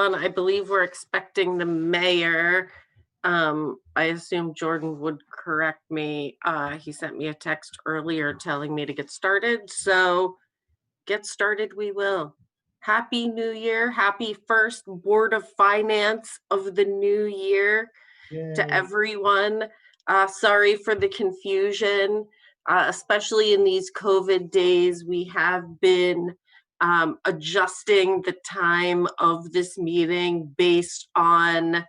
everyone. I believe we're expecting the mayor. I assume Jordan would correct me. He sent me a text earlier telling me to get started. So get started we will. Happy New Year. Happy first Board of Finance of the new year. Yay. To everyone. Sorry for the confusion, especially in these COVID days. We have been adjusting the time of this meeting based on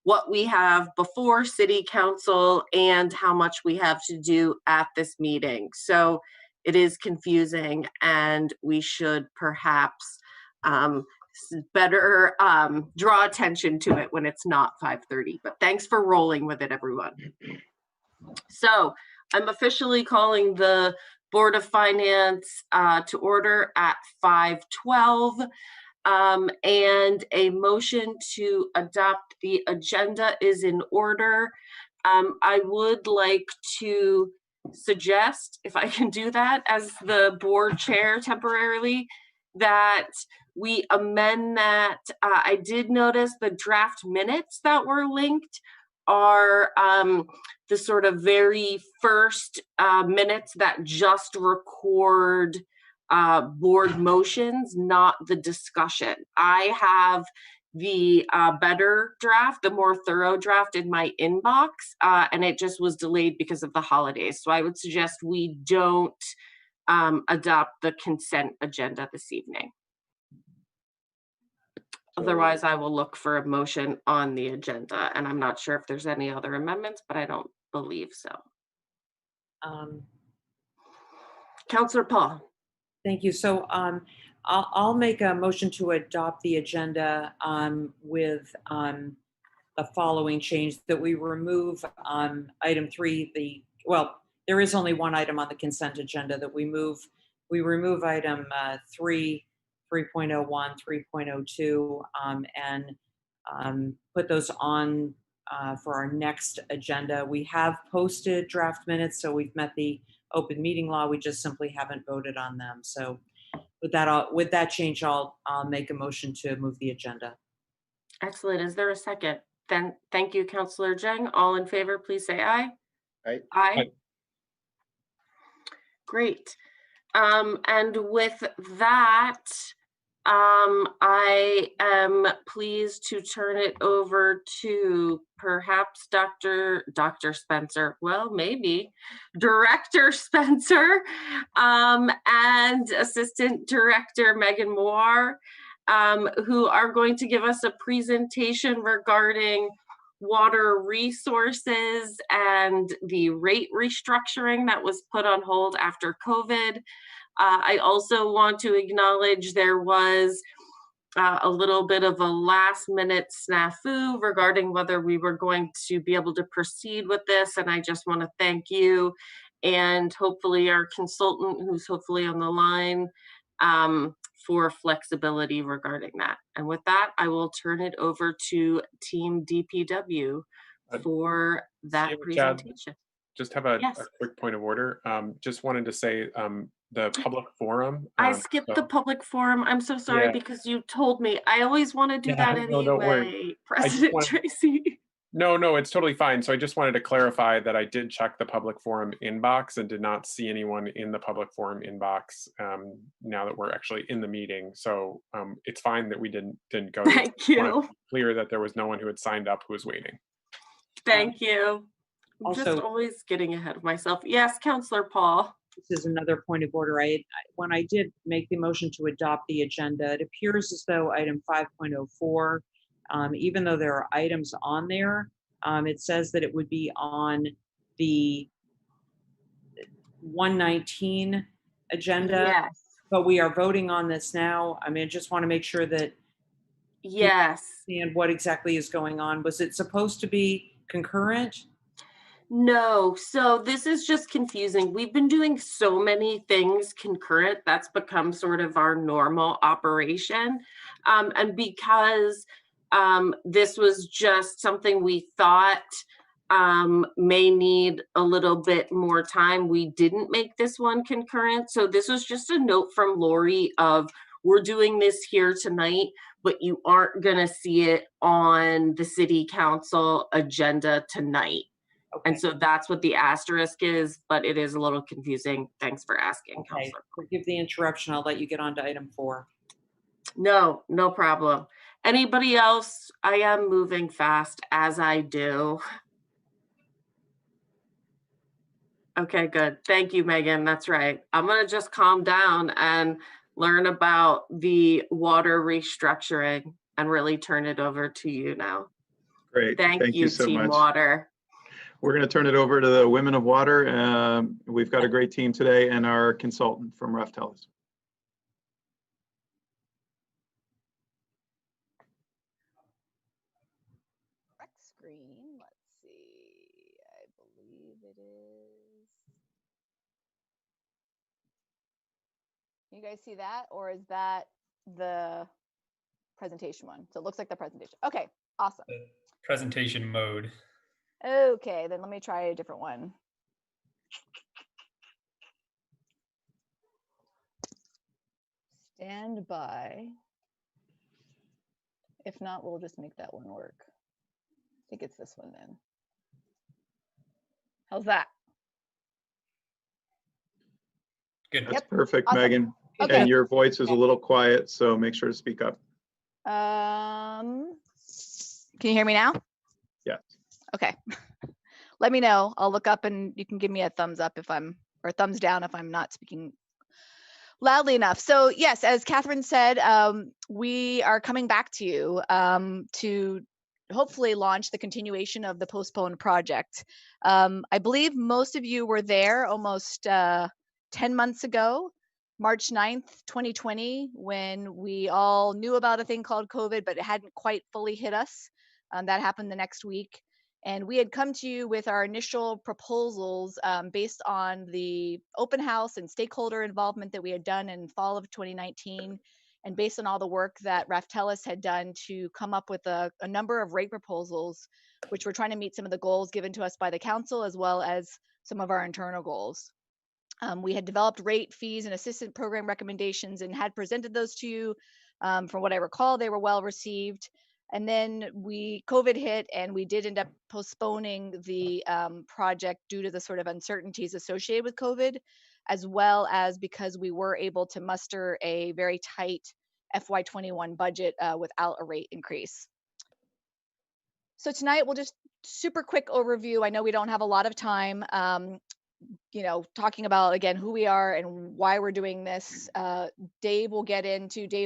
what we have before City Council and how much we have to do at this meeting. So it is confusing, and we should perhaps better draw attention to it when it's not 5:30. But thanks for rolling with it, everyone. So I'm officially calling the Board of Finance to order at 5:12, and a motion to adopt the agenda is in order. I would like to suggest, if I can do that as the board chair temporarily, that we amend that. I did notice the draft minutes that were linked are the sort of very first minutes that just record board motions, not the discussion. I have the better draft, the more thorough draft in my inbox, and it just was delayed because of the holidays. So I would suggest we don't adopt the consent agenda this evening. Otherwise, I will look for a motion on the agenda, and I'm not sure if there's any other amendments, but I don't believe so. Councillor Paul. Thank you. So I'll make a motion to adopt the agenda with the following change: that we remove item 3. There is only one item on the consent agenda that we remove item 3, 3.01, 3.02, and put those on for our next agenda. We have posted draft minutes, so we've met the open meeting law. We just simply haven't voted on them. So with that change, I'll make a motion to move the agenda. Excellent. Is there a second? Then thank you, Councillor Jeng. All in favor, please say aye. Aye. Aye. Great. And with that, I am pleased to turn it over to perhaps Dr. Spencer, well, maybe Director Spencer, and Assistant Director Megan Moore, who are going to give us a presentation regarding water resources and the rate restructuring that was put on hold after COVID. I also want to acknowledge there was a little bit of a last minute snafu regarding whether we were going to be able to proceed with this. And I just want to thank you and hopefully our consultant, who's hopefully on the line, for flexibility regarding that. And with that, I will turn it over to Team DPW for that presentation. Just have a quick point of order. Just wanted to say the public forum. I skipped the public forum. I'm so sorry, because you told me. I always want to do that anyway. Don't worry. President Tracy. No, it's totally fine. So I just wanted to clarify that I did check the public forum inbox and did not see anyone in the public forum inbox now that we're actually in the meeting. So it's fine that we didn't go. Thank you. Clear that there was no one who had signed up who was waiting. Thank you. I'm Also, just always getting ahead of myself. Yes, Councillor Paul. This is another point of order. When I did make the motion to adopt the agenda, it appears as though item 5.04, even though there are items on there, it says that it would be on the 119 agenda. Yes. But we are voting on this now. I mean, I just want to make sure that and what exactly is going on. Was it supposed to be concurrent? No, so this is just confusing. We've been doing so many things concurrent. That's become sort of our normal operation. And because this was just something we thought may need a little bit more time, we didn't make this one concurrent. So this was just a note from Lori of, we're doing this here tonight, but you aren't going to see it on the city council agenda tonight. Okay. And so that's what the asterisk is, but it is a little confusing. Thanks for asking, Okay. Counselor. Forgive the interruption. I'll let you get on to item 4. No, no problem. Anybody else? I am moving fast as I do. Okay, good. Thank you, Megan. That's right. I'm going to just calm down and learn about the water restructuring and really turn it over to you now. Great. Thank you, so Team much. Water. We're going to turn it over to the Women of Water. We've got a great team today and our consultant from Raftellus. Screen. Let's see. I believe it is. Can you guys see that, or is that the presentation one? So it looks like the presentation. Okay, awesome. The presentation mode. Okay, then let me try a different one. Stand by. If not, we'll just make that one work. I think it's this one then. How's that? Good. That's Yep. perfect, Awesome. Megan. Okay. And your voice is a little quiet, so make sure to speak up. Can you hear me now? Yes. Okay. Let me know. I'll look up and you can give me a thumbs up if I'm, or thumbs down if I'm not speaking loudly enough. So yes, as Catherine said, we are coming back to you to hopefully launch the continuation of the postponed project. I believe most of you were there almost 10 months ago, March 9th, 2020, when we all knew about a thing called COVID, but it hadn't quite fully hit us. That happened the next week. And we had come to you with our initial proposals based on the open house and stakeholder involvement that we had done in fall of 2019, and based on all the work that Raftellus had done to come up with a number of rate proposals, which were trying to meet some of the goals given to us by the council, as well as some of our internal goals. We had developed rate, fees, and assistance program recommendations and had presented those to you. From what I recall, they were well received. And then COVID hit, and we did end up postponing the project due to the sort of uncertainties associated with COVID, as well as because we were able to muster a very tight FY21 budget without a rate increase. So tonight we'll just super quick overview. I know we don't have a lot of time. Talking about, again, who we are and why we're doing this. Dave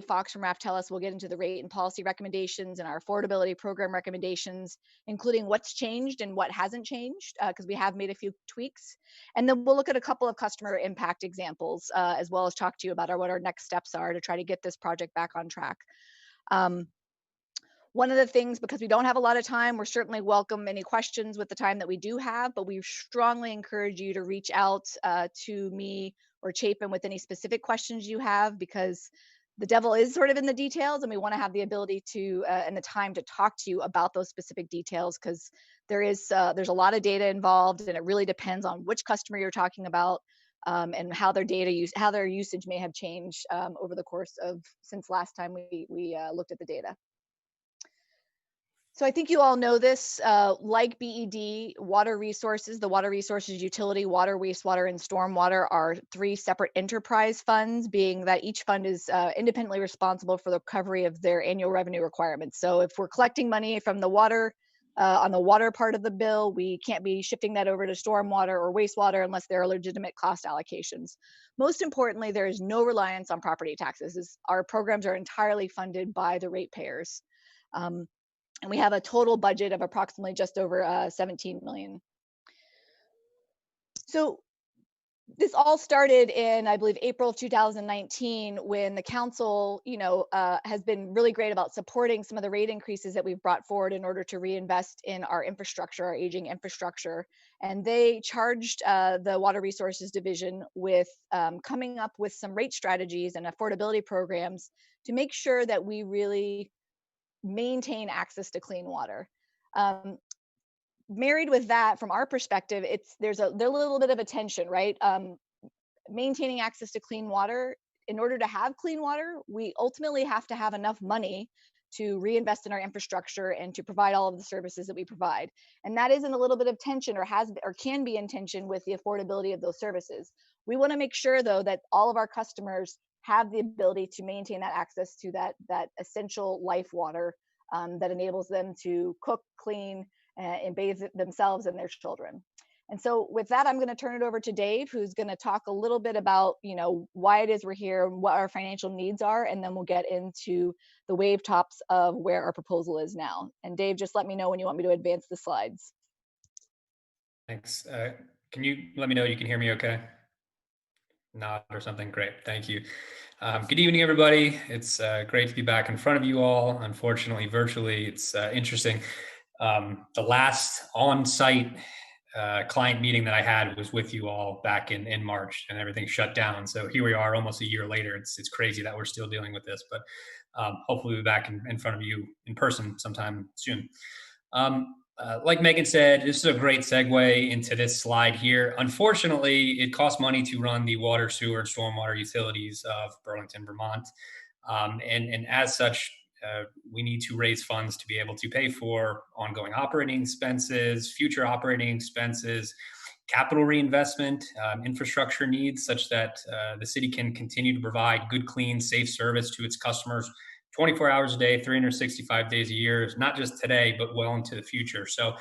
Fox from Raftellus will get into the rate and policy recommendations and our affordability program recommendations, including what's changed and what hasn't changed, because we have made a few tweaks. And then we'll look at a couple of customer impact examples, as well as talk to you about what our next steps are to try to get this project back on track. One of the things, because we don't have a lot of time, we're certainly welcome any questions with the time that we do have, but we strongly encourage you to reach out to me or Chapin with any specific questions you have, because the devil is sort of in the details, and we want to have the ability to and the time to talk to you about those specific details, because there's a lot of data involved, and it really depends on which customer you're talking about and how their their usage may have changed over the course of since last time we looked at the data. So I think you all know this, like BED, water resources, the water resources utility, water, wastewater, and stormwater are 3 separate enterprise funds, being that each fund is independently responsible for the recovery of their annual revenue requirements. So if we're collecting money from the water, on the water part of the bill, we can't be shifting that over to stormwater or wastewater unless there are legitimate cost allocations. Most importantly, there is no reliance on property taxes. Our programs are entirely funded by the ratepayers. And we have a total budget of approximately just over 17 million. So this all started in, I believe, April of 2019, when the council, has been really great about supporting some of the rate increases that we've brought forward in order to reinvest in our infrastructure, our aging infrastructure. And they charged the Water Resources Division with coming up with some rate strategies and affordability programs to make sure that we really maintain access to clean water. Married with that, from our perspective, there's a little bit of a tension, right? Maintaining access to clean water in order to have clean water, we ultimately have to have enough money to reinvest in our infrastructure and to provide all of the services that we provide. And that is in a little bit of tension, or can be in tension with the affordability of those services. We want to make sure, though, that all of our customers have the ability to maintain that access to that essential life water that enables them to cook, clean, and bathe themselves and their children. And so with that, I'm going to turn it over to Dave, who's going to talk a little bit about, why it is we're here and what our financial needs are. And then we'll get into the wave tops of where our proposal is now. And Dave, just let me know when you want me to advance the slides. Thanks. Can you let me know you can hear me okay? Nod or something. Great. Thank you. Good evening, everybody. It's great to be back in front of you all. Unfortunately, virtually, it's interesting. The last on-site client meeting that I had was with you all back in March, and everything shut down. So here we are almost a year later. It's crazy that we're still dealing with this, but hopefully we'll be back in front of you in person sometime soon. Like Megan said, this is a great segue into this slide here. Unfortunately, it costs money to run the water, sewer, and stormwater utilities of Burlington, Vermont. And as such, we need to raise funds to be able to pay for ongoing operating expenses, future operating expenses, capital reinvestment, infrastructure needs, such that the city can continue to provide good, clean, safe service to its customers 24 hours a day, 365 days a year, not just today, but well into the future. So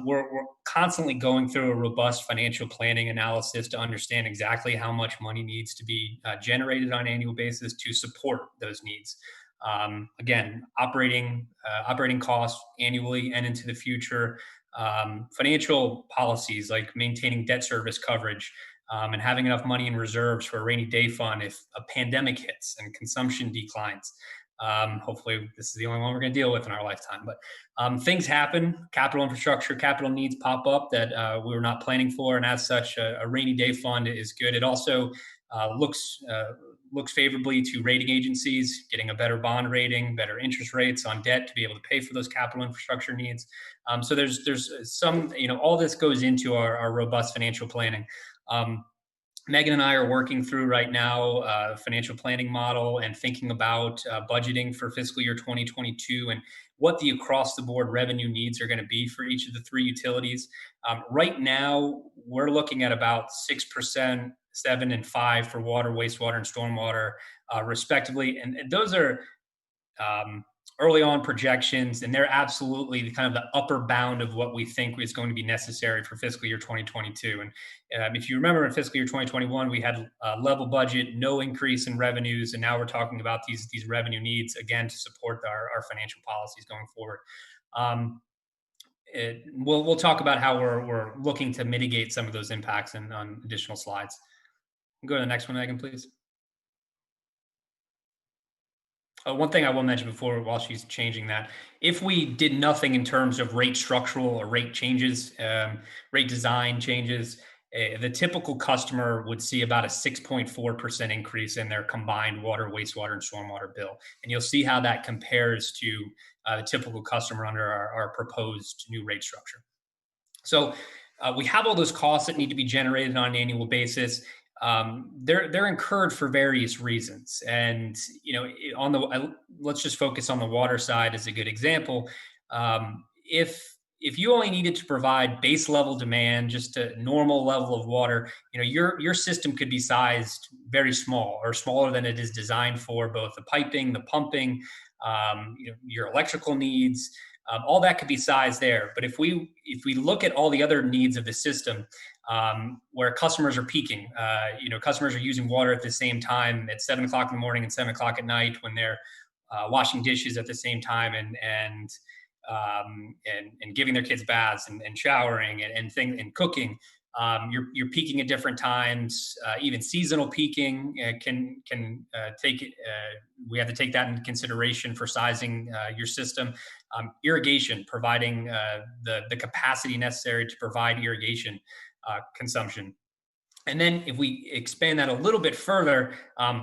we're constantly going through a robust financial planning analysis to understand exactly how much money needs to be generated on an annual basis to support those needs. Again, operating costs annually and into the future, financial policies like maintaining debt service coverage, and having enough money in reserves for a rainy day fund if a pandemic hits and consumption declines. Hopefully this is the only one we're going to deal with in our lifetime, but things happen. Capital infrastructure, capital needs pop up that we were not planning for, and as such, a rainy day fund is good. It also looks favorably to rating agencies, getting a better bond rating, better interest rates on debt to be able to pay for those capital infrastructure needs. So there's some, all this goes into our robust financial planning. Megan and I are working through right now a financial planning model and thinking about budgeting for fiscal year 2022 and what the across the board revenue needs are going to be for each of the three utilities. Right now, we're looking at about 6%, 7 and 5 for water, wastewater, and stormwater, respectively. And those are early on projections, and they're absolutely the kind of the upper bound of what we think is going to be necessary for fiscal year 2022. And if you remember, in fiscal year 2021, we had a level budget, no increase in revenues, and now we're talking about these revenue needs again to support our financial policies going forward. We'll talk about how we're looking to mitigate some of those impacts on additional slides. Go to the next one, Megan, please. One thing I will mention before, while she's changing that, if we did nothing in terms of rate structural or rate changes, rate design changes, the typical customer would see about a 6.4% increase in their combined water, wastewater, and stormwater bill. And you'll see how that compares to the typical customer under our proposed new rate structure. So we have all those costs that need to be generated on an annual basis. They're incurred for various reasons, and let's just focus on the water side as a good example. If you only needed to provide base level demand, just a normal level of water, your system could be sized very small or smaller than it is designed for, both the piping, the pumping, your electrical needs. All that could be sized there. But if we look at all the other needs of the system, where customers are peaking, customers are using water at the same time at 7 o'clock in the morning and 7 o'clock at night when they're washing dishes at the same time and giving their kids baths and showering and cooking. You're peaking at different times. Even seasonal peaking can take it. We have to take that into consideration for sizing your system. Irrigation, providing the capacity necessary to provide irrigation consumption. And then if we expand that a little bit further,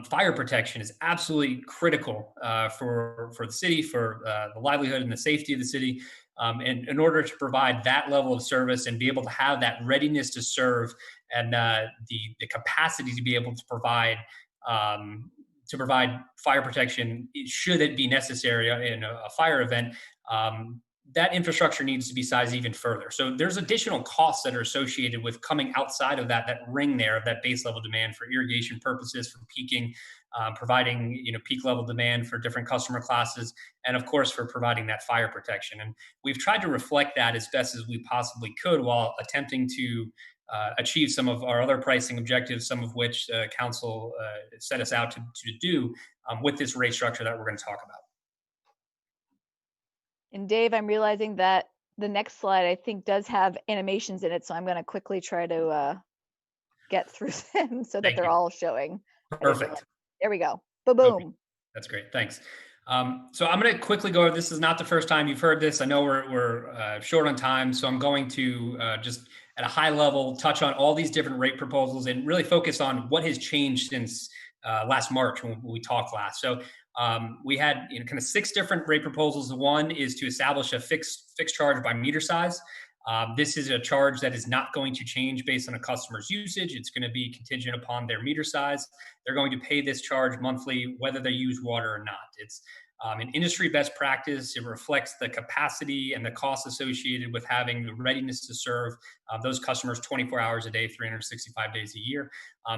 fire protection is absolutely critical for the city, for the livelihood and the safety of the city. And in order to provide that level of service and be able to have that readiness to serve and the capacity to be able to provide to provide fire protection should it be necessary in a fire event. That infrastructure needs to be sized even further. So there's additional costs that are associated with coming outside of that ring there of that base level demand for irrigation purposes, for peaking, providing peak level demand for different customer classes, and of course for providing that fire protection. And we've tried to reflect that as best as we possibly could while attempting to achieve some of our other pricing objectives, some of which council set us out to do with this rate structure that we're going to talk about. And Dave, I'm realizing that the next slide, I think, does have animations in it. So I'm going to quickly try to get through them so that they're all showing. Perfect. There we go. Boom. Okay. That's great. Thanks. So I'm going to quickly go over, this is not the first time you've heard this. I know we're short on time. So I'm going to just at a high level touch on all these different rate proposals and really focus on what has changed since last March when we talked last. So we had kind of 6 different rate proposals. One is to establish a fixed charge by meter size. This is a charge that is not going to change based on a customer's usage. It's going to be contingent upon their meter size. They're going to pay this charge monthly, whether they use water or not. It's an industry best practice. It reflects the capacity and the costs associated with having the readiness to serve those customers 24 hours a day, 365 days a year.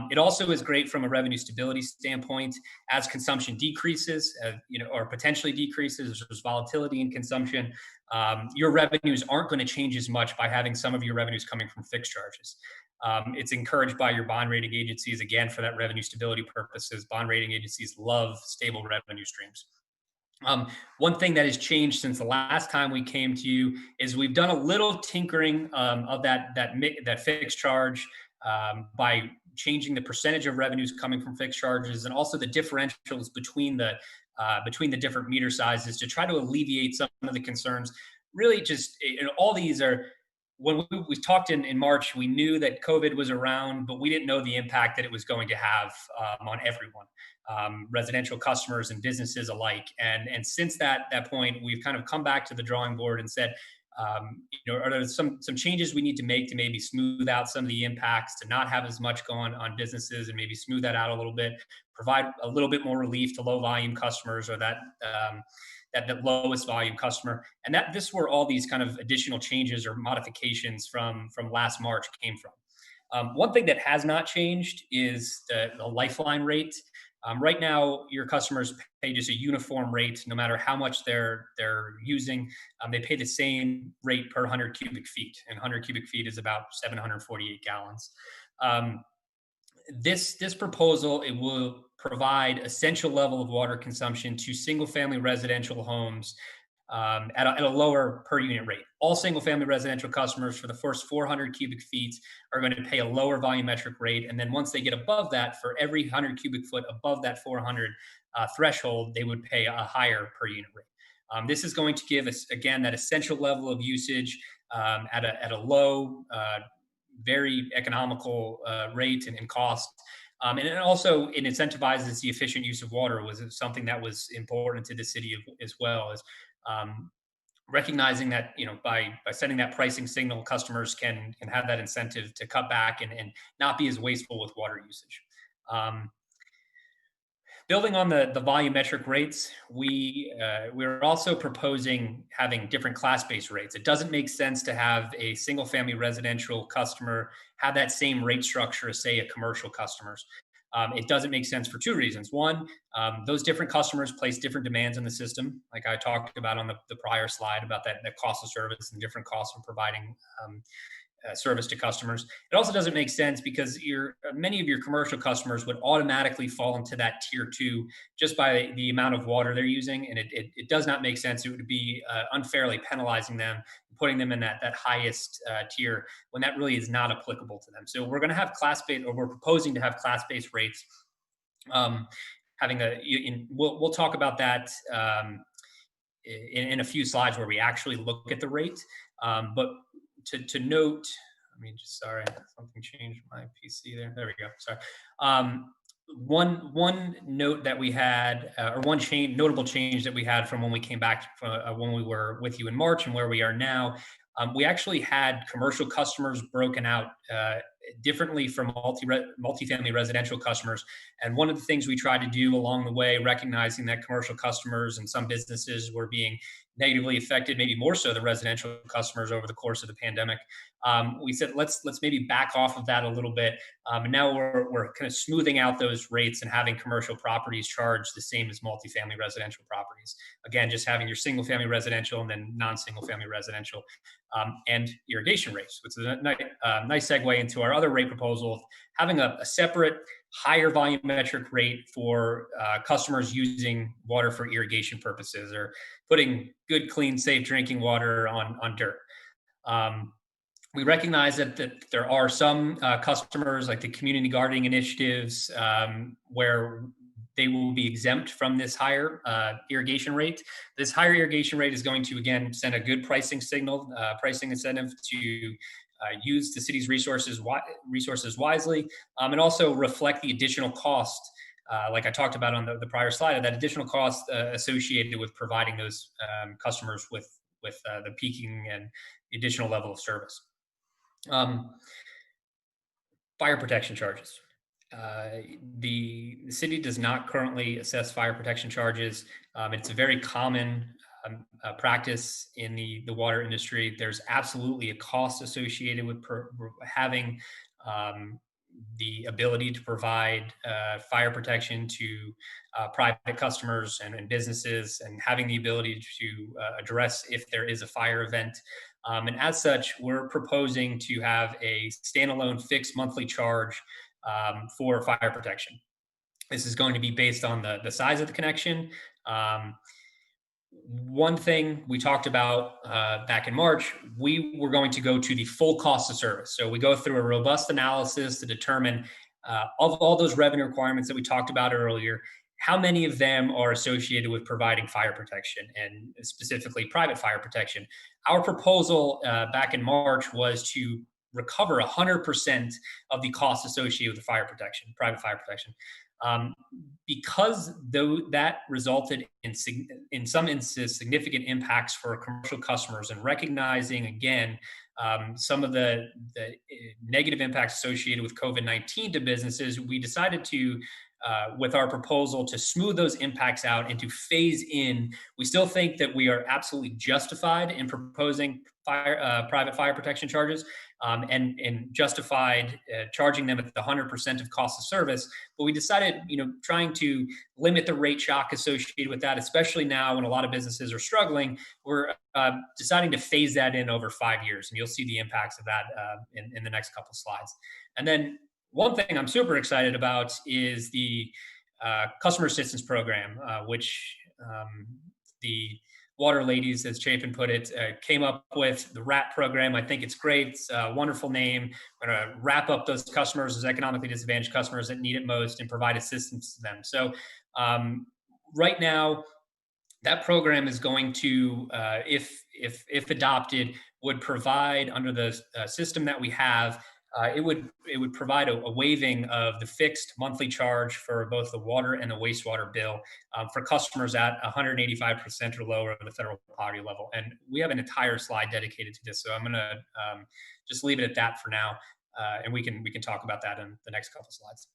It also is great from a revenue stability standpoint. As consumption decreases, or potentially decreases, there's volatility in consumption, your revenues aren't going to change as much by having some of your revenues coming from fixed charges. It's encouraged by your bond rating agencies, again, for that revenue stability purposes. Bond rating agencies love stable revenue streams. One thing that has changed since the last time we came to you is we've done a little tinkering of that fixed charge by changing the percentage of revenues coming from fixed charges and also the differentials between the different meter sizes to try to alleviate some of the concerns. Really, just all these are. When we talked in March, we knew that COVID was around, but we didn't know the impact that it was going to have on everyone, residential customers and businesses alike. And since that point, we've kind of come back to the drawing board and said, are there some changes we need to make to maybe smooth out some of the impacts, to not have as much going on businesses and maybe smooth that out a little bit, provide a little bit more relief to low volume customers or that lowest volume customer. And this where all these kind of additional changes or modifications from last March came from. One thing that has not changed is the lifeline rate. Right now, your customers pay just a uniform rate, no matter how much they're using. They pay the same rate per 100 cubic feet, and 100 cubic feet is about 748 gallons. This proposal, it will provide essential level of water consumption to single-family residential homes at a lower per unit rate. All single-family residential customers for the first 400 cubic feet are going to pay a lower volumetric rate, and then once they get above that, for every 100 cubic foot above that 400 threshold, they would pay a higher per unit rate. This is going to give us, again, that essential level of usage at a low, very economical rate and cost. And it also, it incentivizes the efficient use of water, was something that was important to the city as well, as recognizing that, by setting that pricing signal, customers can have that incentive to cut back and not be as wasteful with water usage. Building on the volumetric rates, we're also proposing having different class-based rates. It doesn't make sense to have a single-family residential customer have that same rate structure as, say, a commercial customers. It doesn't make sense for 2 reasons. One, those different customers place different demands on the system, like I talked about on the prior slide about that cost of service and different costs of providing service to customers. It also doesn't make sense because many of your commercial customers would automatically fall into that tier 2 just by the amount of water they're using, and it does not make sense. It would be unfairly penalizing them, putting them in that highest tier when that really is not applicable to them. So we're going to have class-based, or we're proposing to have class-based rates. We'll talk about that in a few slides where we actually look at the rate, but to note, sorry, something changed my PC there. There we go. Sorry. One note that we had, or one notable change that we had from when we came back when we were with you in March and where we are now, we actually had commercial customers broken out differently from multifamily residential customers. And one of the things we try to do along the way, recognizing that commercial customers and some businesses were being negatively affected, maybe more so than residential customers over the course of the pandemic, we said let's maybe back off of that a little bit. And now we're kind of smoothing out those rates and having commercial properties charge the same as multifamily residential properties. Again, just having your single family residential and then non-single family residential, and irrigation rates, which is a nice segue into our other rate proposal, having a separate higher volumetric rate for customers using water for irrigation purposes, or putting good, clean, safe drinking water on dirt. We recognize that there are some customers, like the community gardening initiatives, where they will be exempt from this higher irrigation rate. This higher irrigation rate is going to, again, send a good pricing signal, pricing incentive to use the city's resources wisely, and also reflect the additional cost, like I talked about on the prior slide, of that additional cost associated with providing those customers with the peaking and the additional level of service. Fire protection charges. The city does not currently assess fire protection charges. It's a very common practice in the water industry. There's absolutely a cost associated with having the ability to provide fire protection to private customers and businesses, and having the ability to address if there is a fire event. And as such, we're proposing to have a standalone fixed monthly charge for fire protection. This is going to be based on the size of the connection. One thing we talked about back in March, we were going to go to the full cost of service. So we go through a robust analysis to determine of all those revenue requirements that we talked about earlier, how many of them are associated with providing fire protection, and specifically private fire protection. Our proposal back in March was to recover 100% of the costs associated with the fire protection, private fire protection. Because though that resulted in some instances significant impacts for commercial customers, and recognizing again some of the negative impacts associated with COVID-19 to businesses, we decided to, with our proposal, to smooth those impacts out and to phase in. We still think that we are absolutely justified in proposing private fire protection charges, and justified charging them at the 100% of cost of service. But we decided, trying to limit the rate shock associated with that, especially now when a lot of businesses are struggling, we're deciding to phase that in over 5 years. And you'll see the impacts of that in the next couple slides. And then one thing I'm super excited about is the customer assistance program, which the water ladies, as Chapin put it, came up with. The WRAP program. I think it's great. It's a wonderful name. We're going to wrap up those customers, those economically disadvantaged customers that need it most, and provide assistance to them. So right now, that program is going to, if adopted, would provide, under the system that we have, it would provide a waiving of the fixed monthly charge for both the water and the wastewater bill for customers at 185% or lower of the federal poverty level. And we have an entire slide dedicated to this, so I'm going to just leave it at that for now, and we can talk about that in the next couple slides.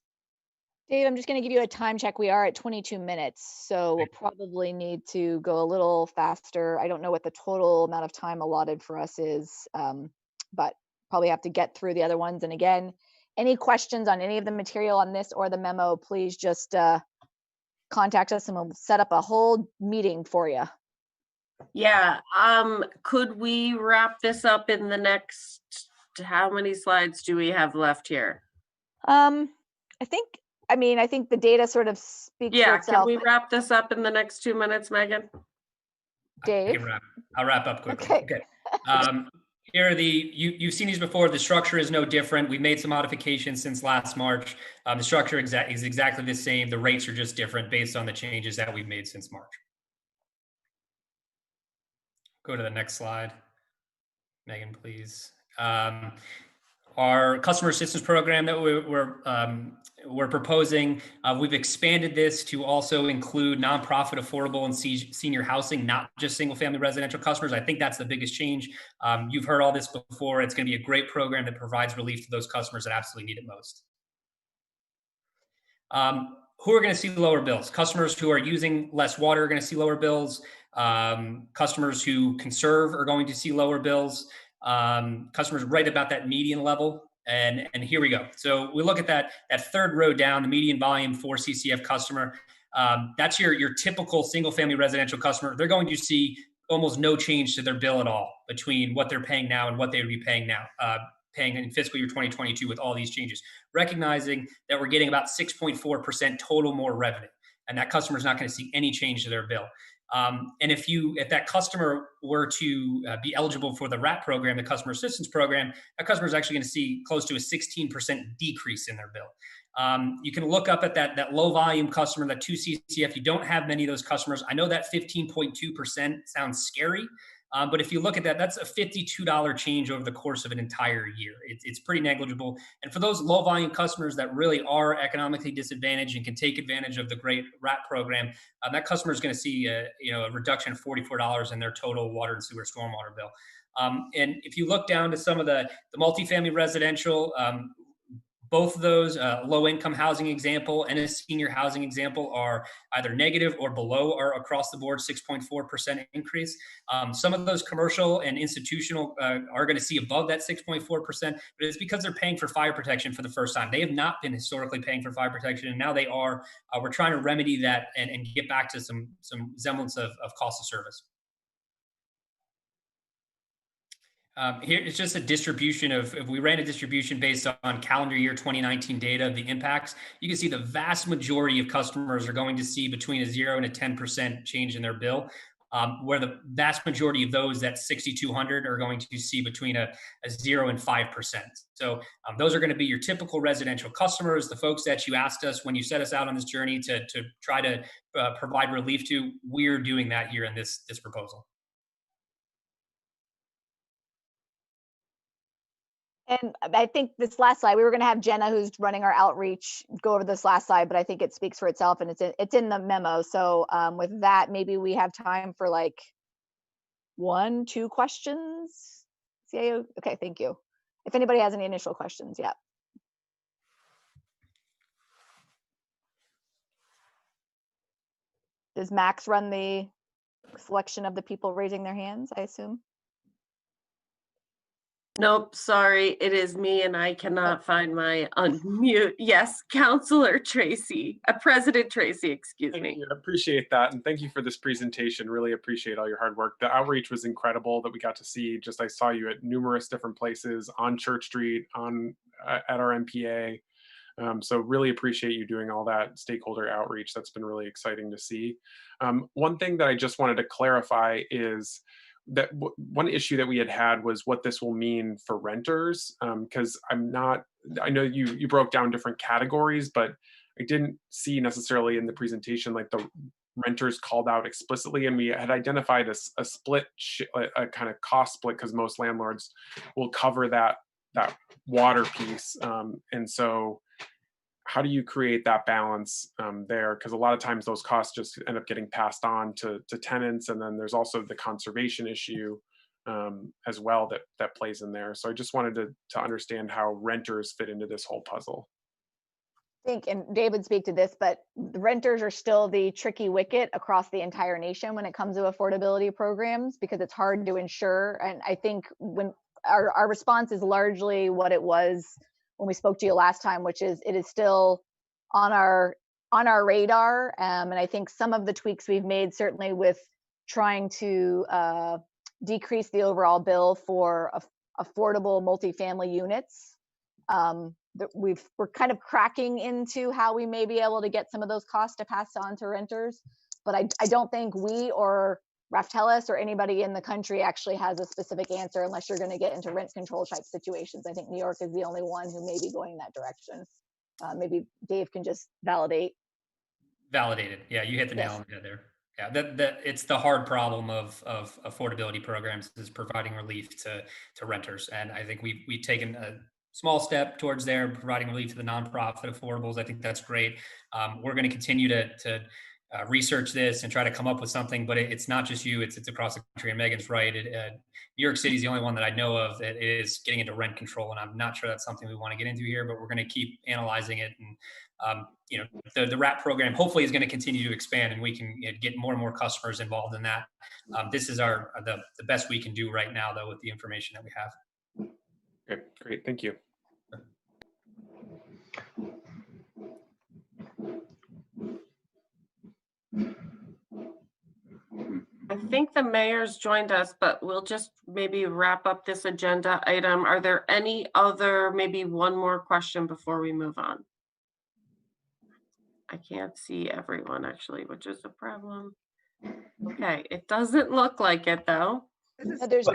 Dave, I'm just going to give you a time check. We are at 22 minutes, so we'll probably need to go a little faster. I don't know what the total amount of time allotted for us is, but probably have to get through the other ones. And again, any questions on any of the material on this or the memo, please just contact us and we'll set up a whole meeting for you. Yeah. Could we wrap this up in the next, how many slides do we have left here? I think the data sort of speaks for Yeah, itself. can we wrap this up in the next 2 minutes, Megan? Dave? I'll wrap up quickly. Okay. Here are you've seen these before. The structure is no different. We've made some modifications since last March. The structure is exactly the same. The rates are just different based on the changes that we've made since March. Go to the next slide. Megan, please. Our customer assistance program that we're proposing, we've expanded this to also include nonprofit, affordable, and senior housing, not just single-family residential customers. I think that's the biggest change. You've heard all this before. It's going to be a great program that provides relief to those customers that absolutely need it most. Who are going to see lower bills? Customers who are using less water are going to see lower bills. Customers who conserve are going to see lower bills. Customers right about that median level. And here we go. So we look at that third row down, the median volume for CCF customer. That's your typical single family residential customer. They're going to see almost no change to their bill at all between what they're paying now and what they would be paying now, paying in fiscal year 2022 with all these changes, recognizing that we're getting about 6.4% total more revenue. And that customer is not going to see any change to their bill. And if that customer were to be eligible for the RAP program, the customer assistance program, that customer is actually going to see close to a 16% decrease in their bill. You can look up at that low volume customer, that 2 CCF. You don't have many of those customers. I know that 15.2% sounds scary, but if you look at that, that's a $52 change over the course of an entire year. It's pretty negligible. And for those low volume customers that really are economically disadvantaged and can take advantage of the great RAP program, that customer is going to see a reduction of $44 in their total water and sewer stormwater bill. And if you look down to some of the multifamily residential, both of those, low-income housing example and a senior housing example, are either negative or below our across-the-board 6.4% increase. Some of those commercial and institutional are going to see above that 6.4%, but it's because they're paying for fire protection for the first time. They have not been historically paying for fire protection, and now they are. We're trying to remedy that and get back to some semblance of cost of service. Here is just a distribution of, if we ran a distribution based on calendar year 2019 data of the impacts, you can see the vast majority of customers are going to see between a 0 and a 10% change in their bill, where the vast majority of those, that 6,200, are going to see between a 0 and 5%. So those are going to be your typical residential customers, the folks that you asked us when you set us out on this journey to try to provide relief to. We're doing that here in this proposal. And I think this last slide, we were going to have Jenna, who's running our outreach, go over this last slide, but I think it speaks for itself and it's in the memo. So with that, maybe we have time for like 1-2 questions. CAO? Okay, thank you. If anybody has any initial questions, yeah. Does Max run the selection of the people raising their hands, I assume? Nope, sorry, it is me and I cannot find my unmute. Yes, Counselor Tracy, President Tracy, excuse me. Thank you. I appreciate that. And thank you for this presentation. Really appreciate all your hard work. The outreach was incredible that we got to see. I saw you at numerous different places, on Church Street, at our MPA. So really appreciate you doing all that stakeholder outreach. That's been really exciting to see. One thing that I just wanted to clarify is that one issue that we had was what this will mean for renters, because I know you broke down different categories, but I didn't see necessarily in the presentation like the renters called out explicitly, and we had identified a split, a kind of cost split, because most landlords will cover that water piece, and so how do you create that balance there? Because a lot of times those costs just end up getting passed on to tenants. And then there's also the conservation issue as well that plays in there. So I just wanted to understand how renters fit into this whole puzzle. I think, and David speak to this, but the renters are still the tricky wicket across the entire nation when it comes to affordability programs, because it's hard to ensure. And I think when our response is largely what it was when we spoke to you last time, which is it is still on our radar. And I think some of the tweaks we've made, certainly with trying to decrease the overall bill for affordable multifamily units, we're kind of cracking into how we may be able to get some of those costs to pass on to renters. But I don't think we or Raftellus or anybody in the country actually has a specific answer, unless you're going to get into rent control type situations. I think New York is the only one who may be going that direction. Maybe Dave can just validate. Validated. Yeah, you hit the nail on the head there. Yeah, that it's the hard problem of affordability programs, is providing relief to renters. And I think we've taken a small step towards there, providing relief to the nonprofit affordables. I think that's great. We're going to continue to research this and try to come up with something, but it's not just you, it's across the country. And Megan's right. New York City is the only one that I know of that is getting into rent control. And I'm not sure that's something we want to get into here, but we're going to keep analyzing it. And, the RAP program hopefully is going to continue to expand, and we can get more and more customers involved in that. This is the best we can do right now, though, with the information that we have. Okay, great. Thank you. I think the mayor's joined us, but we'll just maybe wrap up this agenda item. Are there any other, maybe one more question before we move on? I can't see everyone actually, which is a problem. Okay, it doesn't look like it though. There's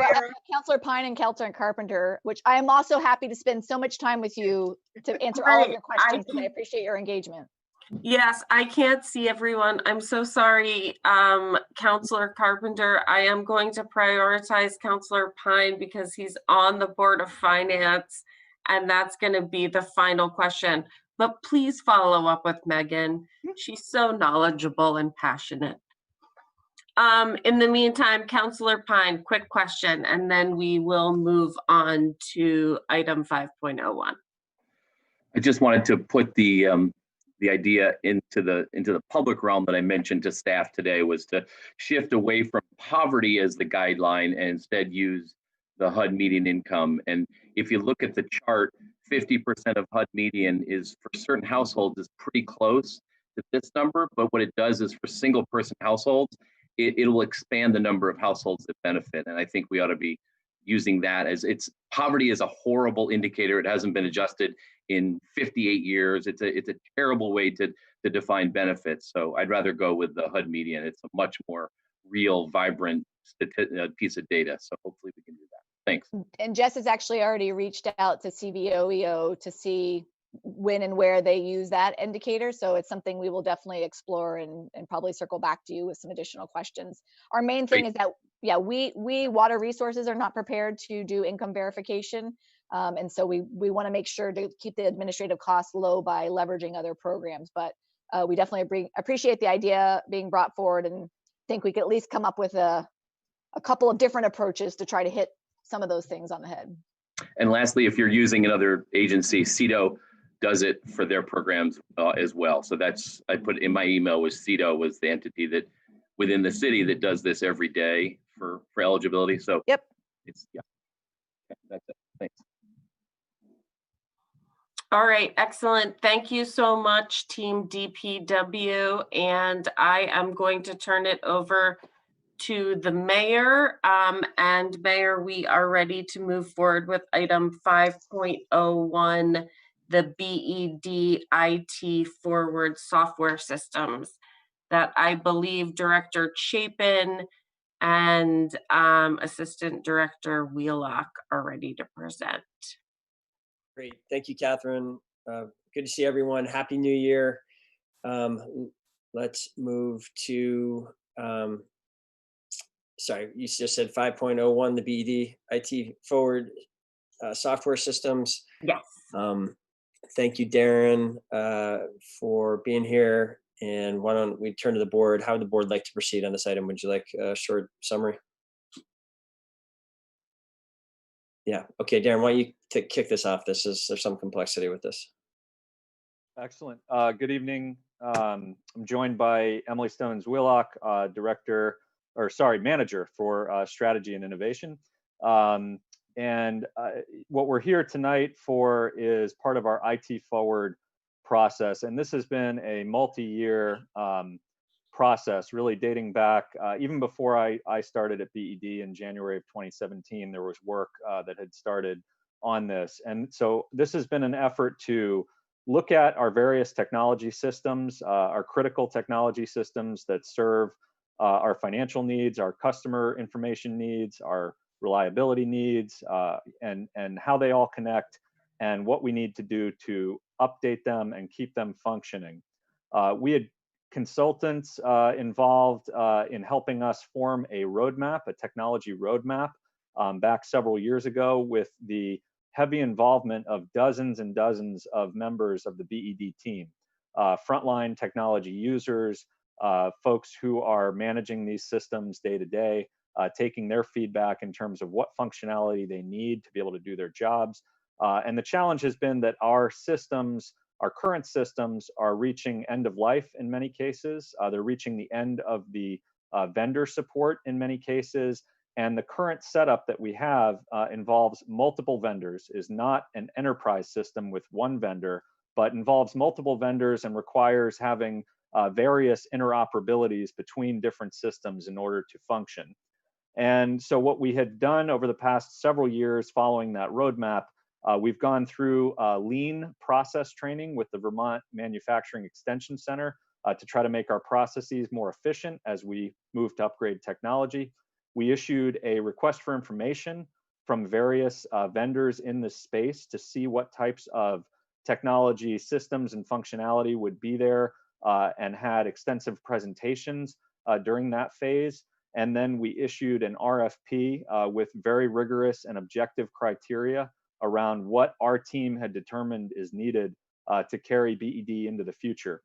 Councilor Pine and Councilor Carpenter, which I am also happy to spend so much time with you to answer all of your questions, and I appreciate your engagement. Yes, I can't see everyone. I'm so sorry, Councilor Carpenter. I am going to prioritize Councilor Pine because he's on the Board of Finance, and that's going to be the final question. But please follow up with Megan. She's so knowledgeable and passionate. In the meantime, Councilor Pine, quick question, and then we will move on to item 5.01. I just wanted to put the idea into the public realm that I mentioned to staff today, was to shift away from poverty as the guideline and instead use the HUD median income. And if you look at the chart, 50% of HUD median is for certain households is pretty close to this number, but what it does is for single person households, it'll expand the number of households that benefit. And I think we ought to be using that as poverty is a horrible indicator. It hasn't been adjusted in 58 years. It's a terrible way to define benefits. So I'd rather go with the HUD median. It's a much more real, vibrant piece of data. So hopefully we can do that. Thanks. And Jess has actually already reached out to CVOEO to see when and where they use that indicator. So it's something we will definitely explore and probably circle back to you with some additional questions. Our main thing is that, yeah, we water resources are not prepared to do income verification. And so we want to make sure to keep the administrative costs low by leveraging other programs. But we definitely appreciate the idea being brought forward, and think we could at least come up with a couple of different approaches to try to hit some of those things on the head. And lastly, if you're using another agency, CETO does it for their programs as well. So I put in my email was CETO was the entity that within the city that does this every day for eligibility. So yep, it's that's it. Thanks. All right, excellent. Thank you so much, Team DPW. And I am going to turn it over to the mayor. And Mayor, we are ready to move forward with item 5.01, the BED IT forward software systems that I believe Director Chapin and Assistant Director Wheelock are ready to present. Great. Thank you, Catherine. Good to see everyone. Happy New Year. Let's move to, sorry, you just said 5.01, the BED IT forward software systems. Yes. Thank you, Darren, for being here. And why don't we turn to the board? How would the board like to proceed on this item? Would you like a short summary? Yeah. Okay, Darren, why don't you kick this off? There's some complexity with this. Excellent. Good evening. I'm joined by Emily Stones-Wheelock, Manager for Strategy and Innovation. And what we're here tonight for is part of our IT Forward process. And this has been a multi-year process, really dating back, even before I started at BED in January of 2017, there was work that had started on this. And so this has been an effort to look at our various technology systems, our critical technology systems that serve our financial needs, our customer information needs, our reliability needs, and how they all connect, and what we need to do to update them and keep them functioning. We had consultants involved in helping us form a roadmap, a technology roadmap, back several years ago with the heavy involvement of dozens and dozens of members of the BED team, frontline technology users, folks who are managing these systems day to day, taking their feedback in terms of what functionality they need to be able to do their jobs. And the challenge has been that our systems, our current systems, are reaching end of life in many cases. They're reaching the end of the vendor support in many cases. And the current setup that we have involves multiple vendors, is not an enterprise system with one vendor, but involves multiple vendors and requires having various interoperabilities between different systems in order to function. And so what we had done over the past several years following that roadmap, we've gone through lean process training with the Vermont Manufacturing Extension Center to try to make our processes more efficient as we move to upgrade technology. We issued a request for information from various vendors in this space to see what types of technology systems and functionality would be there, and had extensive presentations during that phase. And then we issued an RFP with very rigorous and objective criteria around what our team had determined is needed to carry BED into the future.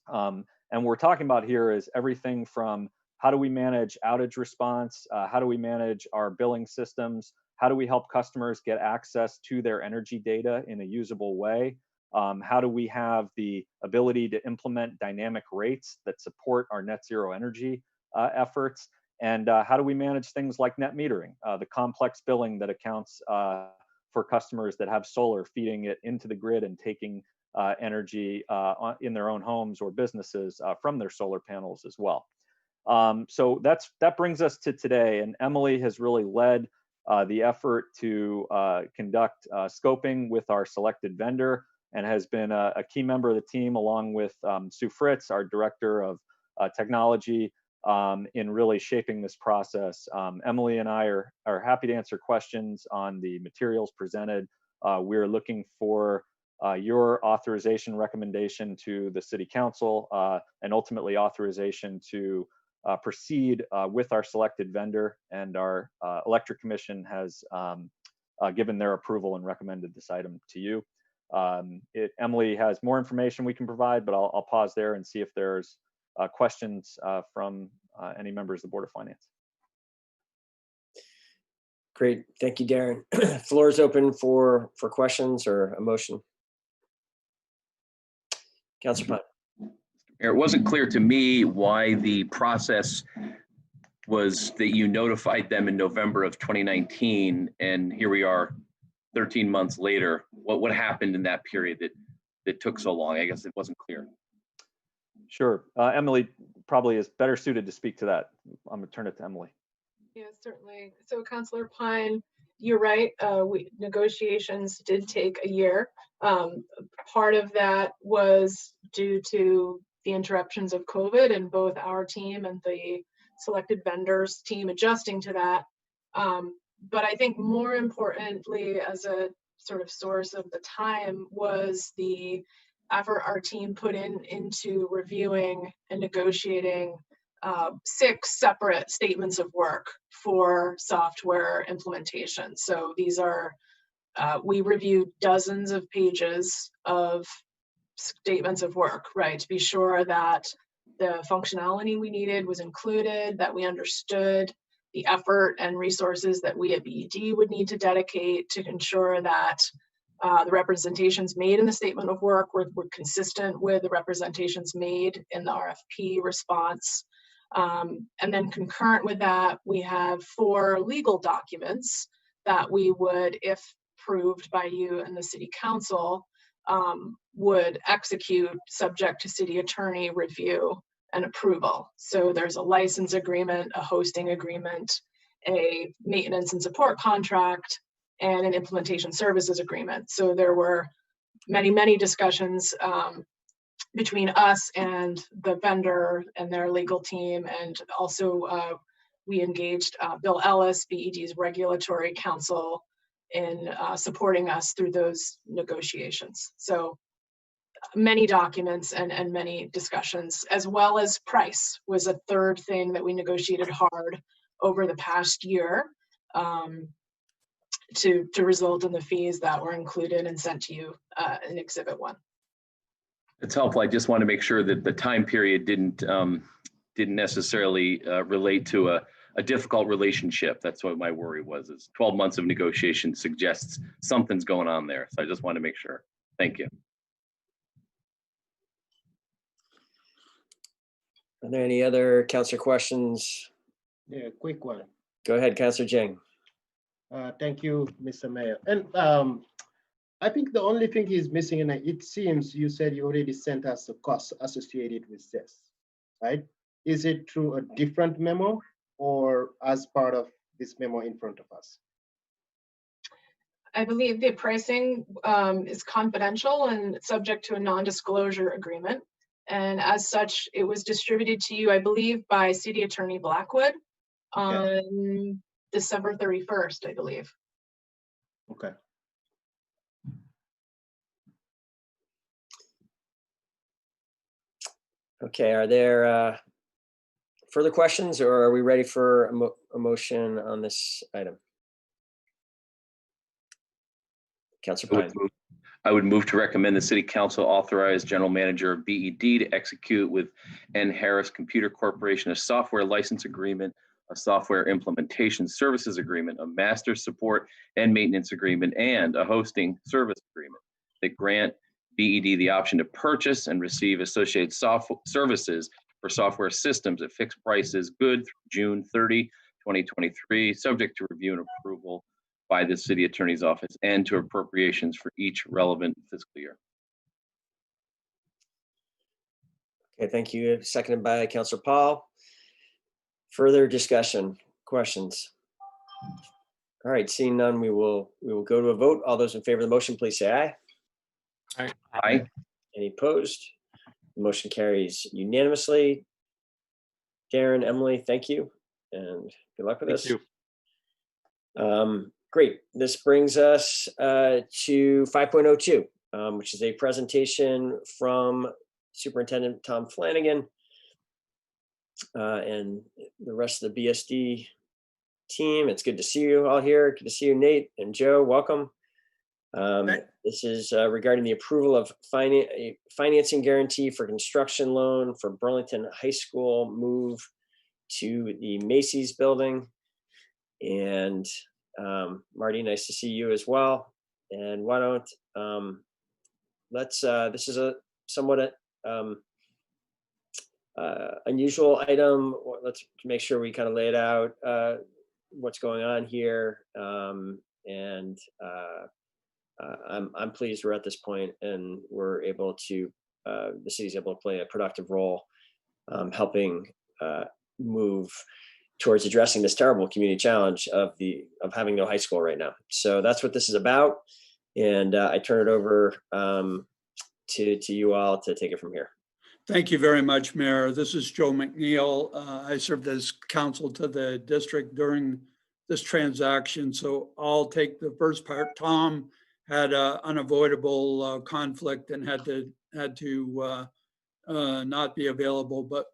And what we're talking about here is everything from how do we manage outage response, how do we manage our billing systems, how do we help customers get access to their energy data in a usable way, how do we have the ability to implement dynamic rates that support our net zero energy efforts, and how do we manage things like net metering, the complex billing that accounts for customers that have solar, feeding it into the grid and taking energy in their own homes or businesses from their solar panels as well. So that brings us to today, and Emily has really led the effort to conduct scoping with our selected vendor, and has been a key member of the team, along with Sue Fritz, our director of technology, in really shaping this process. Emily and I are happy to answer questions on the materials presented. We're looking for your authorization recommendation to the City Council, and ultimately authorization to proceed with our selected vendor. And our Electric Commission has given their approval and recommended this item to you. Emily has more information we can provide, but I'll pause there and see if there's questions from any members of the Board of Finance. Great, thank you, Darren. Floor is open for questions or a motion. Councilor Pine. It wasn't clear to me why the process was that you notified them in November of 2019, and here we are 13 months later. What happened in that period that took so long? I guess it wasn't clear. Sure, Emily probably is better suited to speak to that. I'm gonna turn it to Emily. Yeah, certainly. So Councilor Pine, you're right. Negotiations did take a year. Part of that was due to the interruptions of COVID, and both our team and the selected vendors team adjusting to that. But I think more importantly, as a sort of source of the time, was the effort our team put into reviewing and negotiating 6 separate statements of work for software implementation. So these are, we reviewed dozens of pages of statements of work, right, to be sure that the functionality we needed was included, that we understood the effort and resources that we at BED would need to dedicate to ensure that the representations made in the statement of work were consistent with the representations made in the RFP response. And then concurrent with that, we have 4 legal documents that we would, if approved by you and the City Council, would execute subject to City Attorney review and approval. So there's a license agreement, a hosting agreement, a maintenance and support contract, and an implementation services agreement. So there were many, many discussions between us and the vendor and their legal team. And also we engaged Bill Ellis, BED's regulatory counsel, in supporting us through those negotiations. So many documents and many discussions, as well as price was a third thing that we negotiated hard over the past year. to result in the fees that were included and sent to you in Exhibit 1. It's helpful. I just want to make sure that the time period didn't necessarily relate to a difficult relationship. That's what my worry was, is 12 months of negotiation suggests something's going on there. So I just want to make sure. Thank you. Are there any other councillor questions? Yeah, quick one. Go ahead, Councillor Jing. Thank you, Mr. Mayor. And I think the only thing he's missing, and it seems you said you already sent us the costs associated with this, right? Is it through a different memo or as part of this memo in front of us? I believe the pricing is confidential and subject to a non-disclosure agreement. And as such, it was distributed to you, I believe, by City Attorney Blackwood on December 31st, I believe. Okay. Okay, are there further questions, or are we ready for a motion on this item? Councilor Pine. I would move to recommend the City Council authorize General Manager of BED to execute with N. Harris Computer Corporation a software license agreement, a software implementation services agreement, a master support and maintenance agreement, and a hosting service agreement that grant BED the option to purchase and receive associated services for software systems at fixed prices good through June 30, 2023, subject to review and approval by the City Attorney's Office and to appropriations for each relevant fiscal year. Okay, thank you. Seconded by Councilor Paul. Further discussion, questions? All right, seeing none, we will go to a vote. All those in favor of the motion, please say aye. Aye. Aye. Any opposed? The motion carries unanimously. Darren, Emily, thank you, and good luck with this. Thank you. Great. This brings us to 5.02, which is a presentation from Superintendent Tom Flanagan and the rest of the BSD team. It's good to see you all here. Good to see you, Nate and Joe. Welcome. This is regarding the approval of financing guarantee for construction loan for Burlington High School move to the Macy's building. And Marty, nice to see you as well. And why don't this is a somewhat unusual item. Let's make sure we kind of lay it out, what's going on here. I'm pleased we're at this point and we're able to, the city's able to play a productive role helping move towards addressing this terrible community challenge of having no high school right now. So that's what this is about. And I turn it over to you all to take it from here. Thank you very much, Mayor. This is Joe McNeil. I served as counsel to the district during this transaction. So I'll take the first part. Tom had an unavoidable conflict and had to not be available, but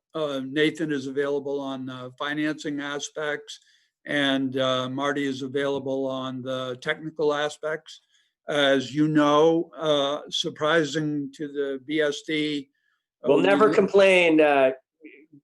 Nathan is available on financing aspects, and Marty is available on the technical aspects. As you know, surprising to the BSD. We'll never complain,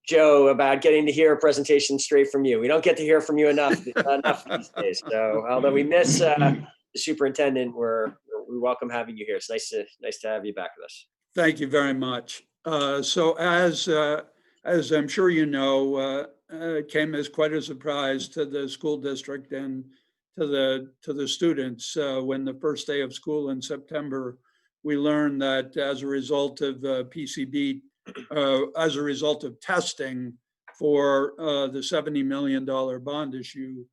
Joe, about getting to hear a presentation straight from you. We don't get to hear from you enough these days. So although we miss the superintendent, we welcome having you here. It's nice to have you back with us. Thank you very much. So as I'm sure you know, it came as quite a surprise to the school district and to the students when the first day of school in September, we learned that as a result of PCB, as a result of testing for the $70 million bond issue,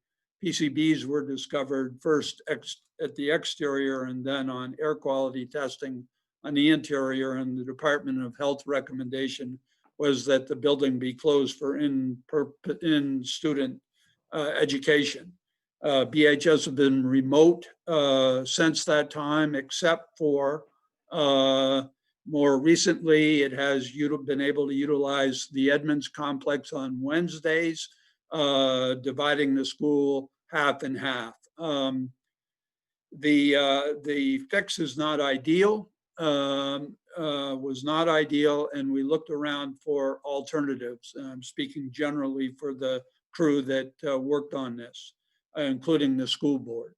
PCBs were discovered first at the exterior and then on air quality testing on the interior, and the Department of Health recommendation was that the building be closed for in-student education. BHS have been remote since that time, except for more recently, it has been able to utilize the Edmonds complex on Wednesdays, dividing the school half and half. The fix is not ideal, was not ideal, and we looked around for alternatives. I'm speaking generally for the crew that worked on this, including the school board.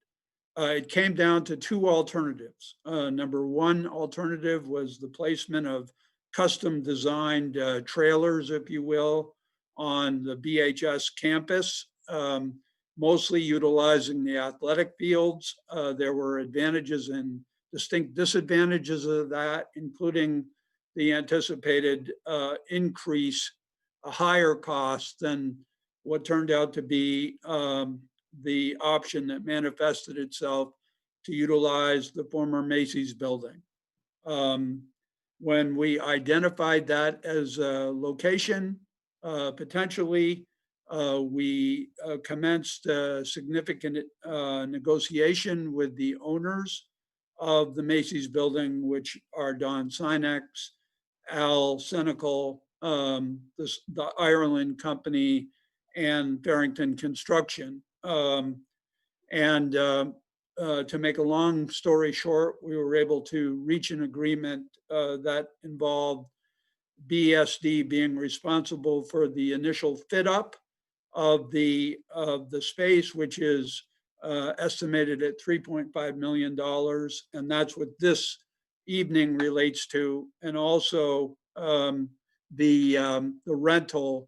It came down to two alternatives. Number one alternative was the placement of custom designed trailers, if you will, on the BHS campus, mostly utilizing the athletic fields. There were advantages and distinct disadvantages of that, including the anticipated increase, a higher cost than what turned out to be the option that manifested itself to utilize the former Macy's building. When we identified that as a location, potentially, we commenced a significant negotiation with the owners of the Macy's building, which are Don Sinex, Al Senecal, the Ireland company, and Farrington Construction. To make a long story short, we were able to reach an agreement that involved BSD being responsible for the initial fit up of the space, which is estimated at $3.5 million. And that's what this evening relates to. And also the rental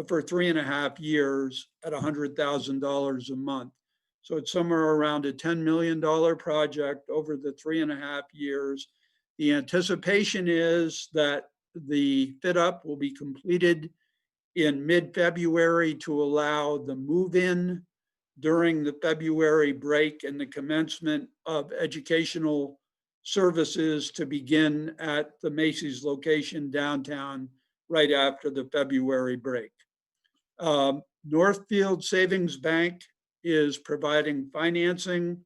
for 3.5 years at $100,000 a month. So it's somewhere around a $10 million project over the 3.5 years. The anticipation is that the fit up will be completed in mid-February to allow the move-in during the February break and the commencement of educational services to begin at the Macy's location downtown right after the February break. Northfield Savings Bank is providing financing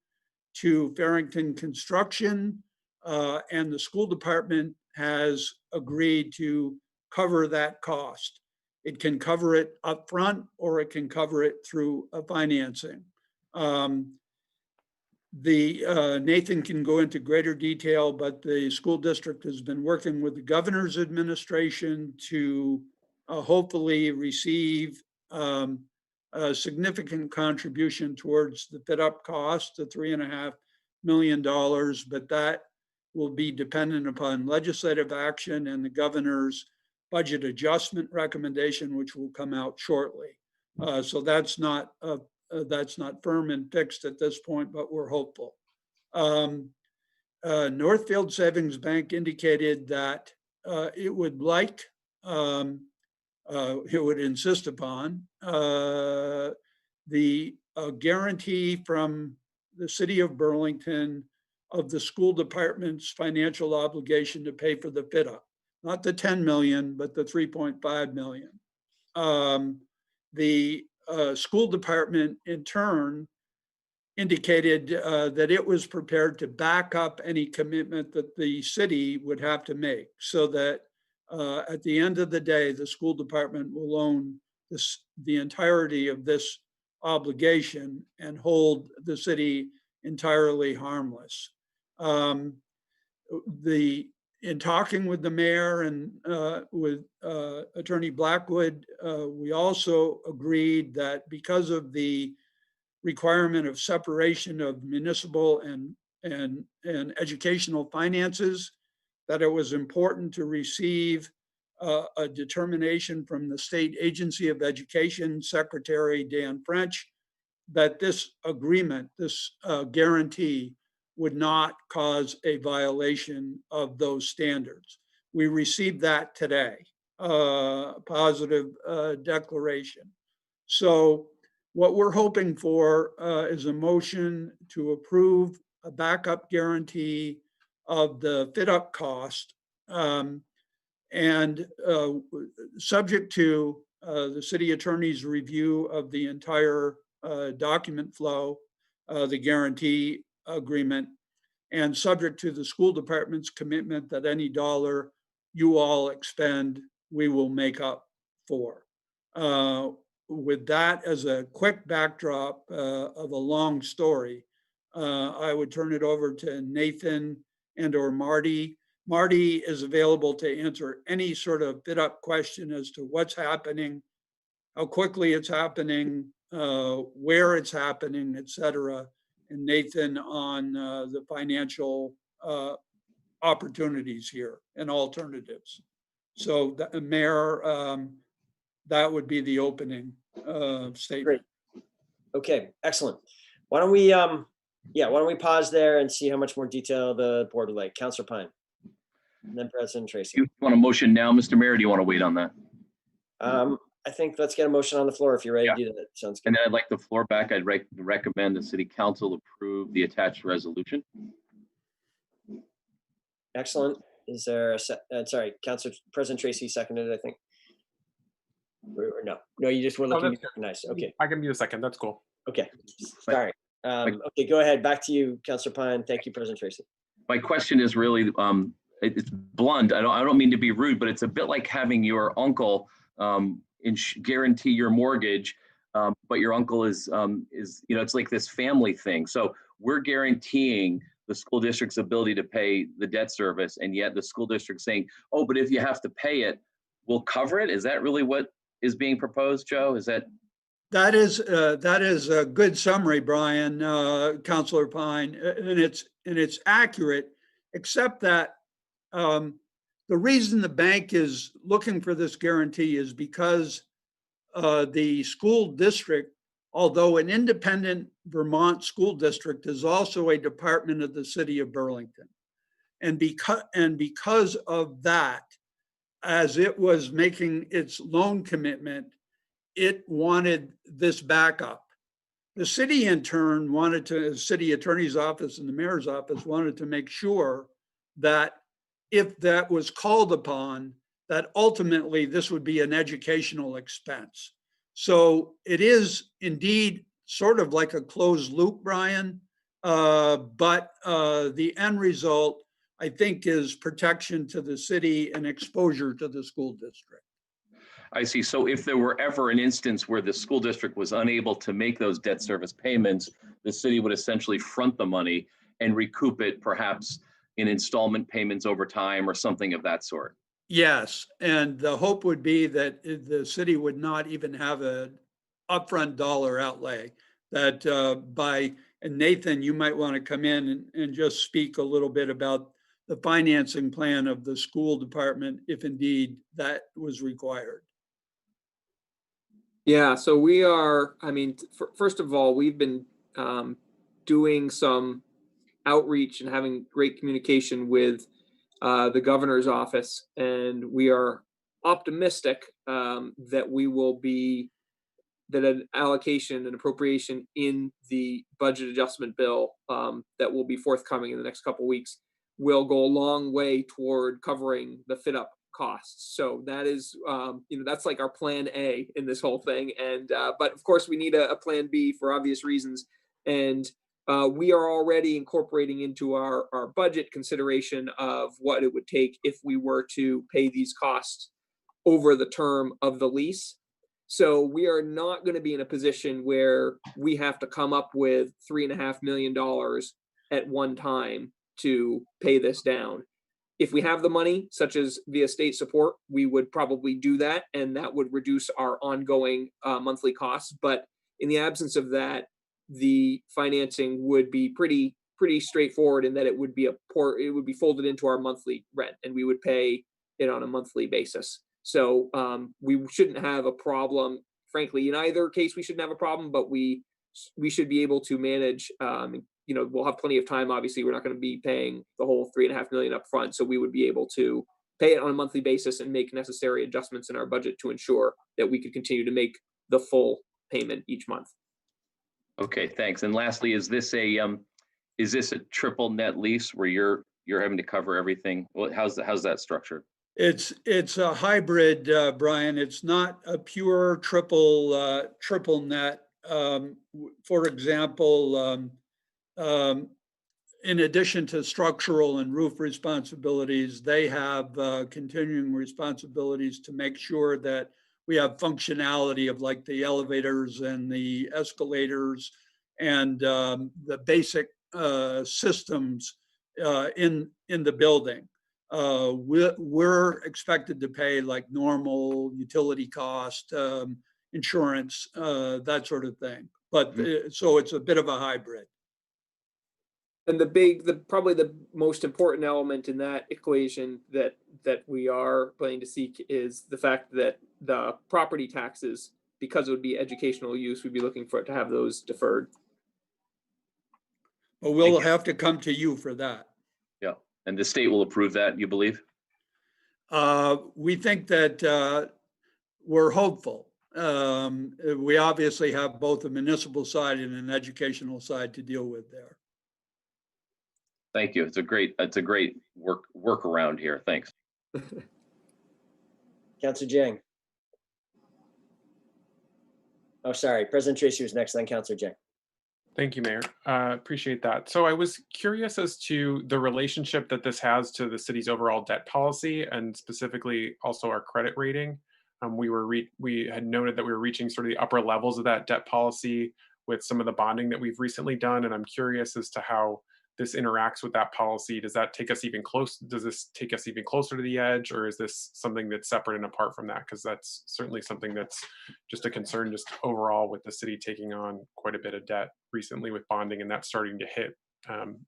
to Farrington Construction, and the school department has agreed to cover that cost. It can cover it upfront, or it can cover it through a financing. Nathan can go into greater detail, but the school district has been working with the governor's administration to hopefully receive a significant contribution towards the fit up cost, the $3.5 million, but that will be dependent upon legislative action and the governor's budget adjustment recommendation, which will come out shortly. So that's not firm and fixed at this point, but we're hopeful. Northfield Savings Bank indicated that it would like, it would insist upon the guarantee from the city of Burlington of the school department's financial obligation to pay for the fit up. Not the 10 million, but the 3.5 million. The school department in turn indicated that it was prepared to back up any commitment that the city would have to make, so that at the end of the day, the school department will own the entirety of this obligation and hold the city entirely harmless. In talking with the mayor and with Attorney Blackwood, we also agreed that because of the requirement of separation of municipal and educational finances, that it was important to receive a determination from the State Agency of Education Secretary Dan French that this agreement, this guarantee, would not cause a violation of those standards. We received that today, positive declaration. So what we're hoping for is a motion to approve a backup guarantee of the fit up cost, and subject to the city attorney's review of the entire document flow, the guarantee agreement, and subject to the school department's commitment that any dollar you all expend, we will make up for. With that as a quick backdrop of a long story, I would turn it over to Nathan and or Marty. Marty is available to answer any sort of fit up question as to what's happening, how quickly it's happening, where it's happening, et cetera. And Nathan on the financial opportunities here and alternatives. So the Mayor, that would be the opening statement. Great. Okay, excellent. Why don't we, why don't we pause there and see how much more detail the board would like. Councilor Pine, and then President Tracy. You want a motion now, Mr. Mayor, or do you want to wait on that? I think let's get a motion on the floor if you're ready Yeah. to do that. Sounds good. And then I'd like the floor back. I'd recommend the city council approve the attached resolution. Excellent. Is there a sorry, Councilor President Tracy seconded it, I think. Or no, you just were looking to be recognized. Okay. I can be a second. That's cool. Okay. Sorry. Okay, go ahead. Back to you, Councilor Pine. Thank you, President Tracy. My question is really, it's blunt. I don't mean to be rude, but it's a bit like having your uncle guarantee your mortgage, but your uncle is it's like this family thing. So we're guaranteeing the school district's ability to pay the debt service, and yet the school district saying, oh, but if you have to pay it, we'll cover it. Is that really what is being proposed, Joe? Is that? That is a good summary, Brian, Councilor Pine, and it's accurate, except that the reason the bank is looking for this guarantee is because the school district, although an independent Vermont school district, is also a department of the city of Burlington, and because of that, as it was making its loan commitment, it wanted this backup. The city, in turn, the city attorney's office and the mayor's office wanted to make sure that if that was called upon, that ultimately this would be an educational expense. So it is indeed sort of like a closed loop, Brian, but the end result, I think, is protection to the city and exposure to the school district. I see. So if there were ever an instance where the school district was unable to make those debt service payments, the city would essentially front the money and recoup it perhaps in installment payments over time or something of that sort. Yes, and the hope would be that the city would not even have an upfront dollar outlay. That and Nathan, you might want to come in and just speak a little bit about the financing plan of the school department, if indeed that was required. Yeah, so we are, first of all, we've been doing some outreach and having great communication with the governor's office, and we are optimistic that we will be, that an allocation and appropriation in the budget adjustment bill that will be forthcoming in the next couple of weeks will go a long way toward covering the fit up costs. So that is, that's like our plan A in this whole thing. And, but of course we need a plan B for obvious reasons. And we are already incorporating into our budget consideration of what it would take if we were to pay these costs over the term of the lease. So we are not going to be in a position where we have to come up with $3.5 million at one time to pay this down. If we have the money, such as via state support, we would probably do that, and that would reduce our ongoing monthly costs. But in the absence of that, the financing would be pretty straightforward in that it would be folded into our monthly rent, and we would pay it on a monthly basis. So we shouldn't have a problem. Frankly, in either case, we shouldn't have a problem, but we should be able to manage. We'll have plenty of time. Obviously, we're not going to be paying the whole $3.5 million up front, so we would be able to pay it on a monthly basis and make necessary adjustments in our budget to ensure that we could continue to make the full payment each month. Okay, thanks. And lastly, is this a triple net lease where you're having to cover everything? Well, how's that structured? It's a hybrid, Brian. It's not a pure triple net. For example, in addition to structural and roof responsibilities, they have continuing responsibilities to make sure that we have functionality of like the elevators and the escalators and the basic systems in the building. We're expected to pay like normal utility cost, insurance, that sort of thing. But so it's a bit of a hybrid. And probably the most important element in that equation that we are planning to seek is the fact that the property taxes, because it would be educational use, we'd be looking for it to have those deferred. But we'll have to come to you for that. Yeah, and the state will approve that, you believe? We think that we're hopeful. We obviously have both a municipal side and an educational side to deal with there. Thank you. It's a great workaround here. Thanks. Councilor Jang. Oh, sorry. President Tracy was next, then Councilor Jang. Thank you, Mayor. Appreciate that. So I was curious as to the relationship that this has to the city's overall debt policy and specifically also our credit rating. We had noted that we were reaching sort of the upper levels of that debt policy with some of the bonding that we've recently done. And I'm curious as to how this interacts with that policy. Does that take us even close? Does this take us even closer to the edge, or is this something that's separate and apart from that? Because that's certainly something that's just a concern just overall with the city taking on quite a bit of debt recently with bonding, and that's starting to hit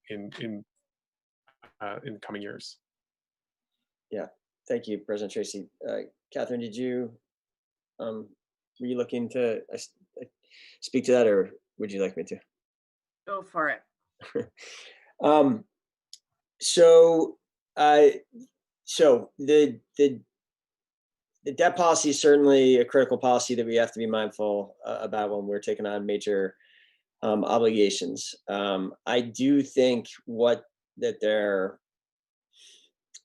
in coming years. Yeah, thank you, President Tracy. Catherine, did you, were you looking to speak to that, or would you like me to? Go for it. So the debt policy is certainly a critical policy that we have to be mindful about when we're taking on major obligations. I do think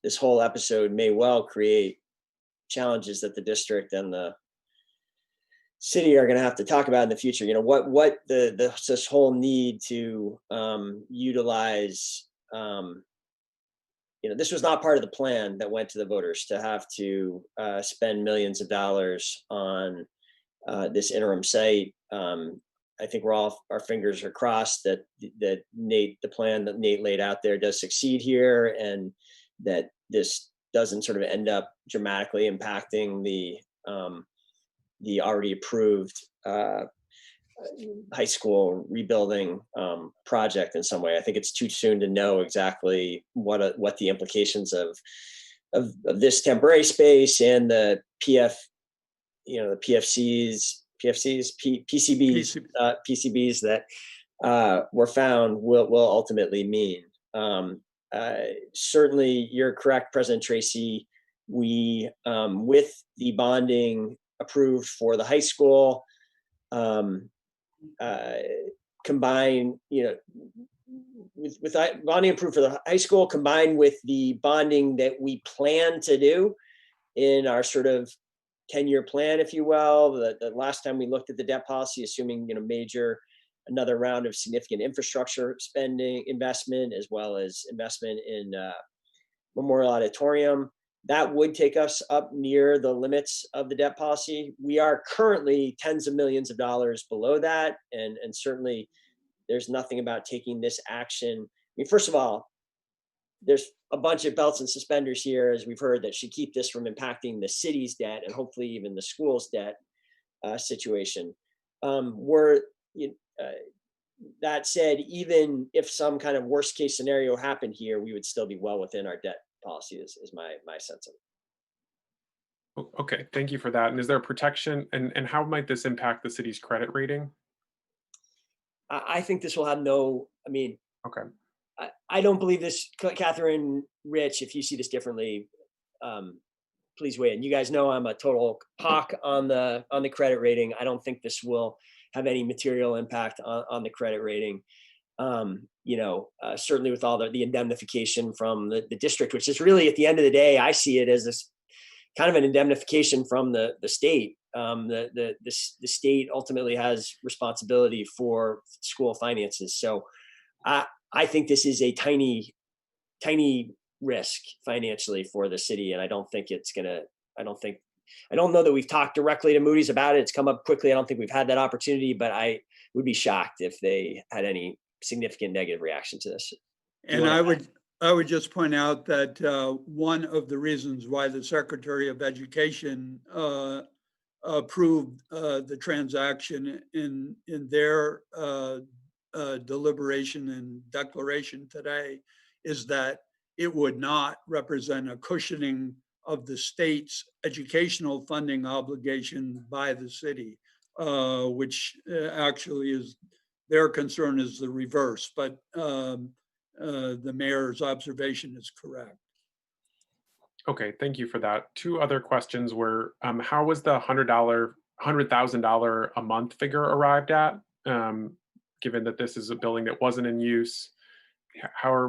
this whole episode may well create challenges that the district and the city are going to have to talk about in the future. You know, this whole need to utilize, this was not part of the plan that went to the voters to have to spend millions of dollars on this interim site. I think our fingers are crossed that the plan that Nate laid out there does succeed here, and that this doesn't sort of end up dramatically impacting the already approved high school rebuilding project in some way. I think it's too soon to know exactly what the implications of this temporary space and the PCBs that were found will ultimately mean. Certainly, you're correct, President Tracy. We, with the bonding approved for the high school, combined, with bonding approved for the high school, combined with the bonding that we plan to do in our sort of 10-year plan, if you will. The last time we looked at the debt policy, assuming another round of significant infrastructure spending investment, as well as investment in Memorial Auditorium, that would take us up near the limits of the debt policy. We are currently tens of millions of dollars below that. And certainly there's nothing about taking this action. I mean, first of all, there's a bunch of belts and suspenders here, as we've heard, that should keep this from impacting the city's debt and hopefully even the school's debt situation. That said, even if some kind of worst case scenario happened here, we would still be well within our debt policy is my sense of it. Okay, thank you for that. And is there a protection, and how might this impact the city's credit rating? I think this will have okay. I don't believe this. Catherine, Rich, if you see this differently, please weigh in. You guys know I'm a total hawk on the credit rating. I don't think this will have any material impact on the credit rating. Certainly with all the indemnification from the district, which is really, at the end of the day, I see it as this kind of an indemnification from the state. The state ultimately has responsibility for school finances. So I think this is a tiny risk financially for the city. And I don't know that we've talked directly to Moody's about it. It's come up quickly. I don't think we've had that opportunity, but I would be shocked if they had any significant negative reaction to this. And I would just point out that one of the reasons why the Secretary of Education approved the transaction in their deliberation and declaration today is that it would not represent a cushioning of the state's educational funding obligation by the city, which actually is their concern is the reverse, but the mayor's observation is correct. Okay, thank you for that. Two other questions were, how was the $100,000 a month figure arrived at? Given that this is a building that wasn't in use, how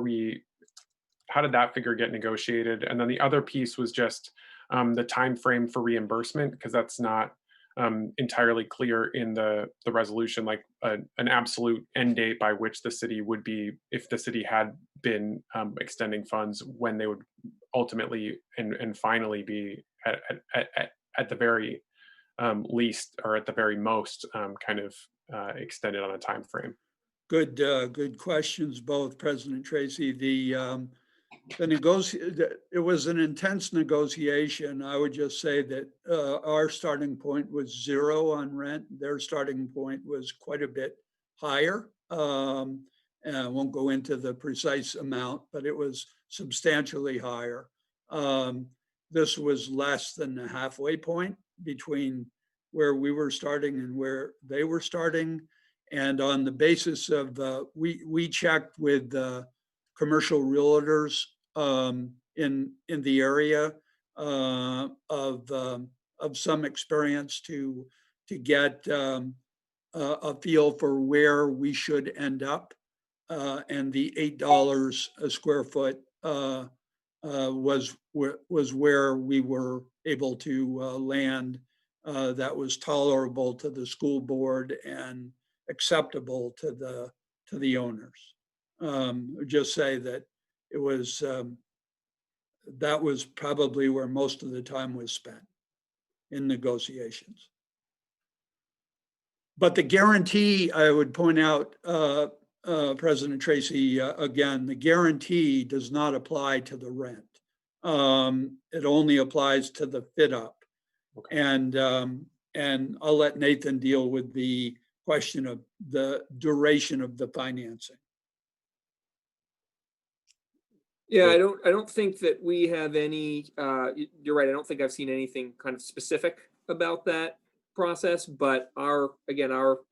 did that figure get negotiated? And then the other piece was just the time frame for reimbursement, because that's not entirely clear in the resolution, like an absolute end date by which the city would be, if the city had been extending funds, when they would ultimately and finally be at the very least, or at the very most, kind of extended on a time frame. Good questions, both, President Tracy. It was an intense negotiation. I would just say that our starting point was 0 on rent. Their starting point was quite a bit higher. And I won't go into the precise amount, but it was substantially higher. This was less than the halfway point between where we were starting and where they were starting. And on the basis of, we checked with commercial realtors in the area of some experience to get a feel for where we should end up. And the $8 a square foot was where we were able to land. That was tolerable to the school board and acceptable to the owners. Just say that it was that was probably where most of the time was spent in negotiations. But the guarantee, I would point out, President Tracy, again, the guarantee does not apply to the rent. It only applies to the fit up. Okay. And I'll let Nathan deal with the question of the duration of the financing. Yeah, I don't think that we have any, you're right, I don't think I've seen anything kind of specific about that process, but our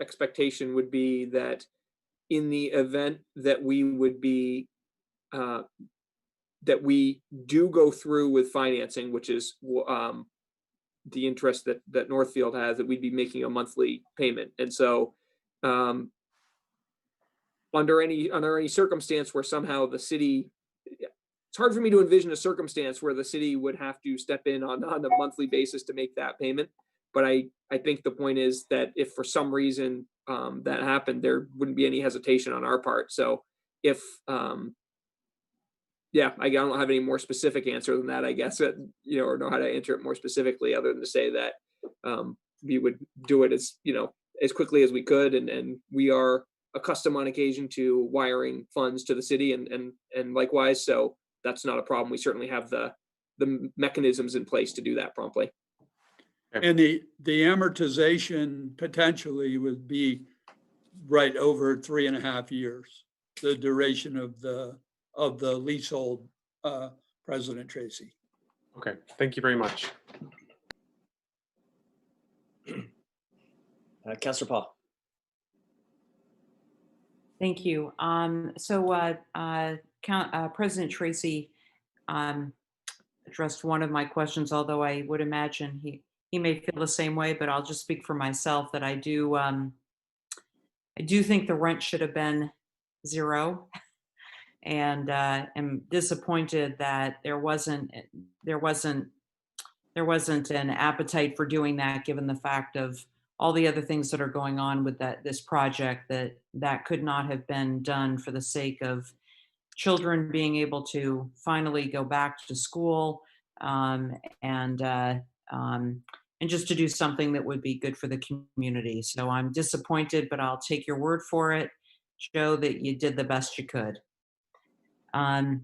expectation would be that in the event that we would be, that we do go through with financing, which is the interest that Northfield has, that we'd be making a monthly payment. And so under any circumstance where somehow the city, it's hard for me to envision a circumstance where the city would have to step in on a monthly basis to make that payment. But I think the point is that if for some reason that happened, there wouldn't be any hesitation on our part. So if, yeah, I don't have any more specific answer than that, I guess, or know how to answer it more specifically, other than to say that we would do it as quickly as we could. And we are accustomed on occasion to wiring funds to the city and likewise. So that's not a problem. We certainly have the mechanisms in place to do that promptly. And the amortization potentially would be right over 3.5 years, the duration of the leasehold, President Tracy. Okay, thank you very much. Councilor Paul. Thank you. President Tracy addressed one of my questions, although I would imagine he may feel the same way, but I'll just speak for myself that I do think the rent should have been 0. And am disappointed that there wasn't an appetite for doing that, given the fact of all the other things that are going on with this project, that could not have been done for the sake of children being able to finally go back to school, and just to do something that would be good for the community. So I'm disappointed, but I'll take your word for it. Joe, that you did the best you could. And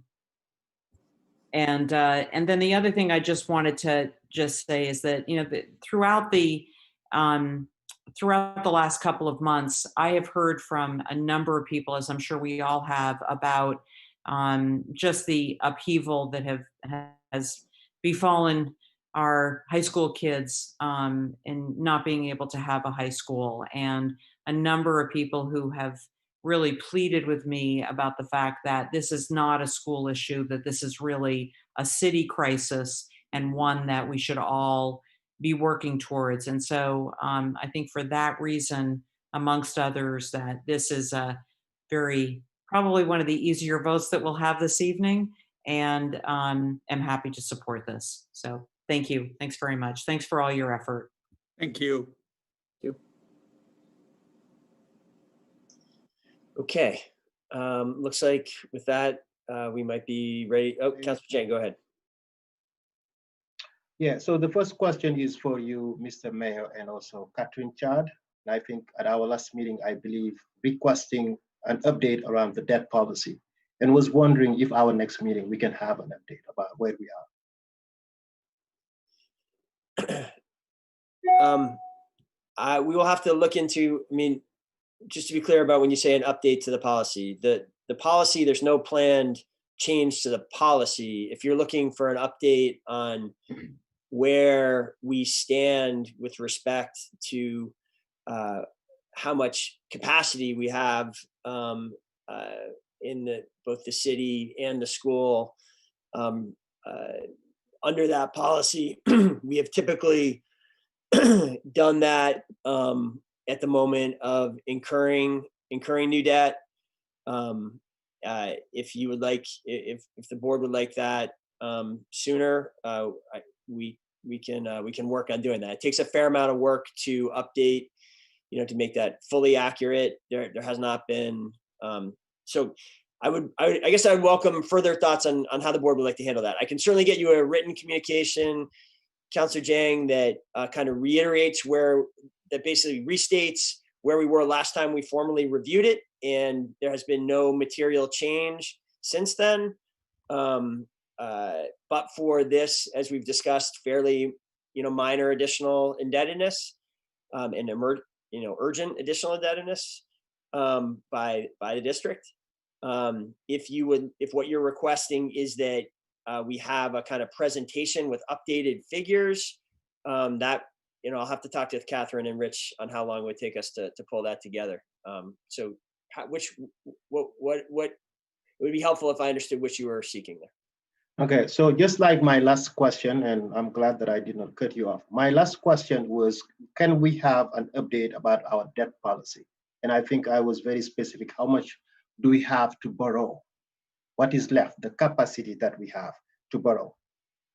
then the other thing I just wanted to just say is that, you know, throughout the last couple of months, I have heard from a number of people, as I'm sure we all have, about just the upheaval that has befallen our high school kids in not being able to have a high school, and a number of people who have really pleaded with me about the fact that this is not a school issue, that this is really a city crisis and one that we should all be working towards. And so I think for that reason, amongst others, that this is a probably one of the easier votes that we'll have this evening, and am happy to support this. So thank you. Thanks very much. Thanks for all your effort. Thank you. Okay, looks like with that, we might be ready. Oh, Councilor Chang, go ahead. Yeah, so the first question is for you, Mr. Mayor, and also Catherine Chad. And I think at our last meeting, I believe, requesting an update around the debt policy, and was wondering if our next meeting, we can have an update about where we are. We will have to look into, I mean, just to be clear about when you say an update to the policy, the policy, there's no planned change to the policy. If you're looking for an update on where we stand with respect to how much capacity we have in both the city and the school, under that policy, we have typically done that at the moment of incurring new debt. If you would like, if the board would like that sooner, we can work on doing that. It takes a fair amount of work to update, you know, to make that fully accurate. There has not been. So I guess I would welcome further thoughts on how the board would like to handle that. I can certainly get you a written communication, Councilor Jang, that kind of reiterates that basically restates where we were last time we formally reviewed it, and there has been no material change since then. But for this, as we've discussed, fairly, you know, minor additional indebtedness and urgent additional indebtedness by the district. If what you're requesting is that we have a kind of presentation with updated figures, that, you know, I'll have to talk to Catherine and Rich on how long it would take us to pull that together. So what it would be helpful if I understood what you were seeking there. Okay, so just like my last question, and I'm glad that I did not cut you off. My last question was, can we have an update about our debt policy? And I think I was very specific. How much do we have to borrow? What is left, the capacity that we have to borrow?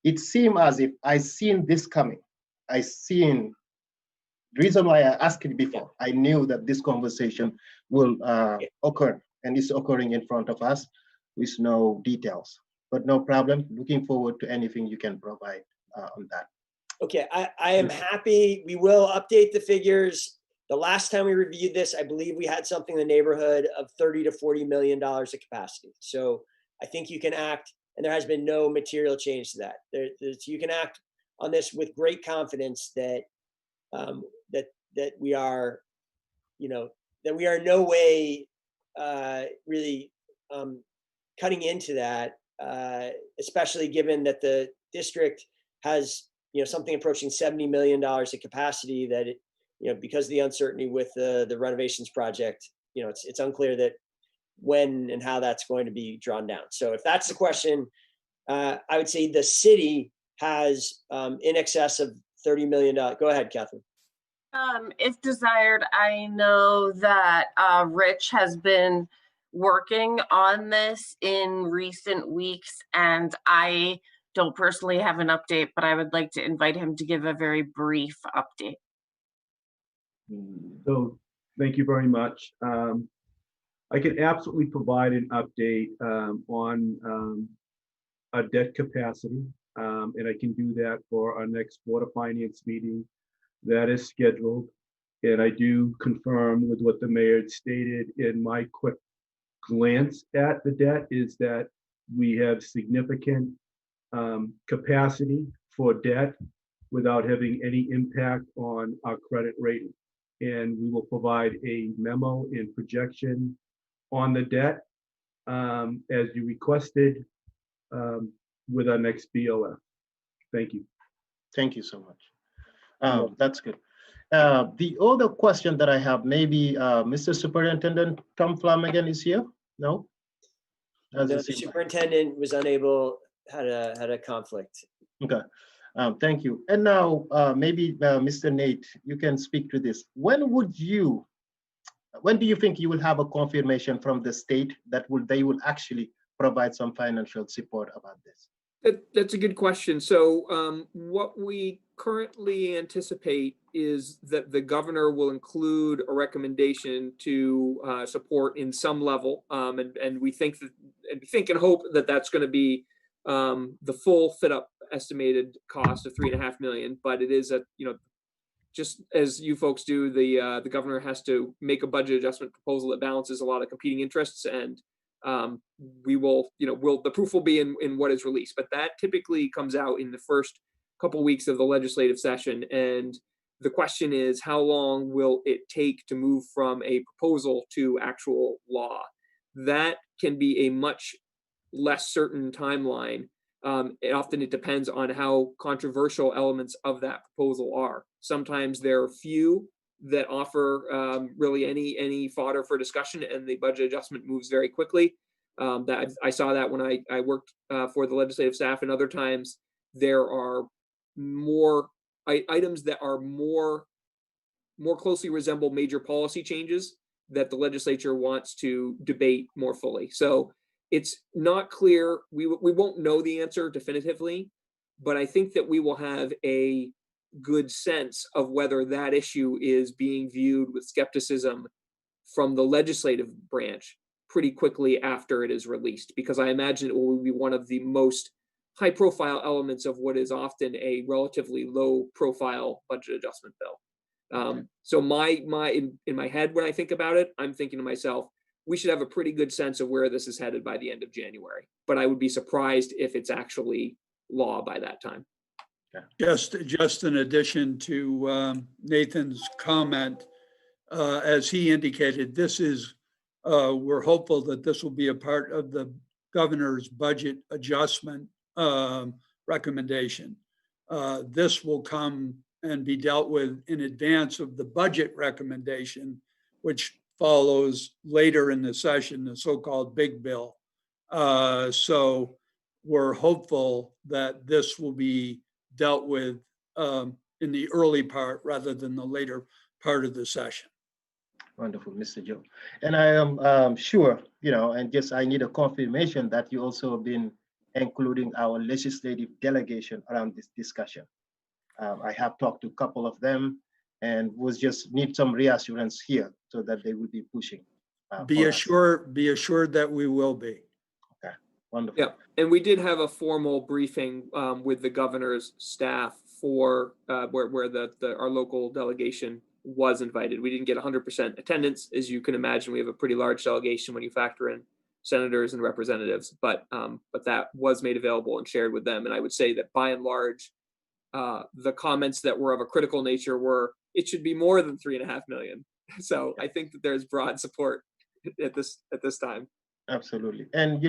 It seemed as if I seen this coming. The reason why I asked it before, I knew that this conversation will occur, and it's occurring in front of us with no details. But no problem. Looking forward to anything you can provide on that. Okay, I am happy. We will update the figures. The last time we reviewed this, I believe we had something in the neighborhood of $30 to $40 million of capacity. So I think you can act, and there has been no material change to that. You can act on this with great confidence that that we are, you know, that we are in no way really cutting into that. Especially given that the district has, you know, something approaching $70 million of capacity that it, you know, because of the uncertainty with the renovations project, you know, it's unclear that when and how that's going to be drawn down. So if that's the question, I would say the city has in excess of $30 million. Go ahead, Catherine. If desired, I know that Rich has been working on this in recent weeks, and I don't personally have an update, but I would like to invite him to give a very brief update. So thank you very much. I can absolutely provide an update on our debt capacity, and I can do that for our next Board of Finance meeting that is scheduled And I do confirm with what the mayor had stated in my quick glance at the debt is that we have significant capacity for debt without having any impact on our credit rating. And we will provide a memo and projection on the debt as you requested with our next BOF. Thank you. Thank you so much. That's good. The other question that I have, maybe Mr. Superintendent Tom Flanagan is here? No? No, the superintendent was unable, had a conflict. Okay. Thank you. And now maybe Mr. Nate, you can speak to this. When do you think you will have a confirmation from the state that they will actually provide some financial support about this? That's a good question. So what we currently anticipate is that the governor will include a recommendation to support in some level, and we think and hope that that's going to be the full fit up estimated cost of $3.5 million. But it is just as you folks do, the governor has to make a budget adjustment proposal that balances a lot of competing interests, and we will, the proof will be in what is released, but that typically comes out in the first couple weeks of the legislative session. And the question is, how long will it take to move from a proposal to actual law? That can be a much less certain timeline. It depends on how controversial elements of that proposal are. Sometimes there are few that offer really any fodder for discussion, and the budget adjustment moves very quickly. That I saw that when I worked for the legislative staff, and other times there are more items that are more closely resemble major policy changes that the legislature wants to debate more fully. So it's not clear. We won't know the answer definitively, but I think that we will have a good sense of whether that issue is being viewed with skepticism from the legislative branch pretty quickly after it is released, because I imagine it will be one of the most high-profile elements of what is often a relatively low-profile budget adjustment bill. So in my head, when I think about it, I'm thinking to myself, we should have a pretty good sense of where this is headed by the end of January. But I would be surprised if it's actually law by that time. Just in addition to Nathan's comment, as he indicated, we're hopeful that this will be a part of the governor's budget adjustment recommendation. This will come and be dealt with in advance of the budget recommendation, which follows later in the session, the so-called big bill. So we're hopeful that this will be dealt with in the early part rather than the later part of the session. Wonderful, Mr. Joe. And I am sure, and just I need a confirmation that you also have been including our legislative delegation around this discussion. I have talked to a couple of them and just need some reassurance here so that they will be pushing. Be assured that we will be. Okay, wonderful. Yeah, and we did have a formal briefing with the governor's staff for where our local delegation was invited. We didn't get 100% attendance. As you can imagine, we have a pretty large delegation when you factor in senators and representatives, but that was made available and shared with them. And I would say that by and large, the comments that were of a critical nature were, it should be more than $3.5 million. So I think that there's broad support at this time. Absolutely. And,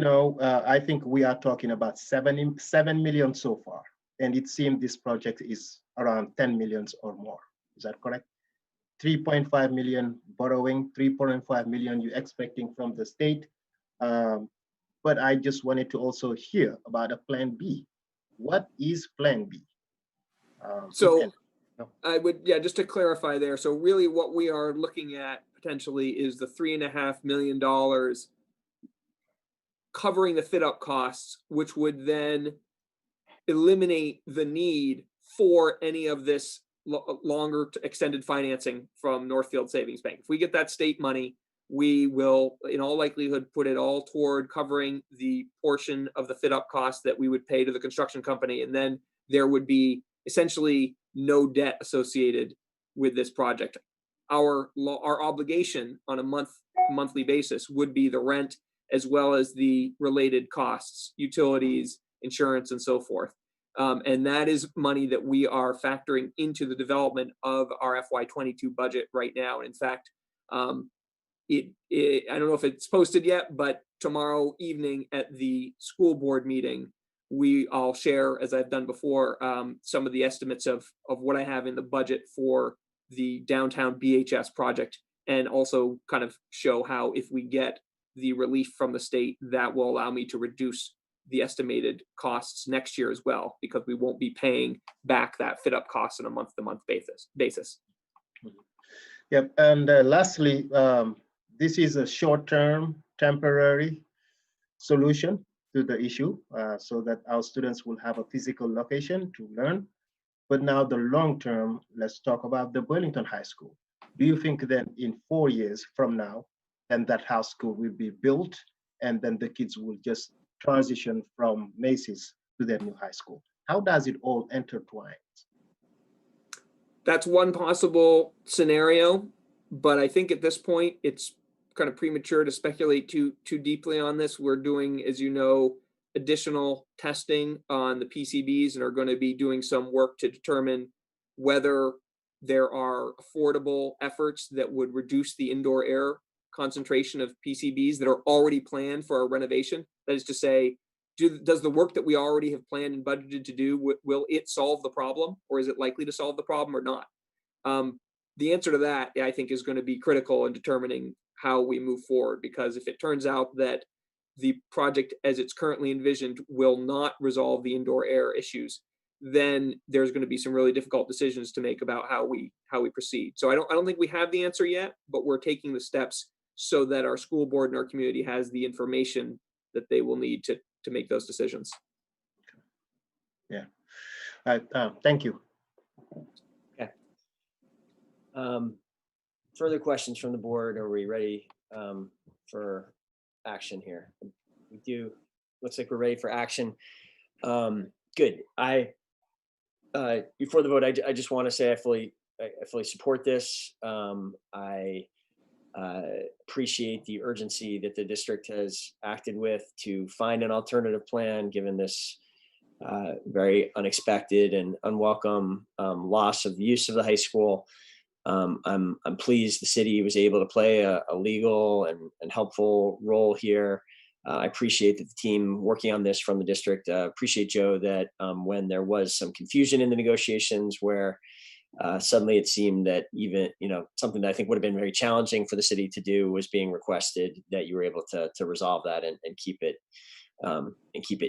I think we are talking about 7 million so far. And it seems this project is around 10 million or more. Is that correct? 3.5 million borrowing, 3.5 million you're expecting from the state. But I just wanted to also hear about a plan B. What is plan B? I would, just to clarify there. So really what we are looking at potentially is the $3.5 million covering the fit up costs, which would then eliminate the need for any of this longer extended financing from Northfield Savings Bank. If we get that state money, we will in all likelihood put it all toward covering the portion of the fit up costs that we would pay to the construction company. And then there would be essentially no debt associated with this project. our obligation on a monthly basis would be the rent, as well as the related costs, utilities, insurance, and so forth. And that is money that we are factoring into the development of our FY22 budget right now. And in fact, I don't know if it's posted yet, but tomorrow evening at the school board meeting, I'll share, as I've done before, some of the estimates of what I have in the budget for the downtown BHS project, and also kind of show how, if we get the relief from the state, that will allow me to reduce the estimated costs next year as well, because we won't be paying back that fit up cost on a month-to-month basis. Yep, and lastly, this is a short-term, temporary solution to the issue, so that our students will have a physical location to learn. But now the long-term, let's talk about the Burlington High School. Do you think that in 4 years from now, then that high school will be built, and then the kids will just transition from Macy's to their new high school? How does it all intertwine? That's one possible scenario, but I think at this point it's kind of premature to speculate too deeply on this. We're doing, as you know, additional testing on the PCBs, and are going to be doing some work to determine whether there are affordable efforts that would reduce the indoor air concentration of PCBs that are already planned for our renovation. That is to say, does the work that we already have planned and budgeted to do, will it solve the problem, or is it likely to solve the problem or not? The answer to that, I think, is going to be critical in determining how we move forward, because if it turns out that the project as it's currently envisioned will not resolve the indoor air issues, then there's going to be some really difficult decisions to make about how we proceed. So I don't think we have the answer yet, but we're taking the steps so that our school board and our community has the information that they will need to make those decisions. Yeah. Thank you. Okay. Further questions from the board? Are we ready for action here? We do. Looks like we're ready for action. Good. Before the vote, I just want to say I fully support this. I appreciate the urgency that the district has acted with to find an alternative plan, given this very unexpected and unwelcome loss of the use of the high school. I'm pleased the city was able to play a legal and helpful role here. I appreciate that the team working on this from the district. Appreciate, Joe, that when there was some confusion in the negotiations where suddenly it seemed that even, something that I think would have been very challenging for the city to do was being requested, that you were able to resolve that and keep it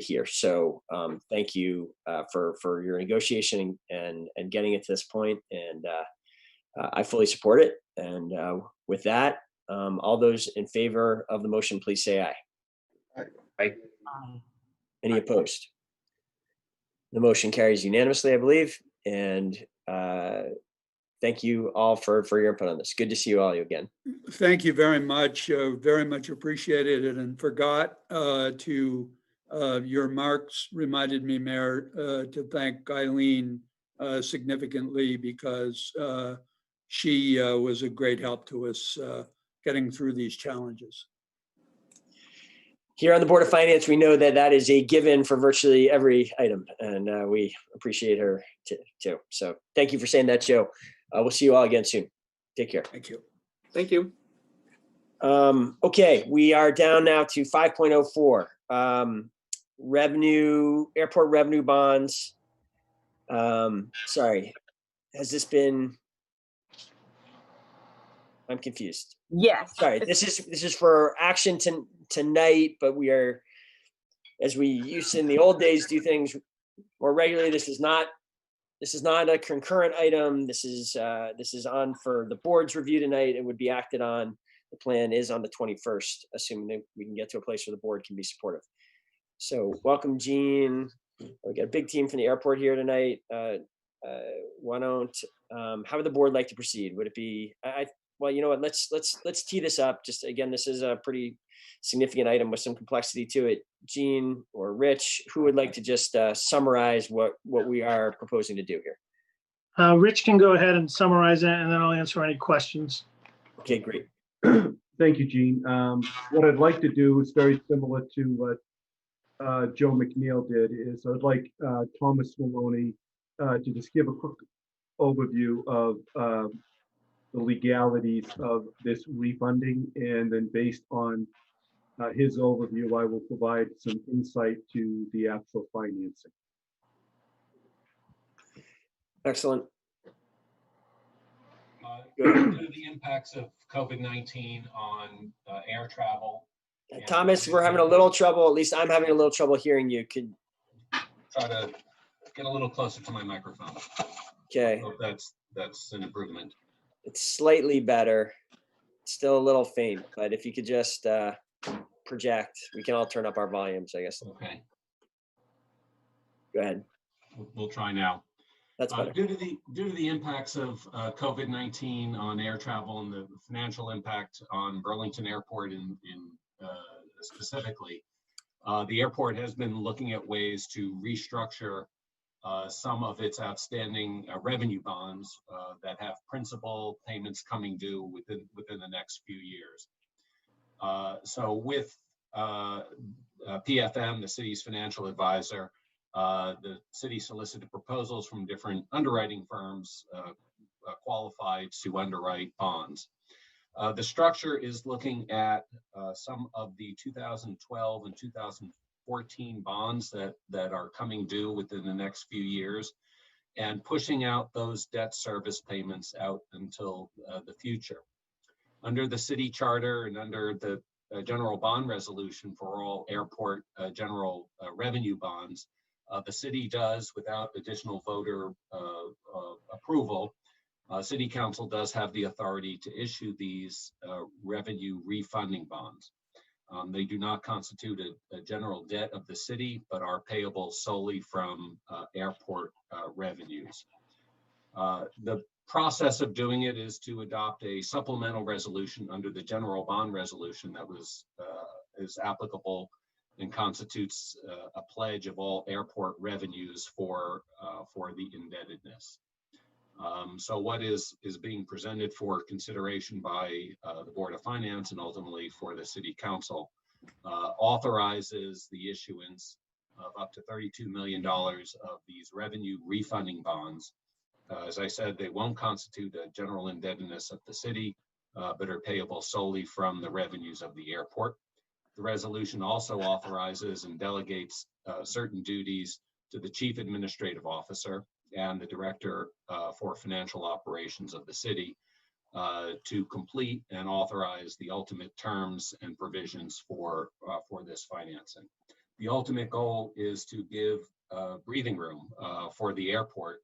here. So thank you for your negotiation and getting it to this point. And I fully support it. And with that, all those in favor of the motion, please say aye. Aye. Any opposed? The motion carries unanimously, I believe. And thank you all for your input on this. Good to see you all again. Thank you very much. Very much appreciated it, and forgot to your remarks reminded me, Mayor, to thank Eileen significantly, because she was a great help to us getting through these challenges. Here on the Board of Finance, we know that is a given for virtually every item, and we appreciate her too. So thank you for saying that, Joe. We'll see you all again soon. Take care. Thank you. Thank you. Okay, we are down now to 5.04. Airport revenue bonds. Sorry, has this been? I'm confused. Yes. Sorry, this is for action tonight, but we are, as we used to in the old days, do things more regularly. This is not a concurrent item. This is on for the board's review tonight. It would be acted on. The plan is on the 21st, assuming that we can get to a place where the board can be supportive. So welcome, Jean. We got a big team from the airport here tonight. Why don't, how would the board like to proceed? Would it be, well, you know what, let's tee this up. Just again, this is a pretty significant item with some complexity to it. Jean or Rich, who would like to just summarize what we are proposing to do here? Rich can go ahead and summarize that, and then I'll answer any questions. Okay, great. Thank you, Gene. What I'd like to do is very similar to what Joe McNeil did, is I'd like Thomas Maloney to just give a quick overview of the legalities of this refunding, and then based on his overview, I will provide some insight to the actual financing. Excellent. Due to the impacts of COVID-19 on air travel. Thomas, we're having a little trouble. At least I'm having a little trouble hearing you. Could try to get a little closer to my microphone. Okay. I hope that's an improvement. It's slightly better. It's still a little faint, but if you could just project, we can all turn up our volumes, I guess. Okay. Go ahead. We'll try now. That's better. Due to the impacts of COVID-19 on air travel and the financial impact on Burlington Airport in specifically, the airport has been looking at ways to restructure some of its outstanding revenue bonds that have principal payments coming due within the next few years. So with PFM, the city's financial advisor, the city solicited proposals from different underwriting firms qualified to underwrite bonds. The structure is looking at some of the 2012 and 2014 bonds that are coming due within the next few years and pushing out those debt service payments out until the future. Under the city charter and under the general bond resolution for all airport general revenue bonds, the city does, without additional voter approval, City Council does have the authority to issue these revenue refunding bonds. They do not constitute a general debt of the city, but are payable solely from airport revenues. The process of doing it is to adopt a supplemental resolution under the general bond resolution that is applicable and constitutes a pledge of all airport revenues for the indebtedness. So what is being presented for consideration by the Board of Finance and ultimately for the City Council authorizes the issuance of up to $32 million of these revenue refunding bonds. As I said, they won't constitute a general indebtedness of the city, but are payable solely from the revenues of the airport. The resolution also authorizes and delegates certain duties to the Chief Administrative Officer and the Director for Financial Operations of the city to complete and authorize the ultimate terms and provisions for this financing. The ultimate goal is to give breathing room for the airport.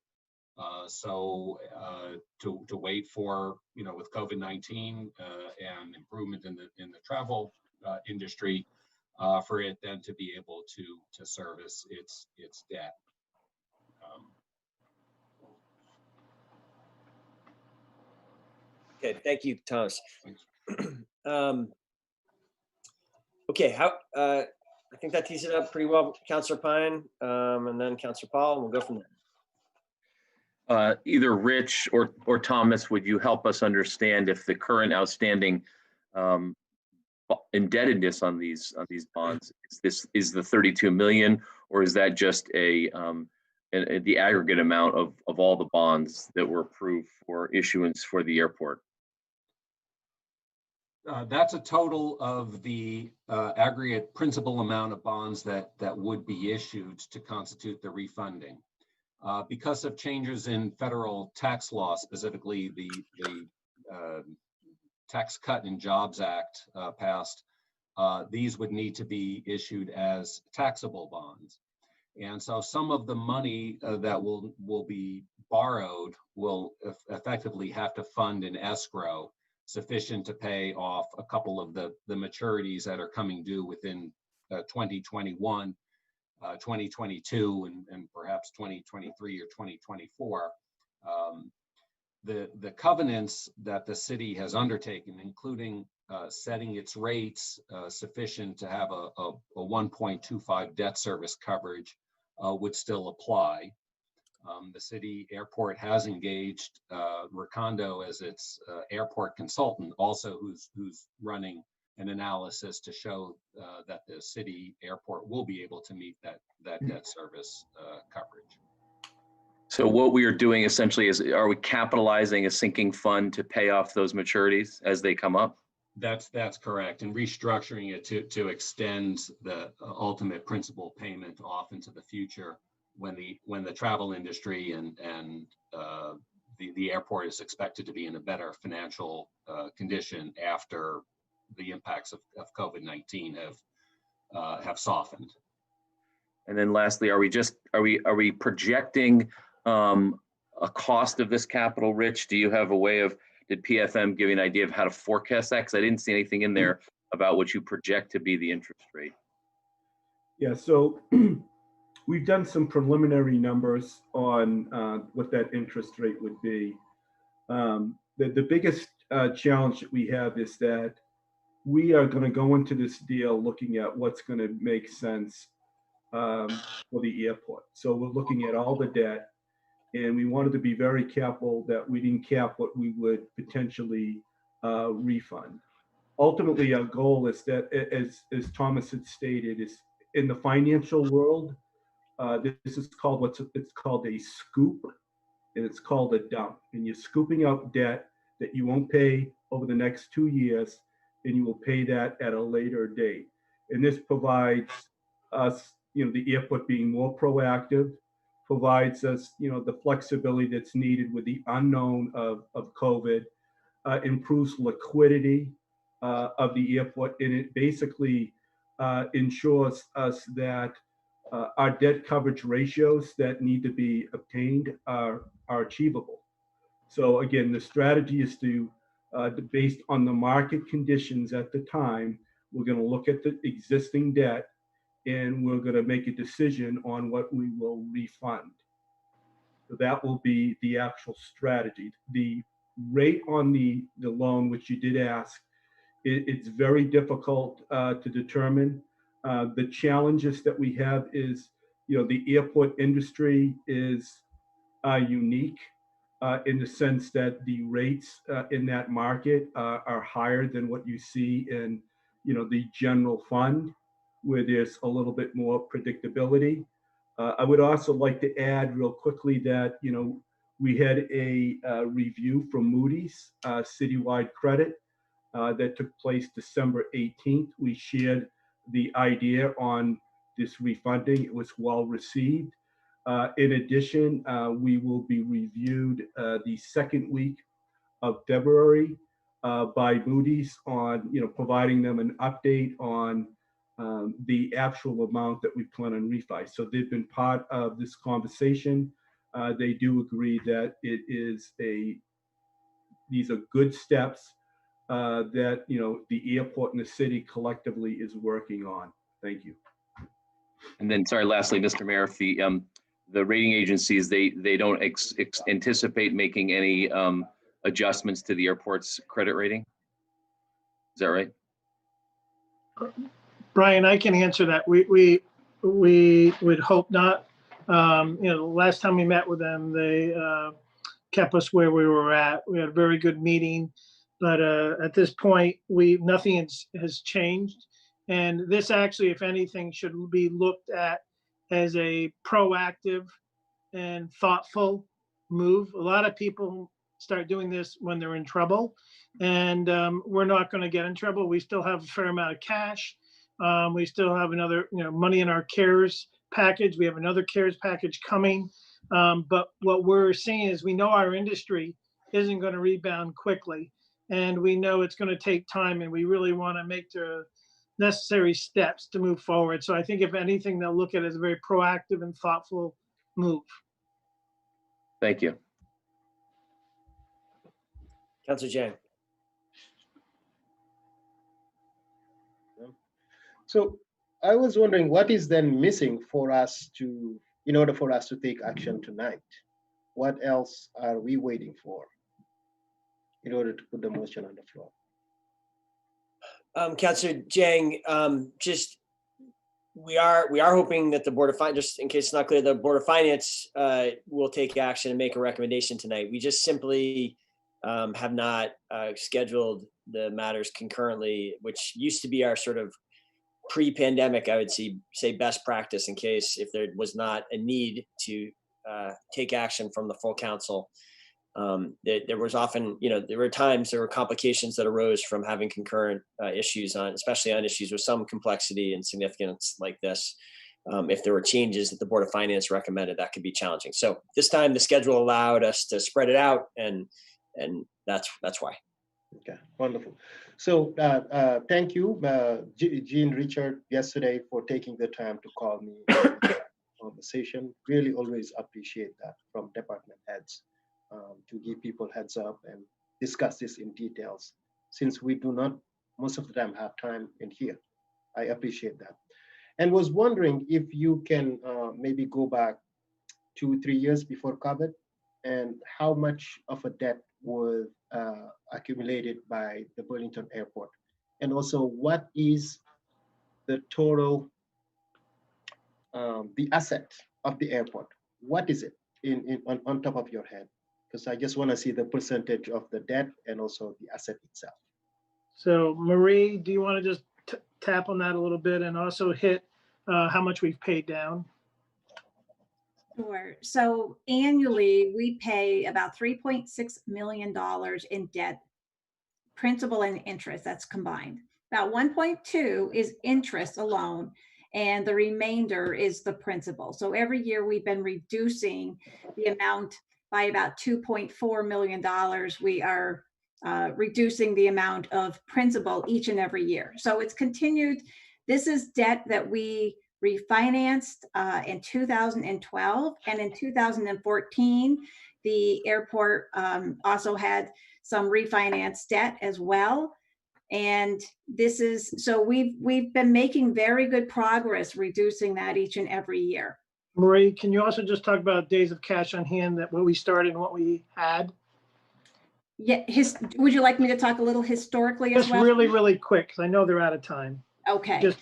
To wait for, with COVID-19 and improvement in the travel industry, for it then to be able to service its debt. Okay, thank you, Thomas. Okay, I think that tees it up pretty well, Councilor Pine, and then Councilor Paul, and we'll go from there. Either Rich or Thomas, would you help us understand if the current outstanding indebtedness on these bonds is the 32 million, or is that just the aggregate amount of all the bonds that were approved for issuance for the airport? That's a total of the aggregate principal amount of bonds that would be issued to constitute the refunding. Because of changes in federal tax law, specifically the Tax Cut and Jobs Act passed, these would need to be issued as taxable bonds. And so some of the money that will be borrowed will effectively have to fund an escrow sufficient to pay off a couple of the maturities that are coming due within 2021, 2022, and perhaps 2023 or 2024. The covenants that the city has undertaken, including setting its rates sufficient to have a 1.25 debt service coverage, would still apply. The city airport has engaged Recondo as its airport consultant, also who's running an analysis to show that the city airport will be able to meet that debt service coverage. So what we are doing essentially is, are we capitalizing a sinking fund to pay off those maturities as they come up? That's correct, and restructuring it to extend the ultimate principal payment off into the future when the travel industry and the airport is expected to be in a better financial condition after the impacts of COVID-19 have softened. And then lastly, are we projecting a cost of this capital, Rich? Do you have a way of, did PFM give you an idea of how to forecast that? Because I didn't see anything in there about what you project to be the interest rate. Yeah, so we've done some preliminary numbers on what that interest rate would be. The biggest challenge that we have is that we are going to go into this deal looking at what's going to make sense for the airport. So we're looking at all the debt, and we wanted to be very careful that we didn't cap what we would potentially refund. Ultimately, our goal is that, as Thomas had stated, is in the financial world, this is called it's called a scoop, and it's called a dump. And you're scooping out debt that you won't pay over the next 2 years, and you will pay that at a later date. And this provides us, the airport being more proactive, provides us, the flexibility that's needed with the unknown of COVID, improves liquidity of the airport, and it basically ensures us that our debt coverage ratios that need to be obtained are achievable. So again, the strategy is to, based on the market conditions at the time, we're going to look at the existing debt, and we're going to make a decision on what we will refund. So that will be the actual strategy. The rate on the loan, which you did ask, it's very difficult to determine. The challenges that we have is, the airport industry is unique in the sense that the rates in that market are higher than what you see in, the general fund, where there's a little bit more predictability. I would also like to add real quickly that, we had a review from Moody's citywide credit that took place December 18th. We shared the idea on this refunding. It was well received. In addition, we will be reviewed the second week of February by Moody's on, providing them an update on the actual amount that we plan on refi. So they've been part of this conversation. They do agree that these are good steps that, the airport and the city collectively is working on. Thank you. And then, sorry, lastly, Mr. Mayor, if the rating agencies, they don't anticipate making any adjustments to the airport's credit rating? Is that right? Brian, I can answer that. We would hope not. The last time we met with them, they kept us where we were at. We had a very good meeting, but at this point, nothing has changed. And this actually, if anything, should be looked at as a proactive and thoughtful move. A lot of people start doing this when they're in trouble, and we're not going to get in trouble. We still have a fair amount of cash. We still have another, money in our CARES package. We have another CARES package coming. But what we're seeing is we know our industry isn't going to rebound quickly, and we know it's going to take time, and we really want to make the necessary steps to move forward. So I think if anything, they'll look at it as a very proactive and thoughtful move. Thank you. Councilor Jang. So I was wondering what is then missing for us in order for us to take action tonight? What else are we waiting for in order to put the motion on the floor? Councilor Jang, just we are hoping that the Board of Finance, just in case it's not clear, the Board of Finance will take action and make a recommendation tonight. We just simply have not scheduled the matters concurrently, which used to be our sort of pre-pandemic, I would say best practice in case if there was not a need to take action from the full council. There was often, there were complications that arose from having concurrent issues especially on issues with some complexity and significance like this. If there were changes that the Board of Finance recommended, that could be challenging. So this time the schedule allowed us to spread it out, and that's why. Okay, wonderful. So thank you, Jean, Richard, yesterday for taking the time to call me conversation. Really always appreciate that from department heads to give people heads up and discuss this in details, since we do not most of the time have time in here. I appreciate that. And was wondering if you can maybe go back 2-3 years before COVID, and how much of a debt was accumulated by the Burlington Airport, and also what is the total the asset of the airport? What is it on top of your head? Because I just want to see the percentage of the debt and also the asset itself. So Marie, do you want to just tap on that a little bit and also hit how much we've paid down? Sure. So annually, we pay about $3.6 million in debt, principal and interest, that's combined. About 1.2 is interest alone, and the remainder is the principal. So every year we've been reducing the amount by about $2.4 million. We are reducing the amount of principal each and every year. So it's continued. This is debt that we refinanced in 2012, and in 2014, the airport also had some refinance debt as well. And this is, so we've been making very good progress reducing that each and every year. Marie, can you also just talk about days of cash on hand, that what we started and what we had? Yeah, would you like me to talk a little historically as well? Just really, really quick, because I know they're out of time. Okay.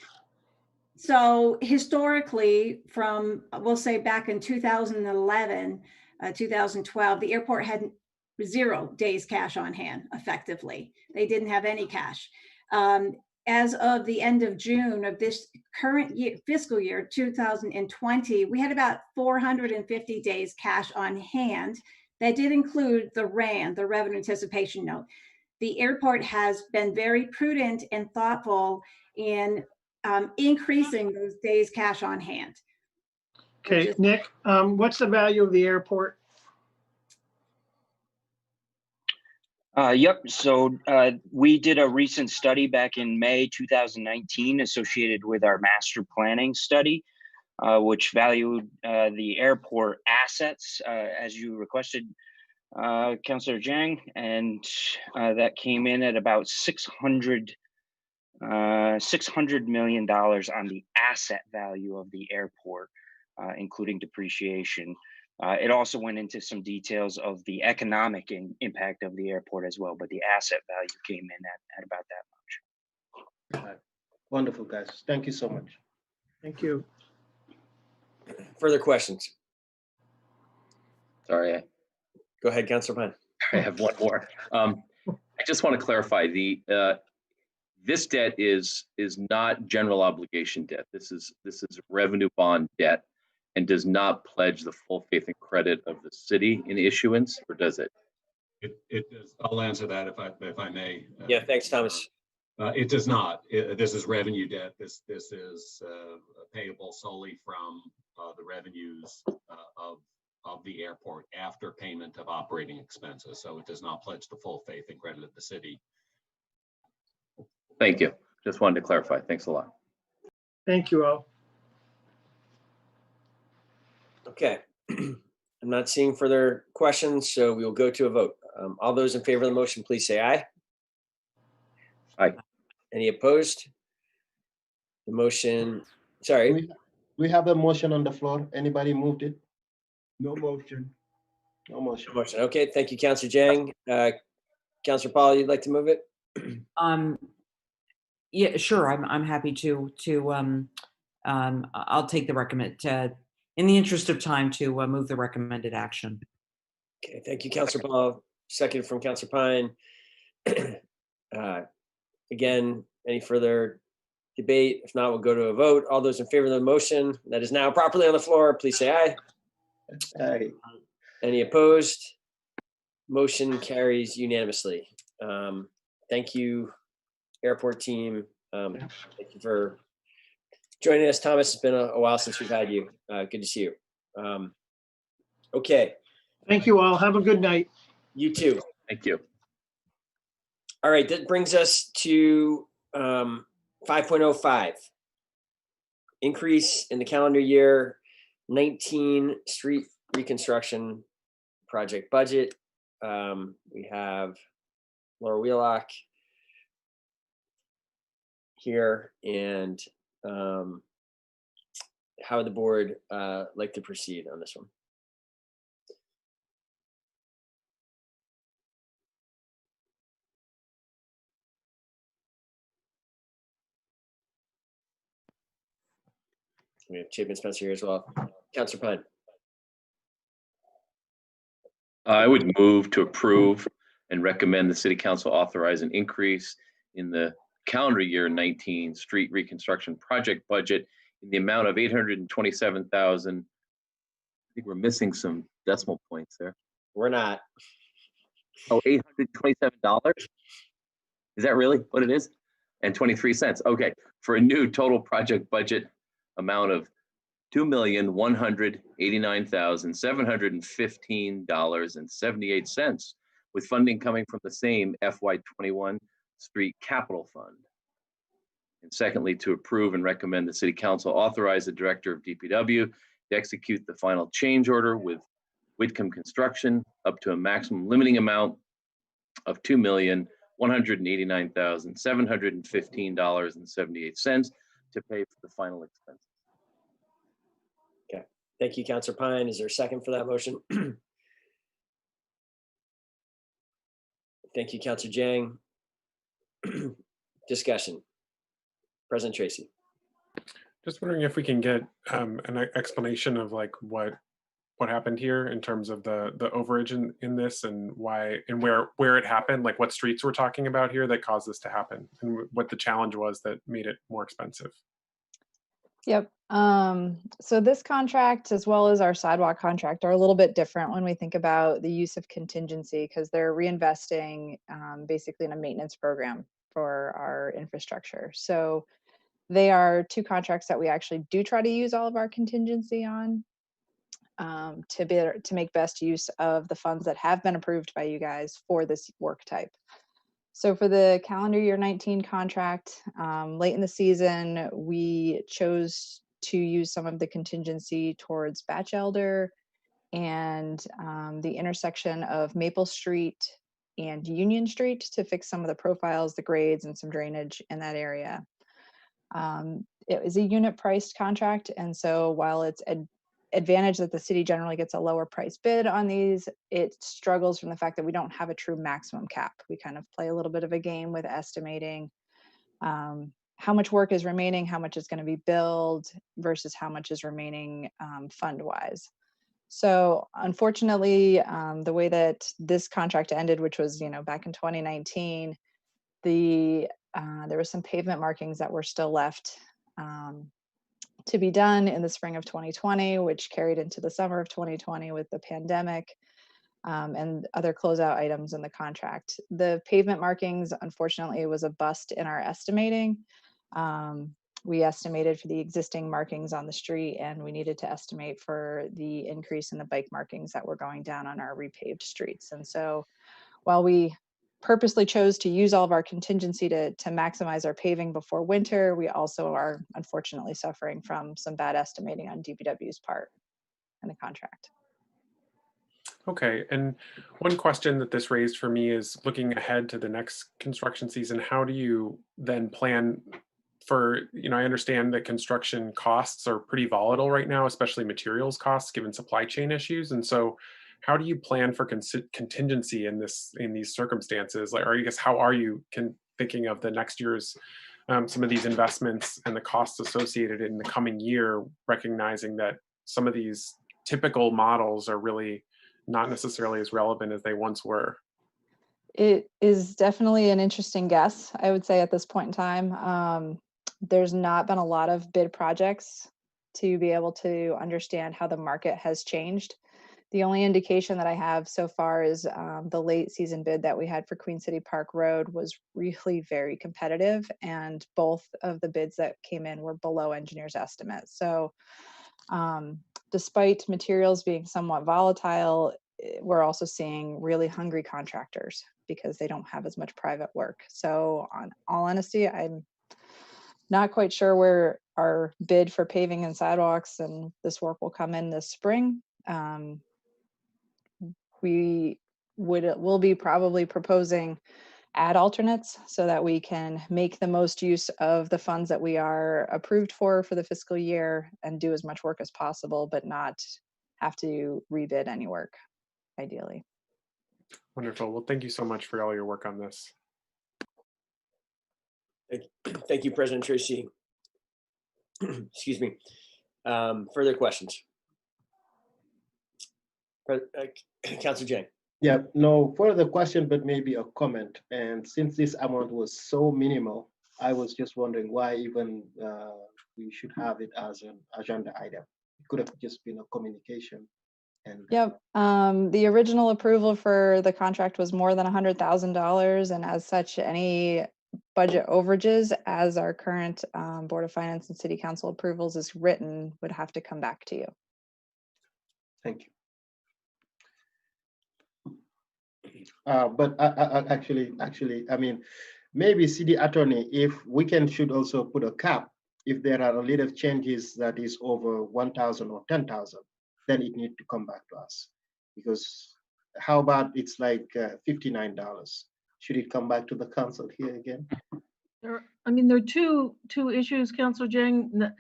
So historically, from, we'll say back in 2011, 2012, the airport had 0 days cash on hand, effectively. They didn't have any cash. As of the end of June of this current year, fiscal year 2020, we had about 450 days cash on hand. That did include the RAND, the Revenue Anticipation Note. The airport has been very prudent and thoughtful in increasing those days cash on hand. Okay, Nick, what's the value of the airport? Yep. So we did a recent study back in May 2019 associated with our master planning study, which valued the airport assets as you requested, Councillor Jiang, and that came in at about $600 million on the asset value of the airport, including depreciation. It also went into some details of the economic impact of the airport as well, but the asset value came in at about that much. Wonderful, guys. Thank you so much. Thank you. Further questions? Sorry. Go ahead, Councilor Pine. I have one more. I just want to clarify this debt is not general obligation debt. This is revenue bond debt, and does not pledge the full faith and credit of the city in issuance, or does it? It does. I'll answer that if I may. Yeah, thanks, Thomas. It does not. This is revenue debt. This is payable solely from the revenues of the airport after payment of operating expenses. So it does not pledge the full faith and credit of the city. Thank you. Just wanted to clarify. Thanks a lot. Thank you all. Okay. I'm not seeing further questions, so we will go to a vote. All those in favor of the motion, please say aye. Aye. Any opposed? The motion, sorry. We have a motion on the floor. Anybody moved it? No motion. No motion. Motion. Okay, thank you, Councilor Jiang. Councilor Paul, you'd like to move it? Yeah, sure. I'm happy to I'll take the in the interest of time, to move the recommended action. Okay, thank you, Councilor Paul. Second from Councilor Pine. Again, any further debate? If not, we'll go to a vote. All those in favor of the motion that is now properly on the floor, please say aye. Aye. Any opposed? Motion carries unanimously. Thank you, airport team. Thank you for joining us, Thomas. It's been a while since we've had you. Good to see you. Okay. Thank you all. Have a good night. You too. Thank you. All right, that brings us to 5.05. Increase in the calendar year 19 street reconstruction project budget. We have Laura Wheelock here, and how would the board like to proceed on this one? We have Chapin Spencer here as well. Councilor Pine. I would move to approve and recommend the city council authorize an increase in the calendar year 19 street reconstruction project budget in the amount of 827,000. I think we're missing some decimal points there. We're not. Oh, $827? Is that really what it is? And 23 cents. Okay, for a new total project budget amount of $2,189,715.78, with funding coming from the same FY21 Street Capital Fund. And secondly, to approve and recommend the City Council authorize the Director of DPW to execute the final change order with Whitcomb Construction up to a maximum limiting amount of $2,189,715.78 to pay for the final expenses. Okay, thank you, Councilor Pine. Is there a second for that motion? Thank you, Councilor Jang. Discussion. President Tracy. Just wondering if we can get an explanation of like what happened here in terms of the overage in this, and why and where it happened, like what streets we're talking about here that caused this to happen, and what the challenge was that made it more expensive. Yep. So this contract, as well as our sidewalk contract, are a little bit different when we think about the use of contingency, because they're reinvesting basically in a maintenance program for our infrastructure. So they are two contracts that we actually do try to use all of our contingency on to make best use of the funds that have been approved by you guys for this work type. So for the calendar year 19 contract, late in the season, we chose to use some of the contingency towards Batch Elder and the intersection of Maple Street and Union Street to fix some of the profiles, the grades, and some drainage in that area. It was a unit priced contract, and so while it's advantage that the city generally gets a lower price bid on these, it struggles from the fact that we don't have a true maximum cap. We kind of play a little bit of a game with estimating how much work is remaining, how much is going to be billed versus how much is remaining fund wise. So unfortunately, the way that this contract ended, which was back in 2019, there was some pavement markings that were still left to be done in the spring of 2020, which carried into the summer of 2020 with the pandemic and other closeout items in the contract. The pavement markings, unfortunately, was a bust in our estimating. We estimated for the existing markings on the street, and we needed to estimate for the increase in the bike markings that were going down on our repaved streets. And so while we purposely chose to use all of our contingency to maximize our paving before winter, we also are unfortunately suffering from some bad estimating on DPW's part in the contract. Okay, and one question that this raised for me is looking ahead to the next construction season, how do you then plan for, I understand that construction costs are pretty volatile right now, especially materials costs given supply chain issues. And so how do you plan for contingency in these circumstances? Like, or I guess, how are you thinking of the next year's some of these investments and the costs associated in the coming year, recognizing that some of these typical models are really not necessarily as relevant as they once were? It is definitely an interesting guess, I would say, at this point in time. There's not been a lot of bid projects to be able to understand how the market has changed. The only indication that I have so far is the late season bid that we had for Queen City Park Road was really very competitive, and both of the bids that came in were below engineer's estimate. So despite materials being somewhat volatile, we're also seeing really hungry contractors because they don't have as much private work. So on all honesty, I'm not quite sure where our bid for paving and sidewalks and this work will come in this spring. We'll be probably proposing add alternates so that we can make the most use of the funds that we are approved for the fiscal year and do as much work as possible, but not have to rebid any work, ideally. Wonderful. Well, thank you so much for all your work on this. Thank you, President Tracy. Excuse me. Further questions? Councilor Jang. Yeah, no further question, but maybe a comment. And since this amount was so minimal, I was just wondering why even we should have it as an agenda item. It could have just been a communication. And Yep. The original approval for the contract was more than $100,000, and as such, any budget overages, as our current Board of Finance and City Council approvals is written, would have to come back to you. thank you. But actually, I mean, maybe city attorney, if we should also put a cap. If there are a little changes that is over 1,000 or 10,000, then it needs to come back to us. Because how about it's like $59? Should it come back to the council here again? There are two issues, Councilor Jang.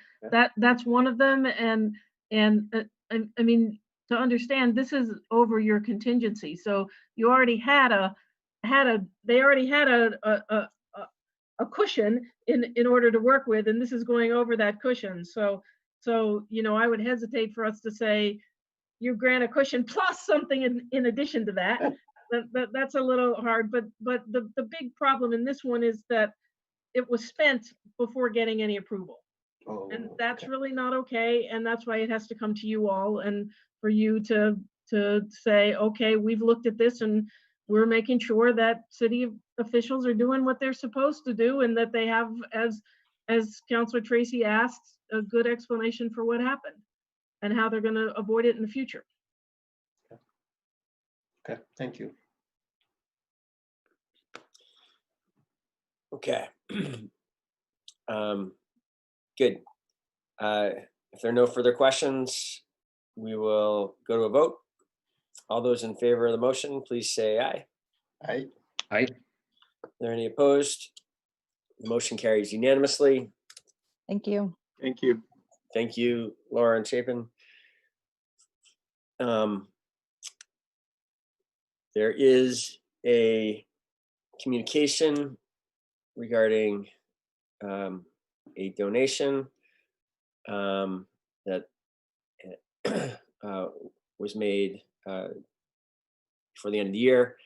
That's one of them, and I mean, to understand, this is over your contingency. So you already they already had a cushion in order to work with, and this is going over that cushion. So I would hesitate for us to say you grant a cushion plus something in addition to that. That's a little hard. But the big problem in this one is that it was spent before getting any approval. Oh, and that's really not okay. And that's why it has to come to you all, and for you to say, okay, we've looked at this and we're making sure that city officials are doing what they're supposed to do, and that they have, as Councilor Tracy asked, a good explanation for what happened and how they're going to avoid it in the future. Okay, thank you. Okay. Good. If there are no further questions, we will go to a vote. All those in favor of the motion, please say aye. Aye. Aye. Are there any opposed? The motion carries unanimously. Thank you. Thank you. Thank you, Laura and Chapin. There is a communication regarding a donation that was made for the end of the year.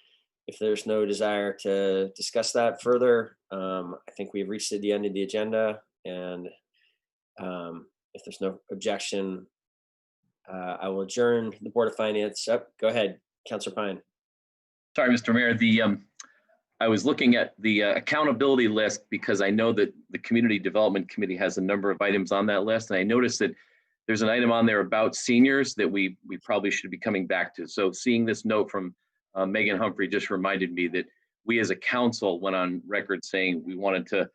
If there's no desire to discuss that further, I think we've reached the end of the agenda, and if there's no objection, I will adjourn the Board of Finance. Go ahead, Councilor Pine. Sorry, Mr. Mayor. I was looking at the accountability list because I know that the Community Development Committee has a number of items on that list, and I noticed that there's an item on there about seniors that we probably should be coming back to. So seeing this note from Megan Humphrey just reminded me that we as a council went on record saying we wanted to,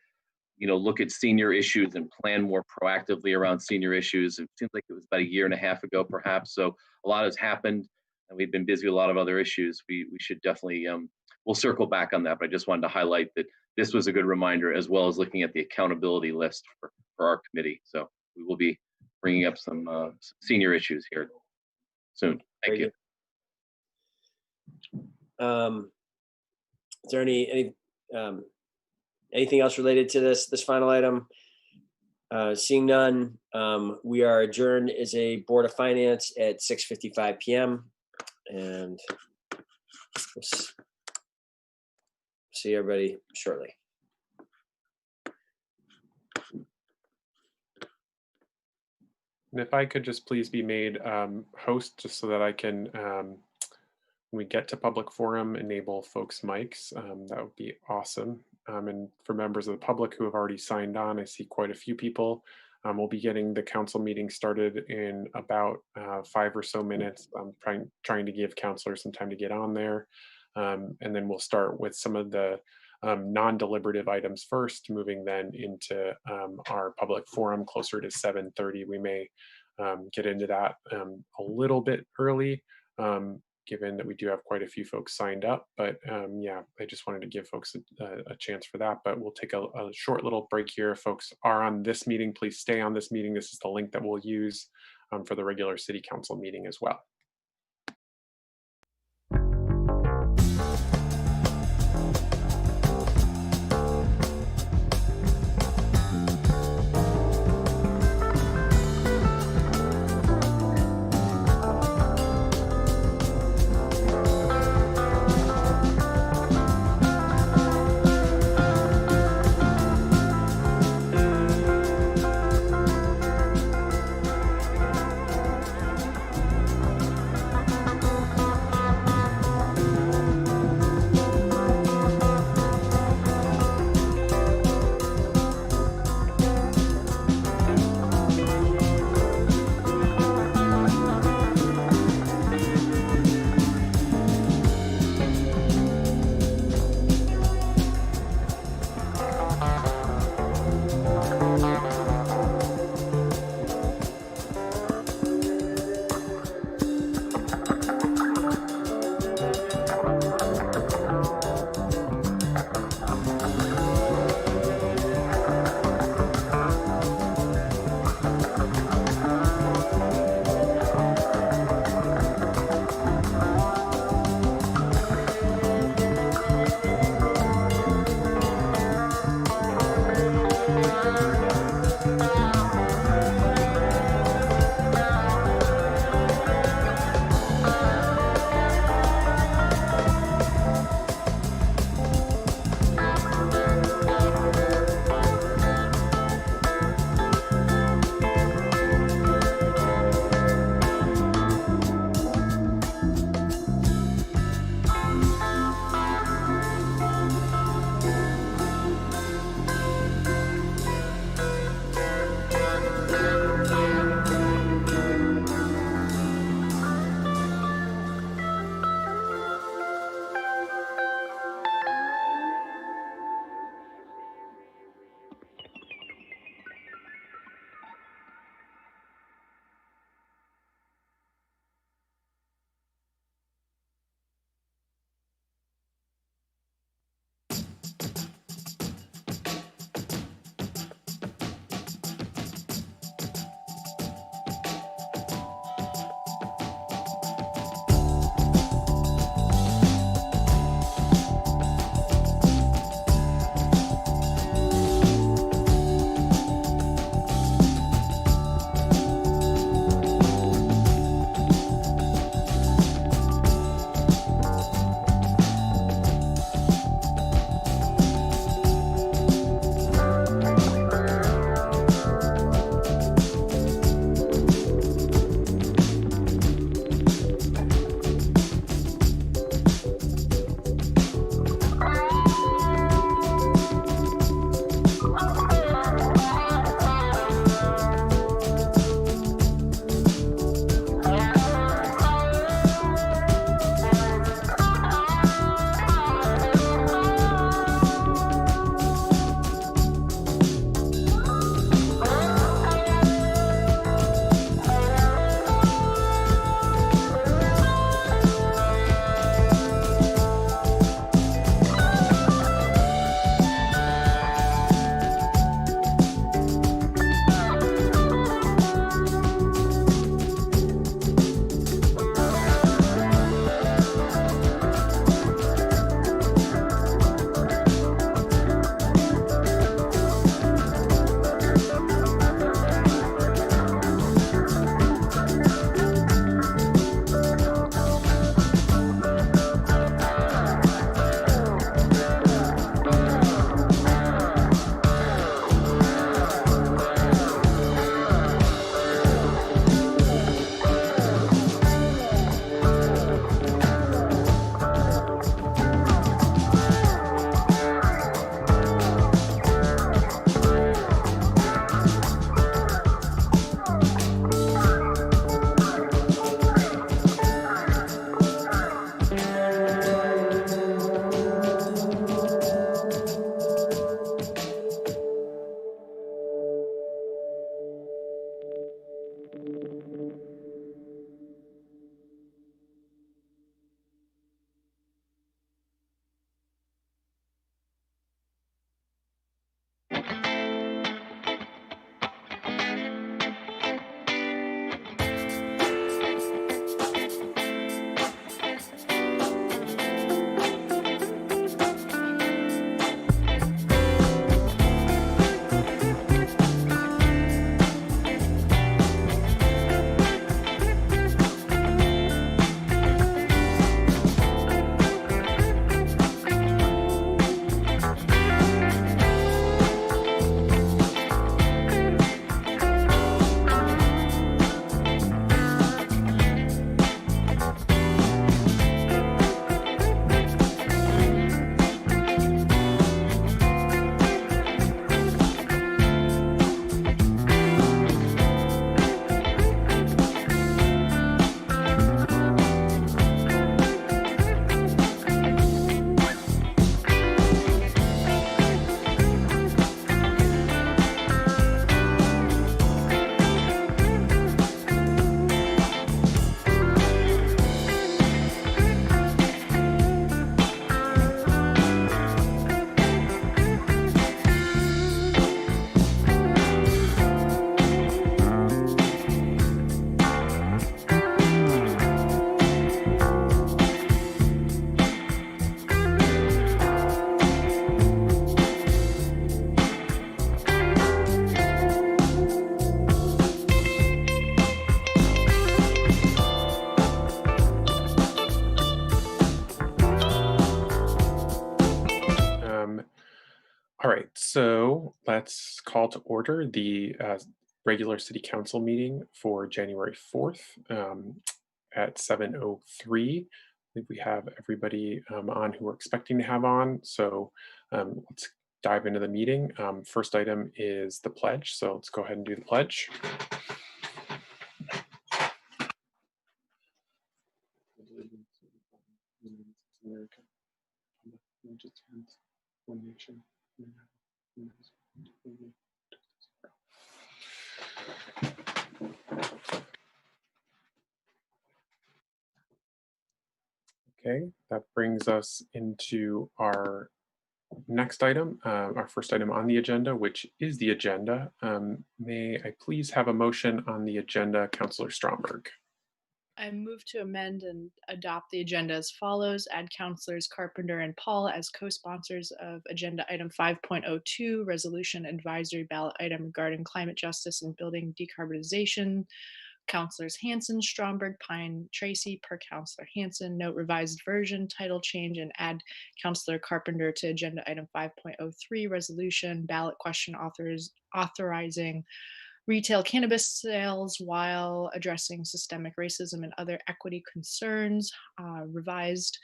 look at senior issues and plan more proactively around senior issues. It seems like it was about a year and a half ago, perhaps. So a lot has happened, and we've been busy with a lot of other issues. We should definitely, we'll circle back on that, but I just wanted to highlight that this was a good reminder, as well as looking at the accountability list for our committee. So we will be bringing up some senior issues here soon. Thank you. Is there any Anything else related to this final item? Seeing none, we are adjourned as a Board of Finance at 6:55 p.m. and see everybody shortly. And if I could just please be made host, just so that I can, when we get to public forum, enable folks' mics, that would be awesome. And for members of the public who have already signed on, I see quite a few people. We'll be getting the council meeting started in about 5 or so minutes. I'm trying to give counselors some time to get on there. And then we'll start with some of the non-deliberative items first, moving then into our public forum closer to 7:30. We may get into that a little bit early, given that we do have quite a few folks signed up. But yeah, I just wanted to give folks a chance for that. But we'll take a short little break here. If folks are on this meeting, please stay on this meeting. This is the link that we'll use for the regular city council meeting as well. So let's call to order the regular city council meeting for January 4th at 7:03. I think we have everybody on who we're expecting to have on. So let's dive into the meeting. First item is the pledge. So let's go ahead and do the pledge. America, one nation. Okay, that brings us into our next item, our first item on the agenda, which is the agenda. May I please have a motion on the agenda, Councillor Stromberg? I move to amend and adopt the agenda as follows. Add Councilors Carpenter and Paul as co-sponsors of agenda item 5.02, resolution advisory ballot item regarding climate justice and building decarbonization. Councilors Hanson, Stromberg, Pine, Tracy per Councilor Hanson. Note revised version, title change, and add Councilor Carpenter to agenda item 5.03, resolution ballot question authorizing retail cannabis sales while addressing systemic racism and other equity concerns. Revised.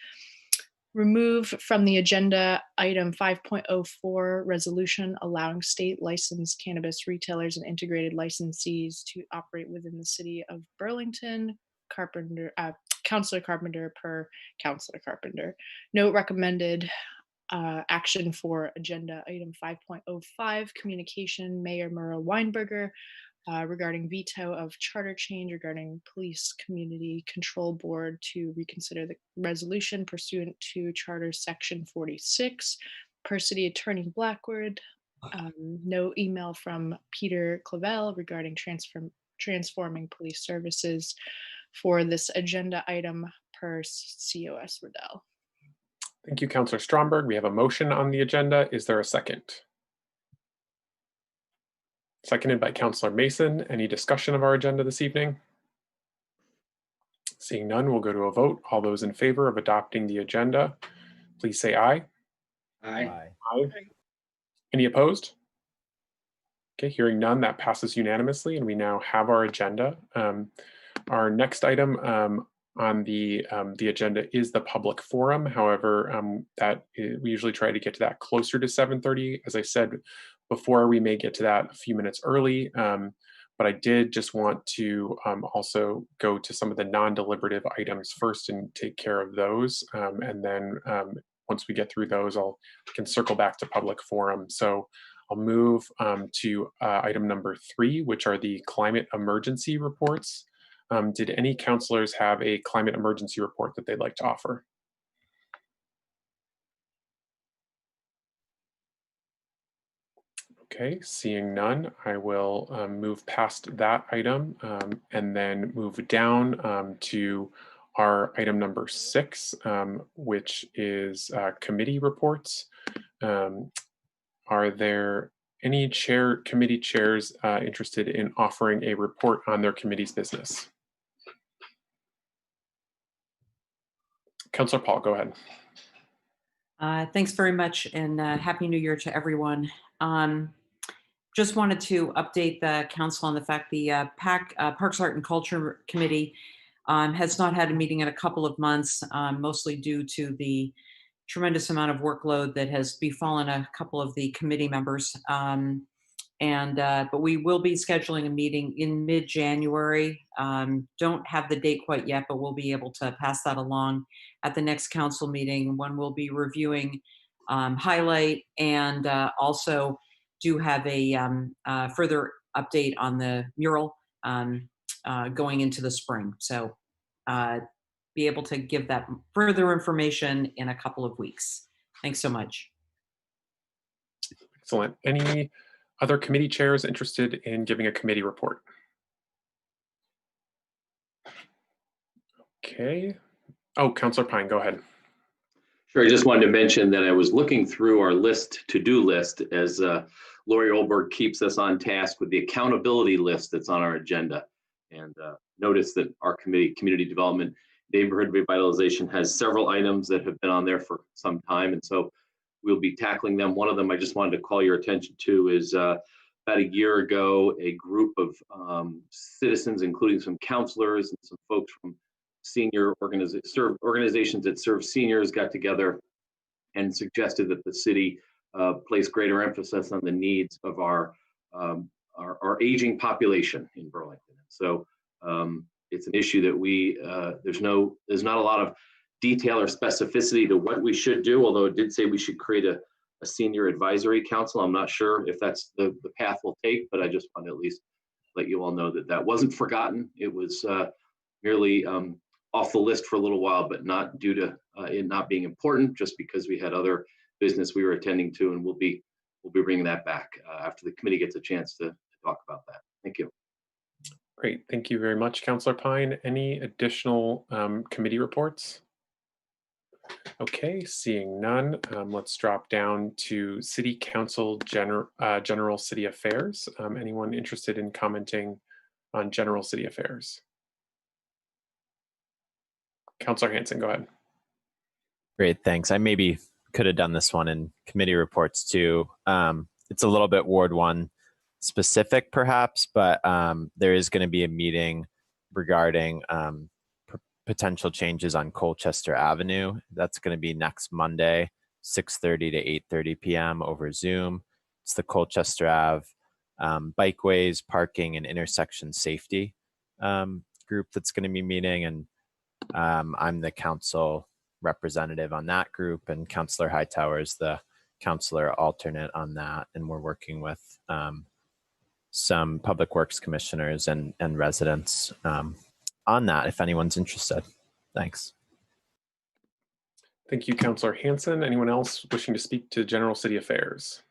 Remove from the agenda item 5.04, resolution allowing state licensed cannabis retailers and integrated licensees to operate within the city of Burlington. Councilor Carpenter per Councilor Carpenter. Note recommended action for agenda item 5.05, communication, Mayor Merle Weinberger regarding veto of charter change regarding police community control board to reconsider the resolution pursuant to charter section 46 per city attorney Blackwood. No email from Peter Clavel regarding transforming police services for this agenda item per COS Riddell. Thank you, Councillor Stromberg. We have a motion on the agenda. Is there a second? Seconded by Councillor Mason. Any discussion of our agenda this evening? Seeing none, we'll go to a vote. All those in favor of adopting the agenda, please say aye. Aye. Aye. Any opposed? Okay, hearing none, that passes unanimously, and we now have our agenda. Our next item on the agenda is the public forum. However, we usually try to get to that closer to 7:30. As I said before, we may get to that a few minutes early, but I did just want to also go to some of the non-deliberative items first and take care of those. And then once we get through those, I can circle back to public forum. So I'll move to item number 3, which are the climate emergency reports. Did any councilors have a climate emergency report that they'd like to offer? Okay, seeing none, I will move past that item and then move down to our item number 6, which is committee reports. Are there any committee chairs interested in offering a report on their committee's business? Councillor Paul, go ahead. Thanks very much, and Happy New Year to everyone. Just wanted to update the council on the fact the Parks, Art, and Culture Committee has not had a meeting in a couple of months, mostly due to the tremendous amount of workload that has befallen a couple of the committee members. But we will be scheduling a meeting in mid-January. Don't have the date quite yet, but we'll be able to pass that along at the next council meeting when we'll be reviewing highlight and also do have a further update on the mural going into the spring. So be able to give that further information in a couple of weeks. Thanks so much. Excellent. Any other committee chairs interested in giving a committee report? Okay. Oh, Councillor Pine, go ahead. Sure, I just wanted to mention that I was looking through our to-do list as Lori Olberg keeps us on task with the accountability list that's on our agenda. And notice that our community development, neighborhood revitalization has several items that have been on there for some time. And so we'll be tackling them. One of them I just wanted to call your attention to is about a year ago, a group of citizens, including some counselors and some folks from senior organizations that serve seniors, got together and suggested that the city place greater emphasis on the needs of our aging population in Burlington. So it's an issue that there's not a lot of detail or specificity to what we should do, although it did say we should create a senior advisory council. I'm not sure if that's the path we'll take, but I just want to at least let you all know that that wasn't forgotten. It was merely off the list for a little while, but not due to it not being important, just because we had other business we were attending to, and we'll be bringing that back after the committee gets a chance to talk about that. Thank you. Great, thank you very much, Councilor Pine. Any additional committee reports? Okay, seeing none, let's drop down to City Council General City Affairs. Anyone interested in commenting on General City Affairs? Councilor Hanson, go ahead. Great, thanks. I maybe could have done this one in committee reports too. It's a little bit Ward 1 specific perhaps, but there is going to be a meeting regarding potential changes on Colchester Avenue. That's going to be next Monday, 6:30 to 8:30 p.m. over Zoom. It's the Colchester Ave bikeways, parking, and intersection safety group that's going to be meeting, and I'm the council representative on that group, and Councilor Hightower is the councilor alternate on that, and we're working with some public works commissioners and residents on that, if anyone's interested. Thanks. Thank you, Councilor Hanson. Anyone else wishing to speak to General City Affairs?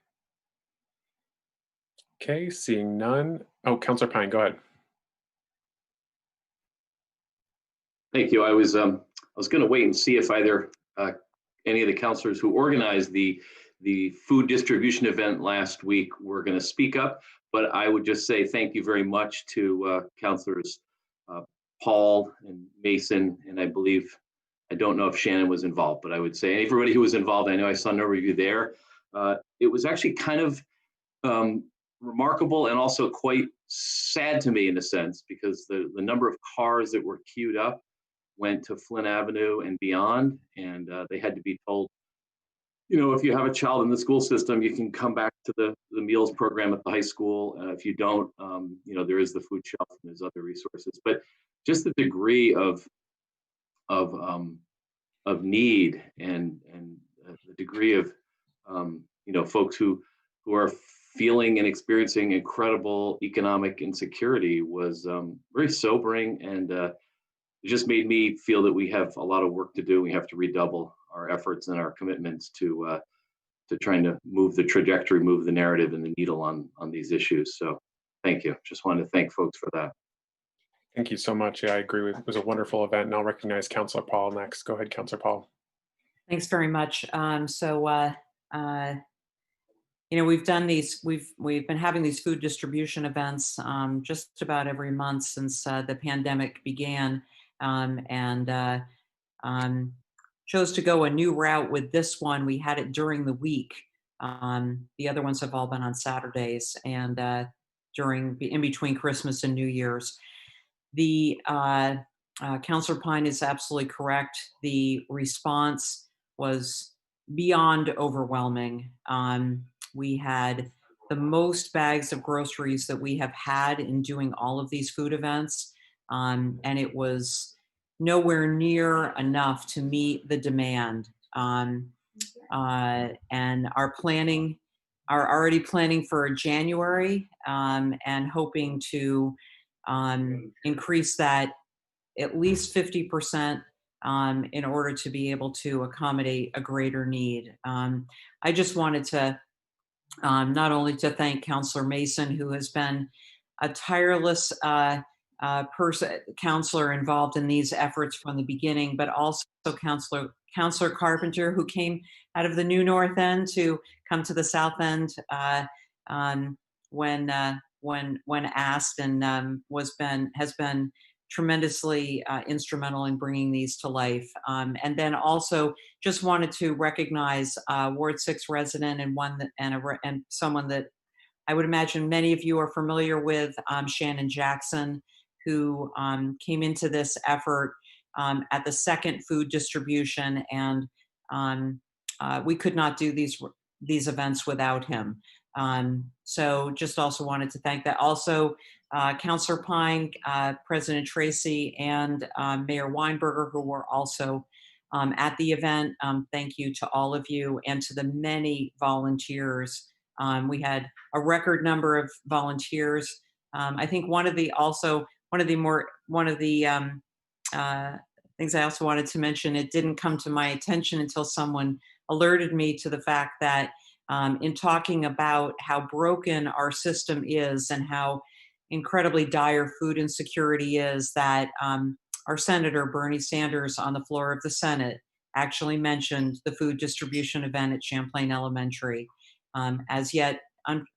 Okay, seeing none. Oh, Councilor Pine, go ahead. Thank you. I was going to wait and see if either any of the councilors who organized the food distribution event last week were going to speak up, but I would just say thank you very much to councilors Paul and Mason, and I don't know if Shannon was involved, but I would say everybody who was involved, I know I saw a number of you there. It was actually kind of remarkable and also quite sad to me in a sense, because the number of cars that were queued up went to Flynn Avenue and beyond, and they had to be told, if you have a child in the school system, you can come back to the meals program at the high school. If you don't, there is the food shelf and there's other resources. But just the degree of need and the degree of folks who are feeling and experiencing incredible economic insecurity was very sobering, and it just made me feel that we have a lot of work to do. We have to redouble our efforts and our commitments to trying to move the trajectory, move the narrative and the needle on these issues. So thank you. Just wanted to thank folks for that. Thank you so much. Yeah, I agree. It was a wonderful event, and I'll recognize Councilor Paul next. Go ahead, Councilor Paul. Thanks very much. We've done these. We've been having these food distribution events just about every month since the pandemic began, and chose to go a new route with this one. We had it during the week. The other ones have all been on Saturdays and in between Christmas and New Year's. The Councilor Pine is absolutely correct. The response was beyond overwhelming. We had the most bags of groceries that we have had in doing all of these food events, and it was nowhere near enough to meet the demand. And are already planning for January, and hoping to increase that at least 50% in order to be able to accommodate a greater need. I just wanted to not only to thank Councilor Mason, who has been a tireless counselor involved in these efforts from the beginning, but also Councilor Carpenter, who came out of the New North End to come to the South End when asked, and has been tremendously instrumental in bringing these to life. And then also just wanted to recognize Ward 6 resident and someone that I would imagine many of you are familiar with, Shannon Jackson, who came into this effort at the second food distribution, and we could not do these events without him. So just also wanted to thank that. Also, Councillor Pine, President Tracy, and Mayor Weinberger, who were also at the event. Thank you to all of you and to the many volunteers. We had a record number of volunteers. I think one of the things I also wanted to mention, it didn't come to my attention until someone alerted me to the fact that in talking about how broken our system is and how incredibly dire food insecurity is, that our Senator Bernie Sanders on the floor of the Senate actually mentioned the food distribution event at Champlain Elementary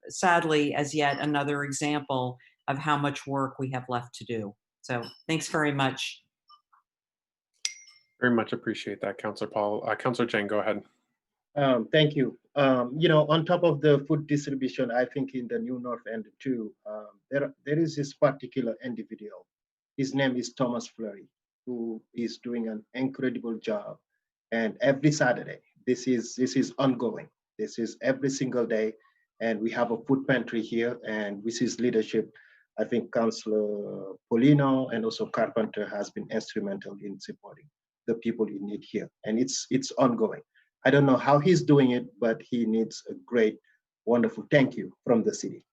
sadly, as yet another example of how much work we have left to do. So thanks very much. Very much appreciate that, Councillor Paul. Councillor Chang, go ahead. Thank you. On top of the food distribution, I think in the New North End too, there is this particular individual. His name is Thomas Fleury, who is doing an incredible job. And every Saturday, this is ongoing. This is every single day. And we have a food pantry here, and with his leadership, I think Councillor Polino and also Carpenter has been instrumental in supporting the people in need here. And it's ongoing. I don't know how he's doing it, but he needs a great, wonderful thank you from the city.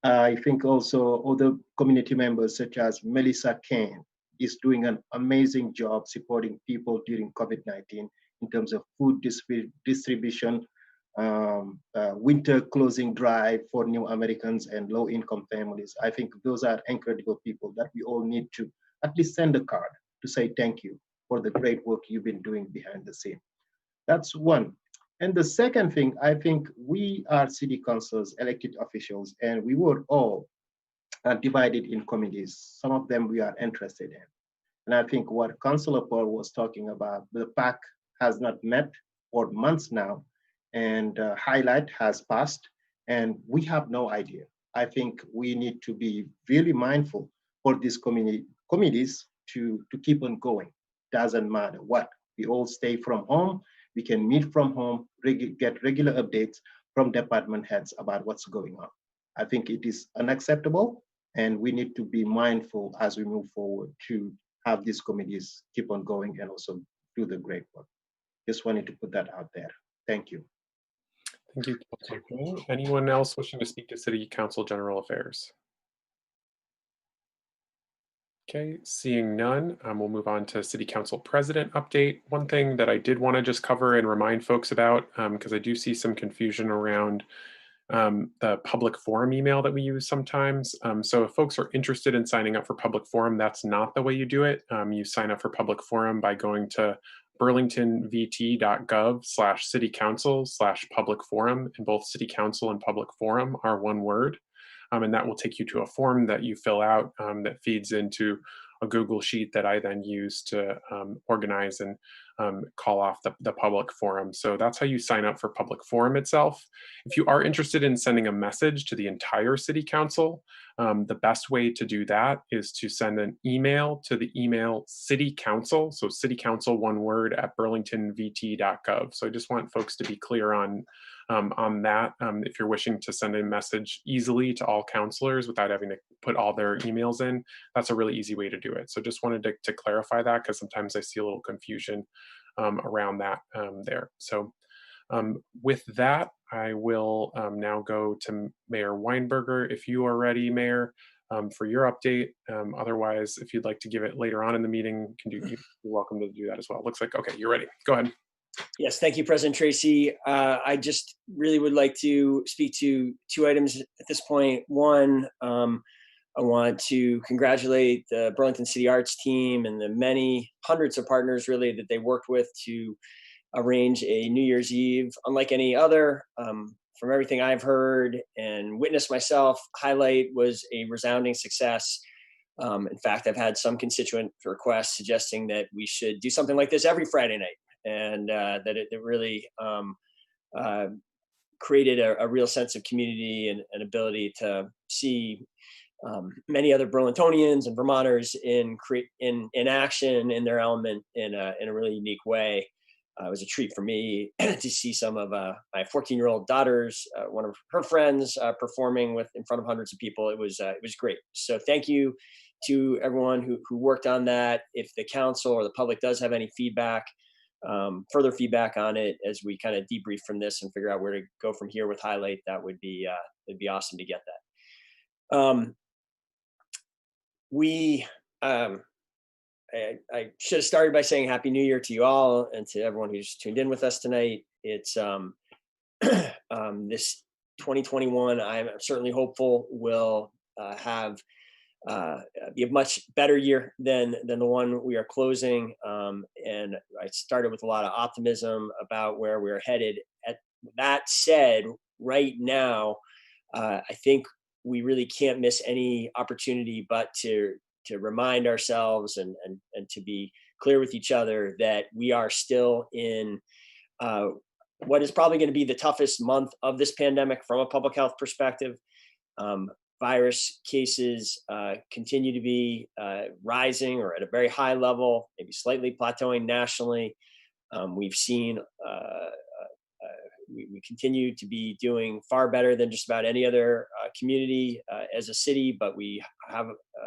I think also other community members such as Melissa Kane is doing an amazing job supporting people during COVID-19 in terms of food distribution, winter closing drive for new Americans and low-income families. I think those are incredible people that we all need to at least send a card to say thank you for the great work you've been doing behind the scene. That's one. And the second thing, I think we are city councils, elected officials, and we were all divided in committees. Some of them we are interested in. And I think what Councillor Paul was talking about, the PAC has not met for months now, and highlight has passed, and we have no idea. I think we need to be really mindful for these committees to keep on going. Doesn't matter what, we all stay from home, we can meet from home, get regular updates from department heads about what's going on. I think it is unacceptable, and we need to be mindful as we move forward to have these committees keep on going and also do the great work. Just wanted to put that out there. Thank you. Thank you, Councillor King. Anyone else wishing to speak to City Council General Affairs? Okay, seeing none, we'll move on to City Council President update. One thing that I did want to just cover and remind folks about, because I do see some confusion around the public forum email that we use sometimes. So if folks are interested in signing up for public forum, that's not the way you do it. You sign up for public forum by going to burlingtonvt.gov/citycouncil/public forum, and both city council and public forum are one word. And that will take you to a form that you fill out that feeds into a Google Sheet that I then use to organize and call off the public forum. So that's how you sign up for public forum itself. If you are interested in sending a message to the entire city council, the best way to do that is to send an email to the email citycouncil, so citycouncil one word at burlingtonvt.gov. So I just want folks to be clear on that. If you're wishing to send a message easily to all councilors without having to put all their emails in, that's a really easy way to do it. So just wanted to clarify that, because sometimes I see a little confusion around that there. So with that, I will now go to Mayor Weinberger. If you are ready, Mayor, for your update. Otherwise, if you'd like to give it later on in the meeting, you're welcome to do that as well. Looks like, okay, you're ready. Go ahead. Yes, thank you, President Tracy. I just really would like to speak to two items at this point. One, I want to congratulate the Burlington City Arts team and the many hundreds of partners really that they worked with to arrange a New Year's Eve unlike any other. From everything I've heard and witnessed myself, Highlight was a resounding success. In fact, I've had some constituent requests suggesting that we should do something like this every Friday night, and that it really created a real sense of community and an ability to see many other Burlingtonians and Vermonters in action in their element in a really unique way. It was a treat for me to see some of my 14-year-old daughter's one of her friends performing in front of hundreds of people. It was great. So thank you to everyone who worked on that. If the council or the public does have any feedback, further feedback on it as we kind of debrief from this and figure out where to go from here with Highlight, that would be it'd be awesome to get that. I should have started by saying Happy New Year to you all and to everyone who's tuned in with us tonight. It's this 2021, I'm certainly hopeful will be a much better year than the one we are closing. And I started with a lot of optimism about where we're headed. That said, right now, I think we really can't miss any opportunity but to remind ourselves and to be clear with each other that we are still in what is probably going to be the toughest month of this pandemic from a public health perspective. Virus cases continue to be rising or at a very high level, maybe slightly plateauing nationally. We've seen we continue to be doing far better than just about any other community as a city, but we have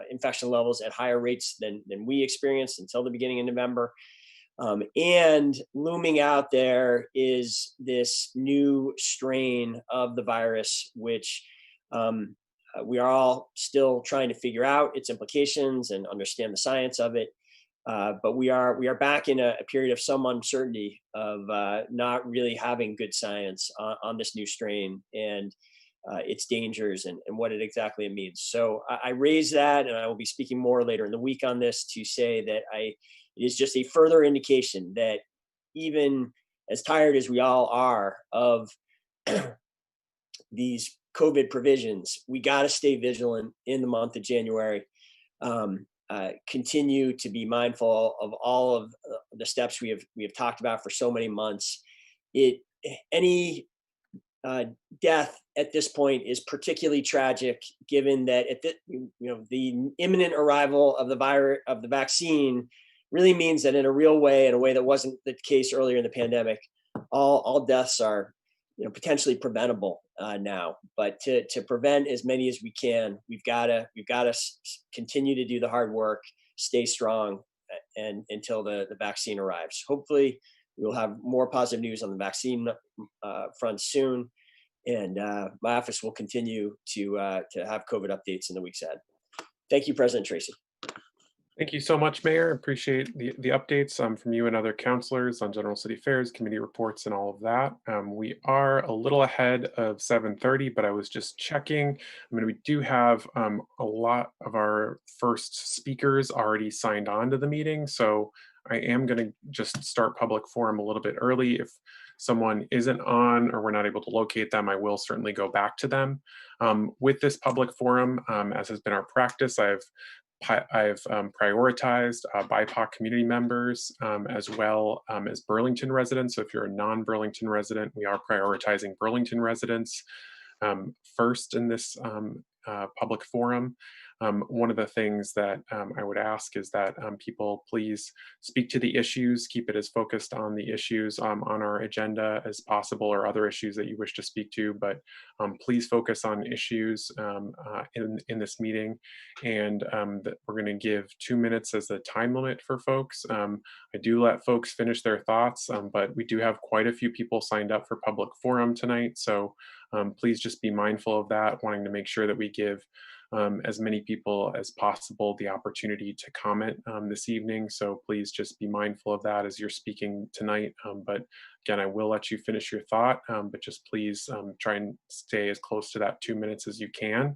infection levels at higher rates than we experienced until the beginning of November. And looming out there is this new strain of the virus, which we are all still trying to figure out its implications and understand the science of it. But we are back in a period of some uncertainty of not really having good science on this new strain and its dangers and what it exactly means. So I raise that, and I will be speaking more later in the week on this to say that it is just a further indication that even as tired as we all are of these COVID provisions, we got to stay vigilant in the month of January. Continue to be mindful of all of the steps we have talked about for so many months. Any death at this point is particularly tragic, given that the imminent arrival of the vaccine really means that in a real way, in a way that wasn't the case earlier in the pandemic, all deaths are potentially preventable now. But to prevent as many as we can, we've got to continue to do the hard work, stay strong, and until the vaccine arrives. Hopefully, we'll have more positive news on the vaccine front soon, and my office will continue to have COVID updates in the weeks ahead. Thank you, President Tracy. Thank you so much, Mayor. Appreciate the updates from you and other councilors on general city affairs, committee reports, and all of that. We are a little ahead of 7:30, but I was just checking. We do have a lot of our first speakers already signed on to the meeting, so I am going to just start public forum a little bit early. If someone isn't on or we're not able to locate them, I will certainly go back to them. With this public forum, as has been our practice, I've prioritized BIPOC community members as well as Burlington residents. So if you're a non-Burlington resident, we are prioritizing Burlington residents first in this public forum. One of the things that I would ask is that people please speak to the issues, keep it as focused on the issues on our agenda as possible, or other issues that you wish to speak to, but please focus on issues in this meeting. And that we're going to give 2 minutes as the time limit for folks. I do let folks finish their thoughts, but we do have quite a few people signed up for public forum tonight. So please just be mindful of that, wanting to make sure that we give as many people as possible the opportunity to comment this evening. So please just be mindful of that as you're speaking tonight. But again, I will let you finish your thought, but just please try and stay as close to that 2 minutes as you can.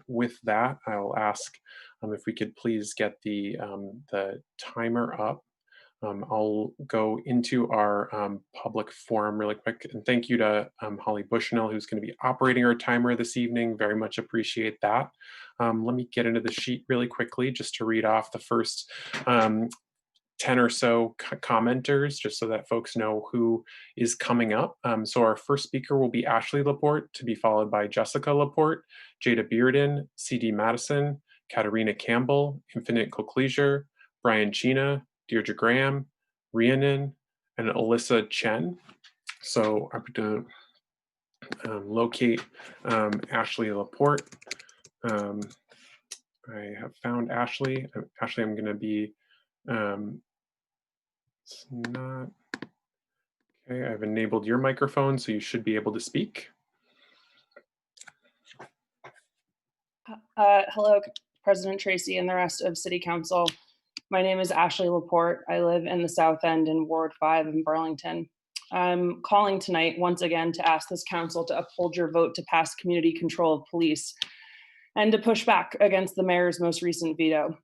With that, I'll ask if we could please get the timer up. I'll go into our public forum really quick, and thank you to Holly Bushnell, who's going to be operating our timer this evening. Very much appreciate that. Let me get into the sheet really quickly just to read off the first 10 or so commenters, just so that folks know who is coming up. So our first speaker will be Ashley Laporte, to be followed by Jessica Laporte, Jada Bearden, CD Madison, Katarina Campbell, Infinite Colcleisure, Brian Chena, Deirdre Graham, Rhiannon, and Alyssa Chen. So I'm going to locate Ashley Laporte. I have found Ashley. Ashley, I'm going to be, it's not, okay, I've enabled your microphone, so you should be able to speak. Hello, President Tracy and the rest of City Council. My name is Ashley Laporte. I live in the South End in Ward 5 in Burlington. I'm calling tonight once again to ask this council to uphold your vote to pass community control of police and to push back against the mayor's most recent veto.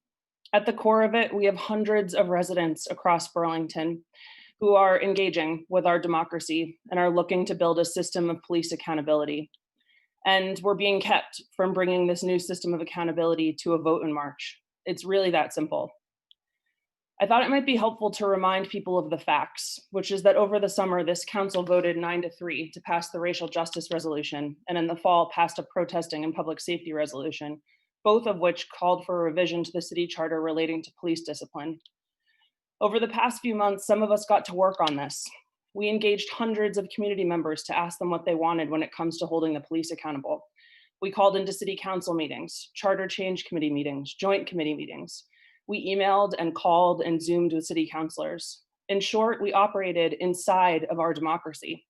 At the core of it, we have hundreds of residents across Burlington who are engaging with our democracy and are looking to build a system of police accountability. And we're being kept from bringing this new system of accountability to a vote in March. It's really that simple. I thought it might be helpful to remind people of the facts, which is that over the summer, this council voted 9-3 to pass the racial justice resolution, and in the fall passed a protesting and public safety resolution, both of which called for a revision to the city charter relating to police discipline. Over the past few months, some of us got to work on this. We engaged hundreds of community members to ask them what they wanted when it comes to holding the police accountable. We called into city council meetings, charter change committee meetings, joint committee meetings. We emailed and called and Zoomed with city councilors. In short, we operated inside of our democracy.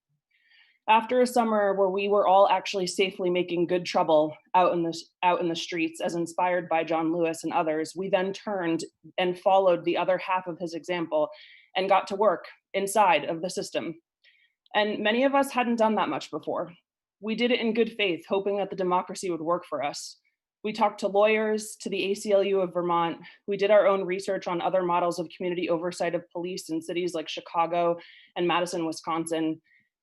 After a summer where we were all actually safely making good trouble out in the streets, as inspired by John Lewis and others, we then turned and followed the other half of his example and got to work inside of the system. And many of us hadn't done that much before. We did it in good faith, hoping that the democracy would work for us. We talked to lawyers, to the ACLU of Vermont. We did our own research on other models of community oversight of police in cities like Chicago and Madison, Wisconsin.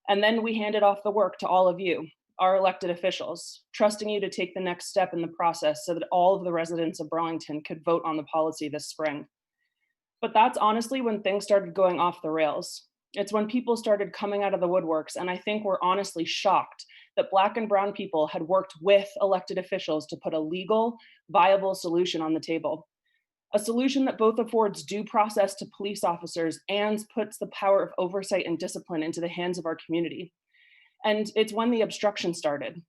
And then we handed off the work to all of you, our elected officials, trusting you to take the next step in the process so that all of the residents of Burlington could vote on the policy this spring. But that's honestly when things started going off the rails. It's when people started coming out of the woodworks, and I think we're honestly shocked that Black and Brown people had worked with elected officials to put a legal, viable solution on the table. A solution that both affords due process to police officers and puts the power of oversight and discipline into the hands of our community. And it's when the obstruction started.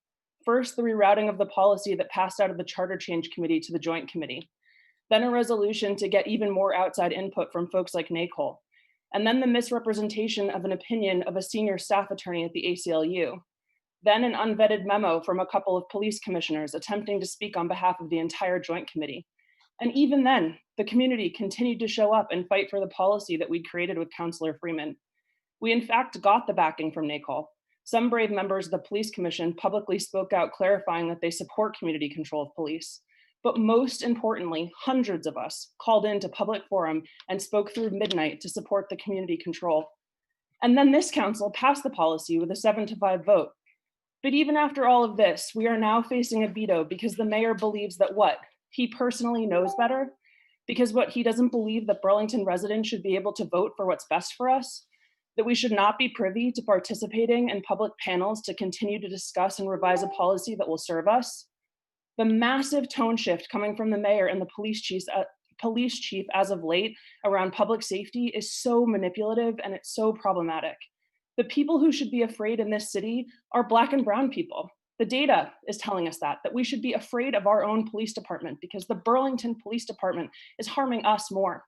First, the rerouting of the policy that passed out of the Charter Change Committee to the Joint Committee. Then a resolution to get even more outside input from folks like NACOL. And then the misrepresentation of an opinion of a senior staff attorney at the ACLU. Then an unvetted memo from a couple of police commissioners attempting to speak on behalf of the entire Joint Committee. And even then, the community continued to show up and fight for the policy that we'd created with Councillor Freeman. We in fact got the backing from NACOL. Some brave members of the Police Commission publicly spoke out clarifying that they support community control of police. But most importantly, hundreds of us called into public forum and spoke through midnight to support the community control. And then this council passed the policy with a 7-5 vote. But even after all of this, we are now facing a veto because the mayor believes that what? He personally knows better? Because what, he doesn't believe that Burlington residents should be able to vote for what's best for us? That we should not be privy to participating in public panels to continue to discuss and revise a policy that will serve us? The massive tone shift coming from the mayor and the police chief as of late around public safety is so manipulative and it's so problematic. The people who should be afraid in this city are Black and Brown people. The data is telling us that we should be afraid of our own police department because the Burlington Police Department is harming us more.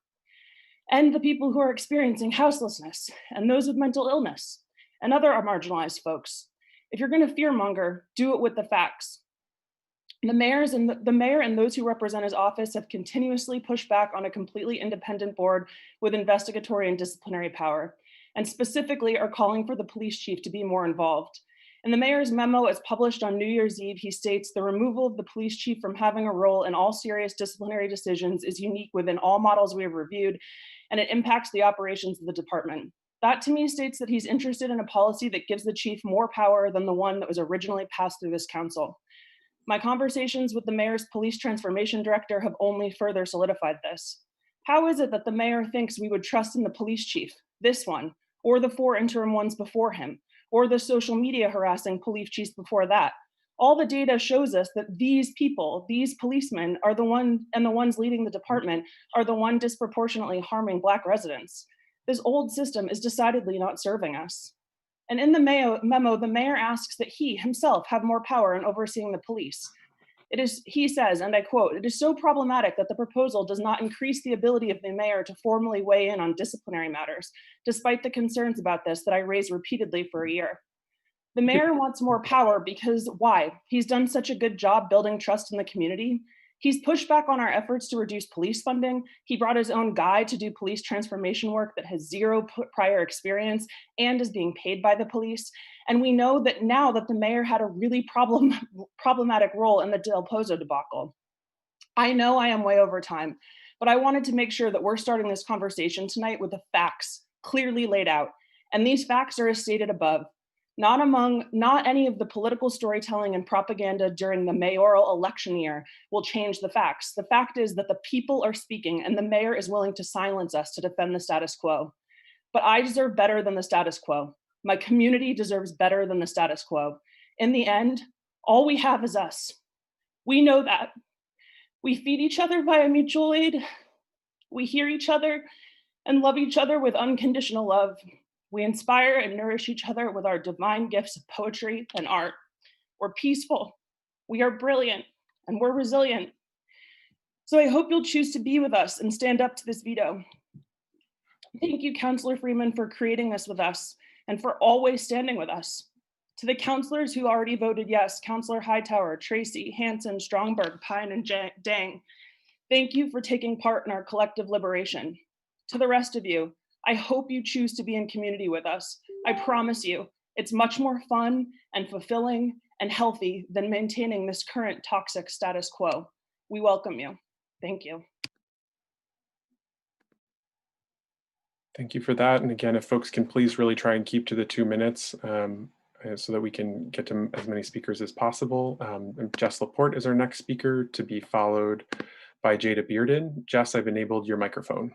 And the people who are experiencing houselessness and those with mental illness and other marginalized folks. If you're going to fearmonger, do it with the facts. The mayor and those who represent his office have continuously pushed back on a completely independent board with investigatory and disciplinary power, and specifically are calling for the police chief to be more involved. In the mayor's memo as published on New Year's Eve, he states the removal of the police chief from having a role in all serious disciplinary decisions is unique within all models we have reviewed, and it impacts the operations of the department. That to me states that he's interested in a policy that gives the chief more power than the one that was originally passed through this council. My conversations with the mayor's police transformation director have only further solidified this. How is it that the mayor thinks we would trust in the police chief, this one, or the 4 interim ones before him, or the social media harassing police chiefs before that? All the data shows us that these people, these policemen are the ones leading the department are the one disproportionately harming Black residents. This old system is decidedly not serving us. And in the memo, the mayor asks that he himself have more power in overseeing the police. He says, and I quote, "It is so problematic that the proposal does not increase the ability of the mayor to formally weigh in on disciplinary matters, despite the concerns about this that I raised repeatedly for a year." The mayor wants more power because why? He's done such a good job building trust in the community. He's pushed back on our efforts to reduce police funding. He brought his own guy to do police transformation work that has zero prior experience and is being paid by the police. And we know that now that the mayor had a really problematic role in the Del Pozo debacle. I know I am way over time, but I wanted to make sure that we're starting this conversation tonight with the facts clearly laid out. And these facts are as stated above. Not any of the political storytelling and propaganda during the mayoral election year will change the facts. The fact is that the people are speaking and the mayor is willing to silence us to defend the status quo. But I deserve better than the status quo. My community deserves better than the status quo. In the end, all we have is us. We know that. We feed each other via mutual aid. We hear each other and love each other with unconditional love. We inspire and nourish each other with our divine gifts of poetry and art. We're peaceful, we are brilliant, and we're resilient. So I hope you'll choose to be with us and stand up to this veto. Thank you, Councilor Freeman, for creating this with us and for always standing with us. To the councilors who already voted yes, Councilor Hightower, Tracy, Hanson, Strongberg, Pine, and Dang, thank you for taking part in our collective liberation. To the rest of you, I hope you choose to be in community with us. I promise you, it's much more fun and fulfilling and healthy than maintaining this current toxic status quo. We welcome you. Thank you. Thank you for that. And again, if folks can please really try and keep to the 2 minutes so that we can get to as many speakers as possible. Jess Laporte is our next speaker, to be followed by Jada Bearden. Jess, I've enabled your microphone.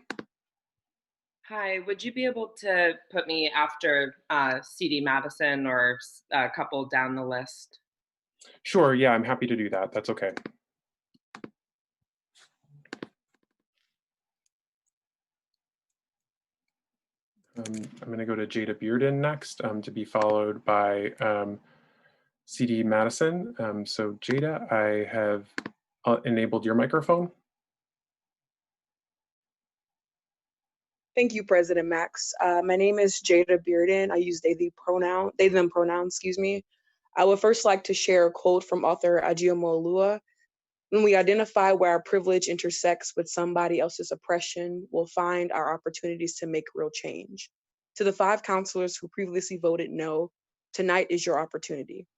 Hi, would you be able to put me after CD Madison or a couple down the list? Sure, yeah, I'm happy to do that. That's okay. I'm going to go to Jada Bearden next, to be followed by CD Madison. So Jada, I have enabled your microphone. Thank you, President Max. My name is Jada Bearden. I use they, them pronouns, excuse me. I would first like to share a quote from author Ajiamo Olua. When we identify where our privilege intersects with somebody else's oppression, we'll find our opportunities to make real change. To the 5 counselors who previously voted no, tonight is your opportunity.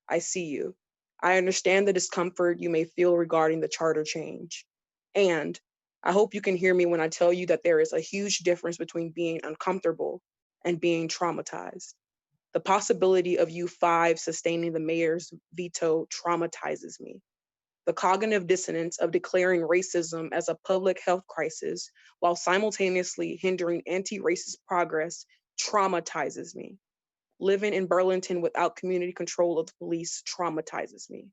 I see you. I understand the discomfort you may feel regarding the charter change. And I hope you can hear me when I tell you that there is a huge difference between being uncomfortable and being traumatized. The possibility of you 5 sustaining the mayor's veto traumatizes me. The cognitive dissonance of declaring racism as a public health crisis while simultaneously hindering anti-racist progress traumatizes me. Living in Burlington without community control of the police traumatizes me.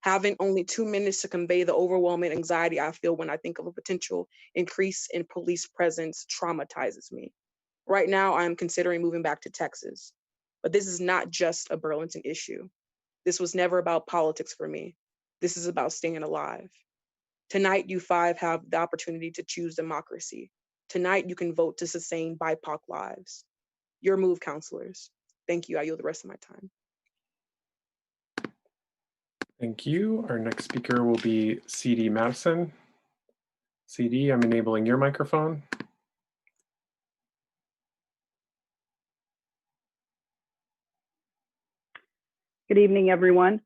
Having only 2 minutes to convey the overwhelming anxiety I feel when I think of a potential increase in police presence traumatizes me. Right now, I am considering moving back to Texas, but this is not just a Burlington issue. This was never about politics for me. This is about staying alive. Tonight, you 5 have the opportunity to choose democracy. Tonight, you can vote to sustain BIPOC lives. Your move, counselors. Thank you. I yield the rest of my time. Thank you. Our next speaker will be CD Madison. CD, I'm enabling your microphone. Good evening, everyone.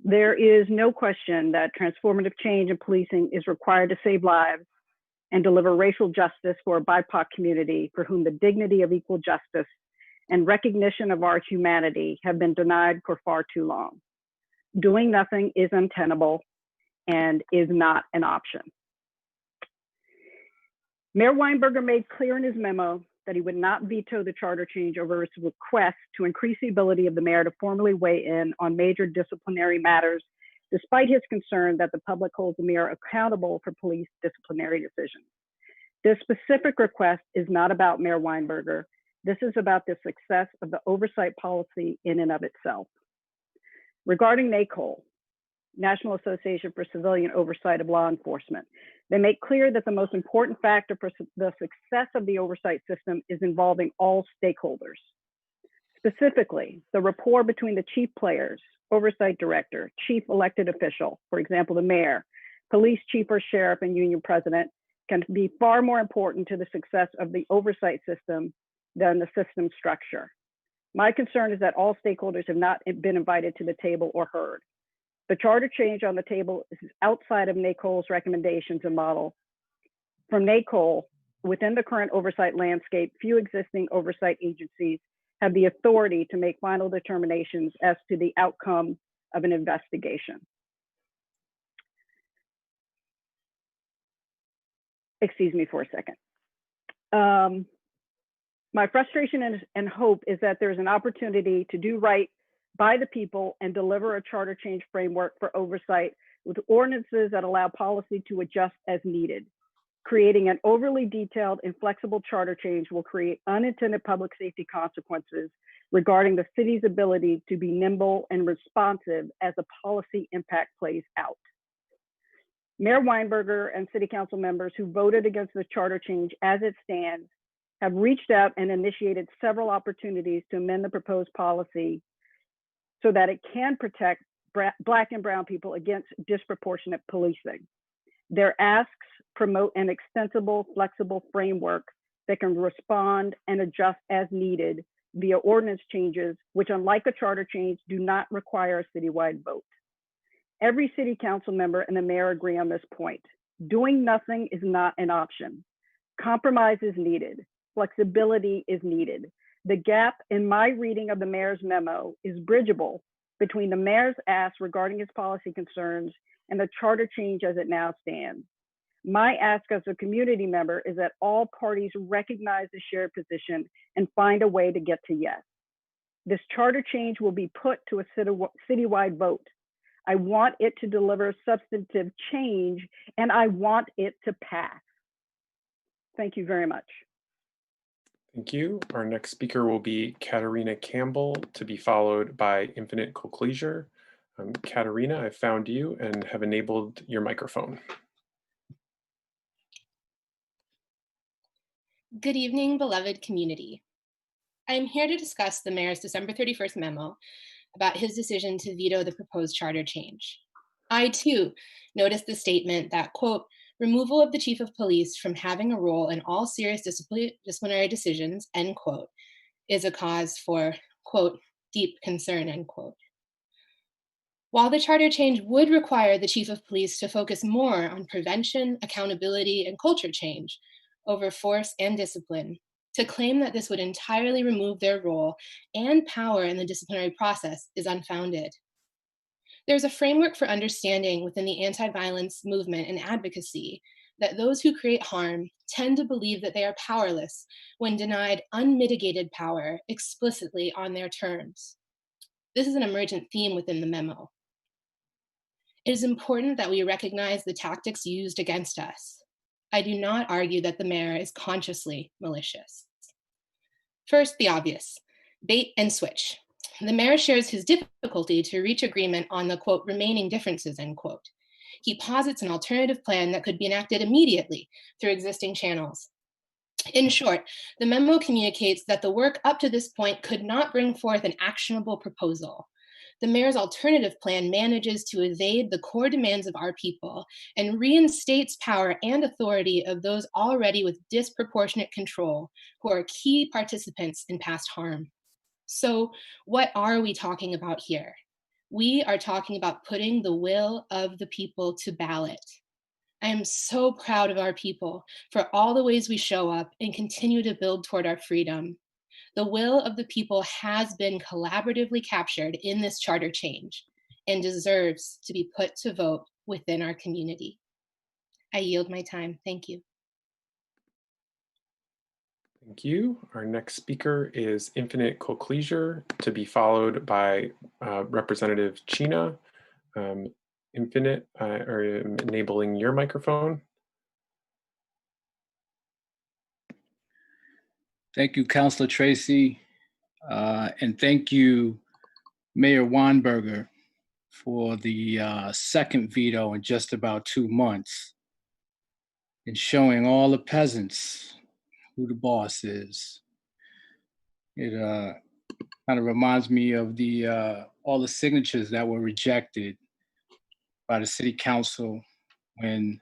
There is no question that transformative change in policing is required to save lives and deliver racial justice for a BIPOC community for whom the dignity of equal justice and recognition of our humanity have been denied for far too long. Doing nothing is untenable and is not an option. Mayor Weinberger made clear in his memo that he would not veto the charter change over his request to increase the ability of the mayor to formally weigh in on major disciplinary matters, despite his concern that the public holds the mayor accountable for police disciplinary decisions. This specific request is not about Mayor Weinberger. This is about the success of the oversight policy in and of itself. Regarding NACOL, National Association for Civilian Oversight of Law Enforcement, they make clear that the most important factor for the success of the oversight system is involving all stakeholders. Specifically, the rapport between the chief players, oversight director, chief elected official, for example, the mayor, police chief or sheriff, and union president, can be far more important to the success of the oversight system than the system structure. My concern is that all stakeholders have not been invited to the table or heard. The charter change on the table is outside of NACOL's recommendations and model. From NACOL, within the current oversight landscape, few existing oversight agencies have the authority to make final determinations as to the outcome of an investigation. Excuse me for a second. My frustration and hope is that there's an opportunity to do right by the people and deliver a charter change framework for oversight with ordinances that allow policy to adjust as needed. Creating an overly detailed and flexible charter change will create unintended public safety consequences regarding the city's ability to be nimble and responsive as the policy impact plays out. Mayor Weinberger and city council members who voted against the charter change as it stands have reached out and initiated several opportunities to amend the proposed policy so that it can protect Black and brown people against disproportionate policing. Their asks promote an extensible, flexible framework that can respond and adjust as needed via ordinance changes, which, unlike a charter change, do not require a citywide vote. Every city council member and the mayor agree on this point. Doing nothing is not an option. Compromise is needed. Flexibility is needed. The gap in my reading of the mayor's memo is bridgeable between the mayor's ask regarding his policy concerns and the charter change as it now stands. My ask as a community member is that all parties recognize the shared position and find a way to get to yes. This charter change will be put to a citywide vote. I want it to deliver substantive change, and I want it to pass. Thank you very much. Thank you. Our next speaker will be Katarina Campbell, to be followed by Infinite Colcleisure. Katarina, I found you and have enabled your microphone. Good evening, beloved community. I am here to discuss the mayor's December 31st memo about his decision to veto the proposed charter change. I too noticed the statement that, quote, removal of the chief of police from having a role in all serious disciplinary decisions, end quote, is a cause for, quote, deep concern, end quote. While the charter change would require the chief of police to focus more on prevention, accountability, and culture change over force and discipline, to claim that this would entirely remove their role and power in the disciplinary process is unfounded. There's a framework for understanding within the anti-violence movement and advocacy that those who create harm tend to believe that they are powerless when denied unmitigated power explicitly on their terms. This is an emergent theme within the memo. It is important that we recognize the tactics used against us. I do not argue that the mayor is consciously malicious. First, the obvious, bait and switch. The mayor shares his difficulty to reach agreement on the, quote, remaining differences, end quote. He posits an alternative plan that could be enacted immediately through existing channels. In short, the memo communicates that the work up to this point could not bring forth an actionable proposal. The mayor's alternative plan manages to evade the core demands of our people and reinstates power and authority of those already with disproportionate control, who are key participants in past harm. So what are we talking about here? We are talking about putting the will of the people to ballot. I am so proud of our people for all the ways we show up and continue to build toward our freedom. The will of the people has been collaboratively captured in this charter change, and deserves to be put to vote within our community. I yield my time. Thank you. Thank you. Our next speaker is Infinite Colcleasure, to be followed by Representative Chena. Infinite, are you enabling your microphone? Thank you, Councilor Tracy. And thank you, Mayor Weinberger, for the second veto in just about 2 months and showing all the peasants who the boss is. It kind of reminds me of the all the signatures that were rejected by the city council when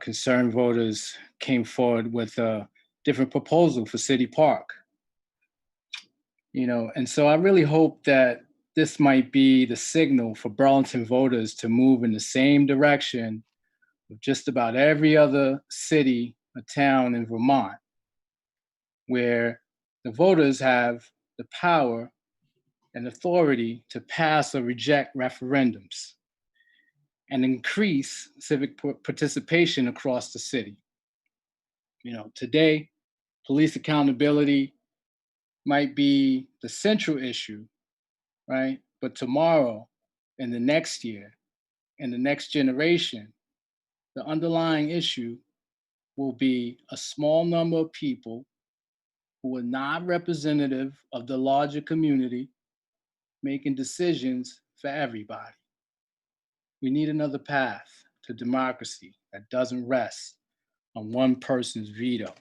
concerned voters came forward with a different proposal for City Park. You know, and so I really hope that this might be the signal for Burlington voters to move in the same direction of just about every other city or town in Vermont, where the voters have the power and authority to pass or reject referendums and increase civic participation across the city. You know, today, police accountability might be the central issue, right? But tomorrow and the next year and the next generation, the underlying issue will be a small number of people who are not representative of the larger community making decisions for everybody. We need another path to democracy that doesn't rest on one person's veto.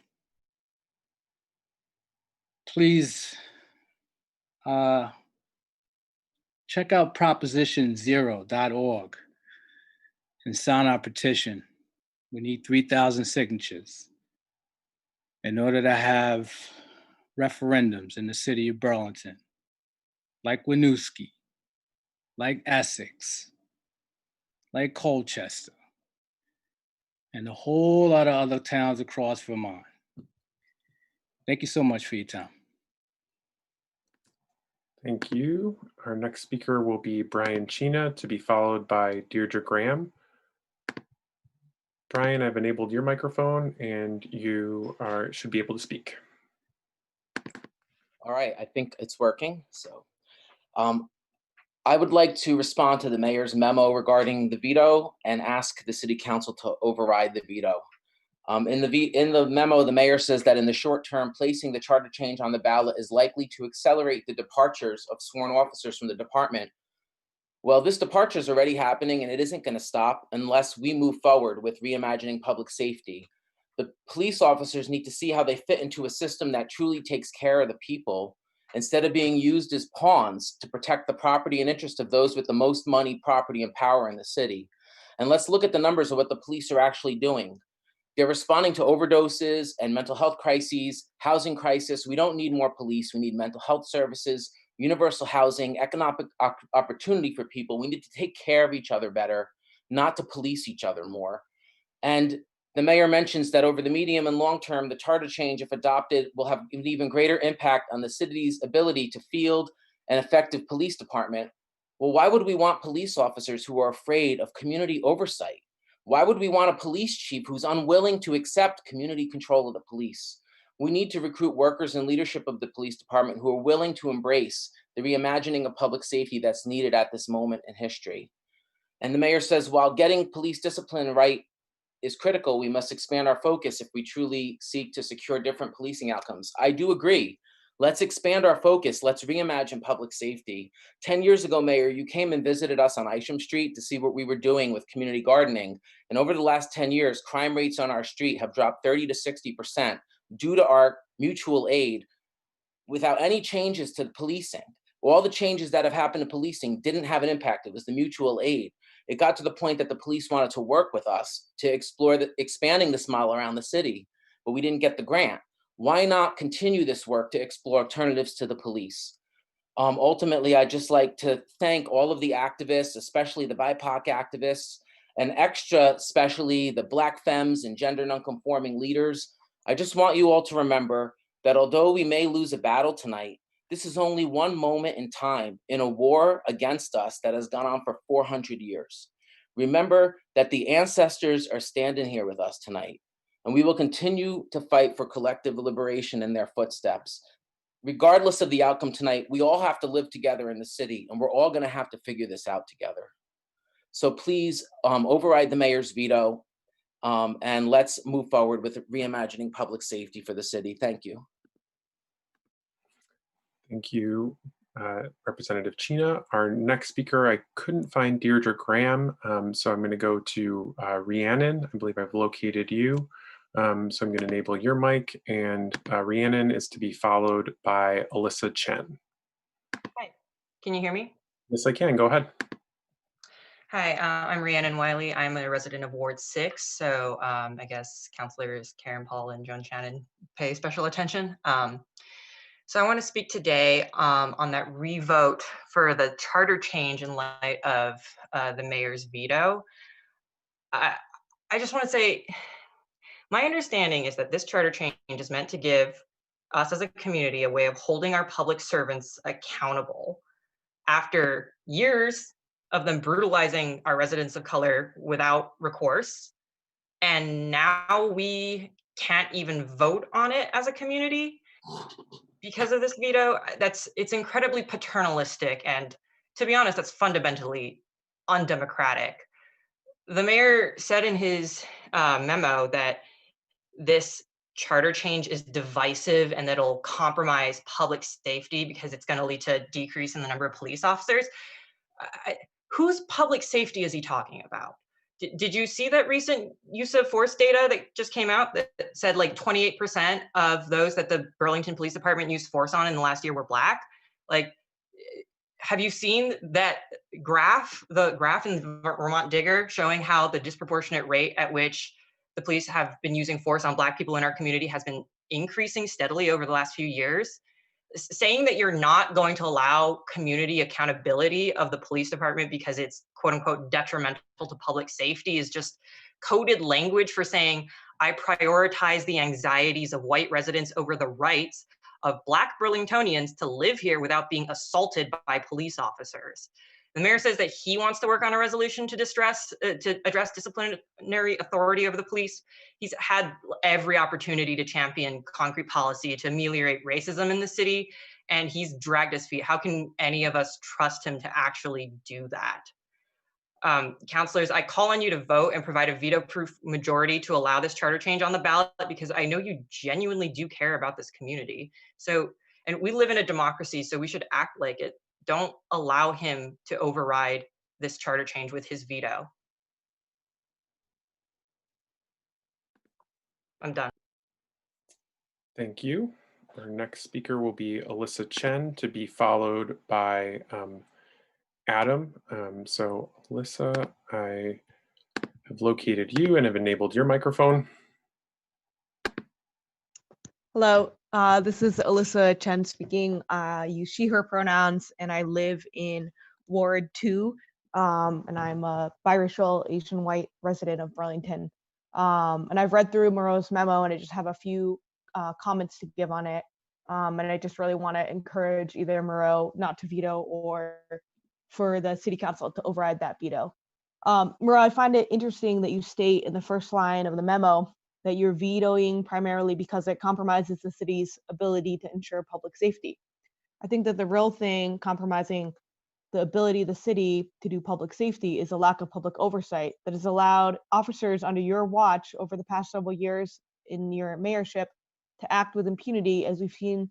Please check out propositionzero.org and sign our petition. We need 3,000 signatures in order to have referendums in the city of Burlington, like Winooski, like Essex, like Colchester, and a whole lot of other towns across Vermont. Thank you so much for your time. Thank you. Our next speaker will be Brian Chena, to be followed by Deirdre Graham. Brian, I've enabled your microphone and you should be able to speak. All right, I think it's working. So I would like to respond to the mayor's memo regarding the veto and ask the city council to override the veto. In the memo, the mayor says that in the short term, placing the charter change on the ballot is likely to accelerate the departures of sworn officers from the department. Well, this departure is already happening and it isn't going to stop unless we move forward with reimagining public safety. The police officers need to see how they fit into a system that truly takes care of the people instead of being used as pawns to protect the property and interest of those with the most money, property, and power in the city. And let's look at the numbers of what the police are actually doing. They're responding to overdoses and mental health crises, housing crisis. We don't need more police. We need mental health services, universal housing, economic opportunity for people. We need to take care of each other better, not to police each other more. And the mayor mentions that over the medium and long term, the charter change, if adopted, will have an even greater impact on the city's ability to field an effective police department. Well, why would we want police officers who are afraid of community oversight? Why would we want a police chief who's unwilling to accept community control of the police? We need to recruit workers and leadership of the police department who are willing to embrace the reimagining of public safety that's needed at this moment in history. And the mayor says, while getting police discipline right is critical, we must expand our focus if we truly seek to secure different policing outcomes. I do agree. Let's expand our focus. Let's reimagine public safety. 10 years ago, Mayor, you came and visited us on Isham Street to see what we were doing with community gardening. And over the last 10 years, crime rates on our street have dropped 30 to 60% due to our mutual aid without any changes to policing. All the changes that have happened to policing didn't have an impact. It was the mutual aid. It got to the point that the police wanted to work with us to explore expanding this model around the city, but we didn't get the grant. Why not continue this work to explore alternatives to the police? Ultimately, I'd just like to thank all of the activists, especially the BIPOC activists, and especially the Black femmes and gender nonconforming leaders. I just want you all to remember that although we may lose a battle tonight, This is only one moment in time in a war against us that has gone on for 400 years. Remember that the ancestors are standing here with us tonight, and we will continue to fight for collective liberation in their footsteps. Regardless of the outcome tonight, we all have to live together in the city, and we're all going to have to figure this out together. So please override the mayor's veto, and let's move forward with reimagining public safety for the city. Thank you. Thank you, Representative Chena. Our next speaker, I couldn't find Deirdre Graham, so I'm going to go to Rhiannon. I believe I've located you. So I'm going to enable your mic, and Rhiannon is to be followed by Alyssa Chen. Hi, can you hear me? Yes, I can. Go ahead. Hi, I'm Rhiannon Wiley. I'm a resident of Ward 6, so I guess councilors Karen Paul and Joan Shannon pay special attention. So I want to speak today on that revote for the charter change in light of the mayor's veto. I just want to say, my understanding is that this charter change is meant to give us as a community a way of holding our public servants accountable after years of them brutalizing our residents of color without recourse. And now we can't even vote on it as a community because of this veto. It's incredibly paternalistic, and to be honest, that's fundamentally undemocratic. The mayor said in his memo that this charter change is divisive and that it'll compromise public safety because it's going to lead to a decrease in the number of police officers. Whose public safety is he talking about? Did you see that recent use of force data that just came out that said like 28% of those that the Burlington Police Department used force on in the last year were Black? Like, have you seen that graph, the graph in Vermont Digger showing how the disproportionate rate at which the police have been using force on Black people in our community has been increasing steadily over the last few years? Saying that you're not going to allow community accountability of the police department because it's quote unquote detrimental to public safety is just coded language for saying, I prioritize the anxieties of white residents over the rights of Black Burlingtonians to live here without being assaulted by police officers. The mayor says that he wants to work on a resolution to address disciplinary authority over the police. He's had every opportunity to champion concrete policy to ameliorate racism in the city, and he's dragged his feet. How can any of us trust him to actually do that? Councilors, I call on you to vote and provide a veto-proof majority to allow this charter change on the ballot, because I know you genuinely do care about this community. So, and we live in a democracy, so we should act like it. Don't allow him to override this charter change with his veto. I'm done. Thank you. Our next speaker will be Alyssa Chen, to be followed by Adam. So Alyssa, I have located you and have enabled your microphone. Hello, this is Alyssa Chen speaking. I use she, her pronouns, and I live in Ward 2, and I'm a biracial Asian white resident of Burlington. And I've read through Moreau's memo, and I just have a few comments to give on it. And I just really want to encourage either Moreau not to veto or for the city council to override that veto. Moreau, I find it interesting that you state in the first line of the memo that you're vetoing primarily because it compromises the city's ability to ensure public safety. I think that the real thing compromising the ability of the city to do public safety is a lack of public oversight that has allowed officers under your watch over the past several years in your mayorship to act with impunity, as we've seen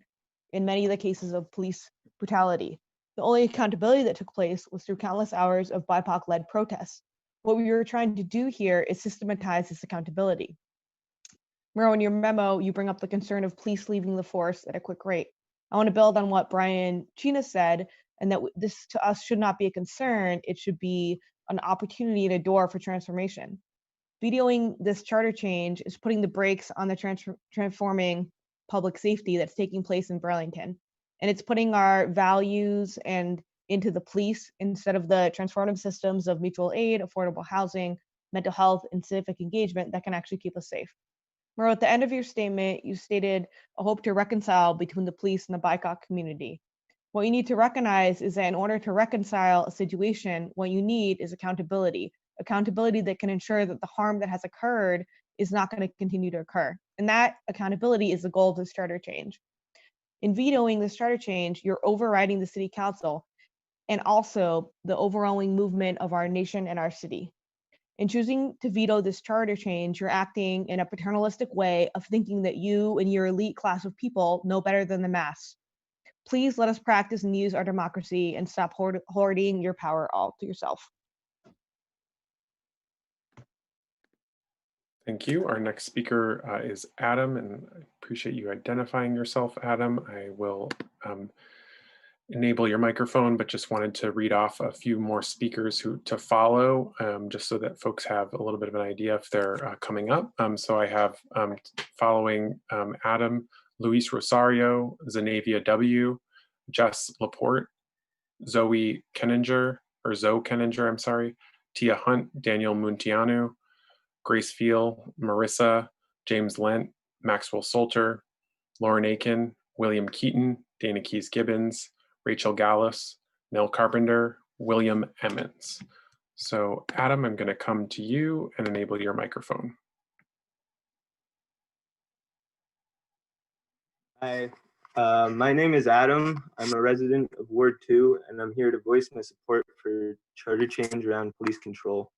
in many of the cases of police brutality. The only accountability that took place was through countless hours of BIPOC-led protests. What we were trying to do here is systematize this accountability. Moreau, in your memo, you bring up the concern of police leaving the force at a quick rate. I want to build on what Brian Chena said, and that this to us should not be a concern. It should be an opportunity and a door for transformation. Vetoing this charter change is putting the brakes on the transforming public safety that's taking place in Burlington. And it's putting our values and into the police instead of the transformative systems of mutual aid, affordable housing, mental health, and civic engagement that can actually keep us safe. Moreau, at the end of your statement, you stated a hope to reconcile between the police and the BIPOC community. What you need to recognize is that in order to reconcile a situation, what you need is accountability that can ensure that the harm that has occurred is not going to continue to occur. And that accountability is the goal of this charter change. In vetoing this charter change, you're overriding the city council and also the overwhelming movement of our nation and our city. In choosing to veto this charter change, you're acting in a paternalistic way of thinking that you and your elite class of people know better than the mass. Please let us practice and use our democracy and stop hoarding your power all to yourself. Thank you. Our next speaker is Adam, and I appreciate you identifying yourself, Adam. I will enable your microphone, but just wanted to read off a few more speakers to follow, just so that folks have a little bit of an idea if they're coming up. So I have following Adam, Luis Rosario, Zenavia W., Jess Laporte, Zoe Kenninger, I'm sorry, Tia Hunt, Daniel Muntianu, Grace Feel, Marissa, James Lent, Maxwell Salter, Lauren Aiken, William Keaton, Dana Keys Gibbons, Rachel Gallus, Nell Carpenter, William Emmons. So Adam, I'm going to come to you and enable your microphone. Hi, my name is Adam. I'm a resident of Ward 2, and I'm here to voice my support for charter change around police control.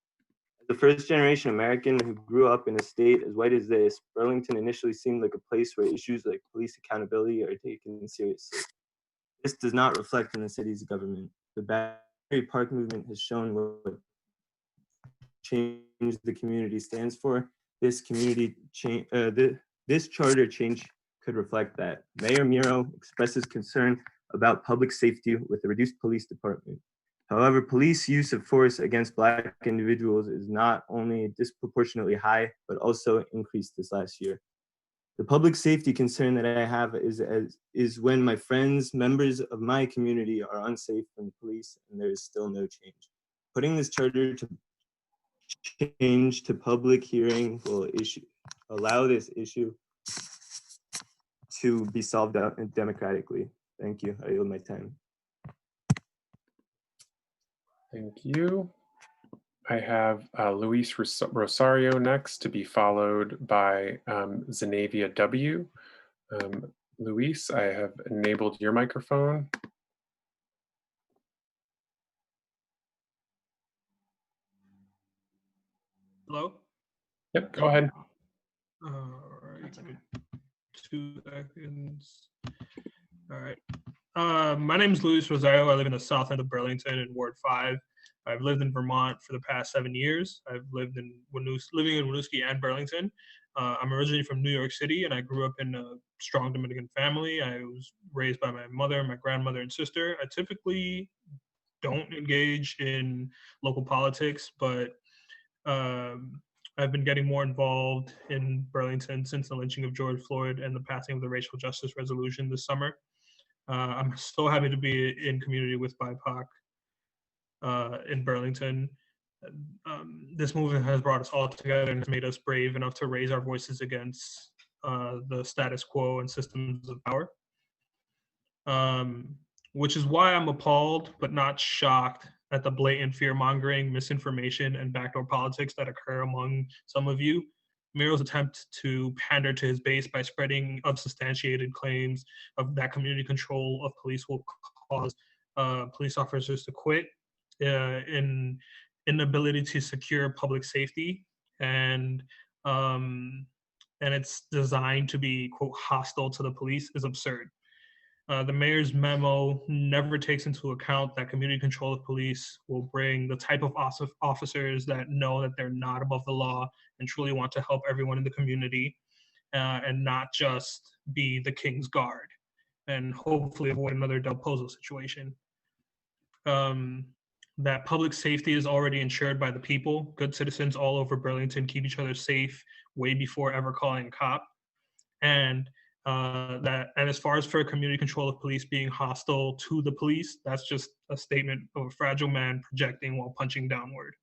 As a first-generation American who grew up in a state as white as this, Burlington initially seemed like a place where issues like police accountability are taken seriously. This does not reflect in the city's government. The Battery Park movement has shown what change the community stands for. This charter change could reflect that. Mayor Muro expresses concern about public safety with a reduced police department. However, police use of force against Black individuals is not only disproportionately high, but also increased this last year. The public safety concern that I have is when my friends, members of my community are unsafe from the police and there is still no change. Putting this charter to change to public hearing will allow this issue to be solved out democratically. Thank you. I yield my time. Thank you. I have Luis Rosario next, to be followed by Zenavia W. Luis, I have enabled your microphone. Hello? Yep, go ahead. All right. 2 seconds. All right. My name is Luis Rosario. I live in the south end of Burlington in Ward 5. I've lived in Vermont for the past 7 years. I've lived in living in Winooski and Burlington. I'm originally from New York City, and I grew up in a strong Dominican family. I was raised by my mother, my grandmother, and sister. I typically don't engage in local politics, but I've been getting more involved in Burlington since the lynching of George Floyd and the passing of the racial justice resolution this summer. I'm so happy to be in community with BIPOC in Burlington. This movement has brought us all together and has made us brave enough to raise our voices against the status quo and systems of power. Which is why I'm appalled but not shocked at the blatant fear-mongering, misinformation, and backdoor politics that occur among some of you. Muro's attempt to pander to his base by spreading unsubstantiated claims of that community control of police will cause police officers to quit, in inability to secure public safety, and it's designed to be, quote, hostile to the police is absurd. The mayor's memo never takes into account that community control of police will bring the type of officers that know that they're not above the law and truly want to help everyone in the community, and not just be the King's Guard, and hopefully avoid another Del Pozo situation. That public safety is already ensured by the people. Good citizens all over Burlington keep each other safe way before ever calling a cop. And as far as for community control of police being hostile to the police, that's just a statement of a fragile man projecting while punching downward.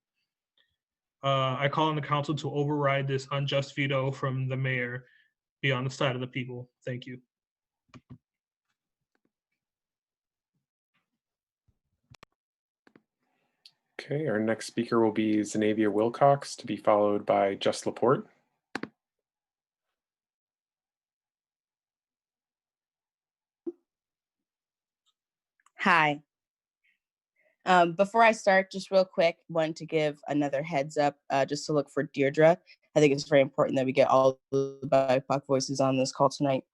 I call on the council to override this unjust veto from the mayor, be on the side of the people. Thank you. Okay, our next speaker will be Zenavia Wilcox, to be followed by Jess Laporte. Hi. Before I start, just real quick, wanted to give another heads up, just to look for Deirdre. I think it's very important that we get all the BIPOC voices on this call tonight.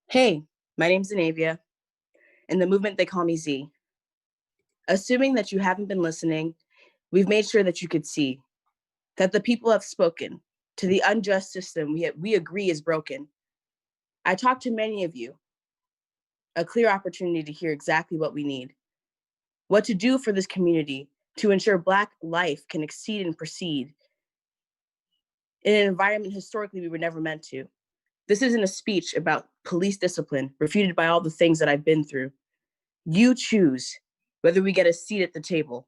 Hey, my name's Zenavia. In the movement, they call me Z. Assuming that you haven't been listening, we've made sure that you could see that the people have spoken to the unjust system we agree is broken. I talked to many of you, a clear opportunity to hear exactly what we need, what to do for this community to ensure Black life can exceed and proceed in an environment historically we were never meant to. This isn't a speech about police discipline, refuted by all the things that I've been through. You choose whether we get a seat at the table.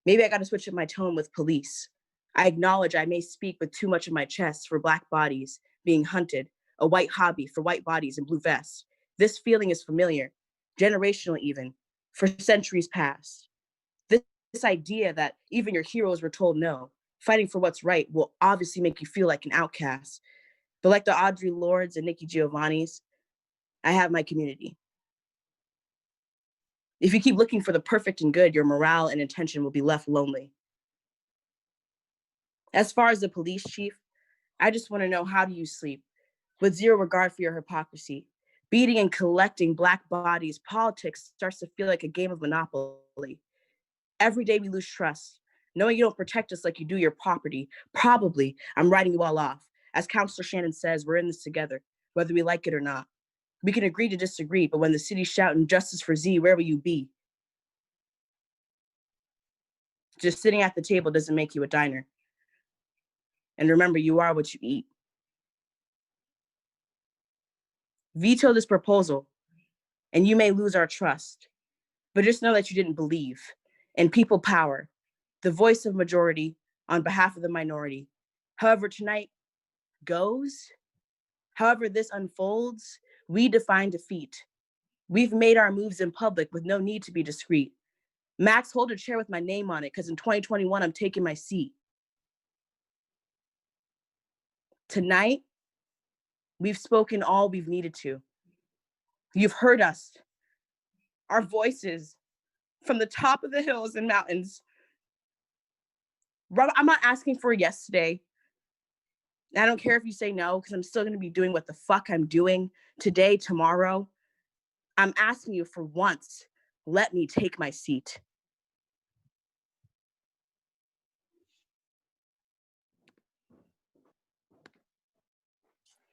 Maybe I got to switch up my tone with police. I acknowledge I may speak with too much in my chest for Black bodies being hunted, a white hobby for white bodies in blue vests. This feeling is familiar, generational even, for centuries past. This idea that even your heroes were told no, fighting for what's right will obviously make you feel like an outcast. But like the Audre Lordes and Nikki Giovanni's, I have my community. If you keep looking for the perfect and good, your morale and intention will be left lonely. As far as the police chief, I just want to know, how do you sleep? With zero regard for your hypocrisy. Beating and collecting Black bodies, politics starts to feel like a game of Monopoly. Every day we lose trust, knowing you don't protect us like you do your property. Probably, I'm writing you all off. As Counselor Shannon says, we're in this together, whether we like it or not. We can agree to disagree, but when the city's shouting justice for Z, where will you be? Just sitting at the table doesn't make you a diner. And remember, you are what you eat. Veto this proposal, and you may lose our trust. But just know that you didn't believe in people power, the voice of majority on behalf of the minority. However tonight goes, however this unfolds, we define defeat. We've made our moves in public with no need to be discreet. Max, hold a chair with my name on it, because in 2021, I'm taking my seat. Tonight, we've spoken all we've needed to. You've heard us, our voices from the top of the hills and mountains. I'm not asking for a yes today. I don't care if you say no, because I'm still going to be doing what the fuck I'm doing today, tomorrow. I'm asking you for once, let me take my seat.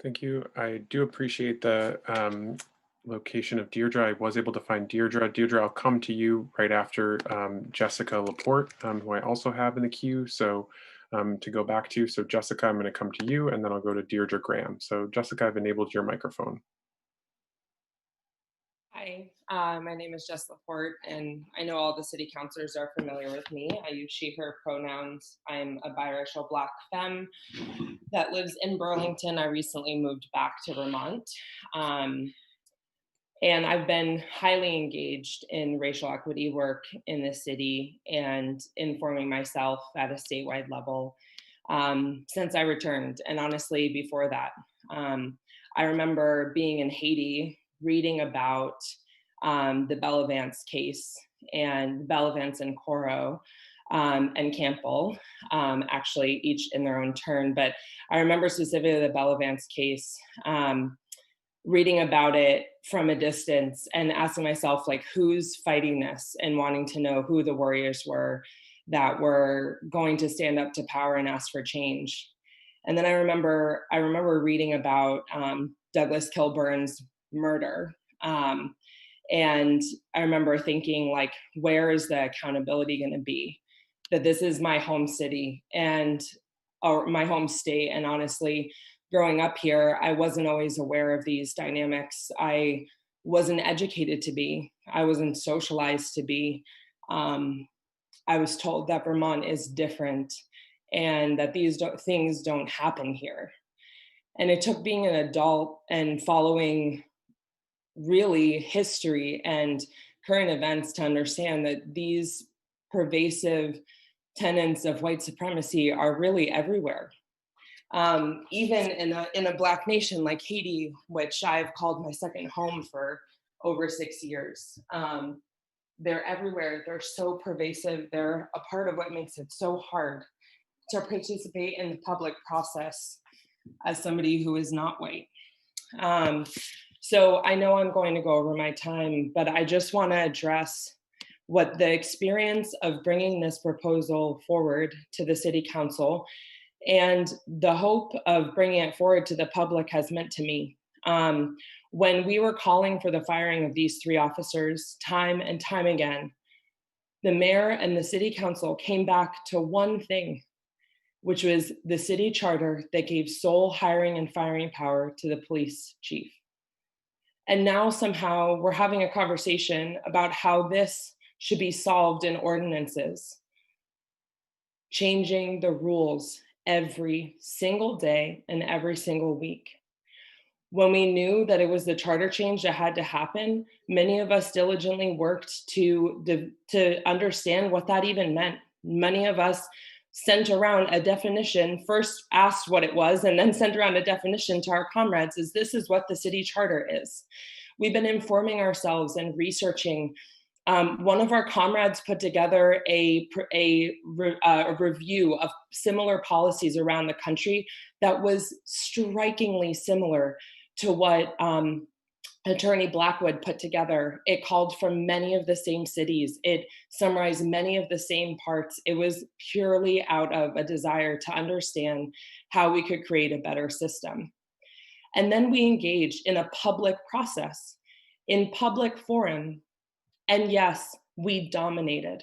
Thank you. I do appreciate the location of Deirdre. I was able to find Deirdre. Deirdre, I'll come to you right after Jessica Laporte, who I also have in the queue. So to go back to, so Jessica, I'm going to come to you, and then I'll go to Deirdre Graham. So Jessica, I've enabled your microphone. Hi, my name is Jess Laporte, and I know all the city councilors are familiar with me. I use she, her pronouns. I'm a biracial Black femme that lives in Burlington. I recently moved back to Vermont. And I've been highly engaged in racial equity work in the city and informing myself at a statewide level since I returned. And honestly, before that, I remember being in Haiti, reading about the Bellavance case, and Bellavance and Coro and Campbell, actually each in their own turn. But I remember specifically the Bellavance case, reading about it from a distance and asking myself, like, who's fighting this, and wanting to know who the warriors were that were going to stand up to power and ask for change. And then I remember reading about Douglas Kilburn's murder. And I remember thinking, like, where is the accountability going to be? That this is my home city or my home state. And honestly, growing up here, I wasn't always aware of these dynamics. I wasn't educated to be. I wasn't socialized to be. I was told that Vermont is different and that these things don't happen here. And it took being an adult and following really history and current events to understand that these pervasive tenets of white supremacy are really everywhere. Even in a Black nation like Haiti, which I've called my second home for over 6 years. They're everywhere. They're so pervasive. They're a part of what makes it so hard to participate in the public process as somebody who is not white. So I know I'm going to go over my time, but I just want to address what the experience of bringing this proposal forward to the City Council and the hope of bringing it forward to the public has meant to me. When we were calling for the firing of these 3 officers time and time again, the mayor and the City Council came back to one thing, which was the city charter that gave sole hiring and firing power to the police chief. And now somehow we're having a conversation about how this should be solved in ordinances, changing the rules every single day and every single week. When we knew that it was the charter change that had to happen, many of us diligently worked to understand what that even meant. Many of us sent around a definition, first asked what it was, and then sent around a definition to our comrades, is this is what the city charter is. We've been informing ourselves and researching. One of our comrades put together a review of similar policies around the country that was strikingly similar to what Attorney Blackwood put together. It called from many of the same cities. It summarized many of the same parts. It was purely out of a desire to understand how we could create a better system. And then we engaged in a public process, in public forum. And yes, we dominated.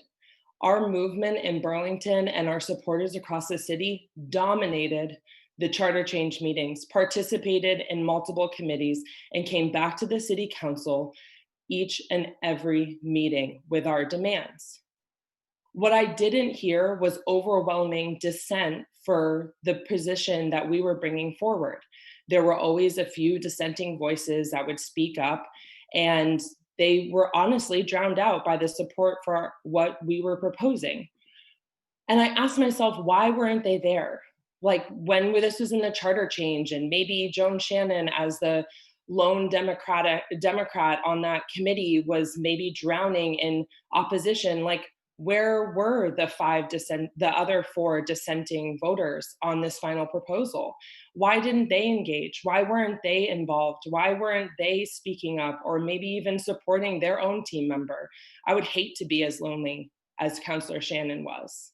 Our movement in Burlington and our supporters across the city dominated the charter change meetings, participated in multiple committees, and came back to the City Council each and every meeting with our demands. What I didn't hear was overwhelming dissent for the position that we were bringing forward. There were always a few dissenting voices that would speak up, and they were honestly drowned out by the support for what we were proposing. And I asked myself, why weren't they there? Like when this was in the charter change, and maybe Joan Shannon as the lone Democrat on that committee was maybe drowning in opposition, like where were the other 4 dissenting voters on this final proposal? Why didn't they engage? Why weren't they involved? Why weren't they speaking up or maybe even supporting their own team member? I would hate to be as lonely as Councillor Shannon was.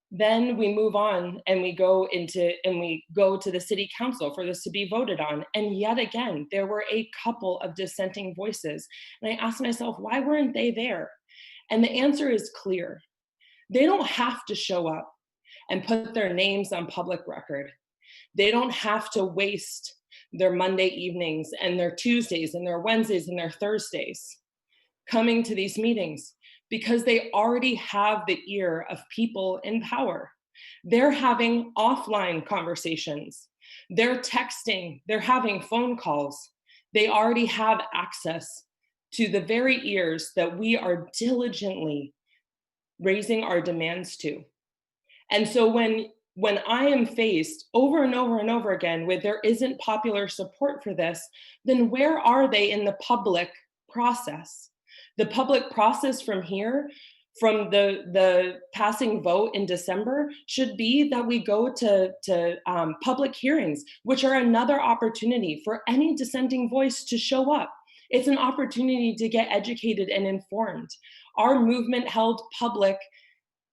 Then we move on and we go to the City Council for this to be voted on. And yet again, there were a couple of dissenting voices. And I asked myself, why weren't they there? And the answer is clear. They don't have to show up and put their names on public record. They don't have to waste their Monday evenings and their Tuesdays and their Wednesdays and their Thursdays coming to these meetings, because they already have the ear of people in power. They're having offline conversations. They're texting, they're having phone calls. They already have access to the very ears that we are diligently raising our demands to. And so when I am faced over and over and over again with there isn't popular support for this, then where are they in the public process? The public process from here, from the passing vote in December, should be that we go to public hearings, which are another opportunity for any dissenting voice to show up. It's an opportunity to get educated and informed. Our movement held public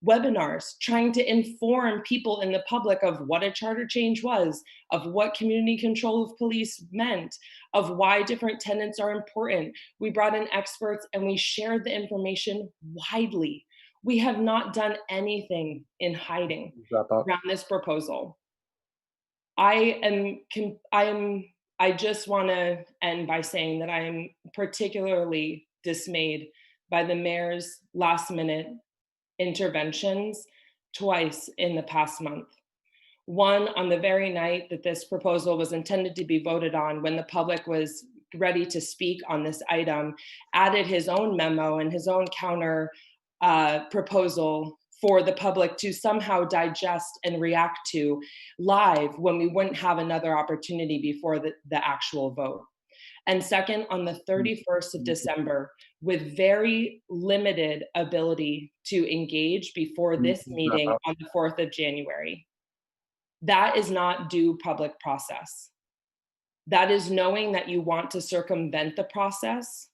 webinars trying to inform people in the public of what a charter change was, of what community control of police meant, of why different tenets are important. We brought in experts and we shared the information widely. We have not done anything in hiding around this proposal. I just want to end by saying that I am particularly dismayed by the mayor's last minute interventions twice in the past month. One, on the very night that this proposal was intended to be voted on, when the public was ready to speak on this item, added his own memo and his own counter proposal for the public to somehow digest and react to live when we wouldn't have another opportunity before the actual vote. And second, on the 31st of December, with very limited ability to engage before this meeting on the 4th of January. That is not due public process. That is knowing that you want to circumvent the process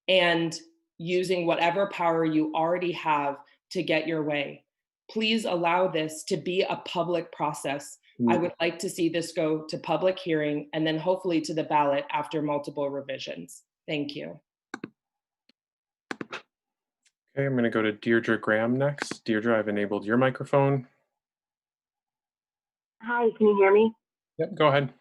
and using whatever power you already have to get your way. Please allow this to be a public process. I would like to see this go to public hearing and then hopefully to the ballot after multiple revisions. Thank you. Okay, I'm going to go to Deirdre Graham next. Deirdre, I've enabled your microphone. Hi, can you hear me? Yep, go ahead.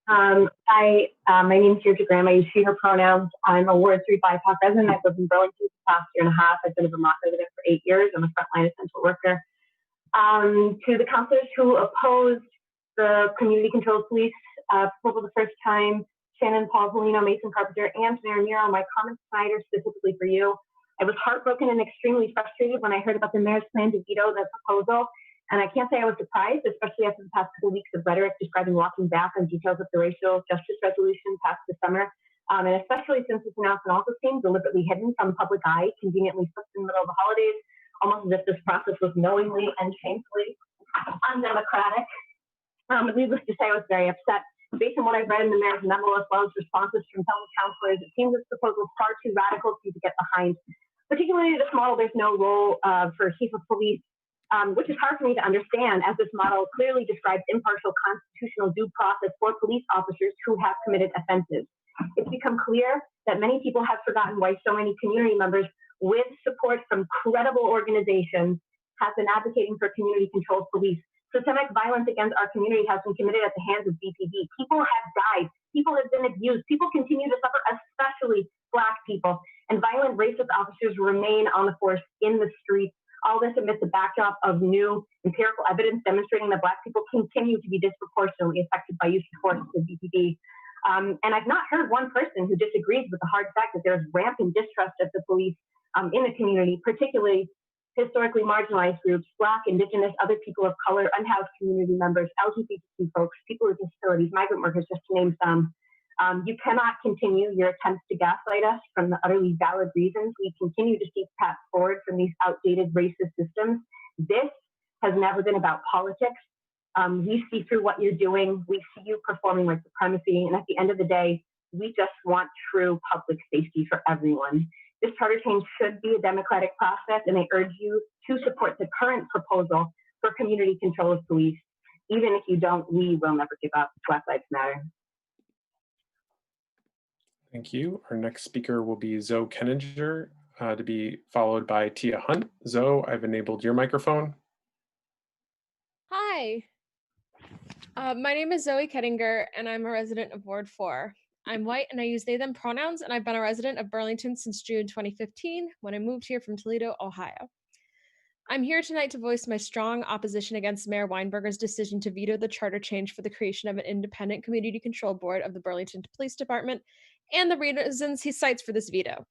Hi, my name is Deirdre Graham. I use she, her pronouns. I'm a Ward 3 BIPOC resident. I've lived in Burlington for the past year and a half. I've been a Vermont resident for 8 years. I'm a frontline essential worker. To the councilors who opposed the community controlled police proposal the first time, Shannon, Paul, Polino, Mason, Carpenter, and Mayor Muro, my comments tonight are specifically for you. I was heartbroken and extremely frustrated when I heard about the mayor's plan to veto the proposal. And I can't say I was surprised, especially after the past couple of weeks of rhetoric describing walking back on details of the racial justice resolution passed this summer. And especially since this announcement also seemed deliberately hidden from public eye, conveniently slipped in the middle of the holidays, almost as if this process was knowingly and shamefully undemocratic. Needless to say, I was very upset. Based on what I've read in the mayor's memo, as well as responses from fellow councilors, it seems this proposal is far too radical for you to get behind. Particularly this model, there's no role for a chief of police, which is hard for me to understand, as this model clearly describes impartial constitutional due process for police officers who have committed offenses. It's become clear that many people have forgotten why so many community members with support from credible organizations have been advocating for community-controlled police. Systemic violence against our community has been committed at the hands of BPD. People have died. People have been abused. People continue to suffer, especially Black people. And violent racist officers remain on the force in the streets. All this amidst the backdrop of new empirical evidence demonstrating that Black people continue to be disproportionately affected by use of force of BPD. And I've not heard one person who disagrees with the hard fact that there's rampant distrust of the police in the community, particularly historically marginalized groups, Black, Indigenous, other people of color, unhoused community members, LGBTQ folks, people with disabilities, migrant workers, just to name some. You cannot continue your attempts to gaslight us from the utterly valid reasons we continue to seek paths forward from these outdated racist systems. This has never been about politics. We see through what you're doing. We see you performing with supremacy. And at the end of the day, we just want true public safety for everyone. This charter change should be a democratic process, and I urge you to support the current proposal for community control of police. Even if you don't, we will never give up. Black Lives Matter. Thank you. Our next speaker will be Zoe Kenninger, to be followed by Tia Hunt. Zoe, I've enabled your microphone. Hi, my name is Zoe Kenninger, and I'm a resident of Ward 4. I'm white and I use they, them pronouns, and I've been a resident of Burlington since June 2015 when I moved here from Toledo, Ohio. I'm here tonight to voice my strong opposition against Mayor Weinberger's decision to veto the charter change for the creation of an independent community control board of the Burlington Police Department and the reasons he cites for this veto.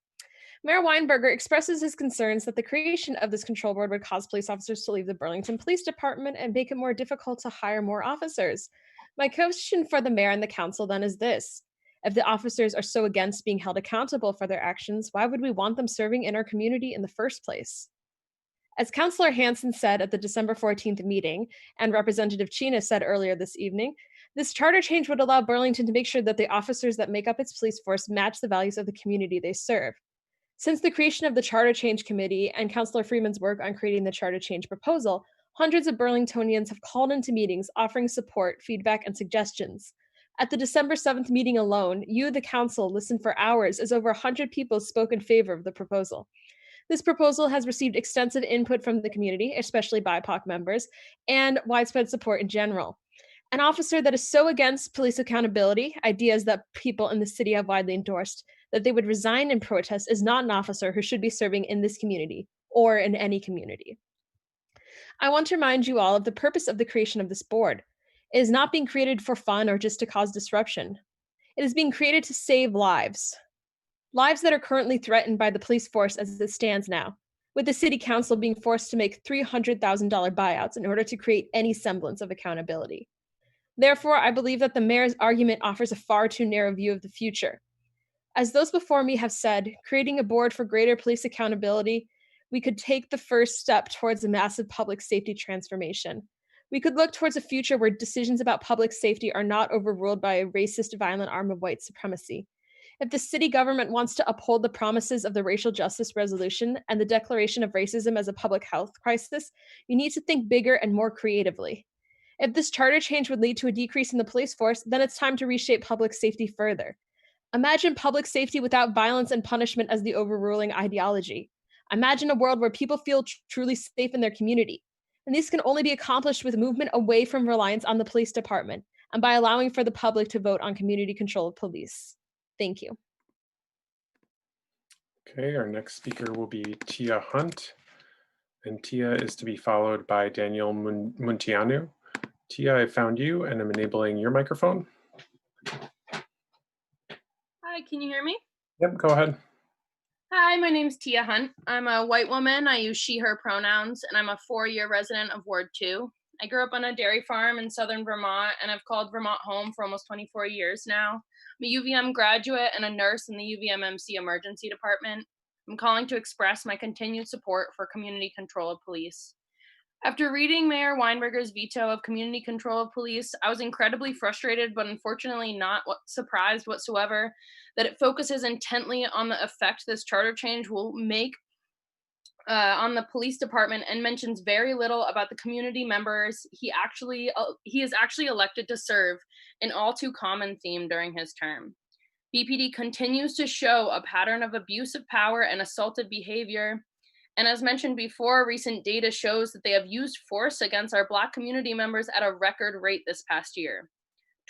Mayor Weinberger expresses his concerns that the creation of this control board would cause police officers to leave the Burlington Police Department and make it more difficult to hire more officers. My question for the mayor and the council then is this: if the officers are so against being held accountable for their actions, why would we want them serving in our community in the first place? As Councillor Hansen said at the December 14th meeting, and Representative Chena said earlier this evening, this charter change would allow Burlington to make sure that the officers that make up its police force match the values of the community they serve. Since the creation of the Charter Change Committee and Councillor Freeman's work on creating the charter change proposal, hundreds of Burlingtonians have called into meetings offering support, feedback, and suggestions. At the December 7th meeting alone, you, the council, listened for hours as over 100 people spoke in favor of the proposal. This proposal has received extensive input from the community, especially BIPOC members, and widespread support in general. An officer that is so against police accountability, ideas that people in the city have widely endorsed, that they would resign in protest, is not an officer who should be serving in this community or in any community. I want to remind you all of the purpose of the creation of this board. It is not being created for fun or just to cause disruption. It is being created to save lives. Lives that are currently threatened by the police force as it stands now, with the city council being forced to make $300,000 buyouts in order to create any semblance of accountability. Therefore, I believe that the mayor's argument offers a far too narrow view of the future. As those before me have said, creating a board for greater police accountability, we could take the first step towards a massive public safety transformation. We could look towards a future where decisions about public safety are not overruled by a racist, violent arm of white supremacy. If the city government wants to uphold the promises of the Racial Justice Resolution and the Declaration of Racism as a public health crisis, you need to think bigger and more creatively. If this charter change would lead to a decrease in the police force, then it's time to reshape public safety further. Imagine public safety without violence and punishment as the overruling ideology. Imagine a world where people feel truly safe in their community. And this can only be accomplished with movement away from reliance on the police department and by allowing for the public to vote on community control of police. Thank you. Okay, our next speaker will be Tia Hunt, and Tia is to be followed by Daniel Muntianu. Tia, I found you and I'm enabling your microphone. Hi, can you hear me? Yep, go ahead. Hi, my name is Tia Hunt. I'm a white woman. I use she, her pronouns, and I'm a 4-year resident of Ward 2. I grew up on a dairy farm in southern Vermont, and I've called Vermont home for almost 24 years now. I'm a UVM graduate and a nurse in the UVM-MC emergency department. I'm calling to express my continued support for community control of police. After reading Mayor Weinberger's veto of community control of police, I was incredibly frustrated, but unfortunately not surprised whatsoever that it focuses intently on the effect this charter change will make on the police department and mentions very little about the community members he is actually elected to serve, an all too common theme during his term. BPD continues to show a pattern of abuse of power and assaultive behavior. And as mentioned before, recent data shows that they have used force against our Black community members at a record rate this past year.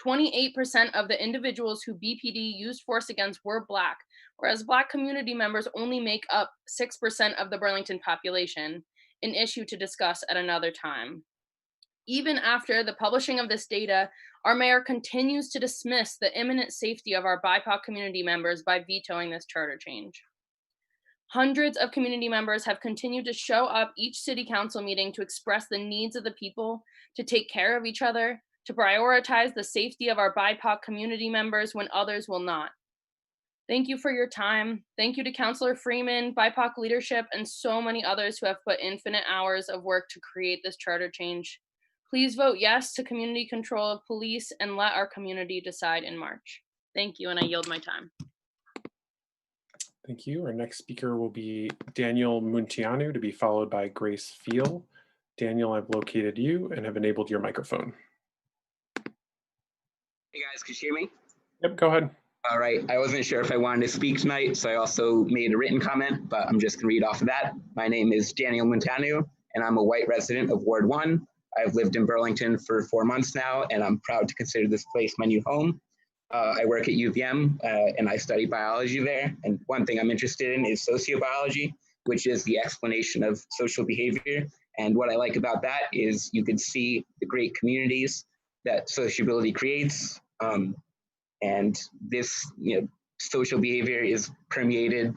28% of the individuals who BPD used force against were Black, whereas Black community members only make up 6% of the Burlington population, an issue to discuss at another time. Even after the publishing of this data, our mayor continues to dismiss the imminent safety of our BIPOC community members by vetoing this charter change. Hundreds of community members have continued to show up each city council meeting to express the needs of the people, to take care of each other, to prioritize the safety of our BIPOC community members when others will not. Thank you for your time. Thank you to Councilor Freeman, BIPOC leadership, and so many others who have put infinite hours of work to create this charter change. Please vote yes to community control of police and let our community decide in March. Thank you, and I yield my time. Thank you. Our next speaker will be Daniel Muntianu, to be followed by Grace Fiel. Daniel, I've located you and have enabled your microphone. Hey guys, can you hear me? Yep, go ahead. All right, I wasn't sure if I wanted to speak tonight, so I also made a written comment, but I'm just gonna read off of that. My name is Daniel Muntianu, and I'm a white resident of Ward 1. I've lived in Burlington for 4 months now, and I'm proud to consider this place my new home. I work at UVM and I study biology there. And one thing I'm interested in is sociobiology, which is the explanation of social behavior. And what I like about that is you can see the great communities that sociability creates. And this social behavior is permeated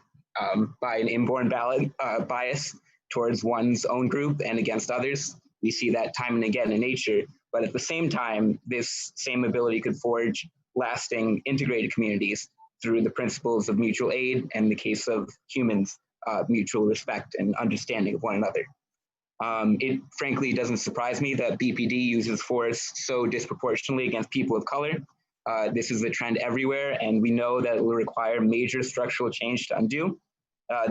by an inborn bias towards one's own group and against others. We see that time and again in nature, but at the same time, this same ability could forge lasting integrated communities through the principles of mutual aid and, in the case of humans, mutual respect and understanding of one another. It frankly doesn't surprise me that BPD uses force so disproportionately against people of color. This is a trend everywhere, and we know that it will require major structural change to undo.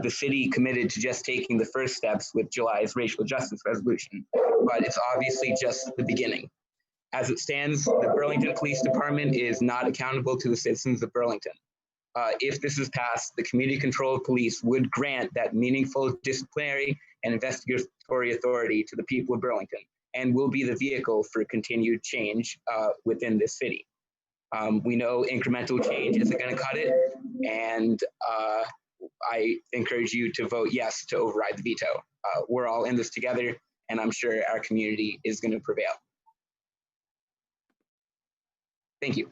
The city committed to just taking the first steps with July's Racial Justice Resolution, but it's obviously just the beginning. As it stands, the Burlington Police Department is not accountable to the citizens of Burlington. If this is passed, the community control of police would grant that meaningful disciplinary and investigatory authority to the people of Burlington and will be the vehicle for continued change within this city. We know incremental change isn't going to cut it, and I encourage you to vote yes to override the veto. We're all in this together, and I'm sure our community is going to prevail. Thank you.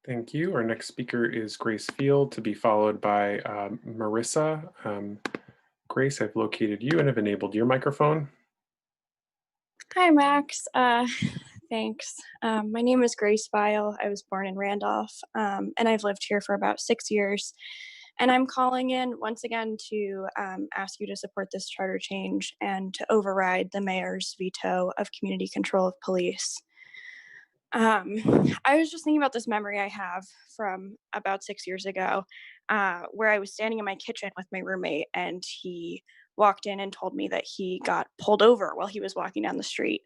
Thank you. Our next speaker is Grace Field, to be followed by Marissa. Grace, I've located you and have enabled your microphone. Hi, Max. Thanks. My name is Grace Vile. I was born in Randolph, and I've lived here for about 6 years. And I'm calling in once again to ask you to support this charter change and to override the mayor's veto of community control of police. I was just thinking about this memory I have from about 6 years ago, where I was standing in my kitchen with my roommate, and he walked in and told me that he got pulled over while he was walking down the street.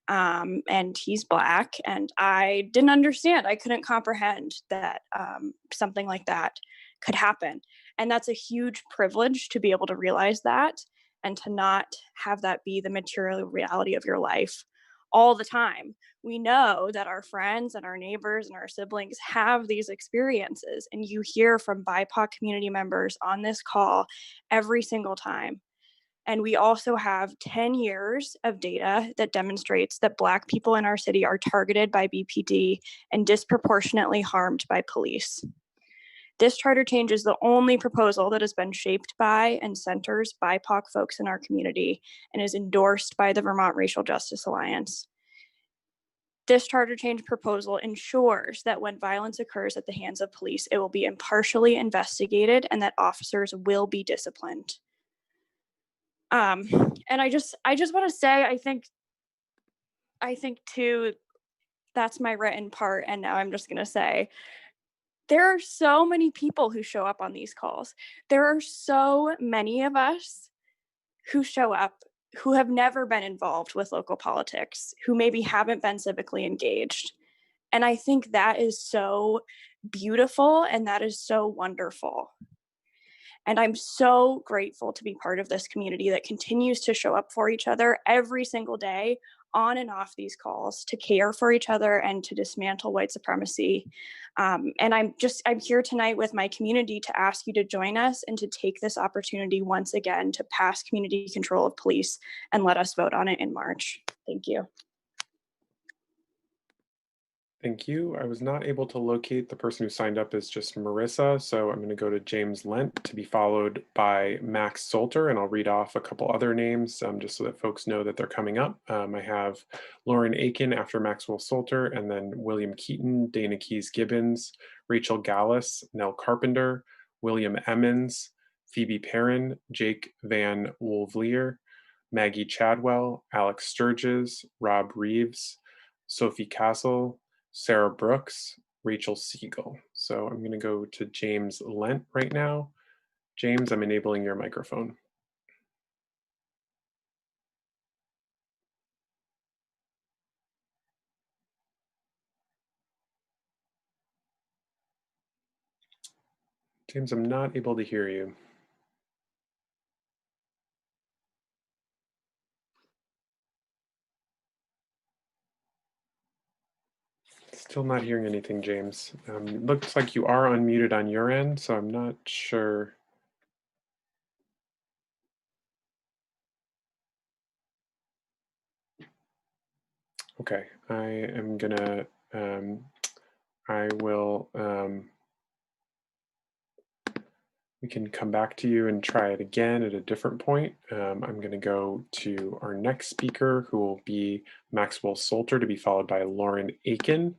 And he's Black, and I didn't understand. I couldn't comprehend that something like that could happen. And that's a huge privilege to be able to realize that and to not have that be the material reality of your life all the time. We know that our friends and our neighbors and our siblings have these experiences, and you hear from BIPOC community members on this call every single time. And we also have 10 years of data that demonstrates that Black people in our city are targeted by BPD and disproportionately harmed by police. This charter change is the only proposal that has been shaped by and centers BIPOC folks in our community and is endorsed by the Vermont Racial Justice Alliance. This charter change proposal ensures that when violence occurs at the hands of police, it will be impartially investigated and that officers will be disciplined. And I just want to say, I think too, that's my written part. And now I'm just going to say, there are so many people who show up on these calls. There are so many of us who show up who have never been involved with local politics, who maybe haven't been civically engaged. And I think that is so beautiful and that is so wonderful. And I'm so grateful to be part of this community that continues to show up for each other every single day on and off these calls to care for each other and to dismantle white supremacy. And I'm here tonight with my community to ask you to join us and to take this opportunity once again to pass community control of police and let us vote on it in March. Thank you. Thank you. I was not able to locate the person who signed up as just Marissa, so I'm going to go to James Lent, to be followed by Max Salter, and I'll read off a couple other names just so that folks know that they're coming up. I have Lauren Aiken after Maxwell Salter, and then William Keaton, Dana Keys Gibbons, Rachel Gallus, Nell Carpenter, William Emmons, Phoebe Perrin, Jake Van Wolvlier, Maggie Chadwell, Alex Sturges, Rob Reeves, Sophie Castle, Sarah Brooks, Rachel Siegel. So I'm going to go to James Lent right now. James, I'm enabling your microphone. James, I'm not able to hear you. Still not hearing anything, James. Looks like you are unmuted on your end, so I'm not sure. Okay, I am gonna, we can come back to you and try it again at a different point. I'm gonna go to our next speaker, who will be Maxwell Salter, to be followed by Lauren Aiken.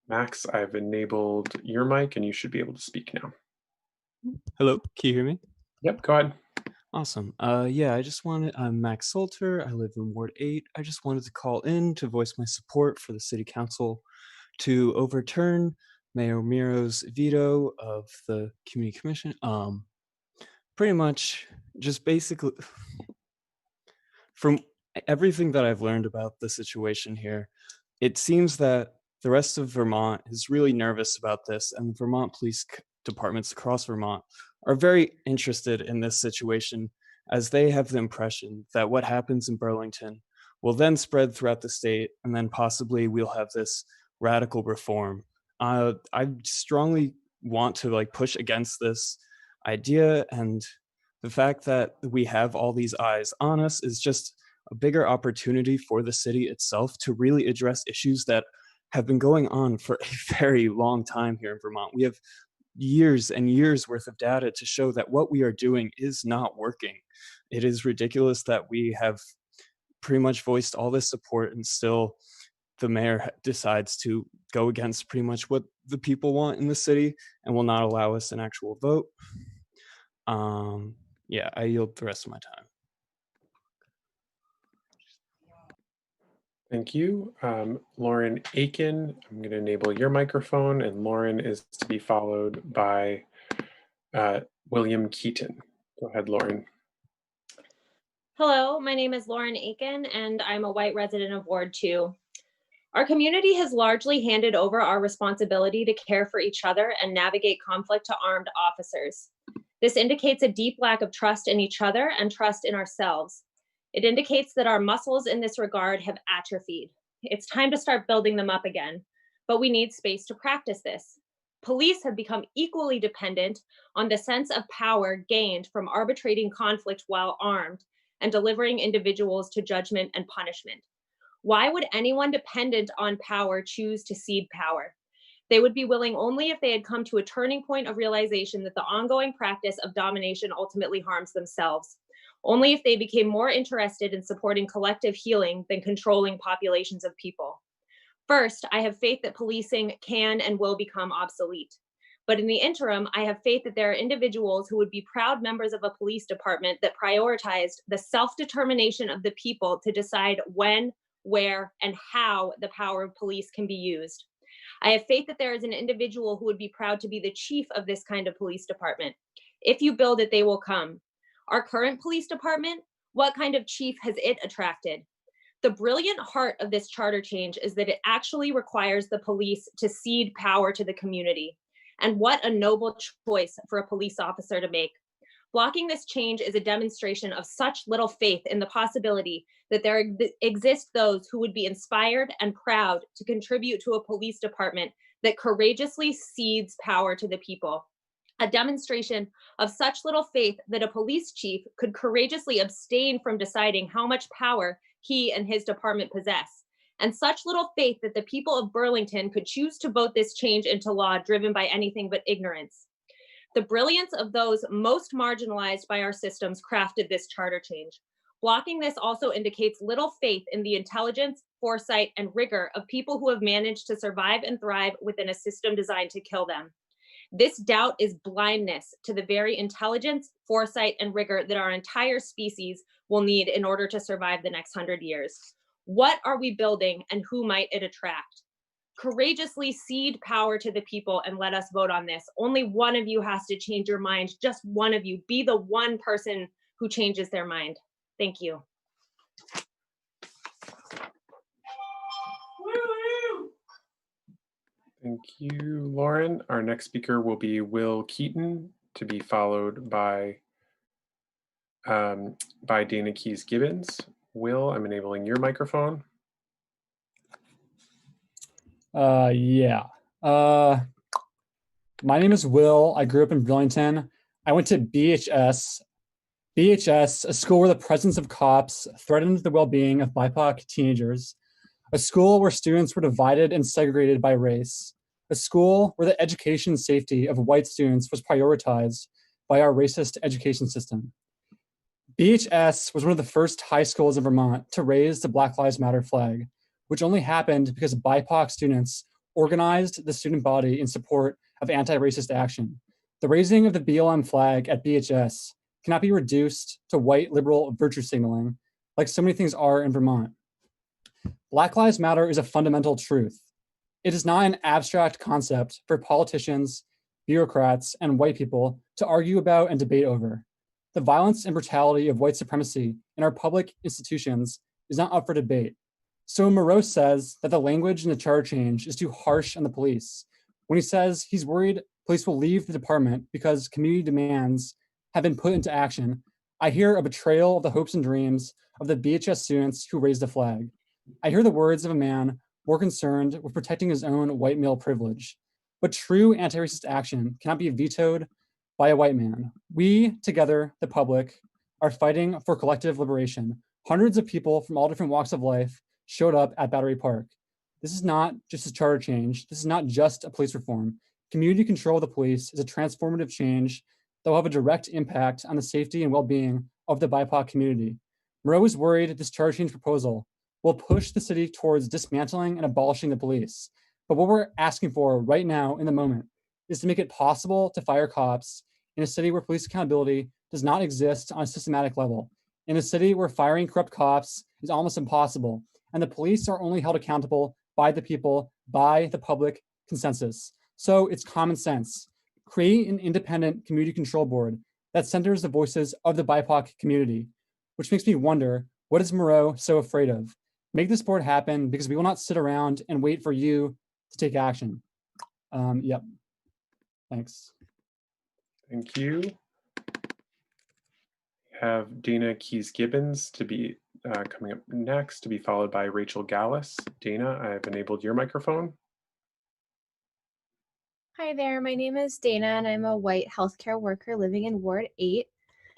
Max, I've enabled your mic and you should be able to speak now. Hello, can you hear me? Yep, go ahead. Awesome. Yeah, I'm Max Salter. I live in Ward 8. I just wanted to call in to voice my support for the City Council to overturn Mayor Miro's veto of the Community Commission. Pretty much just basically, from everything that I've learned about the situation here, it seems that the rest of Vermont is really nervous about this, and Vermont police departments across Vermont are very interested in this situation, as they have the impression that what happens in Burlington will then spread throughout the state, and then possibly we'll have this radical reform. I strongly want to push against this idea, and the fact that we have all these eyes on us is just a bigger opportunity for the city itself to really address issues that have been going on for a very long time here in Vermont. We have years and years worth of data to show that what we are doing is not working. It is ridiculous that we have pretty much voiced all this support and still the mayor decides to go against pretty much what the people want in the city and will not allow us an actual vote. Yeah, I yield the rest of my time. Thank you. Lauren Aiken, I'm going to enable your microphone, and Lauren is to be followed by William Keaton. Go ahead, Lauren. Hello, my name is Lauren Aiken, and I'm a white resident of Ward 2. Our community has largely handed over our responsibility to care for each other and navigate conflict to armed officers. This indicates a deep lack of trust in each other and trust in ourselves. It indicates that our muscles in this regard have atrophied. It's time to start building them up again, but we need space to practice this. Police have become equally dependent on the sense of power gained from arbitrating conflict while armed and delivering individuals to judgment and punishment. Why would anyone dependent on power choose to cede power? They would be willing only if they had come to a turning point of realization that the ongoing practice of domination ultimately harms themselves. Only if they became more interested in supporting collective healing than controlling populations of people. First, I have faith that policing can and will become obsolete. But in the interim, I have faith that there are individuals who would be proud members of a police department that prioritized the self-determination of the people to decide when, where, and how the power of police can be used. I have faith that there is an individual who would be proud to be the chief of this kind of police department. If you build it, they will come. Our current police department, what kind of chief has it attracted? The brilliant heart of this charter change is that it actually requires the police to cede power to the community. And what a noble choice for a police officer to make. Blocking this change is a demonstration of such little faith in the possibility that there exist those who would be inspired and proud to contribute to a police department that courageously cedes power to the people. A demonstration of such little faith that a police chief could courageously abstain from deciding how much power he and his department possess. And such little faith that the people of Burlington could choose to vote this change into law driven by anything but ignorance. The brilliance of those most marginalized by our systems crafted this charter change. Blocking this also indicates little faith in the intelligence, foresight, and rigor of people who have managed to survive and thrive within a system designed to kill them. This doubt is blindness to the very intelligence, foresight, and rigor that our entire species will need in order to survive the next 100 years. What are we building and who might it attract? Courageously cede power to the people and let us vote on this. Only one of you has to change your mind, just one of you. Be the one person who changes their mind. Thank you. Thank you, Lauren. Our next speaker will be Will Keaton, to be followed by Dana Keys Gibbons. Will, I'm enabling your microphone. Yeah. My name is Will. I grew up in Burlington. I went to BHS. BHS, a school where the presence of cops threatened the well-being of BIPOC teenagers. A school where students were divided and segregated by race. A school where the education and safety of white students was prioritized by our racist education system. BHS was one of the first high schools in Vermont to raise the Black Lives Matter flag, which only happened because BIPOC students organized the student body in support of anti-racist action. The raising of the BLM flag at BHS cannot be reduced to white liberal virtue signaling, like so many things are in Vermont. Black Lives Matter is a fundamental truth. It is not an abstract concept for politicians, bureaucrats, and white people to argue about and debate over. The violence and brutality of white supremacy in our public institutions is not up for debate. So Moreau says that the language in the charter change is too harsh on the police. When he says he's worried police will leave the department because community demands have been put into action, I hear a betrayal of the hopes and dreams of the BHS students who raised the flag. I hear the words of a man more concerned with protecting his own white male privilege. But true anti-racist action cannot be vetoed by a white man. We, together, the public, are fighting for collective liberation. Hundreds of people from all different walks of life showed up at Battery Park. This is not just a charter change. This is not just a police reform. Community control of the police is a transformative change that will have a direct impact on the safety and well-being of the BIPOC community. Moreau is worried this charter change proposal will push the city towards dismantling and abolishing the police. But what we're asking for right now in the moment is to make it possible to fire cops in a city where police accountability does not exist on a systematic level, in a city where firing corrupt cops is almost impossible, and the police are only held accountable by the people, by the public consensus. So it's common sense. Create an independent community control board that centers the voices of the BIPOC community, which makes me wonder, what is Moreau so afraid of? Make this board happen, because we will not sit around and wait for you to take action. Yep. Thanks. Thank you. Have Dana Keys-Gibbons to be coming up next, to be followed by Rachel Gallus. Dana, I have enabled your microphone. Hi there, my name is Dana and I'm a white healthcare worker living in Ward 8.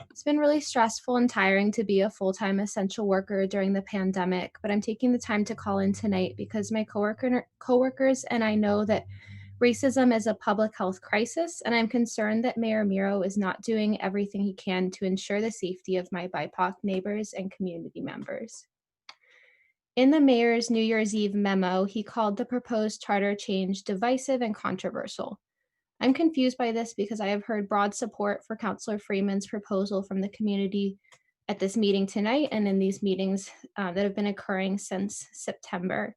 It's been really stressful and tiring to be a full-time essential worker during the pandemic, but I'm taking the time to call in tonight because my coworkers and I know that racism is a public health crisis, and I'm concerned that Mayor Miro is not doing everything he can to ensure the safety of my BIPOC neighbors and community members. In the mayor's New Year's Eve memo, he called the proposed charter change divisive and controversial. I'm confused by this because I have heard broad support for Councillor Freeman's proposal from the community at this meeting tonight and in these meetings that have been occurring since September.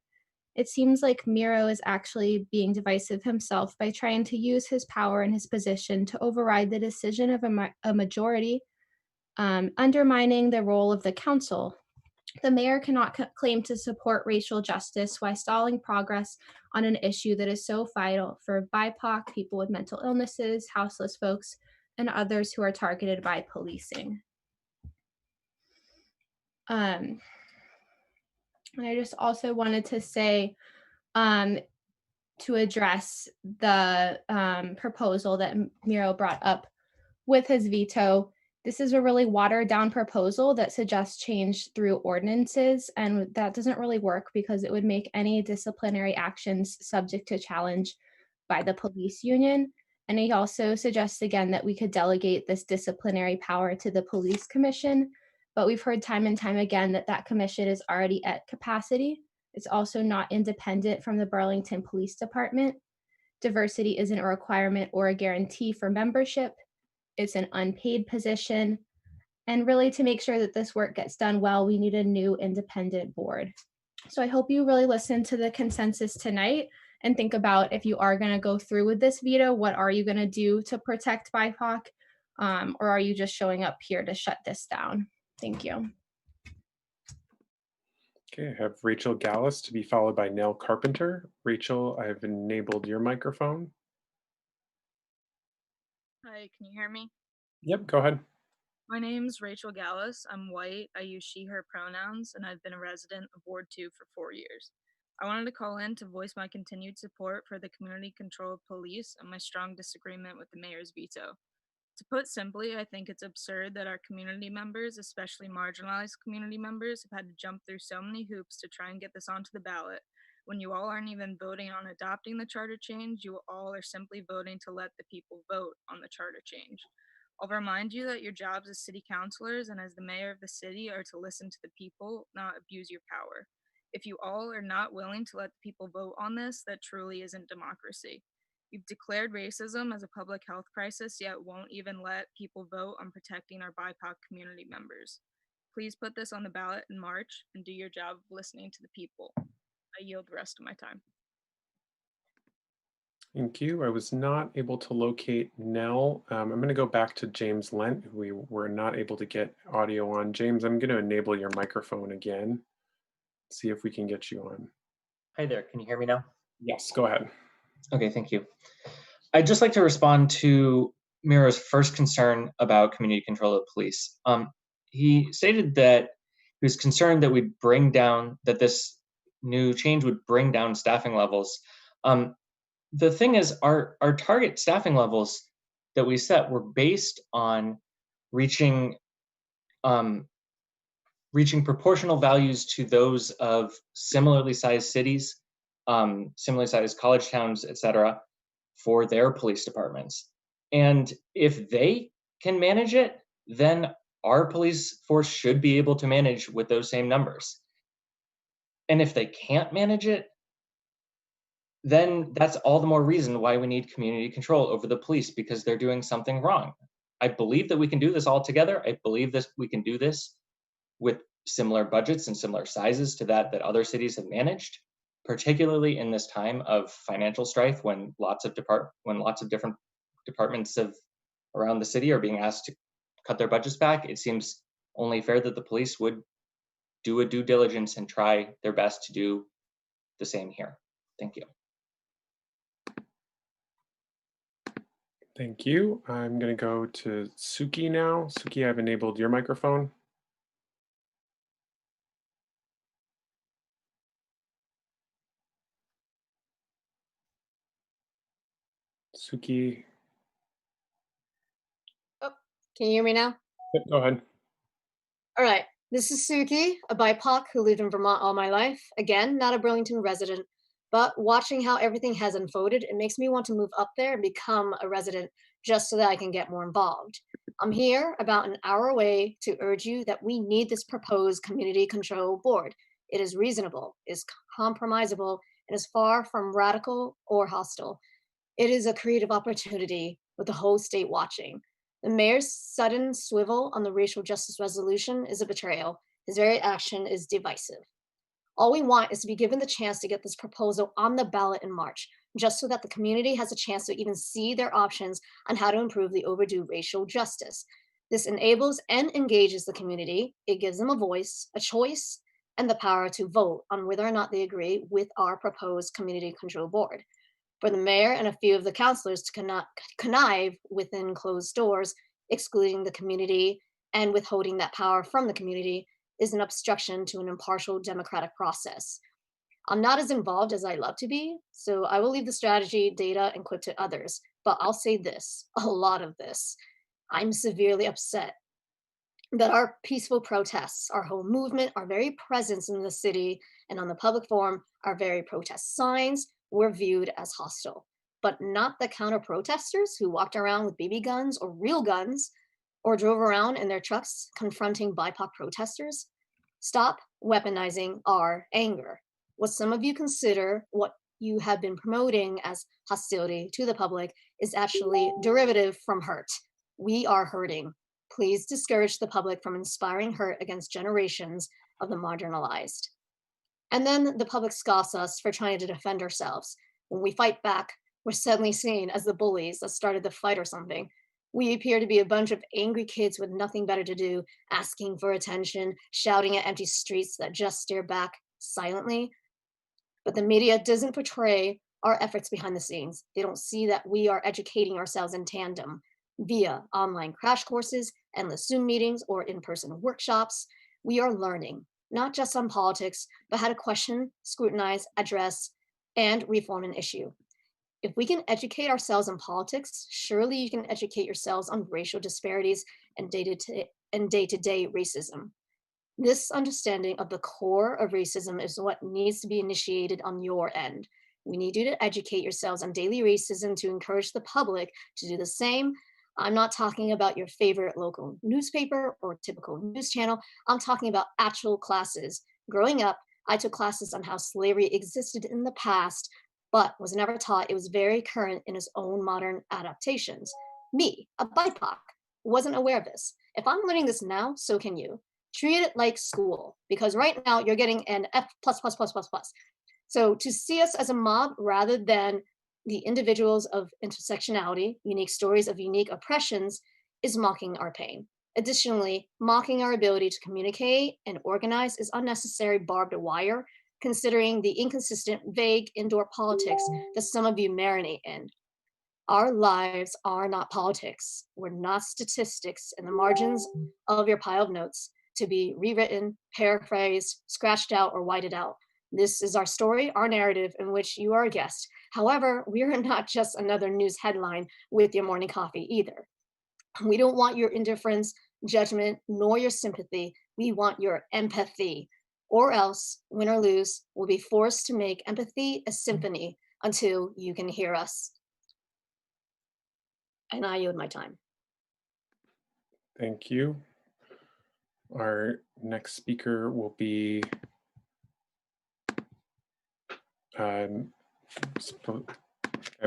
It seems like Miro is actually being divisive himself by trying to use his power and his position to override the decision of a majority, undermining the role of the council. The mayor cannot claim to support racial justice while stalling progress on an issue that is so vital for BIPOC, people with mental illnesses, houseless folks, and others who are targeted by policing. And I just also wanted to say, to address the proposal that Miro brought up with his veto, this is a really watered down proposal that suggests change through ordinances, and that doesn't really work because it would make any disciplinary actions subject to challenge by the police union. And he also suggests again that we could delegate this disciplinary power to the police commission, but we've heard time and time again that that commission is already at capacity. It's also not independent from the Burlington Police Department. Diversity isn't a requirement or a guarantee for membership. It's an unpaid position. And really, to make sure that this work gets done well, we need a new independent board. So I hope you really listen to the consensus tonight and think about, if you are going to go through with this veto, what are you going to do to protect BIPOC? Or are you just showing up here to shut this down? Thank you. Okay, I have Rachel Gallus to be followed by Nell Carpenter. Rachel, I have enabled your microphone. Hi, can you hear me? Yep, go ahead. My name's Rachel Gallus. I'm white. I use she, her pronouns, and I've been a resident of Ward 2 for 4 years. I wanted to call in to voice my continued support for the community control of police and my strong disagreement with the mayor's veto. To put simply, I think it's absurd that our community members, especially marginalized community members, have had to jump through so many hoops to try and get this onto the ballot. When you all aren't even voting on adopting the charter change, you all are simply voting to let the people vote on the charter change. I'll remind you that your jobs as city councilors and as the mayor of the city are to listen to the people, not abuse your power. If you all are not willing to let the people vote on this, that truly isn't democracy. You've declared racism as a public health crisis, yet won't even let people vote on protecting our BIPOC community members. Please put this on the ballot in March and do your job of listening to the people. I yield the rest of my time. Thank you. I was not able to locate Nell. I'm going to go back to James Lent, who we were not able to get audio on. James, I'm going to enable your microphone again. See if we can get you on. Hi there, can you hear me now? Yes, go ahead. Okay, thank you. I'd just like to respond to Miro's first concern about community control of police. He stated that he was concerned that we'd bring down, that this new change would bring down staffing levels. The thing is, our target staffing levels that we set were based on reaching proportional values to those of similarly sized cities similarly sized college towns, et cetera, for their police departments. And if they can manage it, then our police force should be able to manage with those same numbers. And if they can't manage it, then that's all the more reason why we need community control over the police, because they're doing something wrong. I believe that we can do this all together. I believe this we can do this with similar budgets and similar sizes to that other cities have managed, particularly in this time of financial strife when lots of different departments around the city are being asked to cut their budgets back. It seems only fair that the police would do a due diligence and try their best to do the same here. Thank you. Thank you. I'm going to go to Suki now. Suki, I've enabled your microphone. Suki. Oh, can you hear me now? Yep, go ahead. All right. This is Suki, a BIPOC who lived in Vermont all my life. Again, not a Burlington resident, but watching how everything has unfolded, it makes me want to move up there and become a resident just so that I can get more involved. I'm here about an hour away to urge you that we need this proposed community control board. It is reasonable, is compromisable, and is far from radical or hostile. It is a creative opportunity with the whole state watching. The mayor's sudden swivel on the racial justice resolution is a betrayal. His very action is divisive. All we want is to be given the chance to get this proposal on the ballot in March, just so that the community has a chance to even see their options on how to improve the overdue racial justice. This enables and engages the community. It gives them a voice, a choice, and the power to vote on whether or not they agree with our proposed community control board. For the mayor and a few of the councilors to connive within closed doors, excluding the community and withholding that power from the community is an obstruction to an impartial democratic process. I'm not as involved as I love to be, so I will leave the strategy, data, and quip to others, but I'll say this, a lot of this. I'm severely upset that our peaceful protests, our whole movement, our very presence in the city and on the public forum, our very protest signs were viewed as hostile, but not the counter protesters who walked around with BB guns or real guns or drove around in their trucks confronting BIPOC protesters. Stop weaponizing our anger. What some of you consider what you have been promoting as hostility to the public is actually derivative from hurt. We are hurting. Please discourage the public from inspiring hurt against generations of the marginalized. And then the public scoffs us for trying to defend ourselves. When we fight back, we're suddenly seen as the bullies that started the fight or something. We appear to be a bunch of angry kids with nothing better to do, asking for attention, shouting at empty streets that just stare back silently. But the media doesn't portray our efforts behind the scenes. They don't see that we are educating ourselves in tandem via online crash courses, endless Zoom meetings, or in-person workshops. We are learning, not just on politics, but how to question, scrutinize, address, and reform an issue. If we can educate ourselves on politics, surely you can educate yourselves on racial disparities and day-to-day racism. This understanding of the core of racism is what needs to be initiated on your end. We need you to educate yourselves on daily racism to encourage the public to do the same. I'm not talking about your favorite local newspaper or typical news channel. I'm talking about actual classes. Growing up, I took classes on how slavery existed in the past, but was never taught it was very current in its own modern adaptations. Me, a BIPOC, wasn't aware of this. If I'm learning this now, so can you. Treat it like school, because right now you're getting an F+++++. So to see us as a mob rather than the individuals of intersectionality, unique stories of unique oppressions, is mocking our pain. Additionally, mocking our ability to communicate and organize is unnecessary barbed wire, considering the inconsistent, vague indoor politics that some of you marinate in. Our lives are not politics. We're not statistics in the margins of your pile of notes to be rewritten, paraphrased, scratched out, or whited out. This is our story, our narrative, in which you are a guest. However, we are not just another news headline with your morning coffee either. We don't want your indifference, judgment, nor your sympathy. We want your empathy. or else, win or lose, we'll be forced to make empathy a symphony until you can hear us. And I yield my time. Thank you. Our next speaker will be I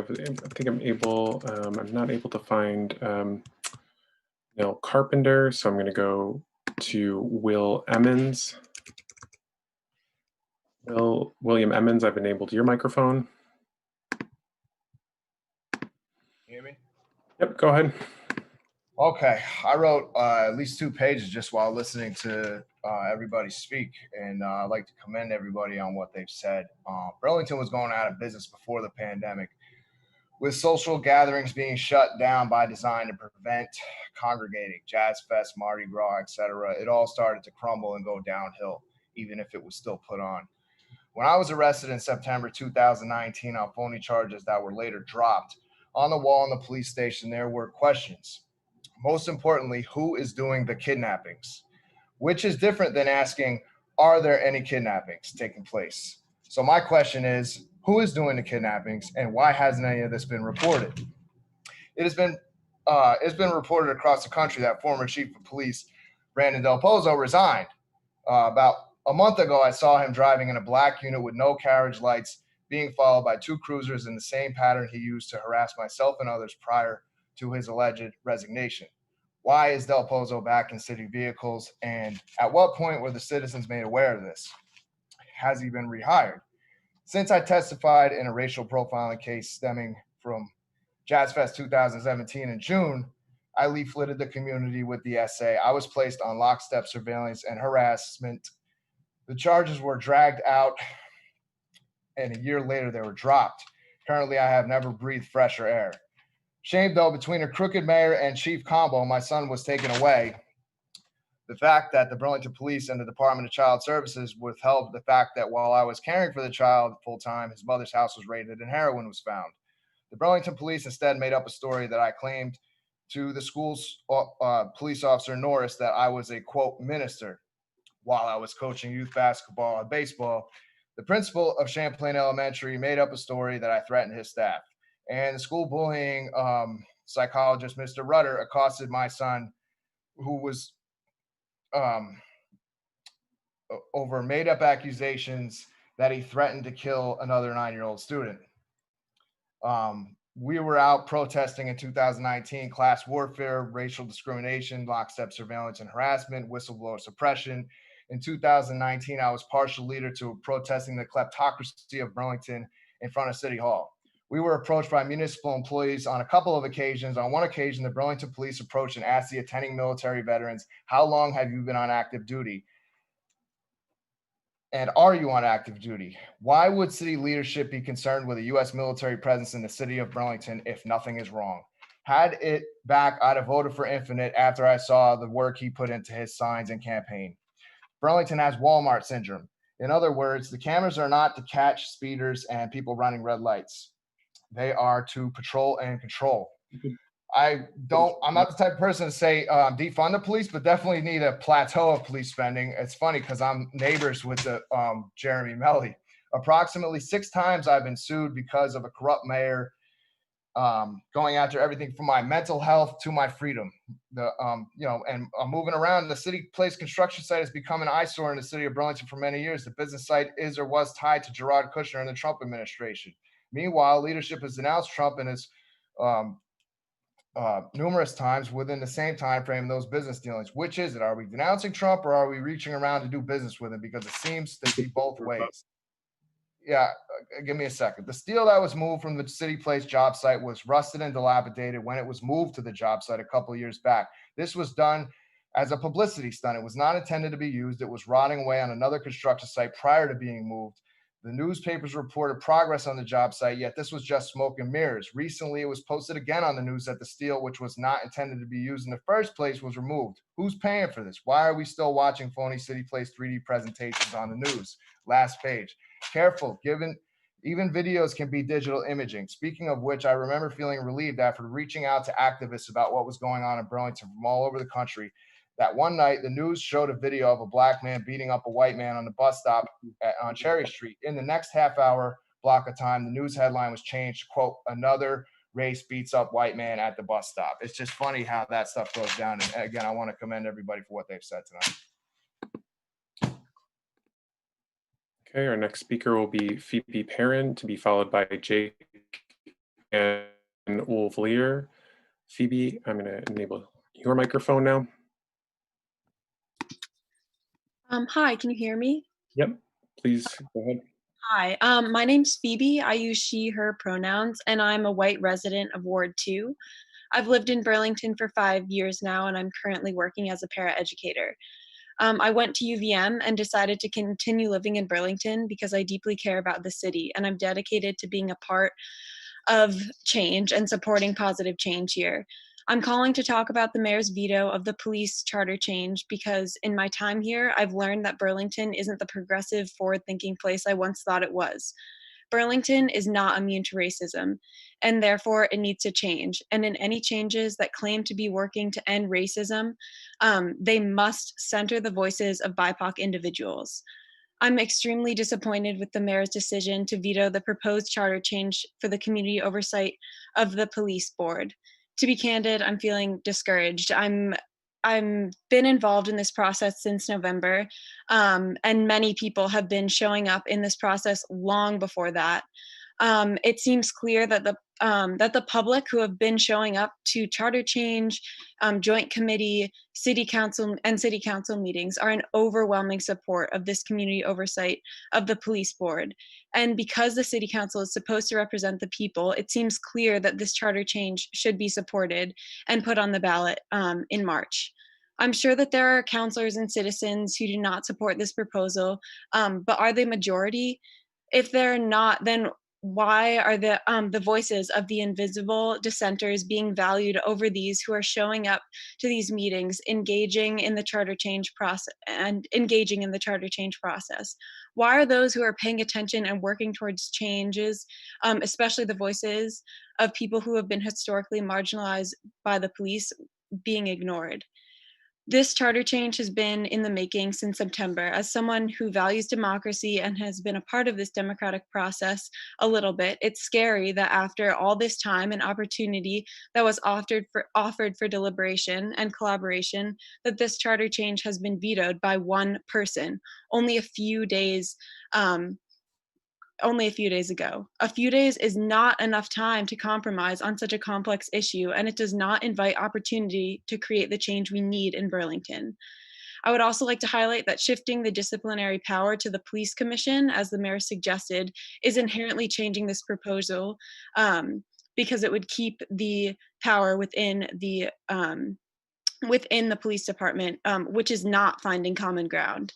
think I'm not able to find Neil Carpenter, so I'm going to go to Will Emmons. William Emmons, I've enabled your microphone. Hear me? Yep, go ahead. Okay, I wrote at least 2 pages just while listening to everybody speak, and I'd like to commend everybody on what they've said. Burlington was going out of business before the pandemic, with social gatherings being shut down by design to prevent congregating, Jazz Fest, Mardi Gras, etc. It all started to crumble and go downhill, even if it was still put on. When I was arrested in September 2019 on phony charges that were later dropped, on the wall in the police station, there were questions. Most importantly, who is doing the kidnappings? Which is different than asking, are there any kidnappings taking place? So my question is, who is doing the kidnappings and why hasn't any of this been reported? It's been reported across the country that former chief of police Brandon Del Pozo resigned. About a month ago, I saw him driving in a black unit with no carriage lights, being followed by 2 cruisers in the same pattern he used to harass myself and others prior to his alleged resignation. Why is Del Pozo back in city vehicles? And at what point were the citizens made aware of this? Has he been rehired? Since I testified in a racial profiling case stemming from Jazz Fest 2017 in June, I leafleted the community with the essay. I was placed on lockstep surveillance and harassment. The charges were dragged out, and a year later they were dropped. Currently, I have never breathed fresher air. Shame though, between a crooked mayor and chief combo, my son was taken away. The fact that the Burlington Police and the Department of Child Services withheld the fact that while I was caring for the child full-time, his mother's house was raided and heroin was found. The Burlington Police instead made up a story that I claimed to the school's police officer Norris that I was a, quote, minister while I was coaching youth basketball and baseball. The principal of Champlain Elementary made up a story that I threatened his staff. And the school bullying psychologist, Mr. Rutter, accosted my son, who was over made-up accusations that he threatened to kill another 9-year-old student. We were out protesting in 2019, class warfare, racial discrimination, lockstep surveillance and harassment, whistleblower suppression. In 2019, I was partial leader to protesting the kleptocracy of Burlington in front of City Hall. We were approached by municipal employees on a couple of occasions. On one occasion, the Burlington Police approached and asked the attending military veterans, how long have you been on active duty? And are you on active duty? Why would city leadership be concerned with a U.S. military presence in the city of Burlington if nothing is wrong? Had it back, I'd have voted for Infinite after I saw the work he put into his signs and campaign. Burlington has Walmart syndrome. In other words, the cameras are not to catch speeders and people running red lights. They are to patrol and control. I'm not the type of person to say defund the police, but definitely need a plateau of police spending. It's funny because I'm neighbors with the Jeremy Melly. Approximately 6 times I've been sued because of a corrupt mayor going after everything from my mental health to my freedom. And I'm moving around. The city place construction site has become an eyesore in the city of Burlington for many years. The business site is or was tied to Gerard Kushner and the Trump administration. Meanwhile, leadership has denounced Trump and his numerous times within the same time frame those business dealings. Which is it? Are we denouncing Trump or are we reaching around to do business with him? Because it seems to be both ways. Yeah, give me a second. The steel that was moved from the City Place job site was rusted and dilapidated when it was moved to the job site a couple of years back. This was done as a publicity stunt. It was not intended to be used. It was rotting away on another construction site prior to being moved. The newspapers reported progress on the job site, yet this was just smoke and mirrors. Recently, it was posted again on the news that the steel, which was not intended to be used in the first place, was removed. Who's paying for this? Why are we still watching phony City Place 3D presentations on the news? Last page. Careful, given even videos can be digital imaging. Speaking of which, I remember feeling relieved after reaching out to activists about what was going on in Burlington from all over the country, that one night the news showed a video of a black man beating up a white man on the bus stop on Cherry Street. In the next half-hour block of time, the news headline was changed to, quote, "Another race beats up white man at the bus stop." It's just funny how that stuff goes down. And again, I want to commend everybody for what they've said tonight. Okay, our next speaker will be Phoebe Perrin, to be followed by Jake and Wolf Lear. Phoebe, I'm going to enable your microphone now. Hi, can you hear me? Yep, please go ahead. Hi, my name's Phoebe. I use she, her pronouns, and I'm a white resident of Ward 2. I've lived in Burlington for 5 years now, and I'm currently working as a paraeducator. I went to UVM and decided to continue living in Burlington because I deeply care about the city, and I'm dedicated to being a part of change and supporting positive change here. I'm calling to talk about the mayor's veto of the police charter change because in my time here, I've learned that Burlington isn't the progressive, forward-thinking place I once thought it was. Burlington is not immune to racism, and therefore it needs to change. And in any changes that claim to be working to end racism, they must center the voices of BIPOC individuals. I'm extremely disappointed with the mayor's decision to veto the proposed charter change for the community oversight of the police board. To be candid, I'm feeling discouraged. I'm been involved in this process since November, and many people have been showing up in this process long before that. It seems clear that the public who have been showing up to charter change, joint committee, city council meetings are in overwhelming support of this community oversight of the police board. And because the city council is supposed to represent the people, it seems clear that this charter change should be supported and put on the ballot in March. I'm sure that there are councilors and citizens who do not support this proposal, but are they majority? If they're not, then why are the voices of the invisible dissenters being valued over these who are showing up to these meetings, engaging in the charter change process? Why are those who are paying attention and working towards changes, especially the voices of people who have been historically marginalized by the police, being ignored? This charter change has been in the making since September. As someone who values democracy and has been a part of this democratic process a little bit, it's scary that after all this time and opportunity that was offered for deliberation and collaboration, that this charter change has been vetoed by one person only a few days ago. A few days is not enough time to compromise on such a complex issue, and it does not invite opportunity to create the change we need in Burlington. I would also like to highlight that shifting the disciplinary power to the police commission, as the mayor suggested, is inherently changing this proposal because it would keep the power within the police department, which is not finding common ground.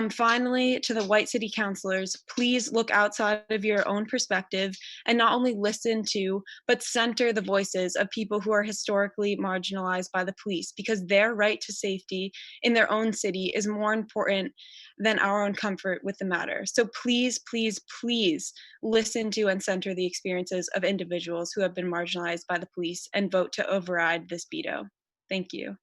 Finally, to the white city councilors, please look outside of your own perspective and not only listen to, but center the voices of people who are historically marginalized by the police, because their right to safety in their own city is more important than our own comfort with the matter. So please, please, please listen to and center the experiences of individuals who have been marginalized by the police and vote to override this veto. Thank you.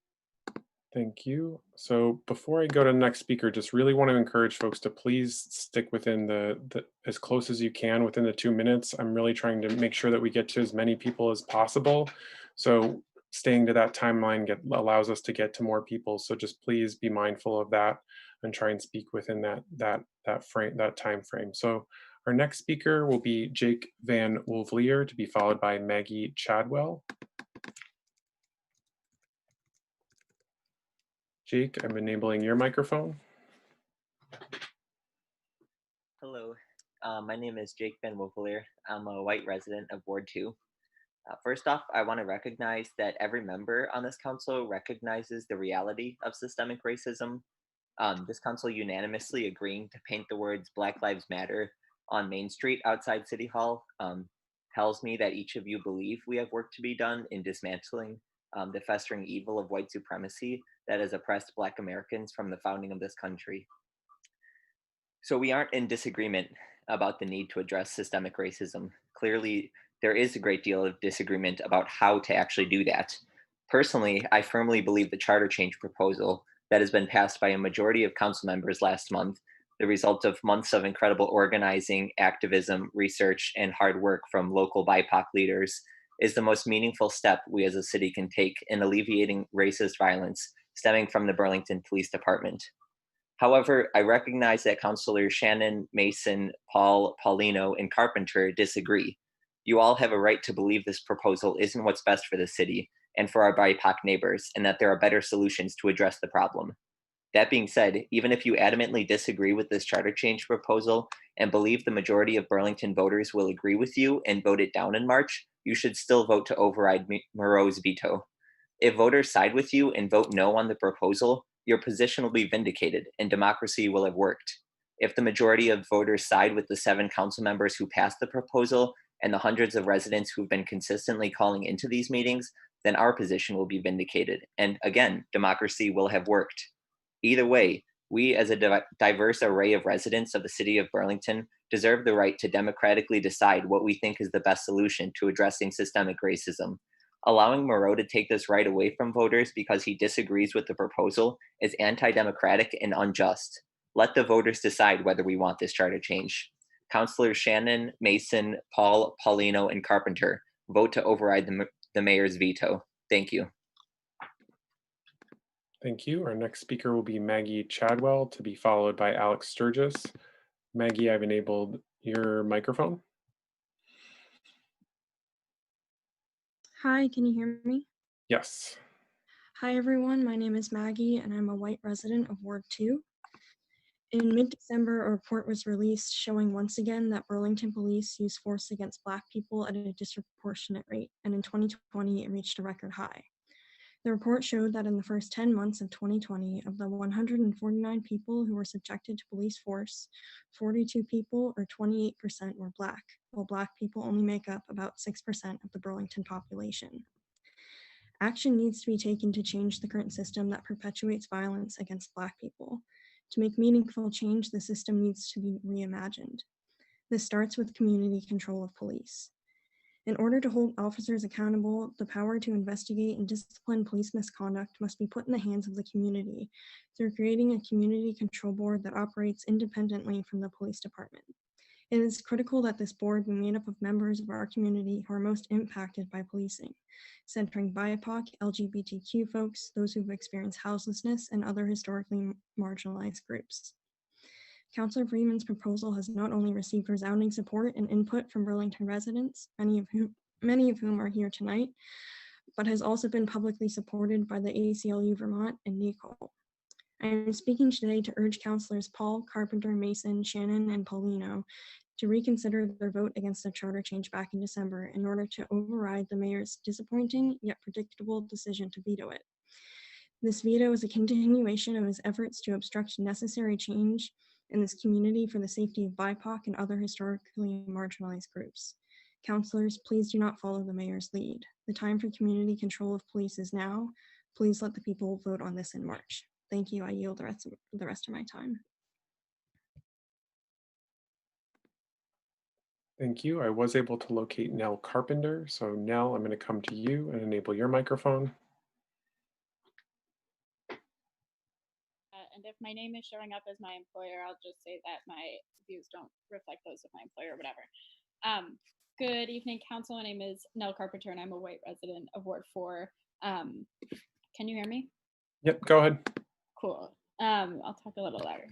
Thank you. So before I go to the next speaker, just really want to encourage folks to please stick within the as close as you can within the 2 minutes. I'm really trying to make sure that we get to as many people as possible. So staying to that timeline allows us to get to more people. So just please be mindful of that and try and speak within that time frame. So our next speaker will be Jake Van Wolfleer, to be followed by Maggie Chadwell. Jake, I'm enabling your microphone. Hello, my name is Jake Van Wolfelier. I'm a white resident of Ward 2. First off, I want to recognize that every member on this council recognizes the reality of systemic racism. This council unanimously agreeing to paint the words Black Lives Matter on Main Street outside City Hall tells me that each of you believe we have work to be done in dismantling the festering evil of white supremacy that has oppressed Black Americans from the founding of this country. So we aren't in disagreement about the need to address systemic racism. Clearly, there is a great deal of disagreement about how to actually do that. Personally, I firmly believe the charter change proposal that has been passed by a majority of council members last month, the result of months of incredible organizing, activism, research, and hard work from local BIPOC leaders, is the most meaningful step we as a city can take in alleviating racist violence stemming from the Burlington Police Department. However, I recognize that Councilors Shannon, Mason, Paul, Paulino, and Carpenter disagree. You all have a right to believe this proposal isn't what's best for the city and for our BIPOC neighbors, and that there are better solutions to address the problem. That being said, even if you adamantly disagree with this charter change proposal and believe the majority of Burlington voters will agree with you and vote it down in March, you should still vote to override Moreau's veto. If voters side with you and vote no on the proposal, your position will be vindicated and democracy will have worked. If the majority of voters side with the 7 council members who passed the proposal and the hundreds of residents who've been consistently calling into these meetings, then our position will be vindicated. And again, democracy will have worked. Either way, we as a diverse array of residents of the city of Burlington deserve the right to democratically decide what we think is the best solution to addressing systemic racism. Allowing Moreau to take this right away from voters because he disagrees with the proposal is anti-democratic and unjust. Let the voters decide whether we want this charter change. Councilors Shannon, Mason, Paul, Paulino, and Carpenter, vote to override the mayor's veto. Thank you. Thank you. Our next speaker will be Maggie Chadwell, to be followed by Alex Sturgis. Maggie, I've enabled your microphone. Hi, can you hear me? Yes. Hi, everyone. My name is Maggie, and I'm a white resident of Ward 2. In mid-December, a report was released showing once again that Burlington police use force against Black people at a disproportionate rate, and in 2020, it reached a record high. The report showed that in the first 10 months of 2020, of the 149 people who were subjected to police force, 42 people, or 28%, were Black, while Black people only make up about 6% of the Burlington population. Action needs to be taken to change the current system that perpetuates violence against Black people. To make meaningful change, the system needs to be reimagined. This starts with community control of police. In order to hold officers accountable, the power to investigate and discipline police misconduct must be put in the hands of the community through creating a community control board that operates independently from the police department. It is critical that this board be made up of members of our community who are most impacted by policing, centering BIPOC, LGBTQ folks, those who've experienced houselessness, and other historically marginalized groups. Councilor Freeman's proposal has not only received resounding support and input from Burlington residents, many of whom are here tonight, but has also been publicly supported by the ACLU Vermont and NACOL. I am speaking today to urge Councilors Paul, Carpenter, Mason, Shannon, and Paulino to reconsider their vote against the charter change back in December in order to override the mayor's disappointing yet predictable decision to veto it. This veto is a continuation of his efforts to obstruct necessary change in this community for the safety of BIPOC and other historically marginalized groups. Councilors, please do not follow the mayor's lead. The time for community control of police is now. Please let the people vote on this in March. Thank you. I yield the rest of my time. Thank you. I was able to locate Nell Carpenter. So Nell, I'm going to come to you and enable your microphone. And if my name is showing up as my employer, I'll just say that my views don't reflect those of my employer or whatever. Good evening, council. My name is Nell Carpenter, and I'm a white resident of Ward 4. Can you hear me? Yep, go ahead. Cool. I'll talk a little louder.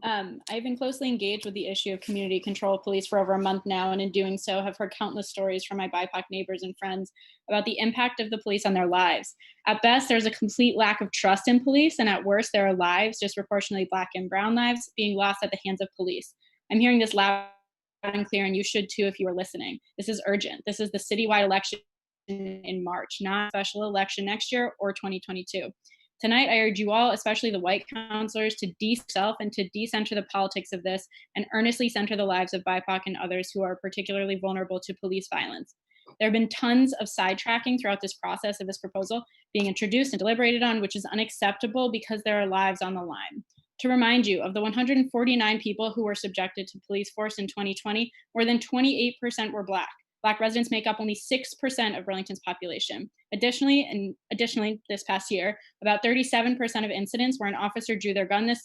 I've been closely engaged with the issue of community control of police for over a month now, and in doing so have heard countless stories from my BIPOC neighbors and friends about the impact of the police on their lives. At best, there's a complete lack of trust in police, and at worst, there are lives, disproportionately Black and brown lives, being lost at the hands of police. I'm hearing this loud and clear, and you should too if you are listening. This is urgent. This is the citywide election in March, not a special election next year or 2022. Tonight, I urge you all, especially the white councilors, to de-self and to decenter the politics of this and earnestly center the lives of BIPOC and others who are particularly vulnerable to police violence. There have been tons of sidetracking throughout this process of this proposal being introduced and deliberated on, which is unacceptable because there are lives on the line. To remind you, of the 149 people who were subjected to police force in 2020, more than 28% were Black. Black residents make up only 6% of Burlington's population. Additionally, this past year, about 37% of incidents where an officer drew their gun,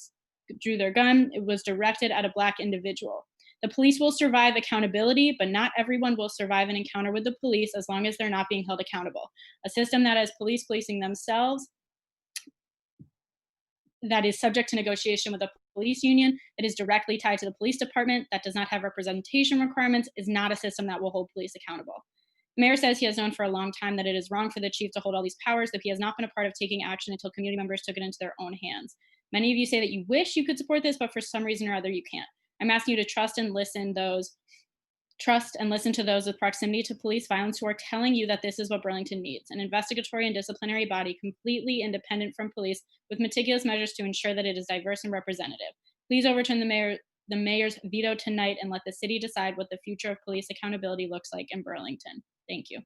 it was directed at a Black individual. The police will survive accountability, but not everyone will survive an encounter with the police as long as they're not being held accountable. A system that has police policing themselves, that is subject to negotiation with a police union, that is directly tied to the police department, that does not have representation requirements, is not a system that will hold police accountable. The mayor says he has known for a long time that it is wrong for the chief to hold all these powers, that he has not been a part of taking action until community members took it into their own hands. Many of you say that you wish you could support this, but for some reason or other you can't. I'm asking you to trust and listen to those with proximity to police violence who are telling you that this is what Burlington needs, an investigatory and disciplinary body completely independent from police with meticulous measures to ensure that it is diverse and representative. Please overturn the mayor's veto tonight and let the city decide what the future of police accountability looks like in Burlington. Thank you.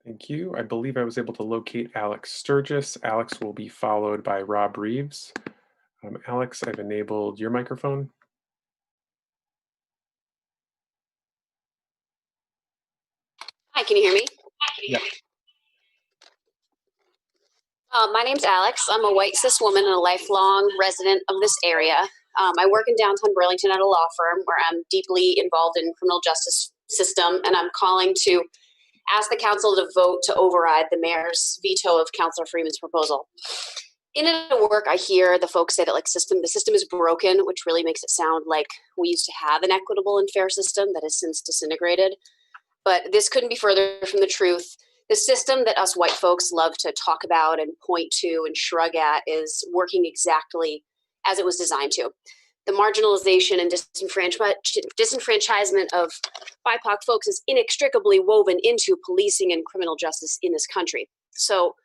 Thank you. I believe I was able to locate Alex Sturgis. Alex will be followed by Rob Reeves. Alex, I've enabled your microphone. Hi, can you hear me? Yeah. My name's Alex. I'm a white cis woman and a lifelong resident of this area. I work in downtown Burlington at a law firm where I'm deeply involved in criminal justice system, and I'm calling to ask the council to vote to override the mayor's veto of Councilor Freeman's proposal. In the work, I hear the folks say that the system is broken, which really makes it sound like we used to have an equitable and fair system that has since disintegrated. But this couldn't be further from the truth. The system that us white folks love to talk about and point to and shrug at is working exactly as it was designed to. The marginalization and disenfranchisement of BIPOC folks is inextricably woven into policing and criminal justice in this country. So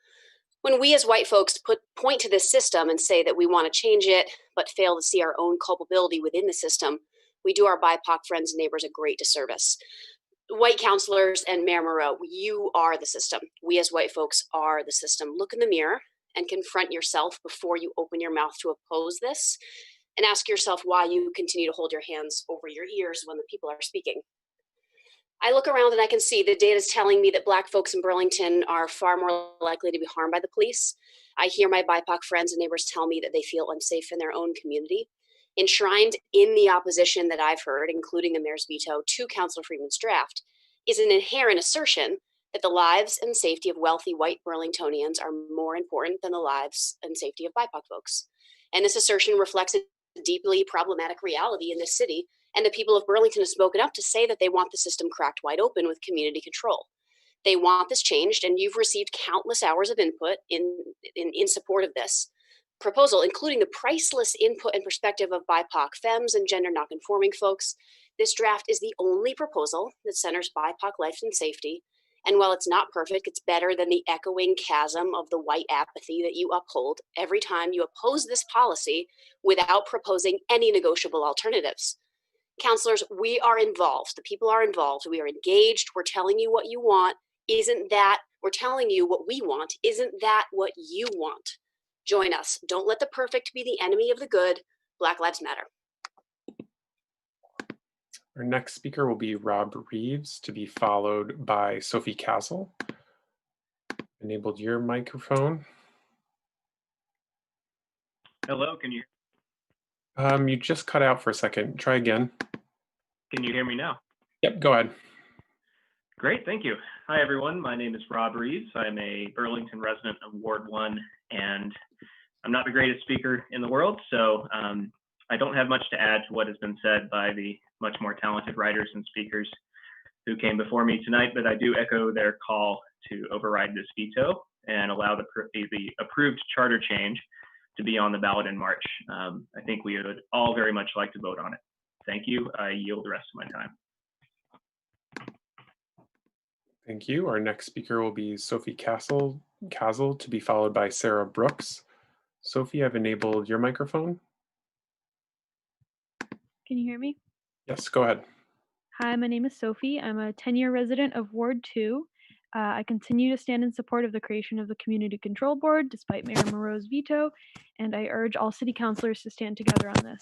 when we as white folks point to this system and say that we want to change it, but fail to see our own culpability within the system, we do our BIPOC friends and neighbors a great disservice. White counselors and Mayor Moreau, you are the system. We as white folks are the system. Look in the mirror and confront yourself before you open your mouth to oppose this, and ask yourself why you continue to hold your hands over your ears when the people are speaking. I look around and I can see the data is telling me that Black folks in Burlington are far more likely to be harmed by the police. I hear my BIPOC friends and neighbors tell me that they feel unsafe in their own community. Enshrined in the opposition that I've heard, including the mayor's veto to Councilor Freeman's draft, is an inherent assertion that the lives and safety of wealthy white Burlingtonians are more important than the lives and safety of BIPOC folks. And this assertion reflects a deeply problematic reality in this city, and the people of Burlington have spoken up to say that they want the system cracked wide open with community control. They want this changed, and you've received countless hours of input in support of this proposal, including the priceless input and perspective of BIPOC femmes and gender nonconforming folks. This draft is the only proposal that centers BIPOC life and safety. And while it's not perfect, it's better than the echoing chasm of the white apathy that you uphold every time you oppose this policy without proposing any negotiable alternatives. Counselors, we are involved. The people are involved. We are engaged. We're telling you what you want. We're telling you what we want. Isn't that what you want? Join us. Don't let the perfect be the enemy of the good. Black Lives Matter. Our next speaker will be Rob Reeves, to be followed by Sophie Castle. Enabled your microphone. Hello, can you? You just cut out for a second. Try again. Can you hear me now? Yep, go ahead. Great, thank you. Hi, everyone. My name is Rob Reeves. I'm a Burlington resident of Ward 1, and I'm not the greatest speaker in the world, so I don't have much to add to what has been said by the much more talented writers and speakers who came before me tonight, but I do echo their call to override this veto and allow the approved charter change to be on the ballot in March. I think we would all very much like to vote on it. Thank you. I yield the rest of my time. Thank you. Our next speaker will be Sophie Castle, to be followed by Sarah Brooks. Sophie, I've enabled your microphone. Can you hear me? Yes, go ahead. Hi, my name is Sophie. I'm a 10-year resident of Ward 2. I continue to stand in support of the creation of the Community Control Board, despite Mayor Moreau's veto, and I urge all city councilors to stand together on this.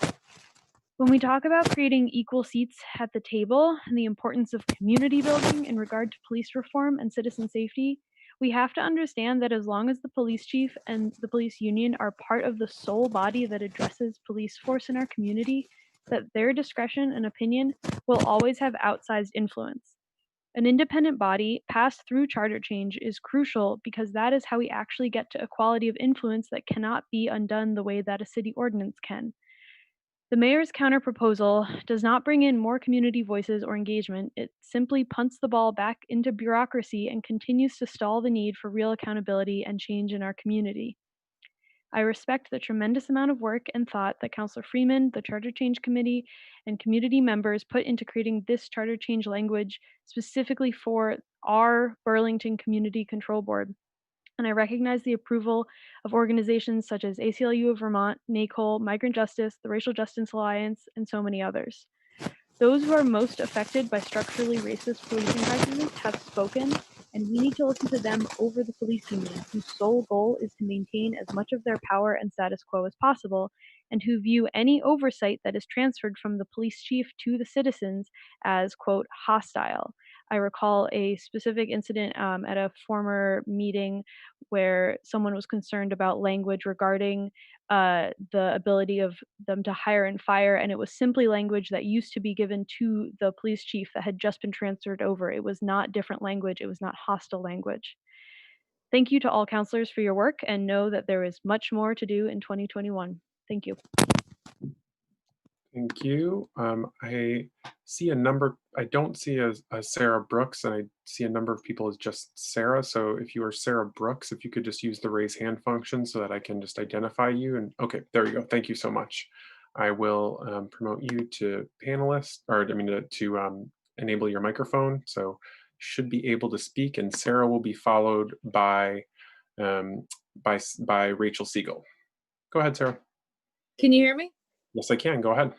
When we talk about creating equal seats at the table and the importance of community building in regard to police reform and citizen safety, we have to understand that as long as the police chief and the police union are part of the sole body that addresses police force in our community, that their discretion and opinion will always have outsized influence. An independent body passed through charter change is crucial because that is how we actually get to equality of influence that cannot be undone the way that a city ordinance can. The mayor's counterproposal does not bring in more community voices or engagement. It simply punts the ball back into bureaucracy and continues to stall the need for real accountability and change in our community. I respect the tremendous amount of work and thought that Councilor Freeman, the Charter Change Committee, and community members put into creating this charter change language specifically for our Burlington Community Control Board. And I recognize the approval of organizations such as ACLU of Vermont, NACOL, Migrant Justice, the Racial Justice Alliance, and so many others. Those who are most affected by structurally racist policing practices have spoken, and we need to listen to them over the police union, whose sole goal is to maintain as much of their power and status quo as possible, and who view any oversight that is transferred from the police chief to the citizens as, quote, hostile. I recall a specific incident at a former meeting where someone was concerned about language regarding the ability of them to hire and fire, and it was simply language that used to be given to the police chief that had just been transferred over. It was not different language. It was not hostile language. Thank you to all counselors for your work, and know that there is much more to do in 2021. Thank you. Thank you. I see a number, I don't see a Sarah Brooks, and I see a number of people as just Sarah. So if you are Sarah Brooks, if you could just use the raise hand function so that I can just identify you. And okay, there you go. Thank you so much. I will promote you to panelist, or I mean to enable your microphone. So you should be able to speak, and Sarah will be followed by Rachel Siegel. Go ahead, Sarah. Can you hear me? Yes, I can. Go ahead.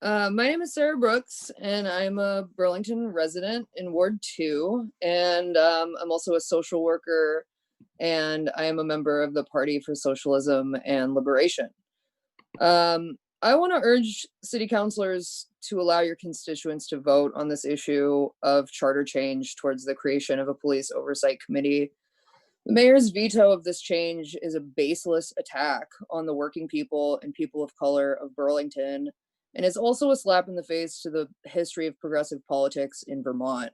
My name is Sarah Brooks, and I'm a Burlington resident in Ward 2, and I'm also a social worker, and I am a member of the Party for Socialism and Liberation. I want to urge city councilors to allow your constituents to vote on this issue of charter change towards the creation of a police oversight committee. The mayor's veto of this change is a baseless attack on the working people and people of color of Burlington, and is also a slap in the face to the history of progressive politics in Vermont.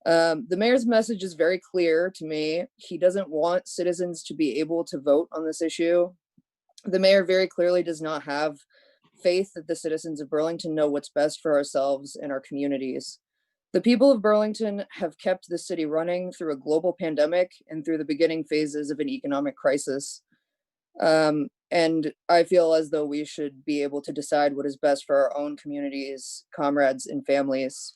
The mayor's message is very clear to me. He doesn't want citizens to be able to vote on this issue. The mayor very clearly does not have faith that the citizens of Burlington know what's best for ourselves and our communities. The people of Burlington have kept the city running through a global pandemic and through the beginning phases of an economic crisis. And I feel as though we should be able to decide what is best for our own communities, comrades, and families.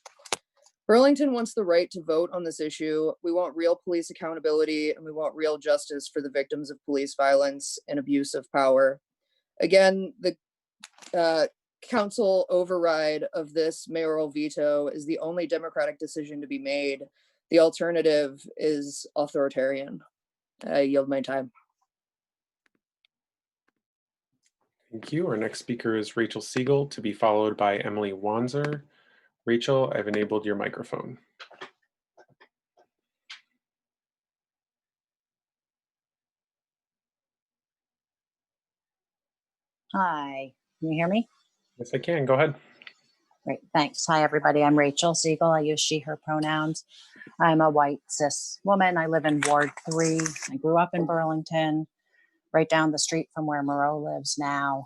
Burlington wants the right to vote on this issue. We want real police accountability, and we want real justice for the victims of police violence and abuse of power. Again, the council override of this mayoral veto is the only democratic decision to be made. The alternative is authoritarian. I yield my time. Thank you. Our next speaker is Rachel Siegel, to be followed by Emily Wanzer. Rachel, I've enabled your microphone. Hi, can you hear me? Yes, I can. Go ahead. Great, thanks. Hi, everybody. I'm Rachel Siegel. I use she, her pronouns. I'm a white cis woman. I live in Ward 3. I grew up in Burlington, right down the street from where Moreau lives now.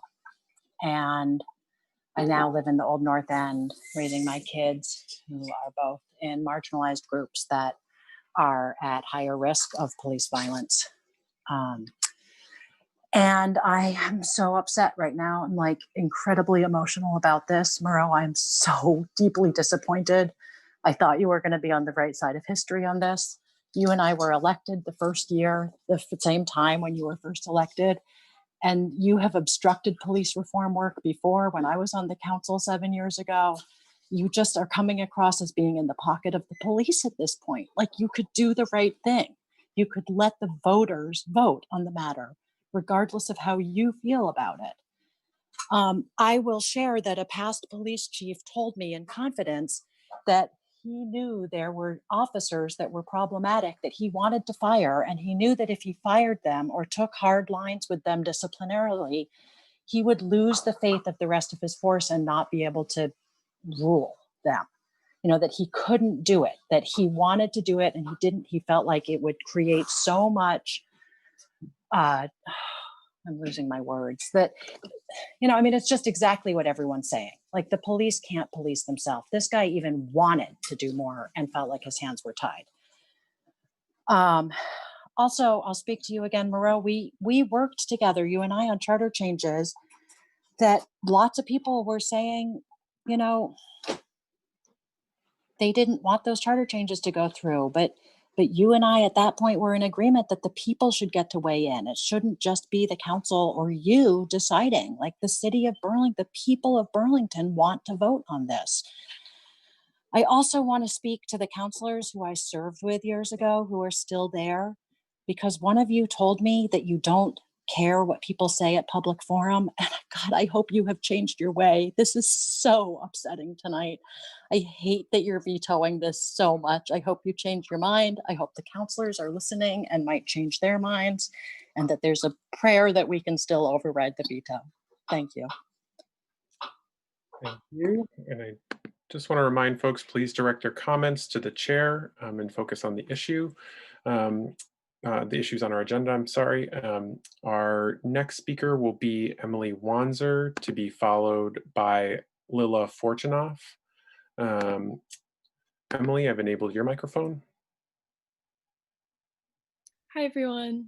And I now live in the Old North End, raising my kids, who are both in marginalized groups that are at higher risk of police violence. And I am so upset right now. I'm like incredibly emotional about this. Moreau, I'm so deeply disappointed. I thought you were going to be on the right side of history on this. You and I were elected the first year, the same time when you were first elected. And you have obstructed police reform work before. When I was on the council 7 years ago, you just are coming across as being in the pocket of the police at this point. Like, you could do the right thing. You could let the voters vote on the matter, regardless of how you feel about it. I will share that a past police chief told me in confidence that he knew there were officers that were problematic that he wanted to fire, and he knew that if he fired them or took hard lines with them disciplinarily, he would lose the faith of the rest of his force and not be able to rule them. You know, that he couldn't do it, that he wanted to do it and he didn't. He felt like it would create so much I'm losing my words, that, you know, I mean, it's just exactly what everyone's saying. Like, the police can't police themselves. This guy even wanted to do more and felt like his hands were tied. Also, I'll speak to you again, Moreau. We worked together, you and I, on charter changes that lots of people were saying, you know, they didn't want those charter changes to go through, but you and I at that point were in agreement that the people should get to weigh in. It shouldn't just be the council or you deciding. Like, the city of Burlington, the people of Burlington want to vote on this. I also want to speak to the counselors who I served with years ago who are still there, because one of you told me that you don't care what people say at public forum. And God, I hope you have changed your way. This is so upsetting tonight. I hate that you're vetoing this so much. I hope you change your mind. I hope the counselors are listening and might change their minds, and that there's a prayer that we can still override the veto. Thank you. Thank you. And I just want to remind folks, please direct your comments to the chair and focus on the issue. The issues on our agenda, I'm sorry. Our next speaker will be Emily Wanzer, to be followed by Lila Fortunoff. Emily, I've enabled your microphone. Hi, everyone.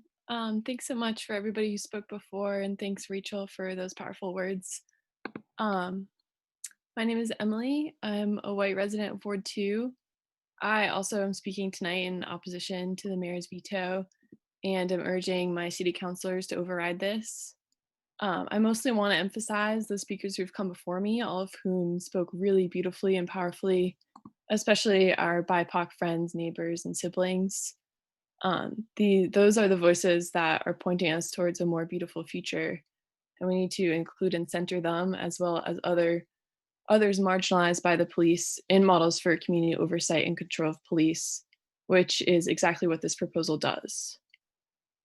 Thanks so much for everybody who spoke before, and thanks, Rachel, for those powerful words. My name is Emily. I'm a white resident of Ward 2. I also am speaking tonight in opposition to the mayor's veto, and I'm urging my city councilors to override this. I mostly want to emphasize the speakers who've come before me, all of whom spoke really beautifully and powerfully, especially our BIPOC friends, neighbors, and siblings. Those are the voices that are pointing us towards a more beautiful future, and we need to include and center them, as well as others marginalized by the police, in models for community oversight and control of police, which is exactly what this proposal does.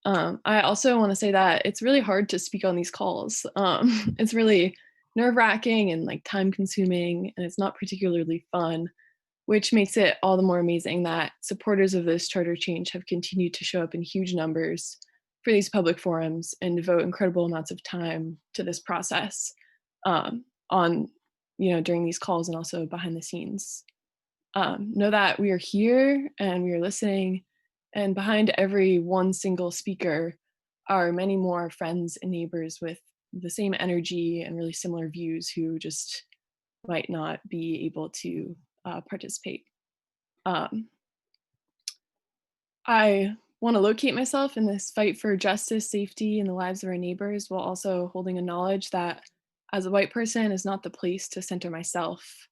I also want to say that it's really hard to speak on these calls. It's really nerve-wracking and like time-consuming, and it's not particularly fun, which makes it all the more amazing that supporters of this charter change have continued to show up in huge numbers for these public forums and devote incredible amounts of time to this process during these calls and also behind the scenes. Know that we are here and we are listening, and behind every one single speaker are many more friends and neighbors with the same energy and really similar views who just might not be able to participate. I want to locate myself in this fight for justice, safety, and the lives of our neighbors, while also holding a knowledge that as a white person is not the place to center myself.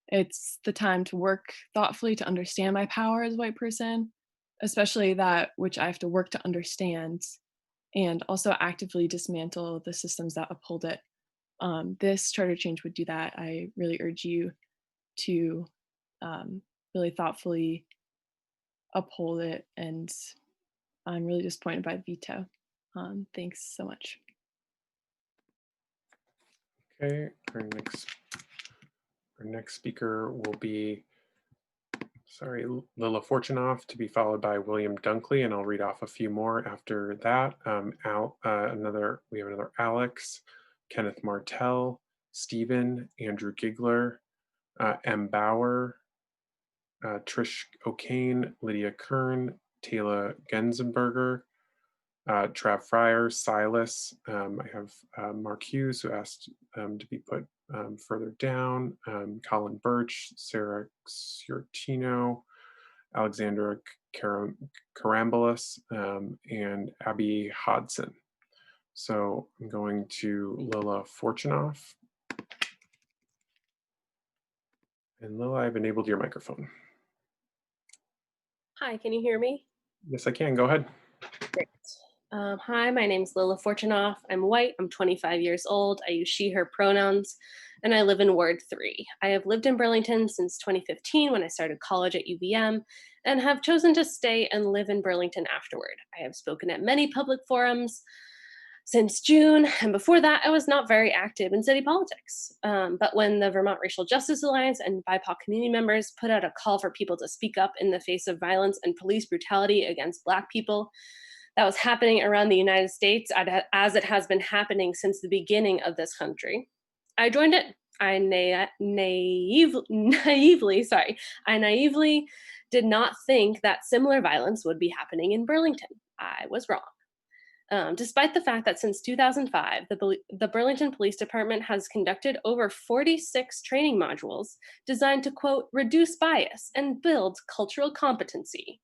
It's the time to work thoughtfully to understand my power as a white person, especially that which I have to work to understand, and also actively dismantle the systems that uphold it. This charter change would do that. I really urge you to really thoughtfully uphold it, and I'm really disappointed by the veto. Thanks so much. Okay, our next speaker will be, Lila Fortunoff, to be followed by William Dunkley, and I'll read off a few more after that. We have another Alex, Kenneth Martell, Stephen, Andrew Gigler, M. Bauer, Trish O'Kane, Lydia Kern, Taylor Genzenberger, Trav Fryer, Silas. I have Mark Hughes, who asked to be put further down, Colin Birch, Sarah Ciortino, Alexandra Carambolas, and Abby Hodson. So I'm going to Lila Fortunoff. And Lila, I've enabled your microphone. Hi, can you hear me? Yes, I can. Go ahead. Great. Hi, my name's Lila Fortunoff. I'm white. I'm 25 years old. I use she, her pronouns, and I live in Ward 3. I have lived in Burlington since 2015 when I started college at UVM and have chosen to stay and live in Burlington afterward. I have spoken at many public forums since June, and before that, I was not very active in city politics. But when the Vermont Racial Justice Alliance and BIPOC community members put out a call for people to speak up in the face of violence and police brutality against Black people, that was happening around the United States as it has been happening since the beginning of this country, I joined it. I naively did not think that similar violence would be happening in Burlington. I was wrong. Despite the fact that since 2005, the Burlington Police Department has conducted over 46 training modules designed to, quote, reduce bias and build cultural competency.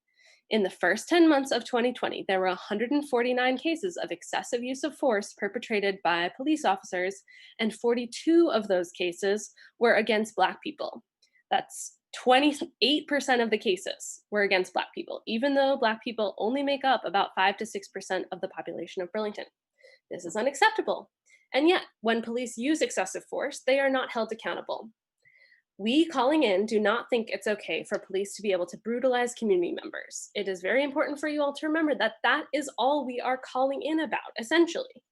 In the first 10 months of 2020, there were 149 cases of excessive use of force perpetrated by police officers, and 42 of those cases were against Black people. That's 28% of the cases were against Black people, even though Black people only make up about 5 to 6% of the population of Burlington. This is unacceptable. And yet, when police use excessive force, they are not held accountable. We calling in do not think it's okay for police to be able to brutalize community members. It is very important for you all to remember that that is all we are calling in about, essentially.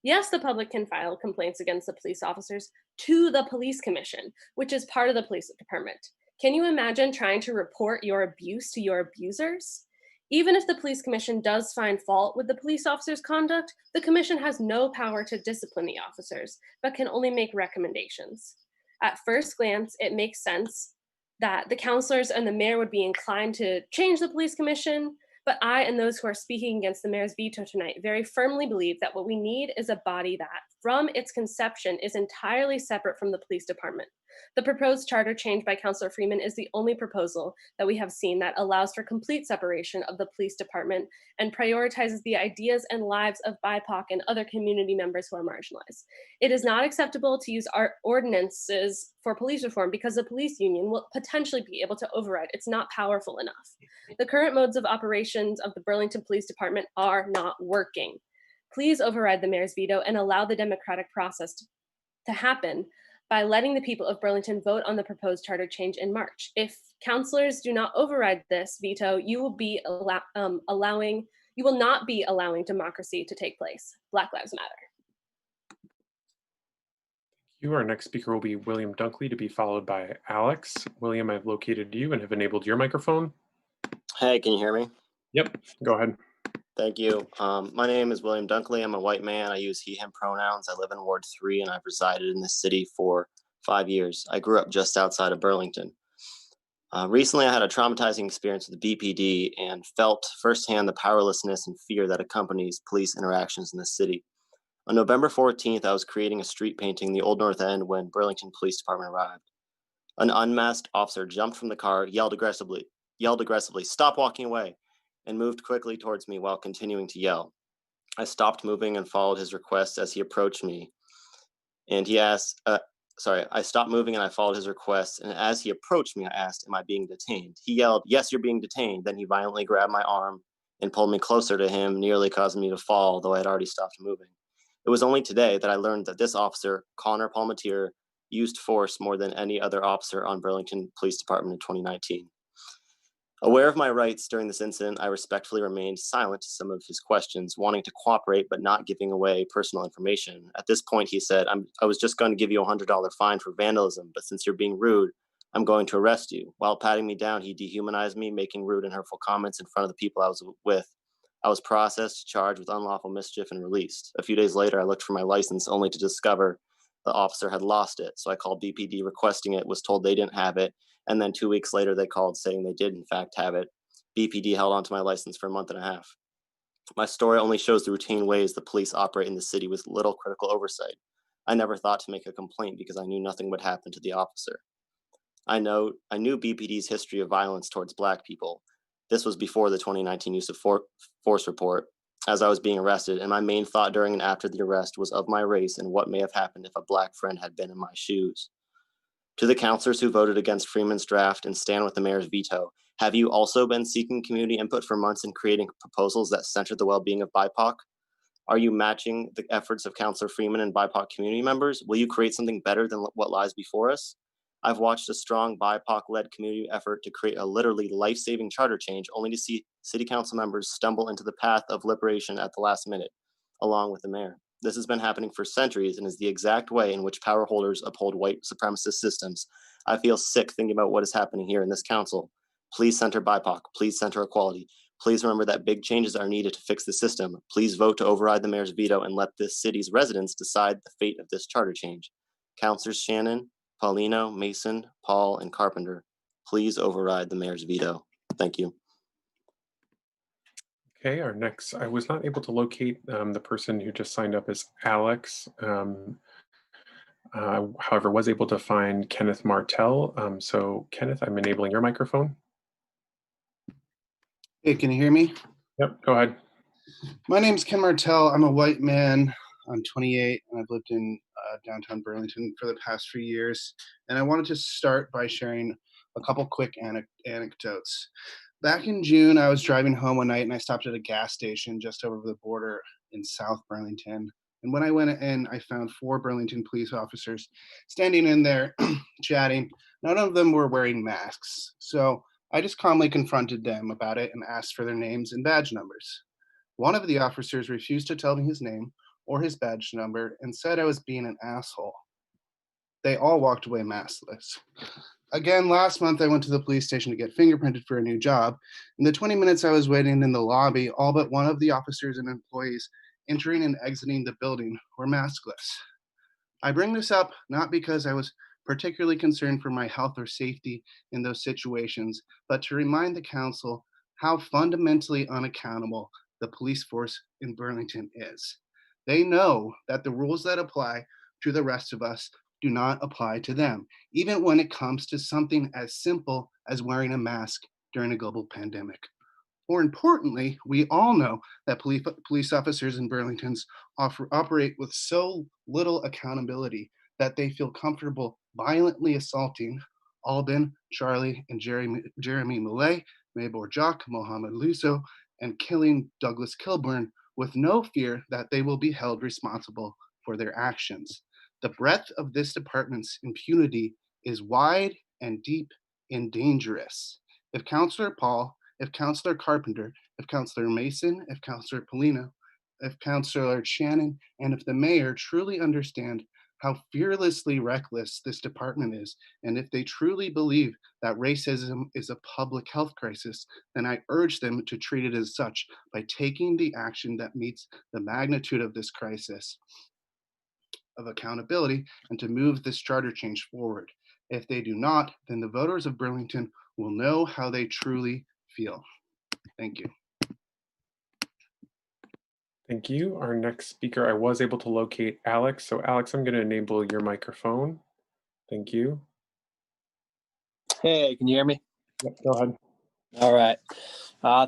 Yes, the public can file complaints against the police officers to the police commission, which is part of the police department. Can you imagine trying to report your abuse to your abusers? Even if the police commission does find fault with the police officer's conduct, the commission has no power to discipline the officers, but can only make recommendations. At first glance, it makes sense that the councilors and the mayor would be inclined to change the police commission, but I and those who are speaking against the mayor's veto tonight very firmly believe that what we need is a body that, from its conception, is entirely separate from the police department. The proposed charter change by Councilor Freeman is the only proposal that we have seen that allows for complete separation of the police department and prioritizes the ideas and lives of BIPOC and other community members who are marginalized. It is not acceptable to use our ordinances for police reform because the police union will potentially be able to override. It's not powerful enough. The current modes of operations of the Burlington Police Department are not working. Please override the mayor's veto and allow the democratic process to happen by letting the people of Burlington vote on the proposed charter change in March. If councilors do not override this veto, you will not be allowing democracy to take place. Black Lives Matter. Our next speaker will be William Dunkley, to be followed by Alex. William, I've located you and have enabled your microphone. Hey, can you hear me? Yep, go ahead. Thank you. My name is William Dunkley. I'm a white man. I use he, him pronouns. I live in Ward 3 and I've resided in this city for 5 years. I grew up just outside of Burlington. Recently, I had a traumatizing experience with the BPD and felt firsthand the powerlessness and fear that accompanies police interactions in the city. On November 14th, I was creating a street painting in the Old North End when Burlington Police Department arrived. An unmasked officer jumped from the car, yelled aggressively, "Stop walking away," and moved quickly towards me while continuing to yell. I stopped moving and followed his request as he approached me. And he asked, I stopped moving and I followed his request. And as he approached me, I asked, "Am I being detained?" He yelled, "Yes, you're being detained." Then he violently grabbed my arm and pulled me closer to him, nearly causing me to fall, though I had already stopped moving. It was only today that I learned that this officer, Connor Palmatier, used force more than any other officer on Burlington Police Department in 2019. Aware of my rights during this incident, I respectfully remained silent to some of his questions, wanting to cooperate but not giving away personal information. At this point, he said, I was just going to give you a $100 fine for vandalism, but since you're being rude, I'm going to arrest you." While patting me down, he dehumanized me, making rude and hurtful comments in front of the people I was with. I was processed, charged with unlawful mischief, and released. A few days later, I looked for my license only to discover the officer had lost it. So I called BPD requesting it, was told they didn't have it. And then 2 weeks later, they called saying they did in fact have it. BPD held onto my license for a month and a half. My story only shows the routine ways the police operate in the city with little critical oversight. I never thought to make a complaint because I knew nothing would happen to the officer. I knew BPD's history of violence towards Black people. This was before the 2019 use of force report, as I was being arrested, and my main thought during and after the arrest was of my race and what may have happened if a Black friend had been in my shoes. To the counselors who voted against Freeman's draft and stand with the mayor's veto, have you also been seeking community input for months and creating proposals that center the well-being of BIPOC? Are you matching the efforts of Councilor Freeman and BIPOC community members? Will you create something better than what lies before us? I've watched a strong BIPOC-led community effort to create a literally life-saving charter change, only to see city council members stumble into the path of liberation at the last minute, along with the mayor. This has been happening for centuries and is the exact way in which power holders uphold white supremacist systems. I feel sick thinking about what is happening here in this council. Please center BIPOC. Please center equality. Please remember that big changes are needed to fix the system. Please vote to override the mayor's veto and let this city's residents decide the fate of this charter change. Councilors Shannon, Paulino, Mason, Paul, and Carpenter, please override the mayor's veto. Thank you. Okay, our next, I was not able to locate the person who just signed up as Alex. However, was able to find Kenneth Martell. So Kenneth, I'm enabling your microphone. Hey, can you hear me? Yep, go ahead. My name's Ken Martell. I'm a white man. I'm 28 and I've lived in downtown Burlington for the past few years. And I wanted to start by sharing a couple quick anecdotes. Back in June, I was driving home one night and I stopped at a gas station just over the border in South Burlington. And when I went in, I found 4 Burlington police officers standing in there chatting. None of them were wearing masks. So I just calmly confronted them about it and asked for their names and badge numbers. One of the officers refused to tell me his name or his badge number and said I was being an asshole. They all walked away maskless. Again, last month I went to the police station to get fingerprinted for a new job. In the 20 minutes I was waiting in the lobby, all but one of the officers and employees entering and exiting the building were maskless. I bring this up not because I was particularly concerned for my health or safety in those situations, but to remind the council how fundamentally unaccountable the police force in Burlington is. They know that the rules that apply to the rest of us do not apply to them, even when it comes to something as simple as wearing a mask during a global pandemic. More importantly, we all know that police officers in Burlington operate with so little accountability that they feel comfortable violently assaulting Albin, Charlie, and Jeremy Millay, Maybor Jock, Mohammed Luso, and killing Douglas Kilburn with no fear that they will be held responsible for their actions. The breadth of this department's impunity is wide and deep and dangerous. If Councilor Paul, if Councilor Carpenter, if Councilor Mason, if Councilor Paulino, if Councilor Shannon, and if the mayor truly understand how fearlessly reckless this department is, and if they truly believe that racism is a public health crisis, then I urge them to treat it as such by taking the action that meets the magnitude of this crisis of accountability and to move this charter change forward. If they do not, then the voters of Burlington will know how they truly feel. Thank you. Thank you. Our next speaker, I was able to locate Alex. So Alex, I'm going to enable your microphone. Thank you. Hey, can you hear me? Yep, go ahead. All right.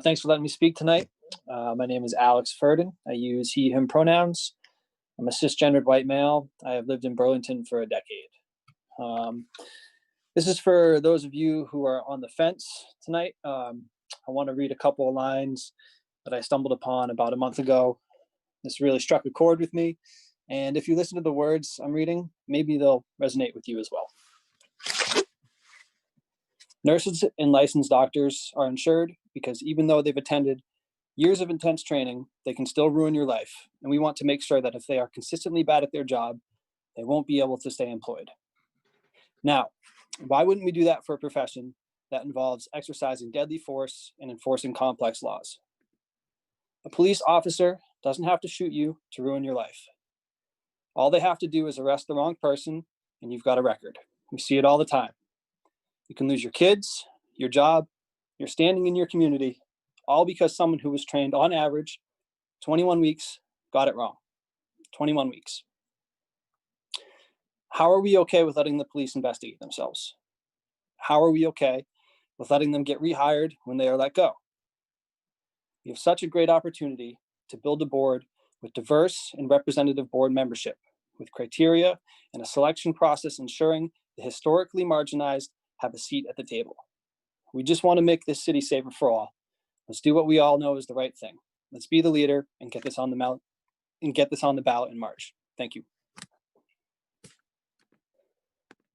Thanks for letting me speak tonight. My name is Alex Ferdin. I use he, him pronouns. I'm a cisgendered white male. I have lived in Burlington for a decade. This is for those of you who are on the fence tonight. I want to read a couple of lines that I stumbled upon about a month ago. This really struck a chord with me. And if you listen to the words I'm reading, maybe they'll resonate with you as well. Nurses and licensed doctors are insured because even though they've attended years of intense training, they can still ruin your life. And we want to make sure that if they are consistently bad at their job, they won't be able to stay employed. Now, why wouldn't we do that for a profession that involves exercising deadly force and enforcing complex laws? A police officer doesn't have to shoot you to ruin your life. All they have to do is arrest the wrong person and you've got a record. We see it all the time. You can lose your kids, your job, your standing in your community, all because someone who was trained on average 21 weeks got it wrong. 21 weeks. How are we okay with letting the police investigate themselves? How are we okay with letting them get rehired when they are let go? We have such a great opportunity to build a board with diverse and representative board membership, with criteria and a selection process ensuring the historically marginalized have a seat at the table. We just want to make this city safer for all. Let's do what we all know is the right thing. Let's be the leader and get this on the ballot in March. Thank you.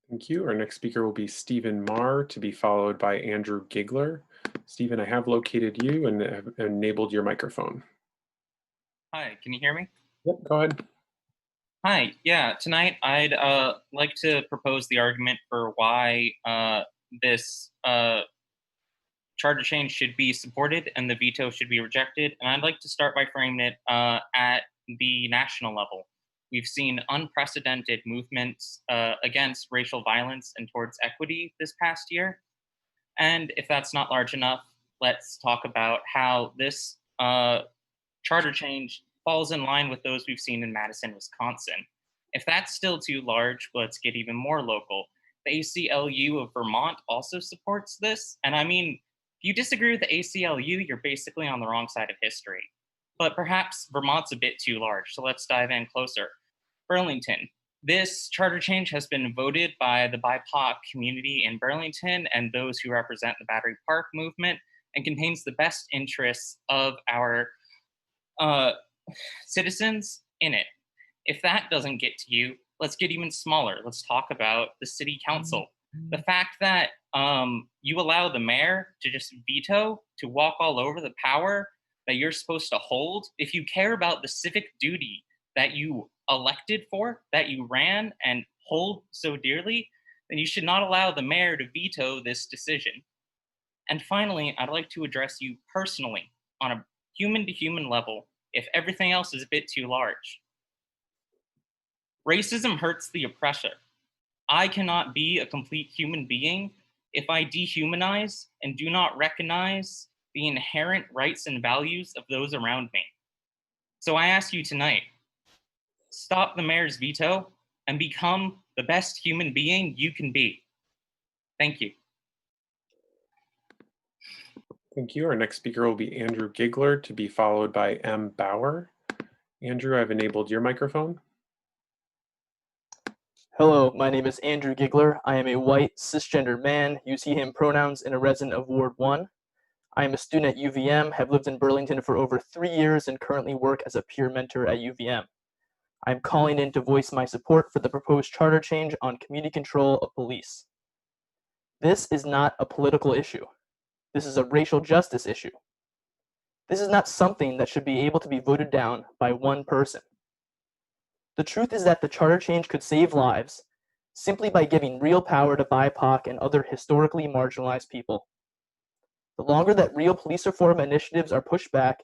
Thank you. Our next speaker will be Stephen Marr, to be followed by Andrew Gigler. Stephen, I have located you and have enabled your microphone. Hi, can you hear me? Yep, go ahead. Hi, yeah, tonight I'd like to propose the argument for why this charter change should be supported and the veto should be rejected. And I'd like to start by framing it at the national level. We've seen unprecedented movements against racial violence and towards equity this past year. And if that's not large enough, let's talk about how this charter change falls in line with those we've seen in Madison, Wisconsin. If that's still too large, let's get even more local. The ACLU of Vermont also supports this. And I mean, if you disagree with the ACLU, you're basically on the wrong side of history. But perhaps Vermont's a bit too large, so let's dive in closer. Burlington. This charter change has been voted by the BIPOC community in Burlington and those who represent the Battery Park movement, and contains the best interests of our citizens in it. If that doesn't get to you, let's get even smaller. Let's talk about the city council. The fact that you allow the mayor to just veto, to walk all over the power that you're supposed to hold. If you care about the civic duty that you elected for, that you ran and hold so dearly, then you should not allow the mayor to veto this decision. And finally, I'd like to address you personally on a human-to-human level if everything else is a bit too large. Racism hurts the oppressor. I cannot be a complete human being if I dehumanize and do not recognize the inherent rights and values of those around me. So I ask you tonight, stop the mayor's veto and become the best human being you can be. Thank you. Thank you. Our next speaker will be Andrew Gigler, to be followed by M. Bauer. Andrew, I've enabled your microphone. Hello, my name is Andrew Gigler. I am a white cisgender man, use he, him pronouns, and a resident of Ward 1. I am a student at UVM, have lived in Burlington for over 3 years, and currently work as a peer mentor at UVM. I am calling in to voice my support for the proposed charter change on community control of police. This is not a political issue. This is a racial justice issue. This is not something that should be able to be voted down by one person. The truth is that the charter change could save lives simply by giving real power to BIPOC and other historically marginalized people. The longer that real police reform initiatives are pushed back,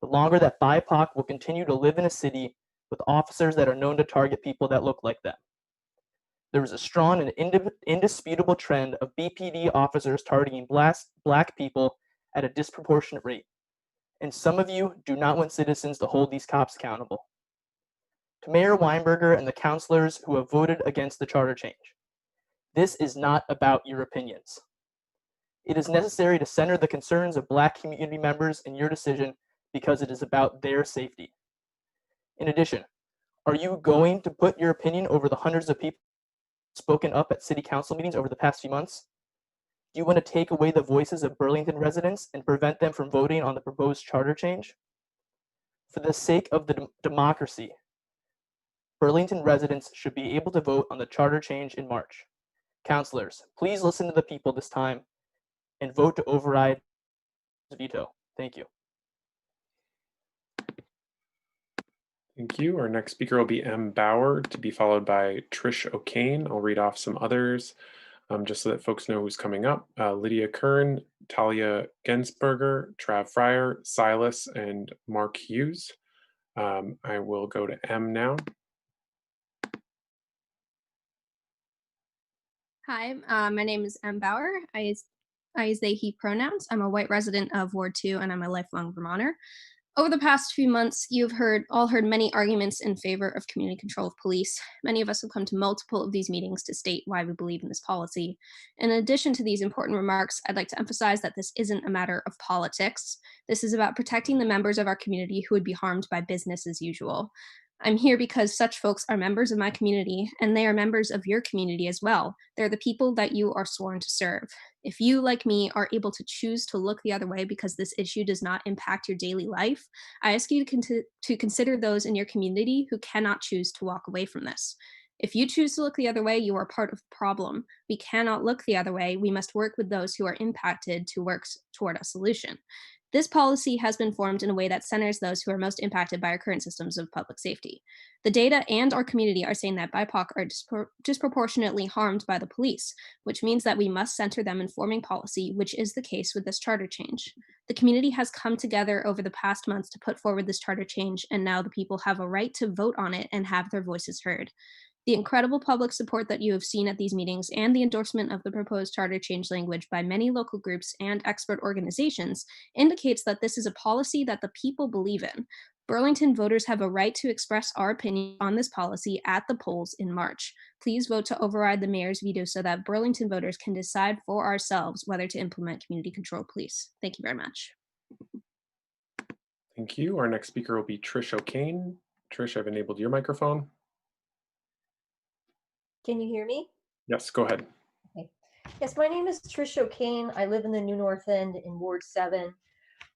the longer that BIPOC will continue to live in a city with officers that are known to target people that look like them. There is a strong and indisputable trend of BPD officers targeting black people at a disproportionate rate, and some of you do not want citizens to hold these cops accountable. To Mayor Weinberger and the councilors who have voted against the charter change, this is not about your opinions. It is necessary to center the concerns of Black community members in your decision because it is about their safety. In addition, are you going to put your opinion over the hundreds of people spoken up at city council meetings over the past few months? Do you want to take away the voices of Burlington residents and prevent them from voting on the proposed charter change? For the sake of the democracy, Burlington residents should be able to vote on the charter change in March. Councilors, please listen to the people this time and vote to override the veto. Thank you. Thank you. Our next speaker will be M. Bauer, to be followed by Trish O'Kane. I'll read off some others just so that folks know who's coming up. Lydia Kern, Talia Gensberger, Trav Fryer, Silas, and Mark Hughes. I will go to M now. Hi, my name is M. Bauer. I use they, he pronouns. I'm a white resident of Ward 2, and I'm a lifelong Vermonter. Over the past few months, you've all heard many arguments in favor of community control of police. Many of us have come to multiple of these meetings to state why we believe in this policy. In addition to these important remarks, I'd like to emphasize that this isn't a matter of politics. This is about protecting the members of our community who would be harmed by business as usual. I'm here because such folks are members of my community, and they are members of your community as well. They're the people that you are sworn to serve. If you, like me, are able to choose to look the other way because this issue does not impact your daily life, I ask you to consider those in your community who cannot choose to walk away from this. If you choose to look the other way, you are part of the problem. We cannot look the other way. We must work with those who are impacted to work toward a solution. This policy has been formed in a way that centers those who are most impacted by our current systems of public safety. The data and our community are saying that BIPOC are disproportionately harmed by the police, which means that we must center them in forming policy, which is the case with this charter change. The community has come together over the past months to put forward this charter change, and now the people have a right to vote on it and have their voices heard. The incredible public support that you have seen at these meetings and the endorsement of the proposed charter change language by many local groups and expert organizations indicates that this is a policy that the people believe in. Burlington voters have a right to express our opinion on this policy at the polls in March. Please vote to override the mayor's veto so that Burlington voters can decide for ourselves whether to implement community control police. Thank you very much. Thank you. Our next speaker will be Trish O'Kane. Trish, I've enabled your microphone. Can you hear me? Yes, go ahead. Okay. Yes, my name is Trish O'Kane. I live in the New North End in Ward 7.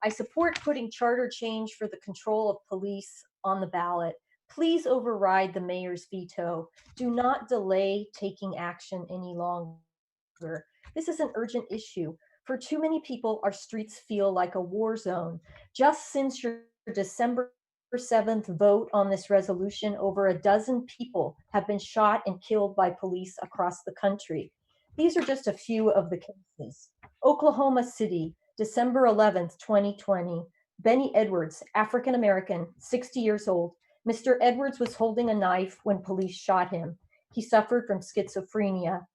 I support putting charter change for the control of police on the ballot. Please override the mayor's veto. Do not delay taking action any longer. This is an urgent issue. For too many people, our streets feel like a war zone. Just since your December 7th vote on this resolution, over a dozen people have been shot and killed by police across the country. These are just a few of the cases. Oklahoma City, December 11th, 2020, Benny Edwards, African American, 60 years old. Mr. Edwards was holding a knife when police shot him. He suffered from schizophrenia.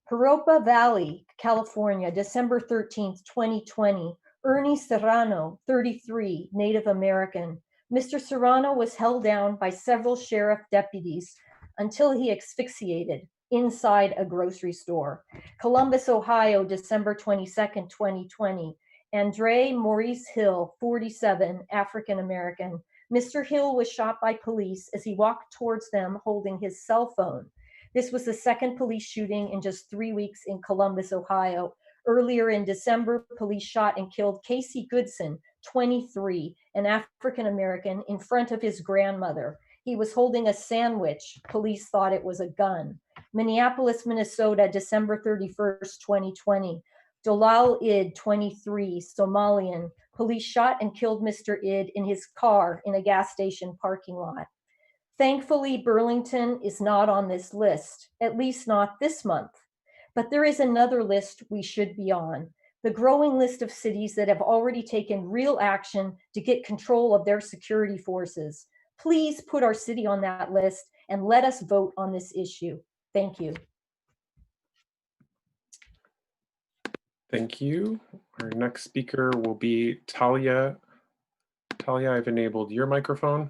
Paropa Valley, California, December 13th, 2020, Ernie Serrano, 33, Native American. Mr. Serrano was held down by several sheriff deputies until he asphyxiated inside a grocery store. Columbus, Ohio, December 22nd, 2020. Andre Maurice Hill, 47, African American. Mr. Hill was shot by police as he walked towards them holding his cell phone. This was the second police shooting in just 3 weeks in Columbus, Ohio. Earlier in December, police shot and killed Casey Goodson, 23, an African American, in front of his grandmother. He was holding a sandwich. Police thought it was a gun. Minneapolis, Minnesota, December 31st, 2020. Dalal Id, 23, Somalian. Police shot and killed Mr. Id in his car in a gas station parking lot. Thankfully, Burlington is not on this list, at least not this month. But there is another list we should be on, the growing list of cities that have already taken real action to get control of their security forces. Please put our city on that list and let us vote on this issue. Thank you. Thank you. Our next speaker will be Talia. Talia, I've enabled your microphone.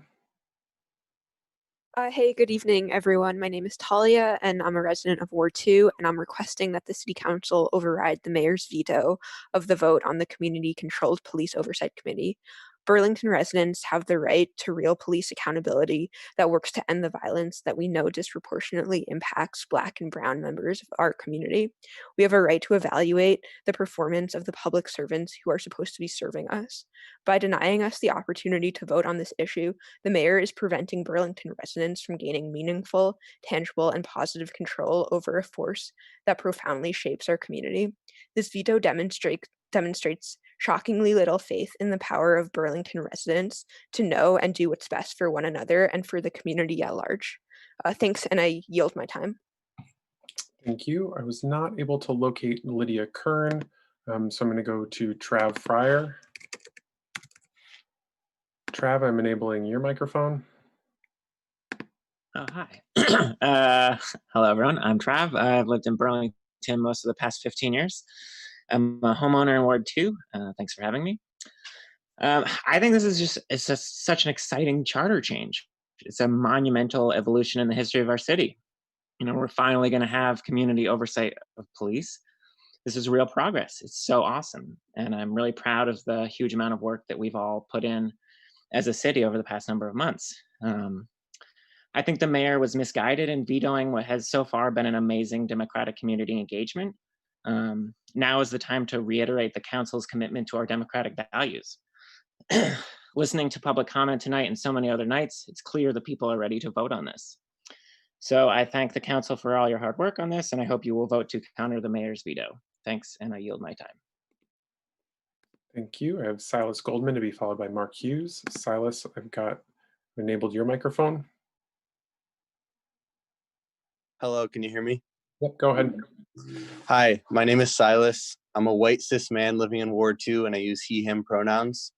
Hey, good evening, everyone. My name is Talia, and I'm a resident of Ward 2, and I'm requesting that the City Council override the mayor's veto of the vote on the Community-Controlled Police Oversight Committee. Burlington residents have the right to real police accountability that works to end the violence that we know disproportionately impacts Black and Brown members of our community. We have a right to evaluate the performance of the public servants who are supposed to be serving us. By denying us the opportunity to vote on this issue, the mayor is preventing Burlington residents from gaining meaningful, tangible, and positive control over a force that profoundly shapes our community. This veto demonstrates shockingly little faith in the power of Burlington residents to know and do what's best for one another and for the community at large. Thanks, and I yield my time. Thank you. I was not able to locate Lydia Kern, so I'm going to go to Trav Fryer. Trav, I'm enabling your microphone. Oh, hi. Hello, everyone. I'm Trav. I've lived in Burlington most of the past 15 years. I'm a homeowner in Ward 2. Thanks for having me. I think this is just such an exciting charter change. It's a monumental evolution in the history of our city. You know, we're finally going to have community oversight of police. This is real progress. It's so awesome. And I'm really proud of the huge amount of work that we've all put in as a city over the past number of months. I think the mayor was misguided in vetoing what has so far been an amazing democratic community engagement. Now is the time to reiterate the council's commitment to our democratic values. Listening to public comment tonight and so many other nights, it's clear the people are ready to vote on this. So I thank the council for all your hard work on this, and I hope you will vote to counter the mayor's veto. Thanks, and I yield my time. Thank you. I have Silas Goldman to be followed by Mark Hughes. Silas, I've enabled your microphone. Hello, can you hear me? Yep, go ahead. Hi, my name is Silas. I'm a white cis man living in Ward 2 and I use he, him pronouns.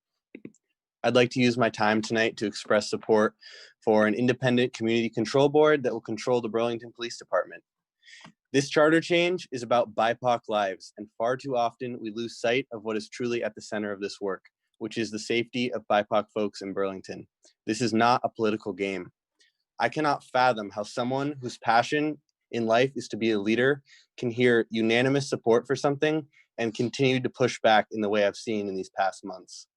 I'd like to use my time tonight to express support for an independent community control board that will control the Burlington Police Department. This charter change is about BIPOC lives, and far too often we lose sight of what is truly at the center of this work, which is the safety of BIPOC folks in Burlington. This is not a political game. I cannot fathom how someone whose passion in life is to be a leader can hear unanimous support for something and continue to push back in the way I've seen in these past months.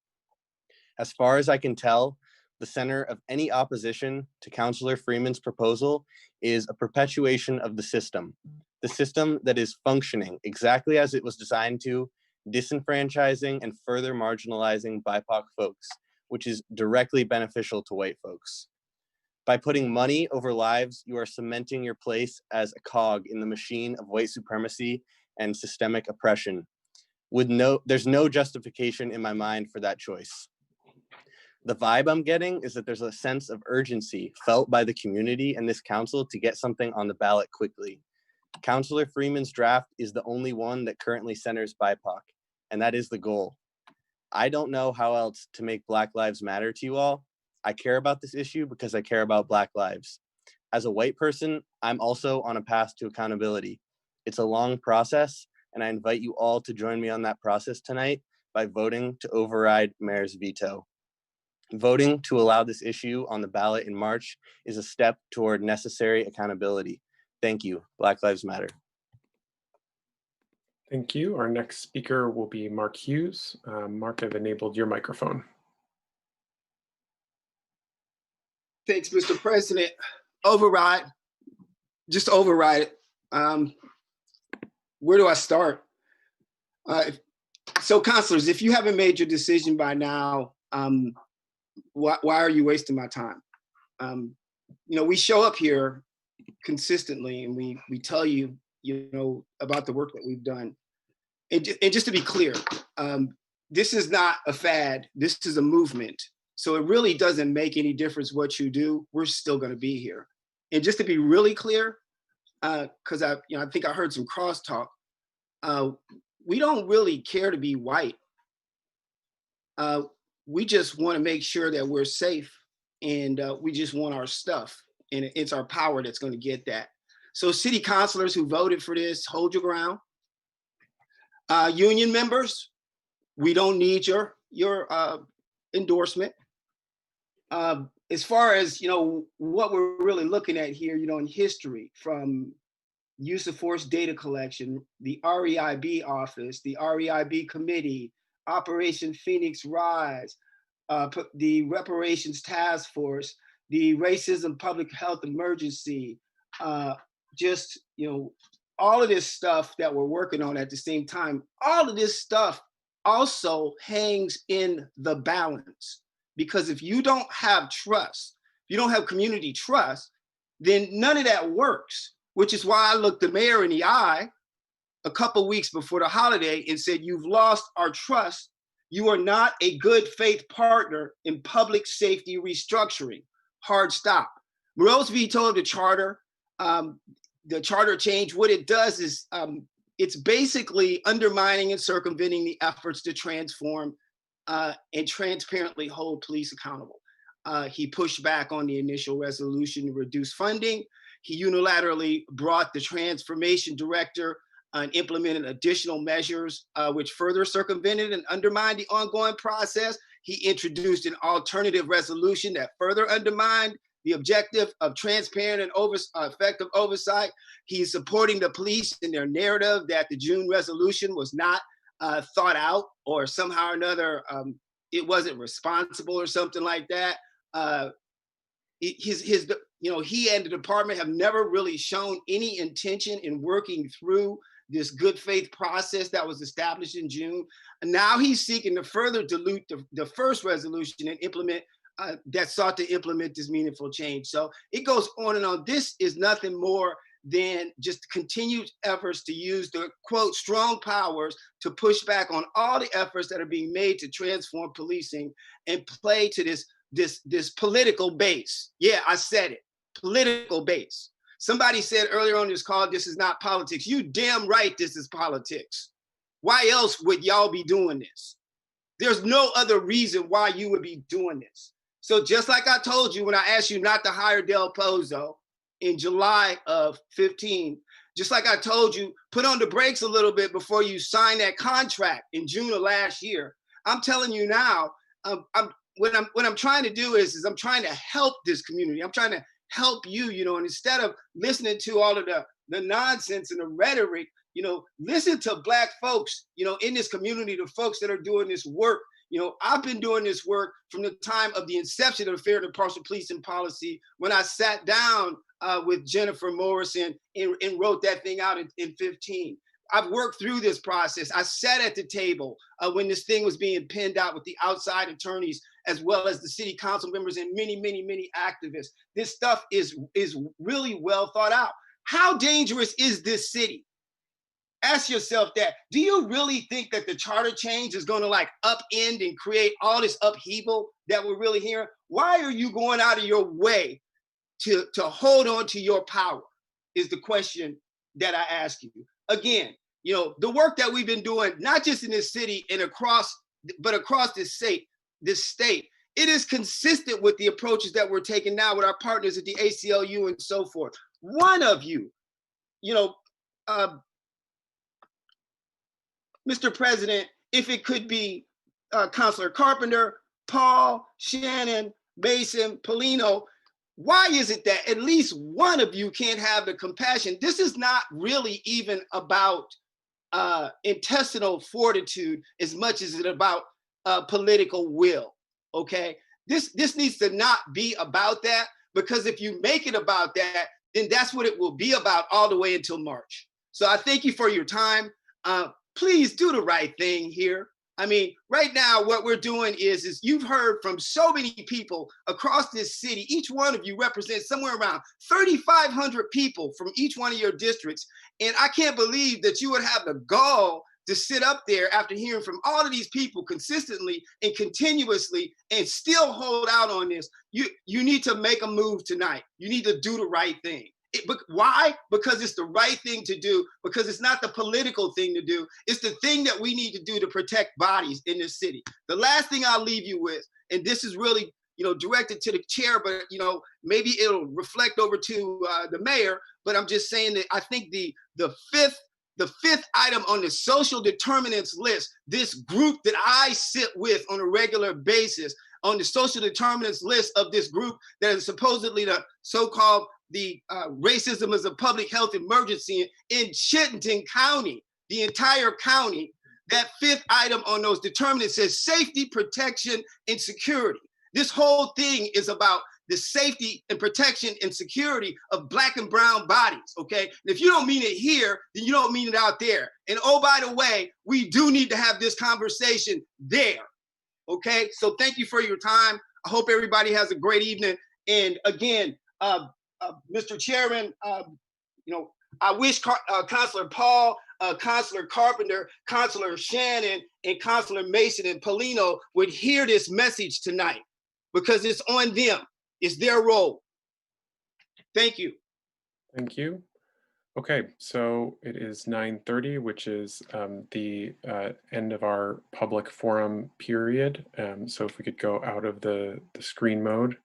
As far as I can tell, the center of any opposition to Councillor Freeman's proposal is a perpetuation of the system that is functioning exactly as it was designed to, disenfranchising and further marginalizing BIPOC folks, which is directly beneficial to white folks. By putting money over lives, you are cementing your place as a cog in the machine of white supremacy and systemic oppression. There's no justification in my mind for that choice. The vibe I'm getting is that there's a sense of urgency felt by the community and this council to get something on the ballot quickly. Councillor Freeman's draft is the only one that currently centers BIPOC, and that is the goal. I don't know how else to make Black Lives Matter to you all. I care about this issue because I care about Black lives. As a white person, I'm also on a path to accountability. It's a long process, and I invite you all to join me on that process tonight by voting to override Mayor's veto. Voting to allow this issue on the ballot in March is a step toward necessary accountability. Thank you. Black Lives Matter. Thank you. Our next speaker will be Mark Hughes. Mark, I've enabled your microphone. Thanks, Mr. President. Override, just override it. Where do I start? So councilors, if you haven't made your decision by now, why are you wasting my time? We show up here consistently and we tell you, about the work that we've done. And just to be clear, this is not a fad, this is a movement. So it really doesn't make any difference what you do, we're still gonna be here. And just to be really clear, because I think I heard some crosstalk, we don't really care to be white. We just wanna make sure that we're safe and we just want our stuff. And it's our power that's gonna get that. So city councilors who voted for this, hold your ground. Union members, we don't need your endorsement. As far as what we're really looking at here, in history, from use of force data collection, the REIB office, the REIB committee, Operation Phoenix Rise, the reparations task force, the racism public health emergency, all of this stuff that we're working on at the same time, all of this stuff also hangs in the balance. Because if you don't have trust, if you don't have community trust, then none of that works, which is why I looked the mayor in the eye a couple weeks before the holiday and said, you've lost our trust. You are not a good faith partner in public safety restructuring. Hard stop. Moreau's veto of the charter change, what it does is it's basically undermining and circumventing the efforts to transform and transparently hold police accountable. He pushed back on the initial resolution to reduce funding. He unilaterally brought the transformation director and implemented additional measures which further circumvented and undermined the ongoing process. He introduced an alternative resolution that further undermined the objective of transparent and effective oversight. He's supporting the police in their narrative that the June resolution was not thought out or somehow or another it wasn't responsible or something like that. he and the department have never really shown any intention in working through this good faith process that was established in June. And now he's seeking to further dilute the first resolution and implement that sought to implement this meaningful change. So it goes on and on. This is nothing more than just continued efforts to use the quote strong powers to push back on all the efforts that are being made to transform policing and play to this political base. Yeah, I said it, political base. Somebody said earlier on this call, this is not politics. You damn right this is politics. Why else would y'all be doing this? There's no other reason why you would be doing this. So just like I told you when I asked you not to hire Del Pozo in July of 15, just like I told you, put on the brakes a little bit before you sign that contract in June of last year. I'm telling you now, what I'm trying to do is I'm trying to help this community. I'm trying to help you, and instead of listening to all of the nonsense and the rhetoric, listen to Black folks, in this community, the folks that are doing this work. I've been doing this work from the time of the inception of fair and impartial policing policy, when I sat down with Jennifer Morrison and wrote that thing out in 15. I've worked through this process. I sat at the table when this thing was being pinned out with the outside attorneys, as well as the city council members and many, many, many activists. This stuff is really well thought out. How dangerous is this city? Ask yourself that. Do you really think that the charter change is going to upend and create all this upheaval that we're really hearing? Why are you going out of your way to hold on to your power is the question that I ask you. Again, the work that we've been doing, not just in this city and across this state, it is consistent with the approaches that we're taking now with our partners at the ACLU and so forth. One of you, Mr. President, if it could be Councilor Carpenter, Paul, Shannon, Mason, Polino, why is it that at least one of you can't have the compassion? This is not really even about intestinal fortitude as much as it's about political will, okay? This needs to not be about that, because if you make it about that, then that's what it will be about all the way until March. So I thank you for your time. Please do the right thing here. I mean, right now, what we're doing is you've heard from so many people across this city. Each one of you represents somewhere around 3,500 people from each one of your districts. And I can't believe that you would have the gall to sit up there after hearing from all of these people consistently and continuously and still hold out on this. You need to make a move tonight. You need to do the right thing. Why? Because it's the right thing to do, because it's not the political thing to do. It's the thing that we need to do to protect bodies in this city. The last thing I'll leave you with, and this is really, directed to the chair, but, maybe it'll reflect over to the mayor, but I'm just saying that I think the fifth item on the social determinants list, this group that I sit with on a regular basis, on the social determinants list of this group that is supposedly the so-called racism is a public health emergency in Chittenden County, the entire county. That fifth item on those determinants says safety, protection, and security. This whole thing is about the safety and protection and security of Black and brown bodies, okay? And if you don't mean it here, then you don't mean it out there. And oh, by the way, we do need to have this conversation there, okay? So thank you for your time. I hope everybody has a great evening. And again, Mr. Chairman, I wish Councilor Paul, Councilor Carpenter, Councilor Shannon, and Councilor Mason and Polino would hear this message tonight, because it's on them. It's their role. Thank you. Thank you. Okay, so it is 9:30, which is the end of our public forum period. So if we could go out of the screen mode.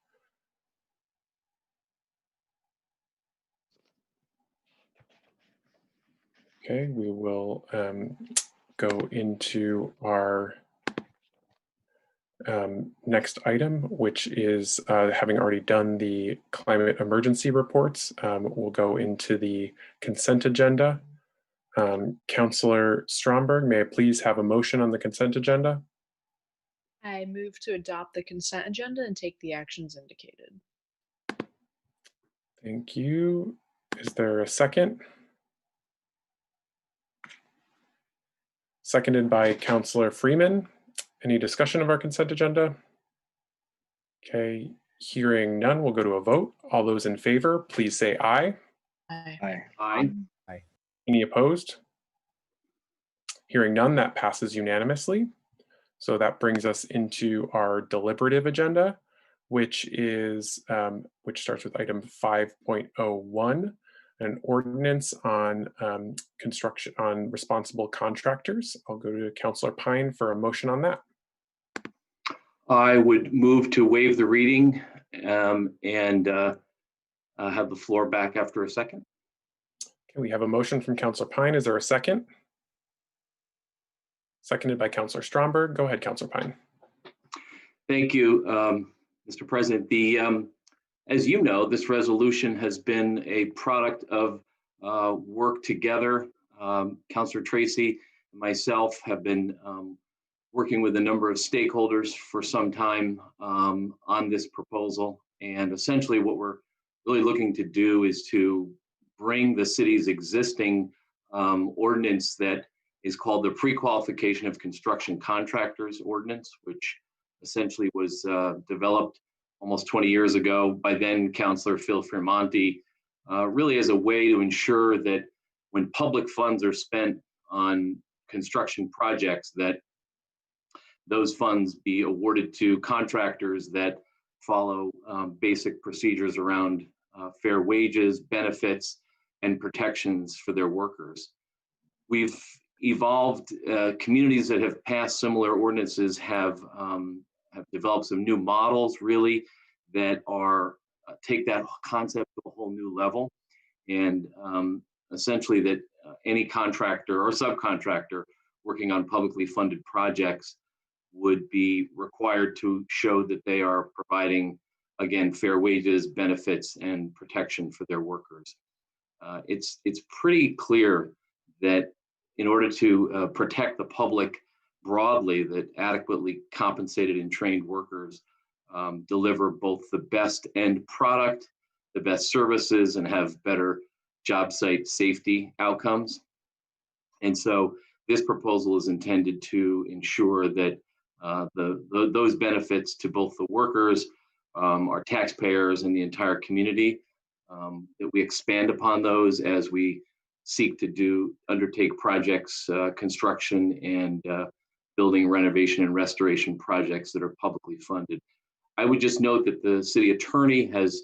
Okay, we will go into our next item, which is having already done the climate emergency reports. We'll go into the consent agenda. Councilor Stromberg, may I please have a motion on the consent agenda? I move to adopt the consent agenda and take the actions indicated. Thank you. Is there a second? Seconded by Councillor Freeman. Any discussion of our consent agenda? Okay, hearing none, we'll go to a vote. All those in favor, please say aye. Aye. Aye. Any opposed? Hearing none, that passes unanimously. So that brings us into our deliberative agenda, which starts with item 5.01, an ordinance on construction on responsible contractors. I'll go to Councillor Pine for a motion on that. I would move to waive the reading and have the floor back after a second. Okay, we have a motion from Councillor Pine. Is there a second? Seconded by Councillor Stromberg. Go ahead, Councillor Pine. Thank you, Mr. President. As you know, this resolution has been a product of work together. Councillor Tracy and myself have been working with a number of stakeholders for some time on this proposal. And essentially what we're really looking to do is to bring the city's existing ordinance that is called the Pre-Qualification of Construction Contractors Ordinance, which essentially was developed almost 20 years ago by then Councillor Phil Firmonti, really as a way to ensure that when public funds are spent on construction projects, that those funds be awarded to contractors that follow basic procedures around fair wages, benefits, and protections for their workers. We've evolved, communities that have passed similar ordinances have developed some new models really that are take that concept to a whole new level. And essentially that any contractor or subcontractor working on publicly funded projects would be required to show that they are providing, again, fair wages, benefits, and protection for their workers. It's pretty clear that in order to protect the public broadly, that adequately compensated and trained workers deliver both the best end product, the best services, and have better job site safety outcomes. And so this proposal is intended to ensure that those benefits to both the workers, our taxpayers, and the entire community, that we expand upon those as we seek to undertake projects, construction, and building, renovation, and restoration projects that are publicly funded. I would just note that the city attorney has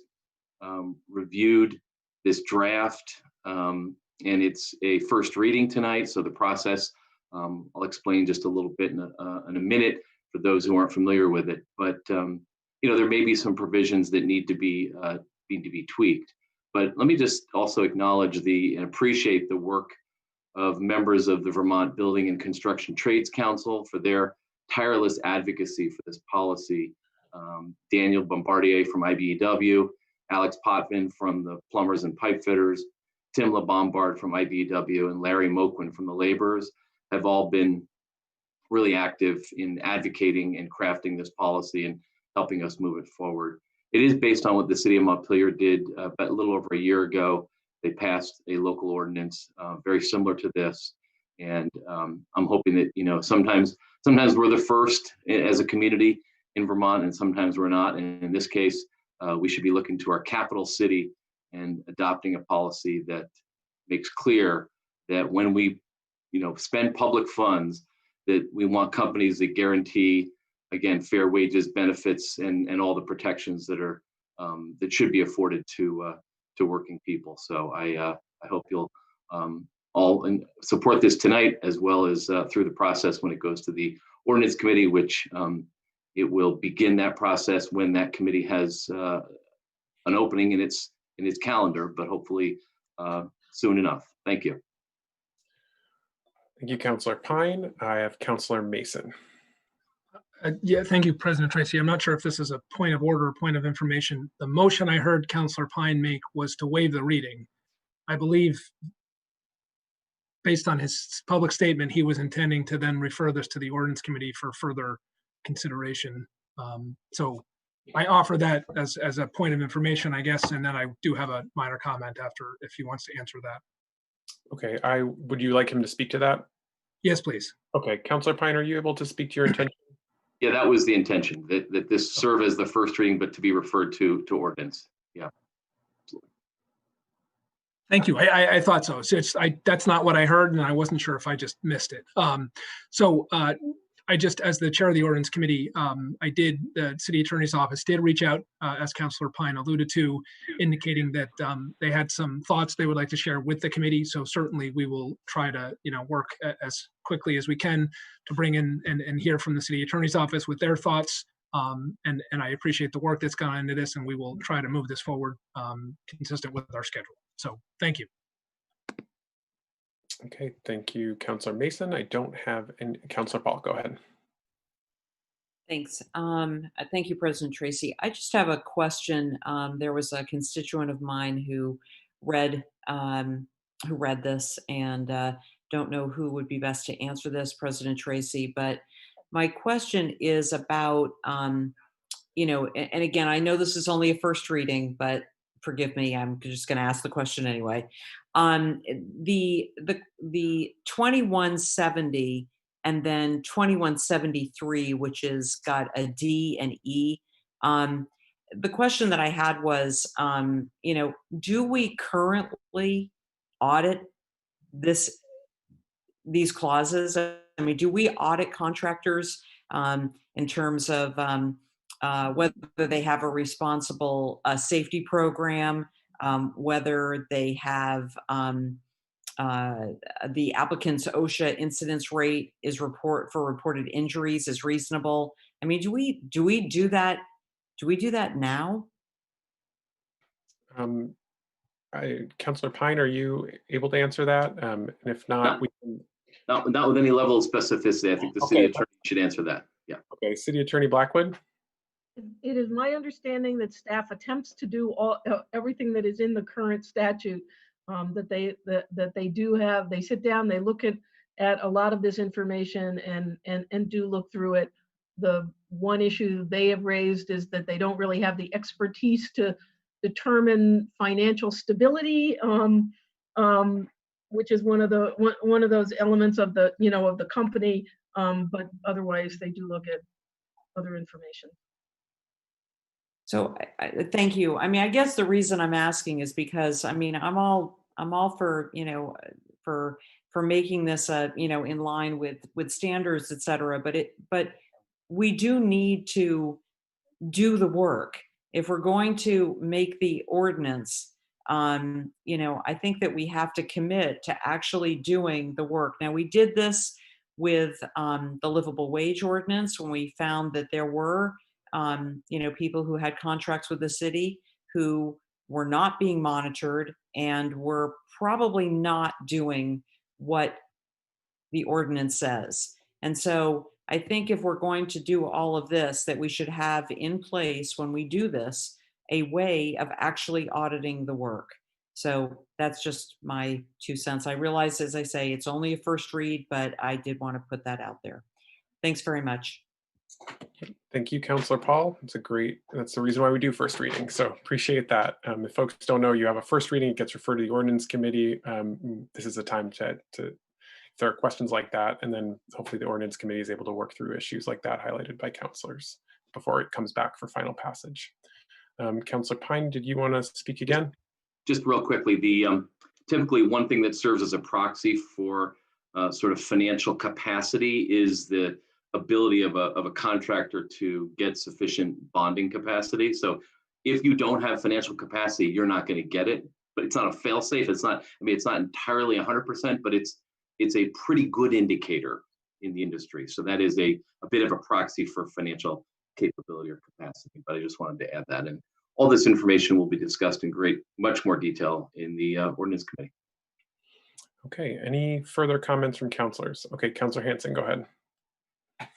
reviewed this draft, and it's a first reading tonight. So the process, I'll explain just a little bit in a minute for those who aren't familiar with it. But there may be some provisions that need to be tweaked. But let me just also acknowledge and appreciate the work of members of the Vermont Building and Construction Trades Council for their tireless advocacy for this policy. Daniel Bombardier from IBEW, Alex Potvin from the Plumbers and Pipe Fitters, Tim LeBombard from IBEW, and Larry Moquin from the Laborers have all been really active in advocating and crafting this policy and helping us move it forward. It is based on what the city of Montpelier did a little over a year ago. They passed a local ordinance very similar to this. And I'm hoping that, sometimes we're the first as a community in Vermont, and sometimes we're not. And in this case, we should be looking to our capital city and adopting a policy that makes clear that when we, spend public funds, that we want companies that guarantee, again, fair wages, benefits, and all the protections that are that should be afforded to working people. So I hope you'll all support this tonight, as well as through the process when it goes to the ordinance committee, which it will begin that process when that committee has an opening in its calendar, but hopefully soon enough. Thank you. Thank you, Councillor Pine. I have Councillor Mason. Yeah, thank you, President Tracy. I'm not sure if this is a point of order or point of information. The motion I heard Councillor Pine make was to waive the reading. I believe, based on his public statement, he was intending to then refer this to the ordinance committee for further consideration. So I offer that as a point of information, I guess, and then I do have a minor comment after if he wants to answer that. Okay, would you like him to speak to that? Yes, please. Okay, Councilor Pine, are you able to speak to your intention? Yeah, that was the intention, that this serve as the first reading, but to be referred to ordinance. Yeah. Thank you. I thought so. So that's not what I heard, and I wasn't sure if I just missed it. I just, as the chair of the ordinance committee, the city attorney's office did reach out, as Councilor Pine alluded to, indicating that they had some thoughts they would like to share with the committee. So certainly we will try to, work as quickly as we can to bring in and hear from the city attorney's office with their thoughts. And I appreciate the work that's gone into this, and we will try to move this forward consistent with our schedule. So thank you. Okay, thank you, Councilor Mason. I don't have any. Councilor Paul, go ahead. Thanks. Thank you, President Tracy. I just have a question. There was a constituent of mine who read this, and don't know who would be best to answer this, President Tracy. But my question is about, and again, I know this is only a first reading, but forgive me, I'm just going to ask the question anyway. The 2170 and then 2173, which is got a D and E. The question that I had was, do we currently audit these clauses? I mean, do we audit contractors in terms of whether they have a responsible safety program, whether they have the applicant's OSHA incidence rate is for reported injuries is reasonable? I mean, do we do that? Do we do that now? Councilor Pine, are you able to answer that? And if not, we can. Not with any level of specificity. I think the city attorney should answer that. Yeah. Okay, City Attorney Blackwood. It is my understanding that staff attempts to do everything that is in the current statute. That they do have. They sit down, they look at a lot of this information and do look through it. The one issue they have raised is that they don't really have the expertise to determine financial stability, which is one of those elements of the of the company. But otherwise, they do look at other information. So thank you. I mean, I guess the reason I'm asking is because I'm all for for making this in line with standards, et cetera. But we do need to do the work if we're going to make the ordinance. I think that we have to commit to actually doing the work. Now, we did this with the livable wage ordinance when we found that there were people who had contracts with the city who were not being monitored and were probably not doing what the ordinance says. And so I think if we're going to do all of this, that we should have in place when we do this, a way of actually auditing the work. So that's just my 2 cents. I realize, as I say, it's only a first read, but I did want to put that out there. Thanks very much. Thank you, Councilor Paul. That's the reason why we do first reading. So appreciate that. If folks don't know, you have a first reading, it gets referred to the ordinance committee. This is a time to if there are questions like that, and then hopefully the ordinance committee is able to work through issues like that highlighted by councilors before it comes back for final passage. Councilor Pine, did you want to speak again? Just real quickly, typically one thing that serves as a proxy for sort of financial capacity is the ability of a contractor to get sufficient bonding capacity. So if you don't have financial capacity, you're not going to get it. But it's not a fail-safe. It's not entirely 100%, but it's a pretty good indicator in the industry. So that is a bit of a proxy for financial capability or capacity. But I just wanted to add that. And all this information will be discussed in much more detail in the ordinance committee. Okay, any further comments from councilors? Okay, Councilor Hanson, go ahead.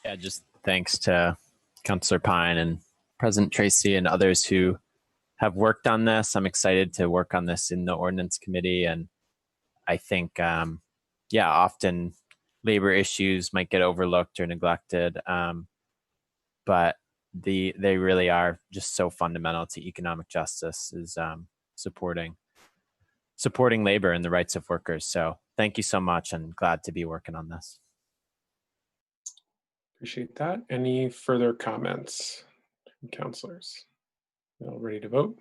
Yeah, just thanks to Councilor Pine and President Tracy and others who have worked on this. I'm excited to work on this in the ordinance committee. And I think, often labor issues might get overlooked or neglected. But they really are just so fundamental to economic justice, is supporting labor and the rights of workers. So thank you so much, and glad to be working on this. Appreciate that. Any further comments from councilors? All ready to vote?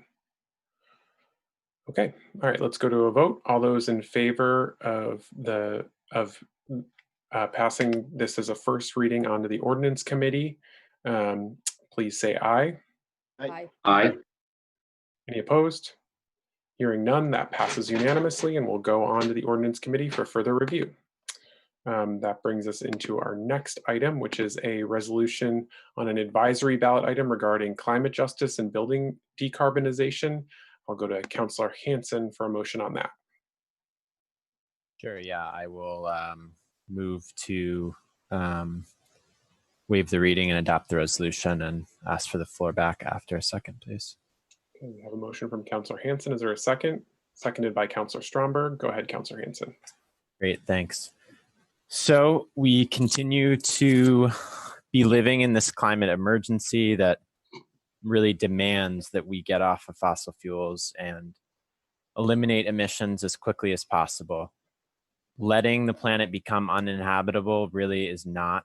Okay, all right, let's go to a vote. All those in favor of passing this as a first reading onto the ordinance committee, please say aye. Aye. Aye. Any opposed? Hearing none, that passes unanimously and will go on to the ordinance committee for further review. That brings us into our next item, which is a resolution on an advisory ballot item regarding climate justice and building decarbonization. I'll go to Councillor Hansen for a motion on that. Sure, yeah, I will move to waive the reading and adopt the resolution, and ask for the floor back after a second, please. Okay, we have a motion from Councillor Hansen. Is there a second? Seconded by Councillor Stromberg. Go ahead, Councillor Hansen. Great, thanks. So we continue to be living in this climate emergency that really demands that we get off of fossil fuels and eliminate emissions as quickly as possible. Letting the planet become uninhabitable really is not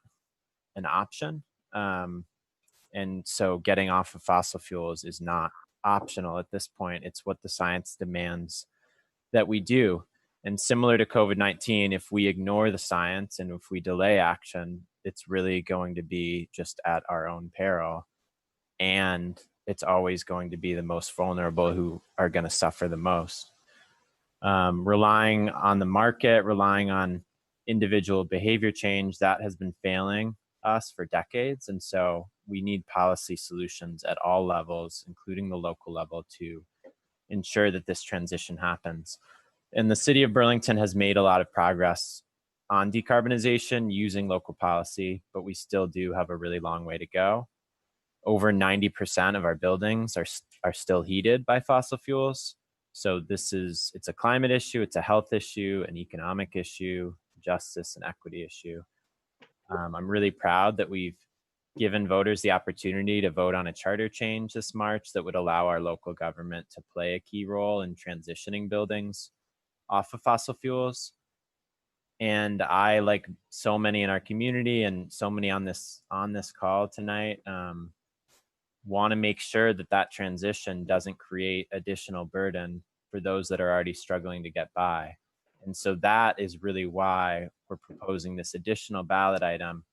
an option. And so getting off of fossil fuels is not optional at this point. It's what the science demands that we do. And similar to COVID-19, if we ignore the science and if we delay action, it's really going to be just at our own peril. And it's always going to be the most vulnerable who are going to suffer the most. Relying on the market, relying on individual behavior change, that has been failing us for decades. And so we need policy solutions at all levels, including the local level, to ensure that this transition happens. And the city of Burlington has made a lot of progress on decarbonization using local policy, but we still do have a really long way to go. Over 90% of our buildings are still heated by fossil fuels. So it's a climate issue, it's a health issue, an economic issue, justice and equity issue. I'm really proud that we've given voters the opportunity to vote on a charter change this March that would allow our local government to play a key role in transitioning buildings off of fossil fuels. And I, like so many in our community and so many on this call tonight, want to make sure that transition doesn't create additional burden for those that are already struggling to get by. And so that is really why we're proposing this additional ballot item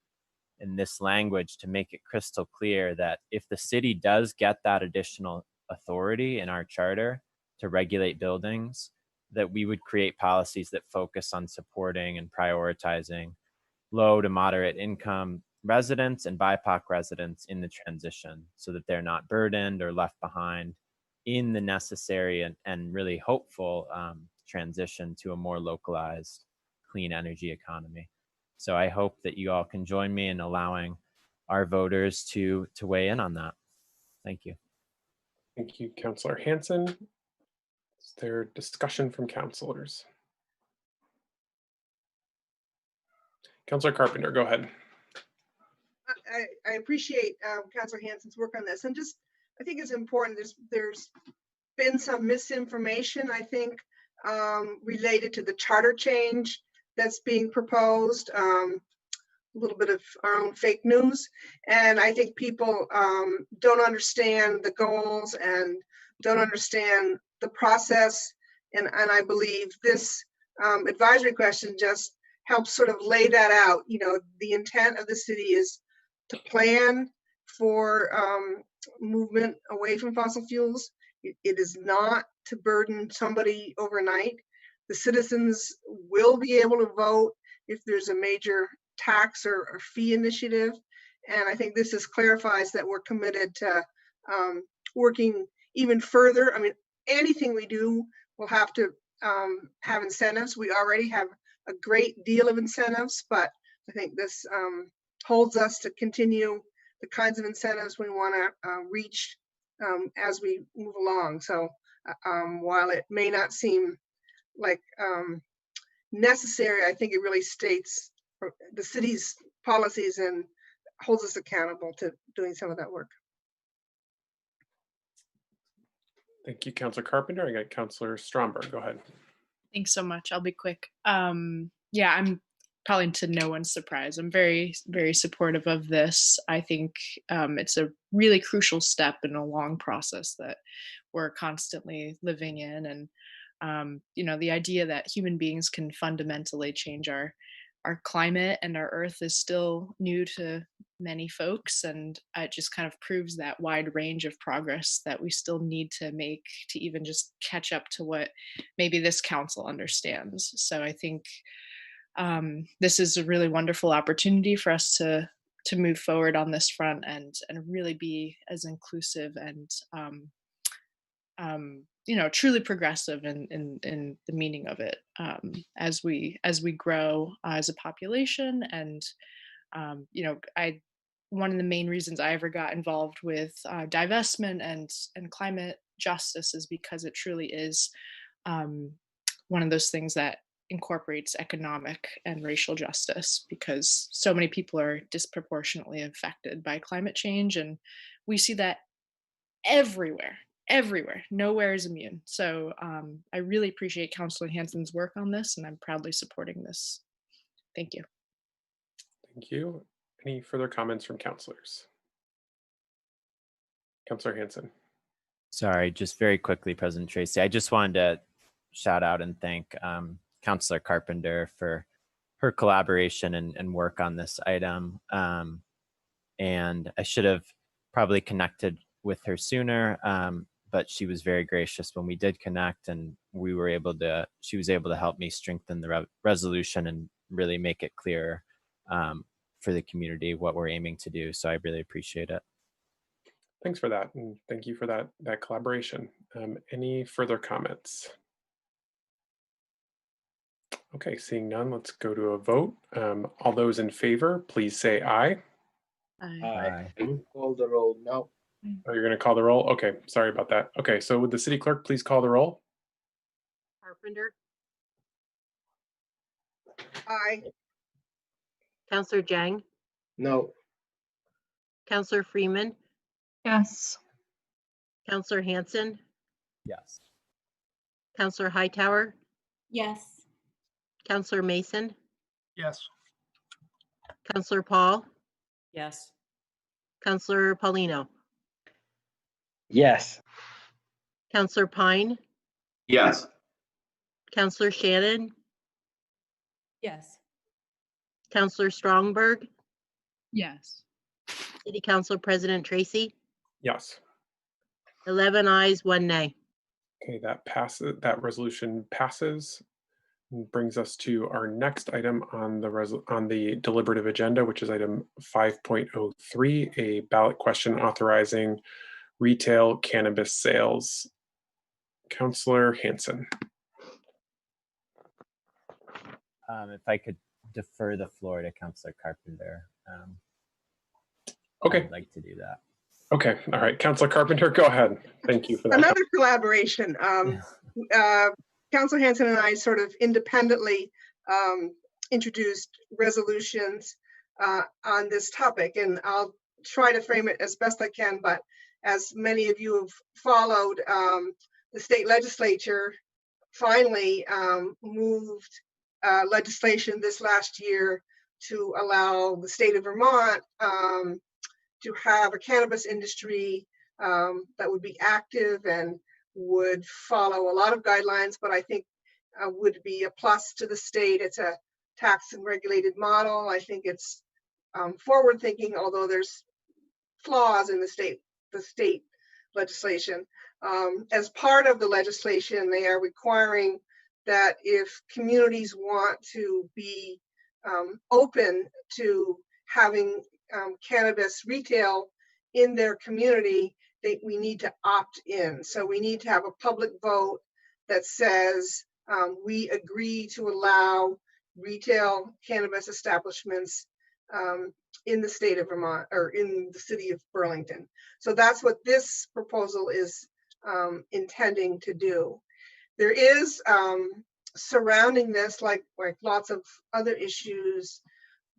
in this language, to make it crystal clear that if the city does get that additional authority in our charter to regulate buildings, that we would create policies that focus on supporting and prioritizing low to moderate income residents and BIPOC residents in the transition, so that they're not burdened or left behind in the necessary and really hopeful transition to a more localized clean energy economy. So I hope that you all can join me in allowing our voters to weigh in on that. Thank you. Thank you, Councillor Hansen. Is there discussion from councilors? Councillor Carpenter, go ahead. I appreciate Councillor Hansen's work on this, and I think it's important. There's been some misinformation, I think, related to the charter change that's being proposed. A little bit of our own fake news, and I think people don't understand the goals and don't understand the process, and I believe this advisory question just helps sort of lay that out. You know, the intent of the city is to plan for movement away from fossil fuels. It is not to burden somebody overnight. The citizens will be able to vote if there's a major tax or fee initiative. And I think this clarifies that we're committed to working even further. I mean, anything we do will have to have incentives. We already have a great deal of incentives, but I think this holds us to continue the kinds of incentives we want to reach as we move along. So while it may not seem like necessary, I think it really states the city's policies and holds us accountable to doing some of that work. Thank you, Councilor Carpenter. I got Councilor Stromberg. Go ahead. Thanks so much. I'll be quick. Yeah, I'm probably to no one's surprise. I'm very, very supportive of this. I think it's a really crucial step in a long process that we're constantly living in. And, you know, the idea that human beings can fundamentally change our climate and our earth is still new to many folks. And it just kind of proves that wide range of progress that we still need to make to even just catch up to what maybe this council understands. So I think this is a really wonderful opportunity for us to move forward on this front and really be as inclusive and you know, truly progressive in the meaning of it as we grow as a population. And you know, one of the main reasons I ever got involved with divestment and climate justice is because it truly is one of those things that incorporates economic and racial justice, because so many people are disproportionately affected by climate change, and we see that everywhere. Nowhere is immune. So I really appreciate Councilor Hansen's work on this, and I'm proudly supporting this. Thank you. Thank you. Any further comments from councilors? Councilor Hansen. Sorry, just very quickly, President Tracy. I just wanted to shout out and thank Councilor Carpenter for her collaboration and work on this item. And I should have probably connected with her sooner, but she was very gracious when we did connect, and she was able to help me strengthen the resolution and really make it clear for the community what we're aiming to do. So I really appreciate it. Thanks for that, and thank you for that collaboration. Any further comments? Okay, seeing none, let's go to a vote. All those in favor, please say aye. Aye. Call the roll. No. Oh, you're going to call the roll? Okay, sorry about that. Okay, so would the city clerk please call the roll? Carpenter. Aye. Councillor Jang. No. Councillor Freeman. Yes. Councillor Hansen. Yes. Councillor Hightower. Yes. Councillor Mason. Yes. Councillor Paul. Yes. Councillor Paulino. Yes. Councillor Pine. Yes. Councillor Shannon. Yes. Councillor Stromberg. Yes. City Council President Tracy. Yes. 11 ayes, 1 nay. Okay, that passes. That resolution passes. And brings us to our next item on the deliberative agenda, which is item 5.03, a ballot question authorizing retail cannabis sales. Councilor Hansen. If I could defer the floor to Councilor Carpenter. Okay. I'd like to do that. Okay, all right, Councilor Carpenter, go ahead. Thank you for that. Another collaboration. Councilor Hansen and I sort of independently introduced resolutions on this topic, and I'll try to frame it as best I can, but as many of you have followed, the state legislature finally moved legislation this last year to allow the state of Vermont to have a cannabis industry that would be active and would follow a lot of guidelines, but I think would be a plus to the state. It's a tax and regulated model. I think it's forward thinking, although there's flaws in the state legislation. As part of the legislation, they are requiring that if communities want to be open to having cannabis retail in their community, we need to opt in. So we need to have a public vote that says we agree to allow retail cannabis establishments in the state of Vermont, or in the city of Burlington. So that's what this proposal is intending to do. There is surrounding this, like lots of other issues,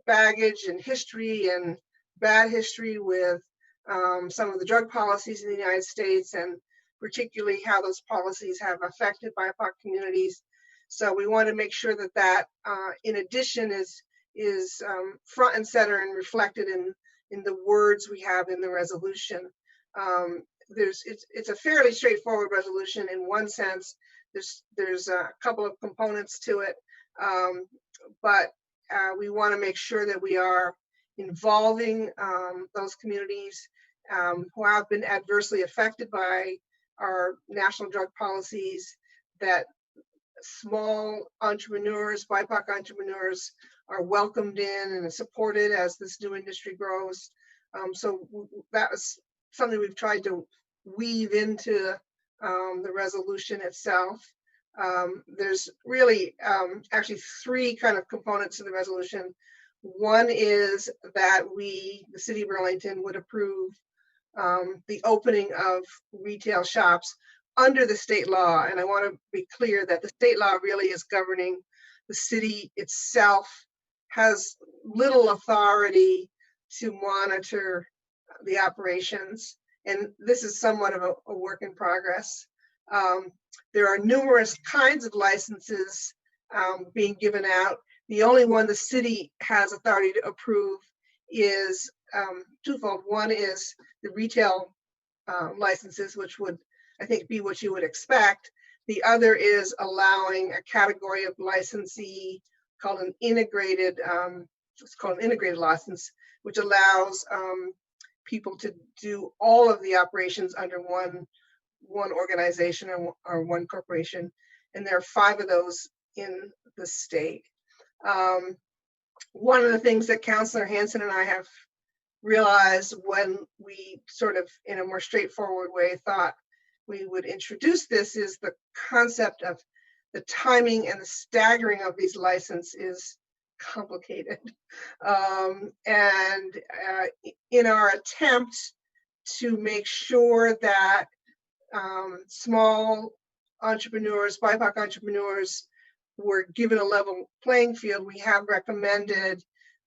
baggage and history and bad history with some of the drug policies in the United States, and particularly how those policies have affected BIPOC communities. So we want to make sure that that, in addition, is front and center and reflected in the words we have in the resolution. It's a fairly straightforward resolution in one sense. There's a couple of components to it, but we want to make sure that we are involving those communities who have been adversely affected by our national drug policies, that small entrepreneurs, BIPOC entrepreneurs, are welcomed in and supported as this new industry grows. So that was something we've tried to weave into the resolution itself. There's really actually three kind of components to the resolution. One is that we, the city of Burlington, would approve the opening of retail shops under the state law. And I want to be clear that the state law really is governing. The city itself has little authority to monitor the operations. And this is somewhat of a work in progress. There are numerous kinds of licenses being given out. The only one the city has authority to approve is twofold. One is the retail licenses, which would, I think, be what you would expect. The other is allowing a category of licensee called an integrated, it's called an integrated license, which allows people to do all of the operations under one organization or one corporation. And there are 5 of those in the state. One of the things that Councillor Hanson and I have realized when we sort of, in a more straightforward way, thought we would introduce this is the concept of the timing and the staggering of these licenses is complicated. And in our attempt to make sure that small entrepreneurs, BIPOC entrepreneurs, were given a level playing field, we have recommended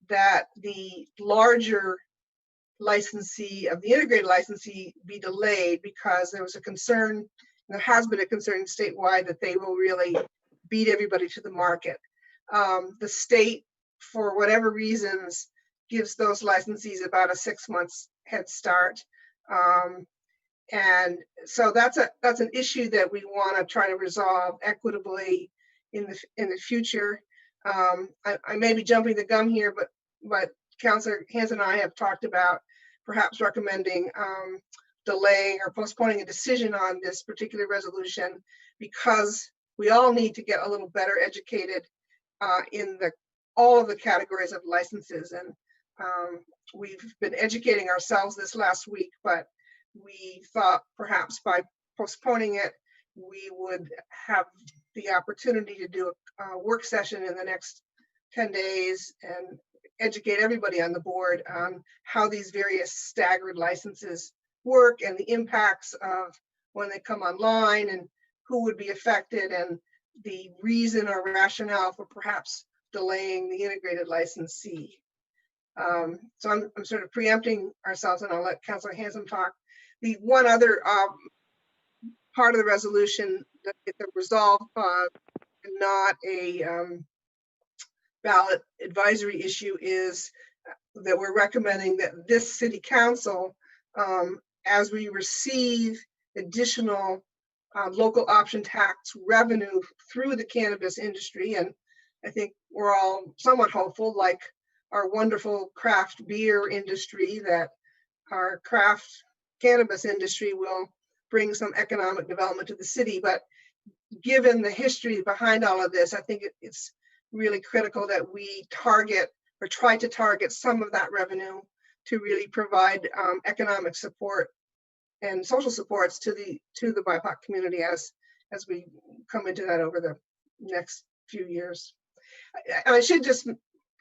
that the larger licensee of the integrated licensee be delayed, because there was a concern, there has been a concern statewide that they will really beat everybody to the market. The state, for whatever reasons, gives those licensees about a 6 months head start. And so that's an issue that we want to try to resolve equitably in the future. I may be jumping the gun here, but Councillor Hanson and I have talked about perhaps recommending delaying or postponing a decision on this particular resolution, because we all need to get a little better educated in all of the categories of licenses. And we've been educating ourselves this last week, but we thought perhaps by postponing it, we would have the opportunity to do a work session in the next 10 days and educate everybody on the board on how these various staggered licenses work and the impacts of when they come online and who would be affected, and the reason or rationale for perhaps delaying the integrated licensee. So I'm sort of preempting ourselves, and I'll let Councillor Hanson talk. The one other part of the resolution that is a resolve clause and not a ballot advisory issue is that we're recommending that this city council, as we receive additional local option tax revenue through the cannabis industry, and I think we're all somewhat hopeful, like our wonderful craft beer industry, that our craft cannabis industry will bring some economic development to the city. But given the history behind all of this, I think it's really critical that we target or try to target some of that revenue to really provide economic support and social supports to the BIPOC community as we come into that over the next few years. I should just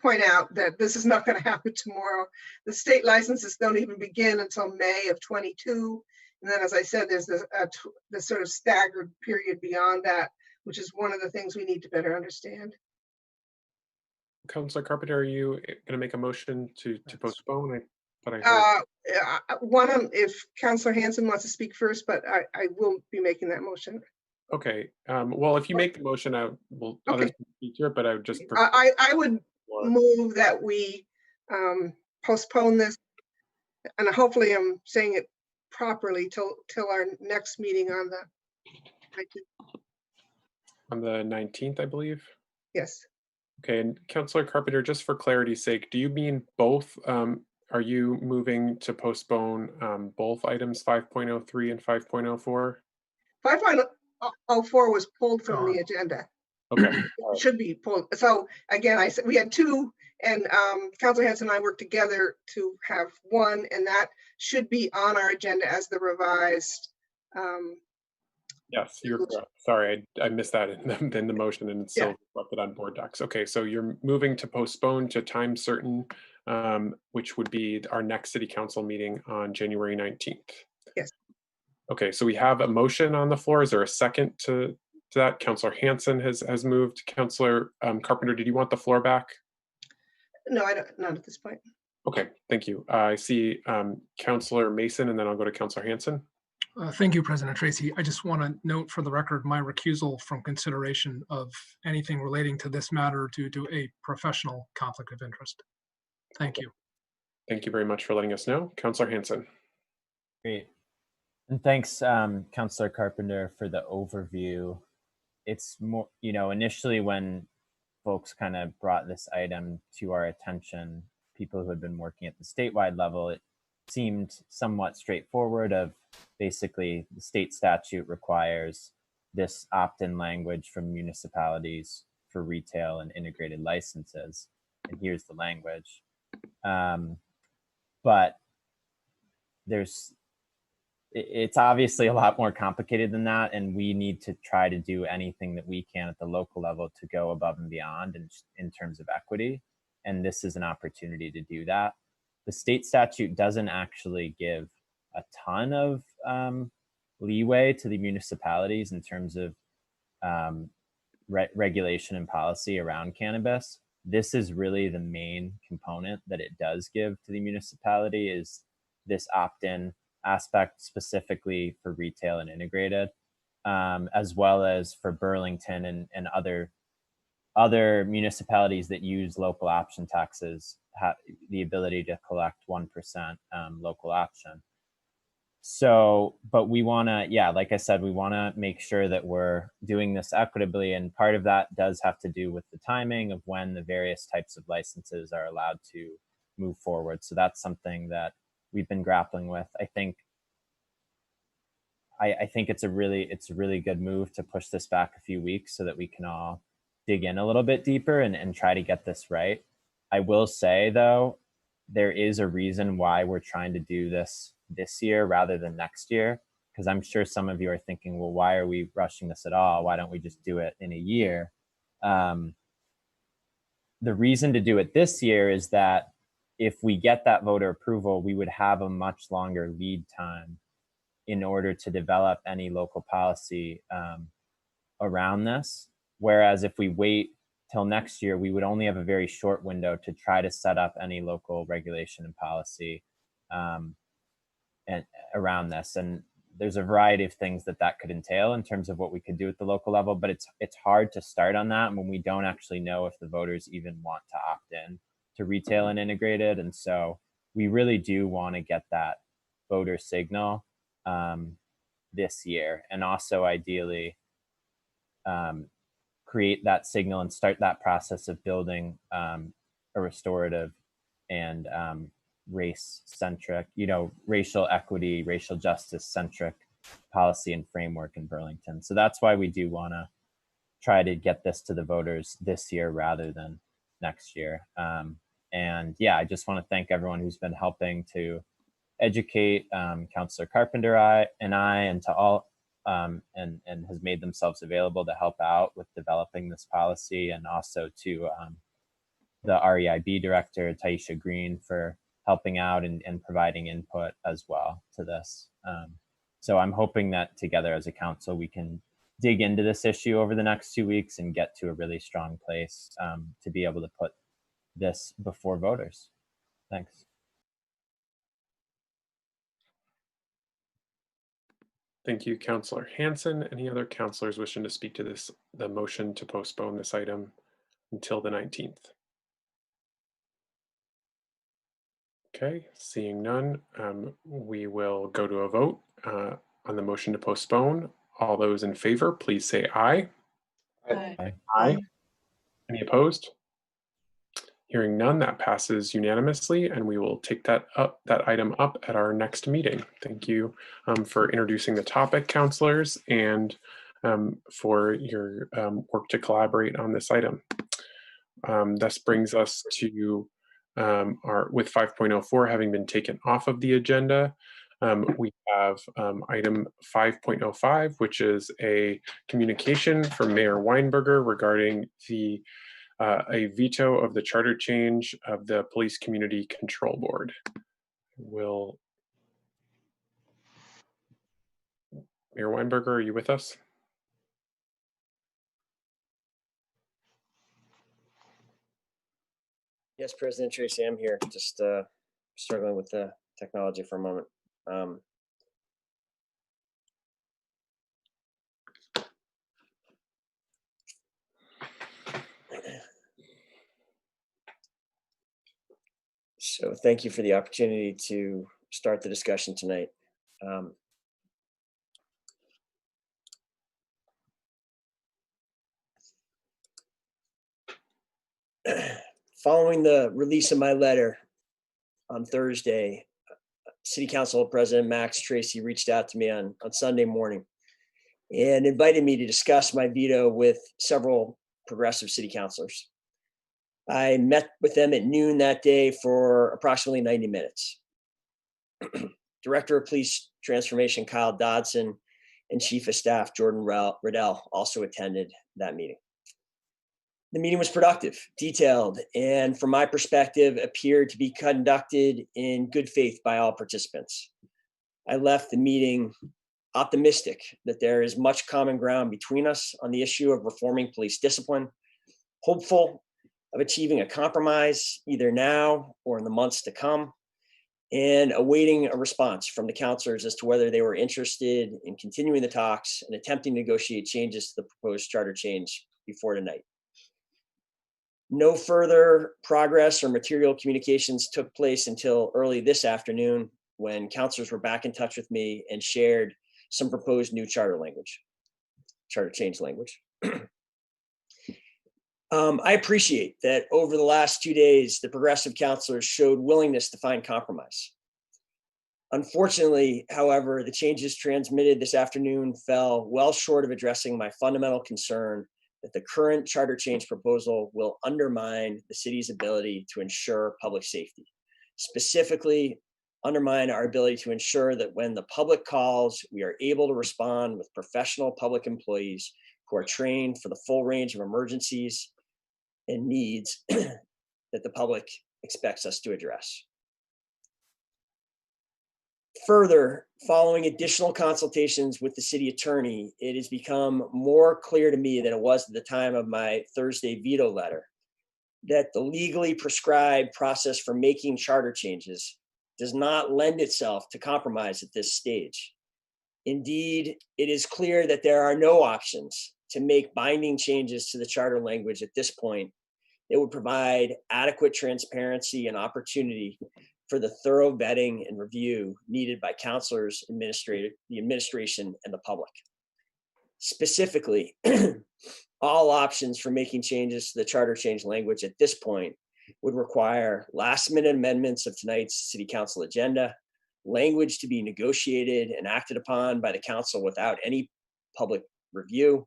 point out that this is not going to happen tomorrow. The state licenses don't even begin until May of 22. And then, as I said, there's this sort of staggered period beyond that, which is one of the things we need to better understand. Councillor Carpenter, are you going to make a motion to postpone? I but I heard. If Councillor Hanson wants to speak first, but I will be making that motion. Okay. Well, if you make the motion, others can speak to it, but I would just. I would move that we postpone this, and hopefully I'm saying it properly, till our next meeting on the 19th. On the 19th, I believe. Yes. Okay, and Councillor Carpenter, just for clarity's sake, do you mean both? Are you moving to postpone both items 5.03 and 5.04? 5.04 was pulled from the agenda. Okay. It should be pulled. So again, I said we had two, and Councillor Hanson and I worked together to have one, and that should be on our agenda as the revised. Yes, you're correct. Sorry, I missed that in the motion, and it's still reflected on board docs. Okay, so you're moving to postpone to time certain, which would be our next city council meeting on January 19th. Yes. Okay, so we have a motion on the floor. Is there a second to that? Councillor Hanson has moved. Councillor Carpenter, did you want the floor back? No, I don't. Not at this point. Okay, thank you. I see Councillor Mason, and then I'll go to Councillor Hanson. Thank you, President Tracy. I just want to note for the record my recusal from consideration of anything relating to this matter due to a professional conflict of interest. Thank you. Thank you very much for letting us know. Councillor Hanson. Great. And thanks, Councillor Carpenter, for the overview. It's more, initially when folks kind of brought this item to our attention, people who had been working at the statewide level, it seemed somewhat straightforward of basically the state statute requires this opt-in language from municipalities for retail and integrated licenses. And here's the language. But it's obviously a lot more complicated than that. And we need to try to do anything that we can at the local level to go above and beyond in terms of equity. And this is an opportunity to do that. The state statute doesn't actually give a ton of leeway to the municipalities in terms of regulation and policy around cannabis. This is really the main component that it does give to the municipality, is this opt-in aspect specifically for retail and integrated, as well as for Burlington and other municipalities that use local option taxes, have the ability to collect 1% local option. So, but we want to, like I said, we want to make sure that we're doing this equitably. And part of that does have to do with the timing of when the various types of licenses are allowed to move forward. So that's something that we've been grappling with. I think it's a really good move to push this back a few weeks so that we can all dig in a little bit deeper and try to get this right. I will say, though, there is a reason why we're trying to do this year rather than next year, because I'm sure some of you are thinking, well, why are we rushing this at all? Why don't we just do it in a year? The reason to do it this year is that if we get that voter approval, we would have a much longer lead time in order to develop any local policy around this. Whereas if we wait till next year, we would only have a very short window to try to set up any local regulation and policy and around this. And there's a variety of things that could entail in terms of what we could do at the local level, but it's hard to start on that when we don't actually know if the voters even want to opt in to retail and integrated. And so we really do want to get that voter signal this year, and also ideally create that signal and start that process of building a restorative and race-centric, racial equity, racial justice-centric policy and framework in Burlington. So that's why we do want to try to get this to the voters this year rather than next year. And I just want to thank everyone who's been helping to educate Councillor Carpenter and to all and has made themselves available to help out with developing this policy, and also to the REIB director, Taisha Green, for helping out and providing input as well to this. So I'm hoping that together as a council, we can dig into this issue over the next 2 weeks and get to a really strong place to be able to put this before voters. Thanks. Thank you, Councillor Hanson. Any other councillors wishing to speak to this, the motion to postpone this item until the 19th? Okay, seeing none, we will go to a vote on the motion to postpone. All those in favor, please say aye. Aye. Aye. Any opposed? Hearing none, that passes unanimously, and we will take that item up at our next meeting. Thank you for introducing the topic, councillors, and for your work to collaborate on this item. This brings us to with 5.04 having been taken off of the agenda. We have item 5.05, which is a communication from Mayor Weinberger regarding a veto of the charter change of the Police Community Control Board. Mayor Weinberger, are you with us? Yes, President Tracy, I'm here. Just struggling with the technology for a moment. So thank you for the opportunity to start the discussion tonight. Following the release of my letter on Thursday, City Council President Max Tracy reached out to me on Sunday morning and invited me to discuss my veto with several progressive city councilors. I met with them at noon that day for approximately 90 minutes. Director of Police Transformation Kyle Dodson and Chief of Staff Jordan Riddell also attended that meeting. The meeting was productive, detailed, and from my perspective, appeared to be conducted in good faith by all participants. I left the meeting optimistic that there is much common ground between us on the issue of reforming police discipline, hopeful of achieving a compromise either now or in the months to come, and awaiting a response from the councilors as to whether they were interested in continuing the talks and attempting to negotiate changes to the proposed charter change before tonight. No further progress or material communications took place until early this afternoon when councilors were back in touch with me and shared some proposed new charter change language. I appreciate that over the last 2 days, the progressive councilors showed willingness to find compromise. Unfortunately, however, the changes transmitted this afternoon fell well short of addressing my fundamental concern that the current charter change proposal will undermine the city's ability to ensure public safety, specifically undermine our ability to ensure that when the public calls, we are able to respond with professional public employees who are trained for the full range of emergencies and needs that the public expects us to address. Further, following additional consultations with the city attorney, it has become more clear to me than it was at the time of my Thursday veto letter that the legally prescribed process for making charter changes does not lend itself to compromise at this stage. Indeed, it is clear that there are no options to make binding changes to the charter language at this point. It would provide adequate transparency and opportunity for the thorough vetting and review needed by councilors, the administration, and the public. Specifically, all options for making changes to the charter change language at this point would require last-minute amendments of tonight's city council agenda, language to be negotiated and acted upon by the council without any public review,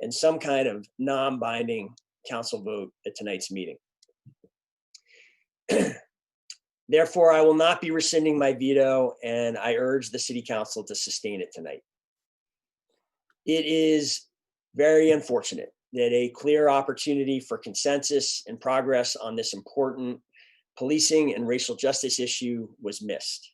and some kind of non-binding council vote at tonight's meeting. Therefore, I will not be rescinding my veto, and I urge the city council to sustain it tonight. It is very unfortunate that a clear opportunity for consensus and progress on this important policing and racial justice issue was missed.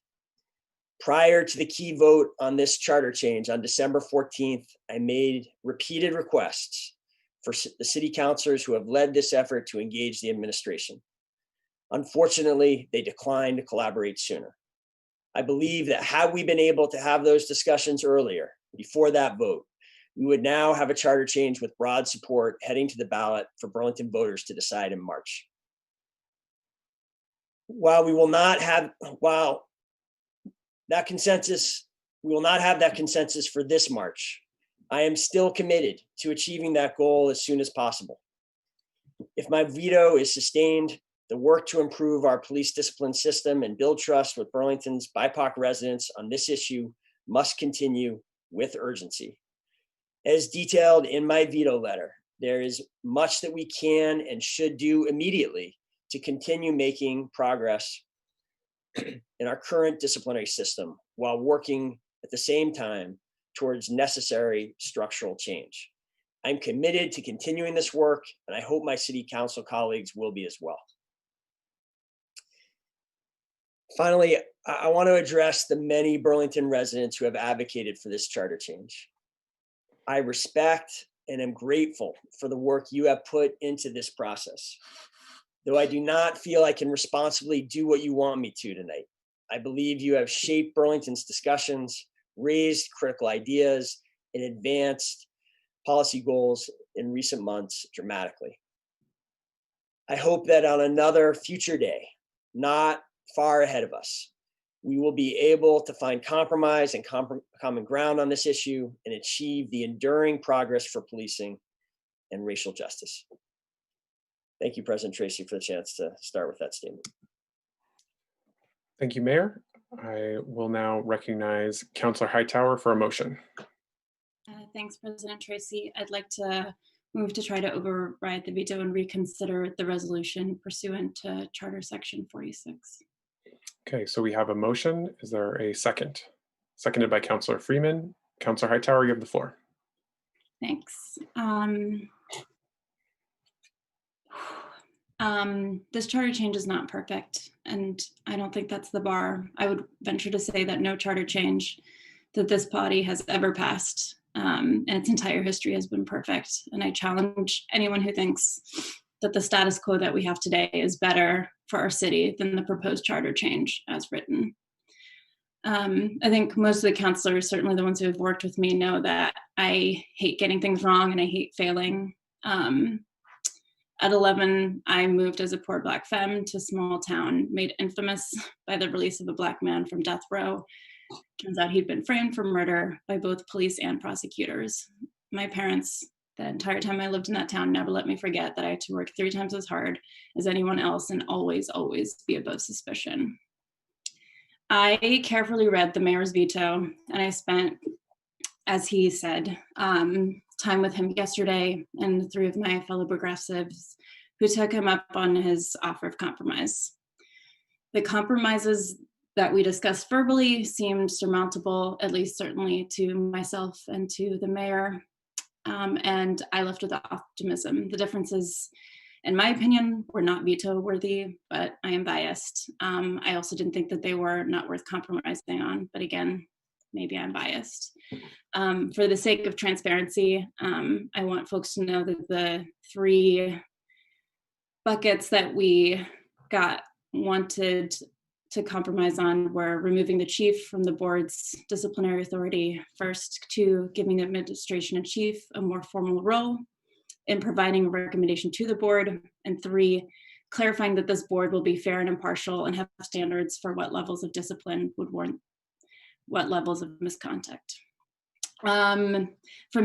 Prior to the key vote on this charter change on December 14th, I made repeated requests for the city councilors who have led this effort to engage the administration. Unfortunately, they declined to collaborate sooner. I believe that had we been able to have those discussions earlier, before that vote, we would now have a charter change with broad support heading to the ballot for Burlington voters to decide in March. While we will not have that consensus for this March, I am still committed to achieving that goal as soon as possible. If my veto is sustained, the work to improve our police discipline system and build trust with Burlington's BIPOC residents on this issue must continue with urgency. As detailed in my veto letter, there is much that we can and should do immediately to continue making progress in our current disciplinary system while working at the same time towards necessary structural change. I'm committed to continuing this work, and I hope my city council colleagues will be as well. Finally, I want to address the many Burlington residents who have advocated for this charter change. I respect and am grateful for the work you have put into this process. Though I do not feel I can responsibly do what you want me to tonight, I believe you have shaped Burlington's discussions, raised critical ideas, and advanced policy goals in recent months dramatically. I hope that on another future day, not far ahead of us, we will be able to find compromise and common ground on this issue and achieve the enduring progress for policing and racial justice. Thank you, President Tracy, for the chance to start with that statement. Thank you, Mayor. I will now recognize Councillor Hightower for a motion. Thanks, President Tracy. I'd like to move to try to override the veto and reconsider the resolution pursuant to Charter Section 46. Okay, so we have a motion. Is there a second? Seconded by Councillor Freeman. Councillor Hightower, you have the floor. Thanks. This charter change is not perfect, and I don't think that's the bar. I would venture to say that no charter change that this body has ever passed in its entire history has been perfect. And I challenge anyone who thinks that the status quo that we have today is better for our city than the proposed charter change as written. I think most of the councilors, certainly the ones who have worked with me, know that I hate getting things wrong and I hate failing. At 11, I moved as a poor Black femme to a small town made infamous by the release of a Black man from death row. Turns out he'd been framed for murder by both police and prosecutors. My parents, the entire time I lived in that town, never let me forget that I had to work 3 times as hard as anyone else and always, always be above suspicion. I carefully read the mayor's veto, and I spent, as he said, time with him yesterday and 3 of my fellow progressives who took him up on his offer of compromise. The compromises that we discussed verbally seemed surmountable, at least certainly to myself and to the mayor, and I left with optimism. The differences, in my opinion, were not veto worthy, but I am biased. I also didn't think that they were not worth compromising on, but again, maybe I'm biased. For the sake of transparency, I want folks to know that the 3 buckets that we wanted to compromise on were removing the chief from the board's disciplinary authority, first, 2, giving the administration and chief a more formal role in providing a recommendation to the board, and 3, clarifying that this board will be fair and impartial and have standards for what levels of discipline would warrant what levels of misconduct. From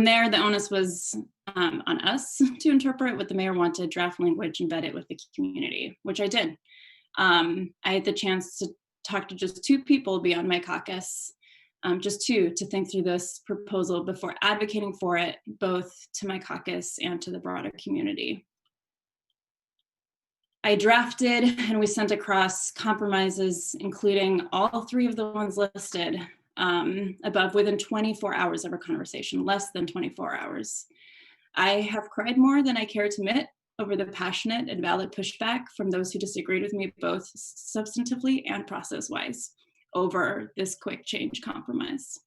there, the onus was on us to interpret what the mayor wanted, draft language, and vet it with the community, which I did. I had the chance to talk to just 2 people beyond my caucus, just 2, to think through this proposal before advocating for it, both to my caucus and to the broader community. I drafted and we sent across compromises, including all 3 of the ones listed above within 24 hours of our conversation, less than 24 hours. I have cried more than I care to admit over the passionate and valid pushback from those who disagreed with me both substantively and process-wise over this quick change compromise.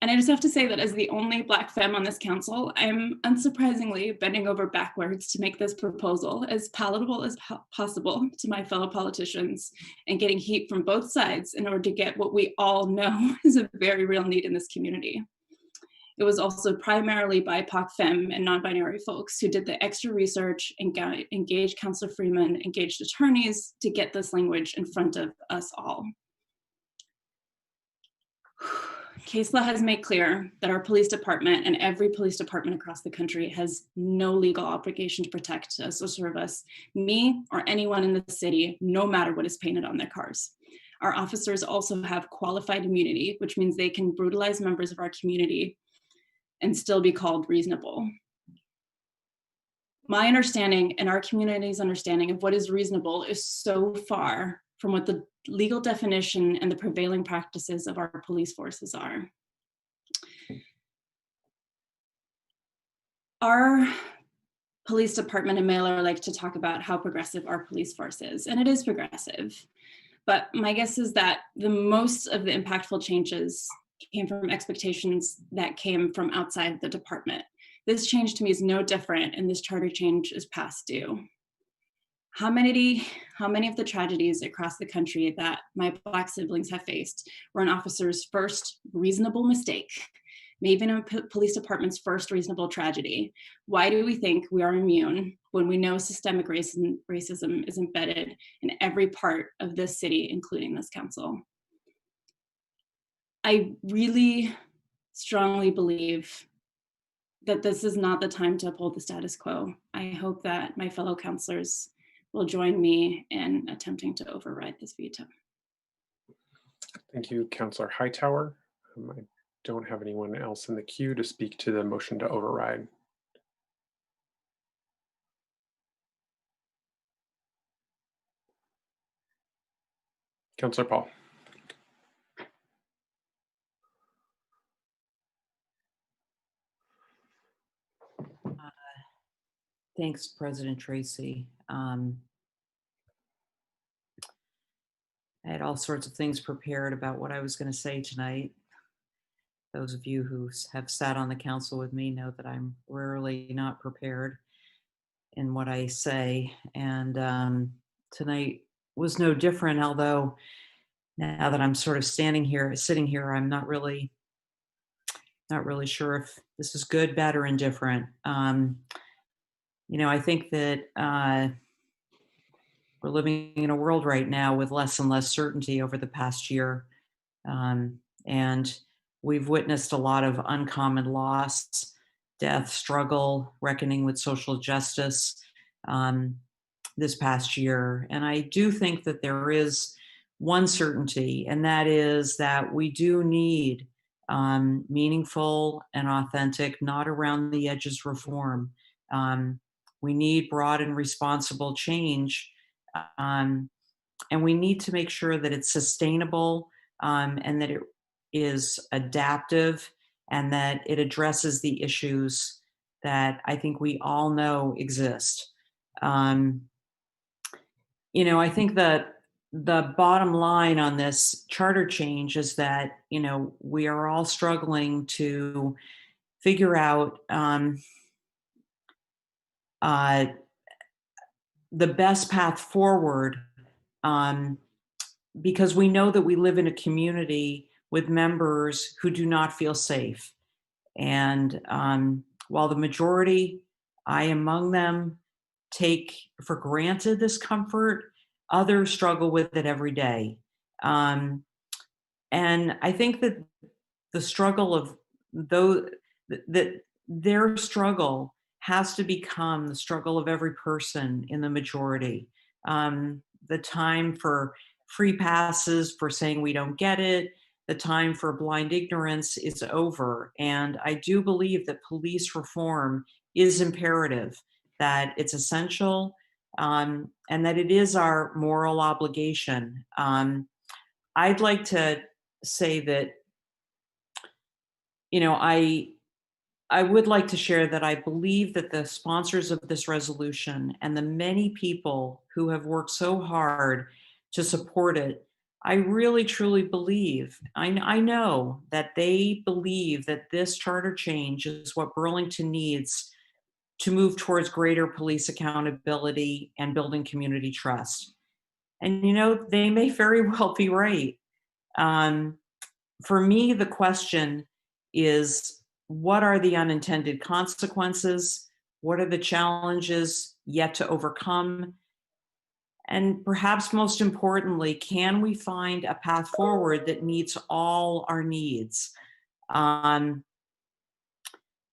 And I just have to say that as the only Black femme on this council, I'm unsurprisingly bending over backwards to make this proposal as palatable as possible to my fellow politicians and getting heat from both sides in order to get what we all know is a very real need in this community. It was also primarily BIPOC femme and non-binary folks who did the extra research and engaged Councilor Freeman, engaged attorneys to get this language in front of us all. Case law has made clear that our police department and every police department across the country has no legal obligation to protect us or serve us, me or anyone in the city, no matter what is painted on their cars. Our officers also have qualified immunity, which means they can brutalize members of our community and still be called reasonable. My understanding and our community's understanding of what is reasonable is so far from what the legal definition and the prevailing practices of our police forces are. Our police department and mailer like to talk about how progressive our police force is, and it is progressive. But my guess is that the most of the impactful changes came from expectations that came from outside the department. This change to me is no different, and this charter change is past due. How many of the tragedies across the country that my Black siblings have faced were an officer's first reasonable mistake, maybe in a police department's first reasonable tragedy? Why do we think we are immune when we know systemic racism is embedded in every part of this city, including this council? I really strongly believe that this is not the time to uphold the status quo. I hope that my fellow councilors will join me in attempting to override this veto. Thank you, Councilor Hightower. I don't have anyone else in the queue to speak to the motion to override. Councilor Paul. Thanks, President Tracy. I had all sorts of things prepared about what I was going to say tonight. Those of you who have sat on the council with me know that I'm rarely not prepared in what I say. And tonight was no different, although now that I'm sort of sitting here, I'm not really sure if this is good, bad, or indifferent. You know, I think that we're living in a world right now with less and less certainty over the past year. And we've witnessed a lot of uncommon loss, death, struggle, reckoning with social justice this past year. And I do think that there is one certainty, and that is that we do need meaningful and authentic, not around the edges reform. We need broad and responsible change, and we need to make sure that it's sustainable and that it is adaptive and that it addresses the issues that I think we all know exist. You know, I think that the bottom line on this charter change is that, you know, we are all struggling to figure out the best path forward, because we know that we live in a community with members who do not feel safe. And while the majority, I among them, take for granted this comfort, others struggle with it every day. And I think that the struggle of those, that their struggle has to become the struggle of every person in the majority. The time for free passes, for saying we don't get it, the time for blind ignorance is over. And I do believe that police reform is imperative, that it's essential, and that it is our moral obligation. I'd like to say that, you know, I would like to share that I believe that the sponsors of this resolution and the many people who have worked so hard to support it I really truly believe, I know that they believe that this charter change is what Burlington needs to move towards greater police accountability and building community trust. And, you know, they may very well be right. For me, the question is, what are the unintended consequences? What are the challenges yet to overcome? And perhaps most importantly, can we find a path forward that meets all our needs?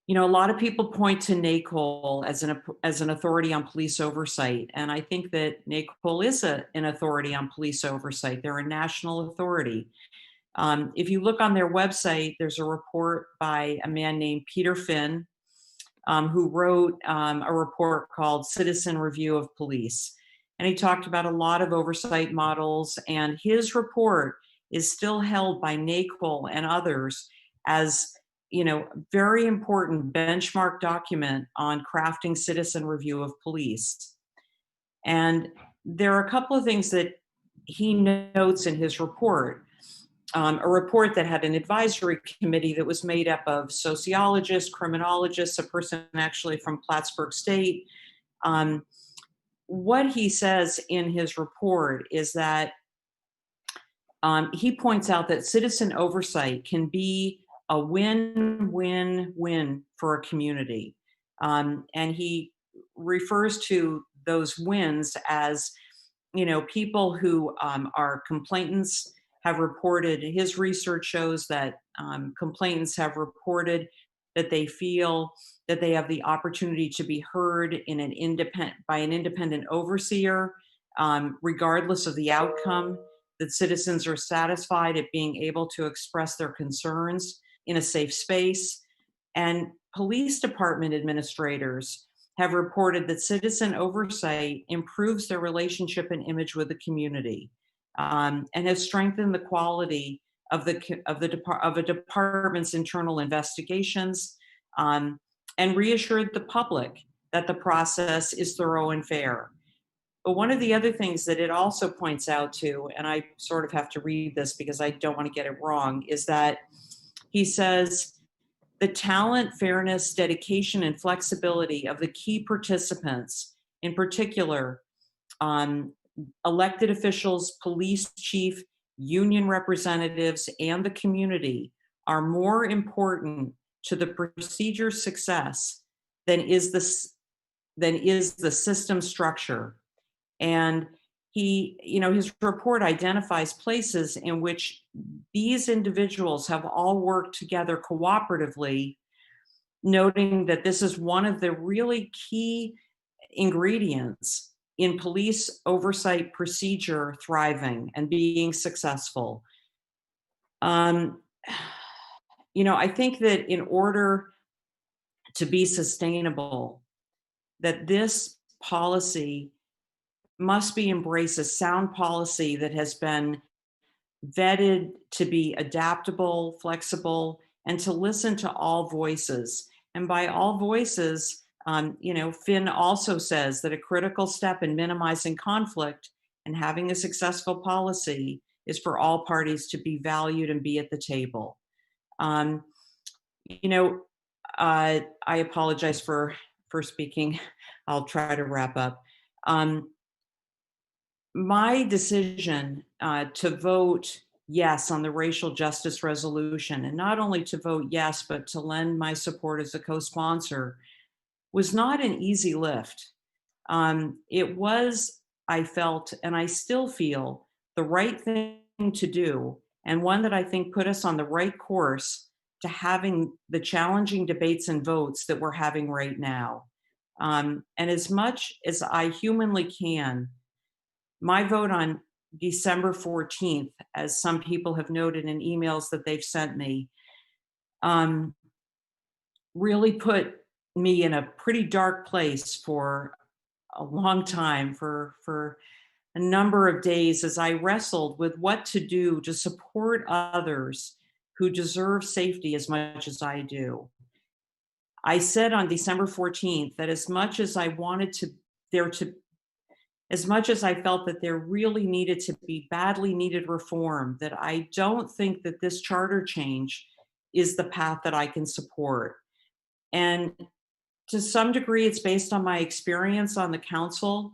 You know, a lot of people point to NACOL as an authority on police oversight, and I think that NACOL is an authority on police oversight. They're a national authority. If you look on their website, there's a report by a man named Peter Finn, who wrote a report called Citizen Review of Police. And he talked about a lot of oversight models, and his report is still held by NACOL and others as, you know, very important benchmark document on crafting citizen review of police. And there are a couple of things that he notes in his report. A report that had an advisory committee that was made up of sociologists, criminologists, a person actually from Plattsburgh State. What he says in his report is that he points out that citizen oversight can be a win-win-win for a community. And he refers to those wins as, you know, people who are complainants have reported, his research shows that complainants have reported that they feel that they have the opportunity to be heard by an independent overseer, regardless of the outcome, that citizens are satisfied at being able to express their concerns in a safe space. And police department administrators have reported that citizen oversight improves their relationship and image with the community, and has strengthened the quality of a department's internal investigations, and reassured the public that the process is thorough and fair. But one of the other things that it also points out to, and I sort of have to read this because I don't want to get it wrong, is that he says, the talent, fairness, dedication, and flexibility of the key participants, in particular, elected officials, police chief, union representatives, and the community, are more important to the procedure's success than is the system structure. And he, you know, his report identifies places in which these individuals have all worked together cooperatively, noting that this is one of the really key ingredients in police oversight procedure thriving and being successful. You know, I think that in order to be sustainable, that this policy must be embraced as sound policy that has been vetted to be adaptable, flexible, and to listen to all voices. And by all voices, you know, Finn also says that a critical step in minimizing conflict and having a successful policy is for all parties to be valued and be at the table. You know, I apologize for speaking. I'll try to wrap up. My decision to vote yes on the racial justice resolution, and not only to vote yes, but to lend my support as a co-sponsor, was not an easy lift. It was, I felt, and I still feel, the right thing to do, and one that I think put us on the right course to having the challenging debates and votes that we're having right now. And as much as I humanly can, my vote on December 14th, as some people have noted in emails that they've sent me, really put me in a pretty dark place for a long time, for a number of days, as I wrestled with what to do to support others who deserve safety as much as I do. I said on December 14th that as much as I wanted there to as much as I felt that there really needed to be badly needed reform, that I don't think that this charter change is the path that I can support. And to some degree, it's based on my experience on the council.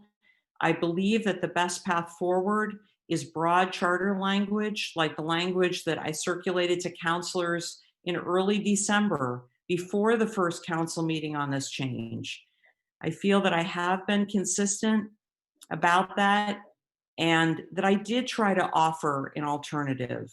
I believe that the best path forward is broad charter language, like the language that I circulated to counselors in early December before the first council meeting on this change. I feel that I have been consistent about that, and that I did try to offer an alternative.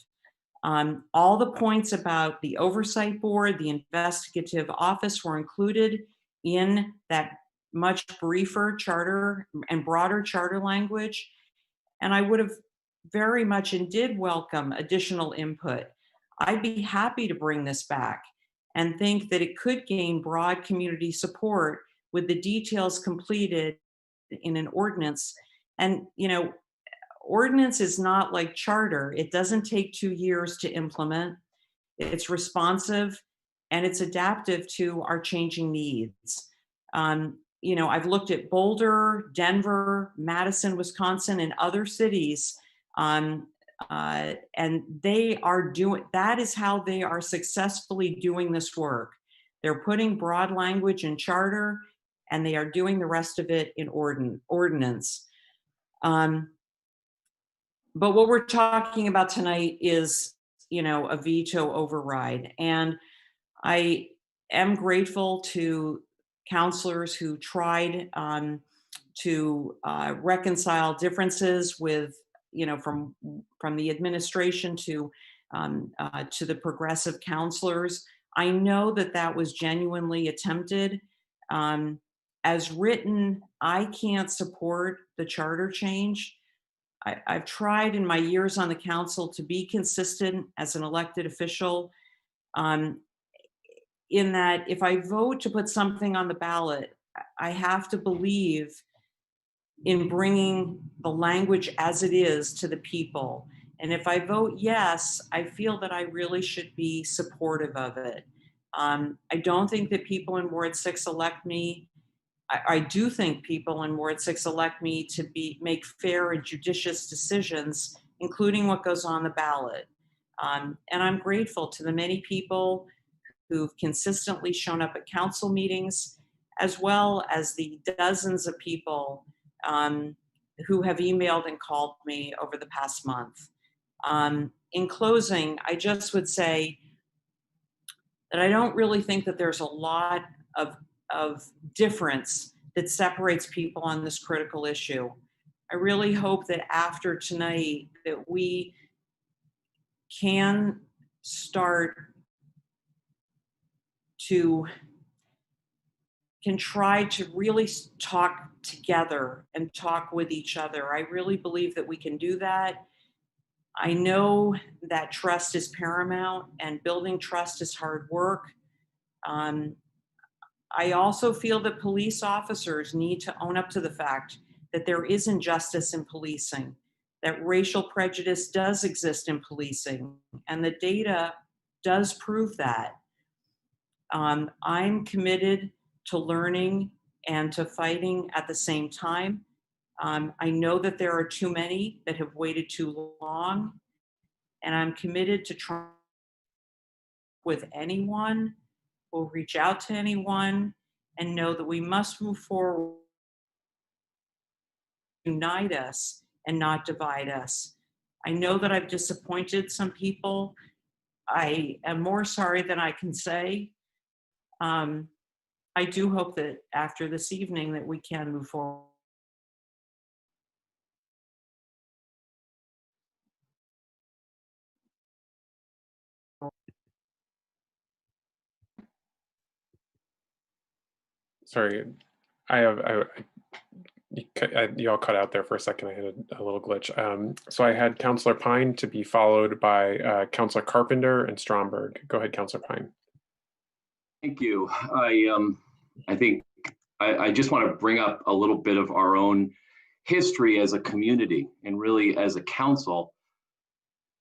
All the points about the oversight board, the investigative office were included in that much briefer charter and broader charter language. And I would have very much and did welcome additional input. I'd be happy to bring this back and think that it could gain broad community support with the details completed in an ordinance. And, you know, ordinance is not like charter. It doesn't take 2 years to implement. It's responsive and it's adaptive to our changing needs. You know, I've looked at Boulder, Denver, Madison, Wisconsin, and other cities, and they are doing, that is how they are successfully doing this work. They're putting broad language in charter, and they are doing the rest of it in ordinance. But what we're talking about tonight is, you know, a veto override. And I am grateful to counselors who tried to reconcile differences with, you know, from the administration to the progressive counselors. I know that that was genuinely attempted. As written, I can't support the charter change. I've tried in my years on the council to be consistent as an elected official, in that if I vote to put something on the ballot, I have to believe in bringing the language as it is to the people. And if I vote yes, I feel that I really should be supportive of it. I don't think that people in Ward 6 elect me. I do think people in Ward 6 elect me to make fair and judicious decisions, including what goes on the ballot. And I'm grateful to the many people who've consistently shown up at council meetings, as well as the dozens of people who have emailed and called me over the past month. In closing, I just would say that I don't really think that there's a lot of difference that separates people on this critical issue. I really hope that after tonight that we can start can try to really talk together and talk with each other. I really believe that we can do that. I know that trust is paramount, and building trust is hard work. I also feel that police officers need to own up to the fact that there is injustice in policing, that racial prejudice does exist in policing, and the data does prove that. I'm committed to learning and to fighting at the same time. I know that there are too many that have waited too long, and I'm committed to try with anyone, will reach out to anyone, and know that we must move forward, unite us and not divide us. I know that I've disappointed some people. I am more sorry than I can say. I do hope that after this evening that we can move forward. Sorry, you all cut out there for a second. I had a little glitch. So I had Councillor Pine to be followed by Councillor Carpenter and Stromberg. Go ahead, Councillor Pine. Thank you. I think I just want to bring up a little bit of our own history as a community and really as a council.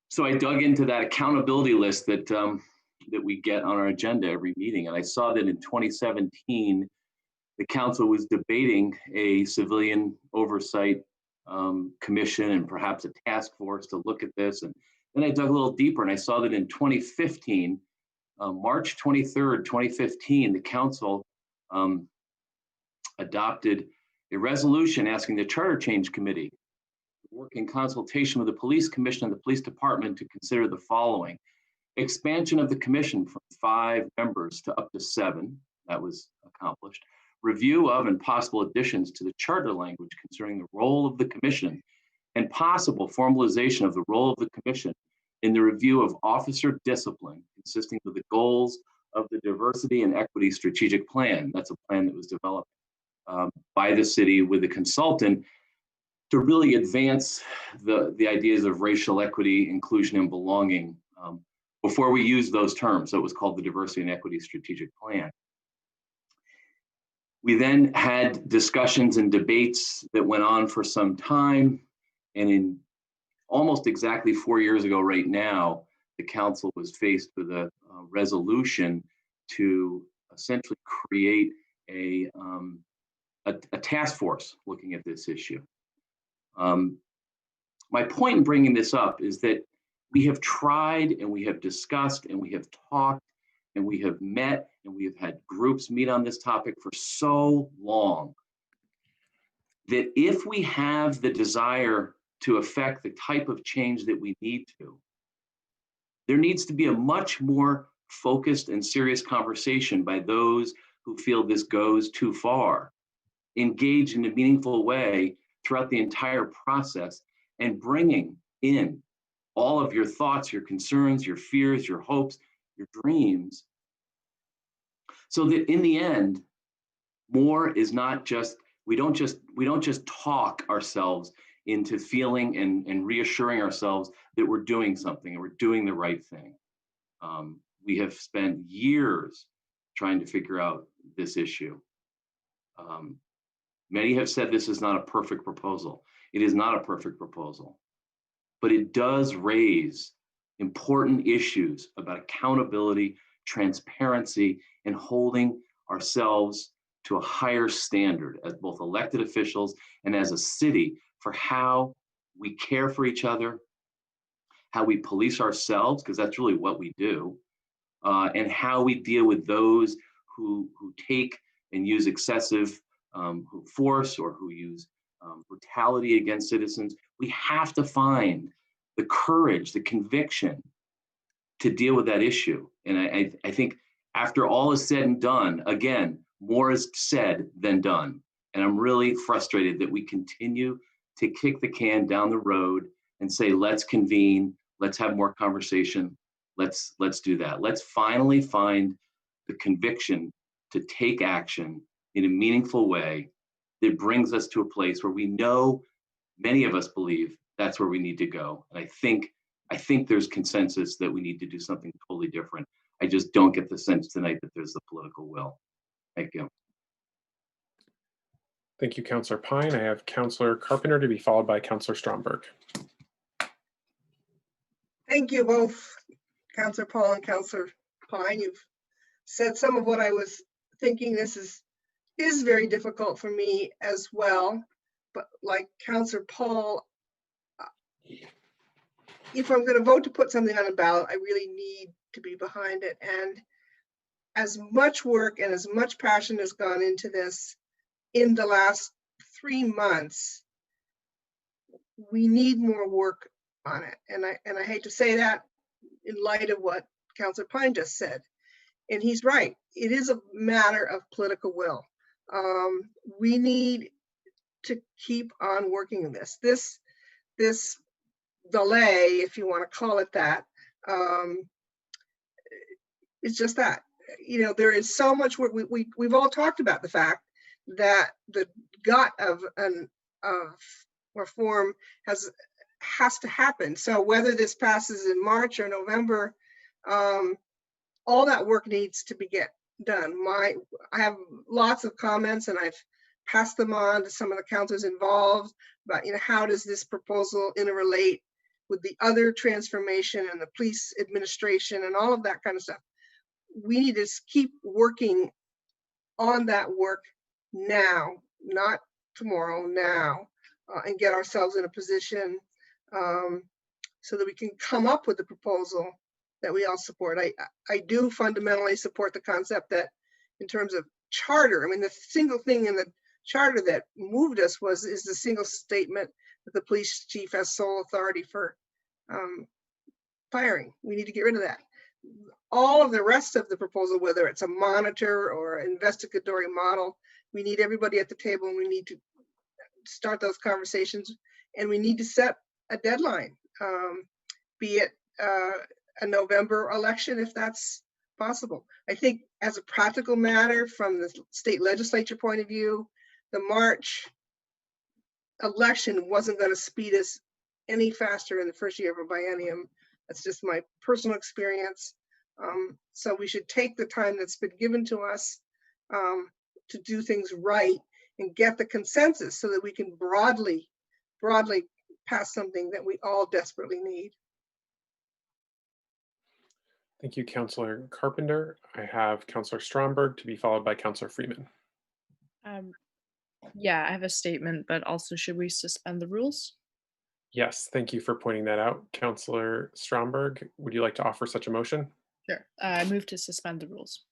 So I dug into that accountability list that that we get on our agenda every meeting, and I saw that in 2017, the council was debating a civilian oversight commission and perhaps a task force to look at this. And then I dug a little deeper and I saw that in 2015, March 23rd, 2015, the council adopted a resolution asking the Charter Change Committee to work in consultation with the Police Commission and the Police Department to consider the following: expansion of the commission from 5 members to up to 7. That was accomplished. Review of and possible additions to the charter language concerning the role of the commission and possible formalization of the role of the commission in the review of officer discipline, consisting of the goals of the Diversity and Equity Strategic Plan. That's a plan that was developed by the city with a consultant to really advance the ideas of racial equity, inclusion, and belonging before we used those terms. So it was called the Diversity and Equity Strategic Plan. We then had discussions and debates that went on for some time. And in almost exactly 4 years ago right now, the council was faced with a resolution to essentially create a task force looking at this issue. My point in bringing this up is that we have tried and we have discussed and we have talked and we have met and we have had groups meet on this topic for so long that if we have the desire to affect the type of change that we need to, there needs to be a much more focused and serious conversation by those who feel this goes too far, engage in a meaningful way throughout the entire process, and bringing in all of your thoughts, your concerns, your fears, your hopes, your dreams, so that in the end, more is not just, we don't just talk ourselves into feeling and reassuring ourselves that we're doing something and we're doing the right thing. We have spent years trying to figure out this issue. Many have said this is not a perfect proposal. It is not a perfect proposal, but it does raise important issues about accountability, transparency, and holding ourselves to a higher standard as both elected officials and as a city for how we care for each other, how we police ourselves, because that's really what we do, and how we deal with those who take and use excessive force or who use brutality against citizens. We have to find the courage, the conviction to deal with that issue. And I think after all is said and done, again, more is said than done. And I'm really frustrated that we continue to kick the can down the road and say, let's convene, let's have more conversation, let's do that. Let's finally find the conviction to take action in a meaningful way that brings us to a place where we know, many of us believe that's where we need to go. And I think there's consensus that we need to do something totally different. I just don't get the sense tonight that there's the political will. Thank you. Thank you, Councillor Pine. I have Councillor Carpenter to be followed by Councillor Stromberg. Thank you both, Councillor Paul and Councillor Pine. You've said some of what I was thinking. This is very difficult for me as well. But like Councillor Paul, if I'm going to vote to put something on a ballot, I really need to be behind it. And as much work and as much passion has gone into this in the last 3 months, we need more work on it. And I hate to say that in light of what Councillor Pine just said. And he's right. It is a matter of political will. We need to keep on working on this. This delay, if you want to call it that, it's just that. You know, there is so much work. We've all talked about the fact that the gut of reform has to happen. So whether this passes in March or November, all that work needs to be done. I have lots of comments, and I've passed them on to some of the councilors involved about, how does this proposal interrelate with the other transformation and the police administration and all of that kind of stuff. We need to keep working on that work now, not tomorrow, now. and get ourselves in a position so that we can come up with a proposal that we all support. I do fundamentally support the concept that in terms of charter, I mean, the single thing in the charter that moved us is the single statement that the police chief has sole authority for firing. We need to get rid of that. All of the rest of the proposal, whether it's a monitor or investigatory model, we need everybody at the table, and we need to start those conversations, and we need to set a deadline, be it a November election if that's possible. I think as a practical matter, from the state legislature point of view, the March election wasn't going to speed us any faster in the first year of a biennium. That's just my personal experience. So we should take the time that's been given to us to do things right and get the consensus so that we can broadly pass something that we all desperately need. Thank you, Councillor Carpenter. I have Councillor Stromberg to be followed by Councillor Freeman. Yeah, I have a statement, but also should we suspend the rules? Yes, thank you for pointing that out. Councillor Stromberg, would you like to offer such a motion? Sure. I move to suspend the rules.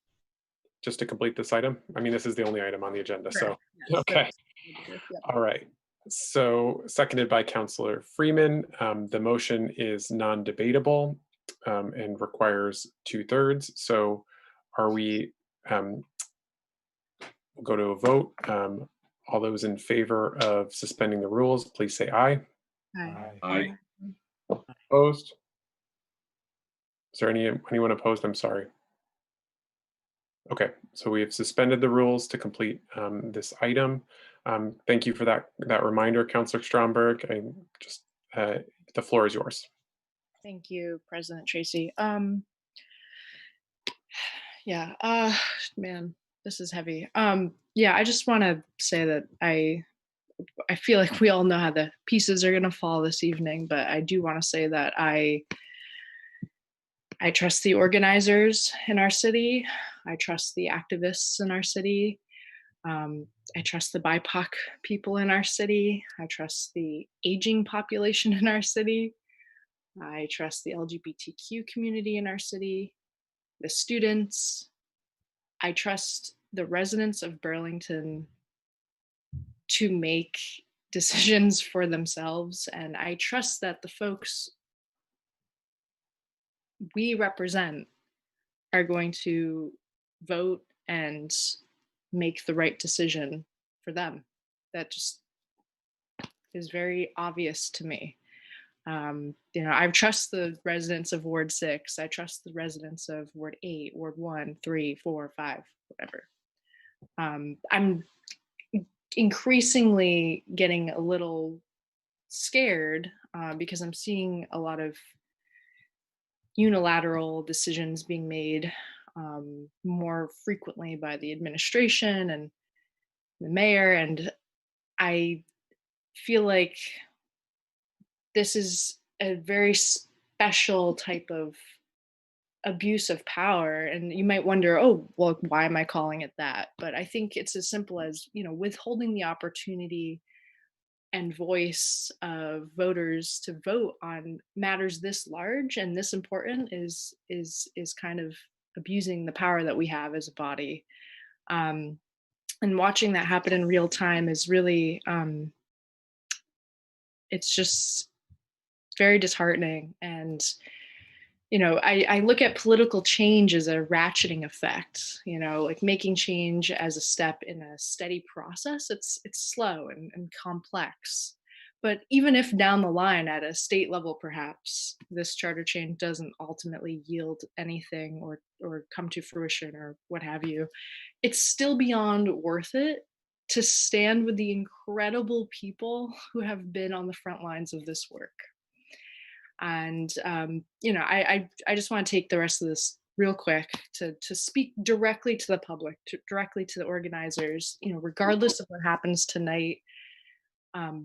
Just to complete this item? I mean, this is the only item on the agenda, so, Yes, okay. All right. So seconded by Councillor Freeman. The motion is non-debatable and requires 2/3. So are we, we'll go to a vote. All those in favor of suspending the rules, please say aye. Aye. Aye. Opposed? Is there anyone opposed? I'm sorry. Okay, so we have suspended the rules to complete this item. Thank you for that reminder, Councillor Stromberg. The floor is yours. Thank you, President Tracy. Yeah, man, this is heavy. Yeah, I just want to say that I feel like we all know how the pieces are going to fall this evening, but I do want to say that I trust the organizers in our city. I trust the activists in our city. I trust the BIPOC people in our city. I trust the aging population in our city. I trust the LGBTQ community in our city, the students. I trust the residents of Burlington to make decisions for themselves. And I trust that the folks we represent are going to vote and make the right decision for them. That just is very obvious to me. I trust the residents of Ward 6. I trust the residents of Ward 8, Ward 1, 3, 4, 5, whatever. I'm increasingly getting a little scared because I'm seeing a lot of unilateral decisions being made more frequently by the administration and the mayor. And I feel like this is a very special type of abuse of power. And you might wonder, oh, well, why am I calling it that? But I think it's as simple as, withholding the opportunity and voice of voters to vote on matters this large and this important is kind of abusing the power that we have as a body. And watching that happen in real time is really, it's just very disheartening. And, I look at political change as a ratcheting effect, like making change as a step in a steady process. It's slow and complex. But even if down the line at a state level, perhaps this charter change doesn't ultimately yield anything or come to fruition or what have you, it's still beyond worth it to stand with the incredible people who have been on the front lines of this work. And, I just want to take the rest of this real quick to speak directly to the public, directly to the organizers, regardless of what happens tonight. I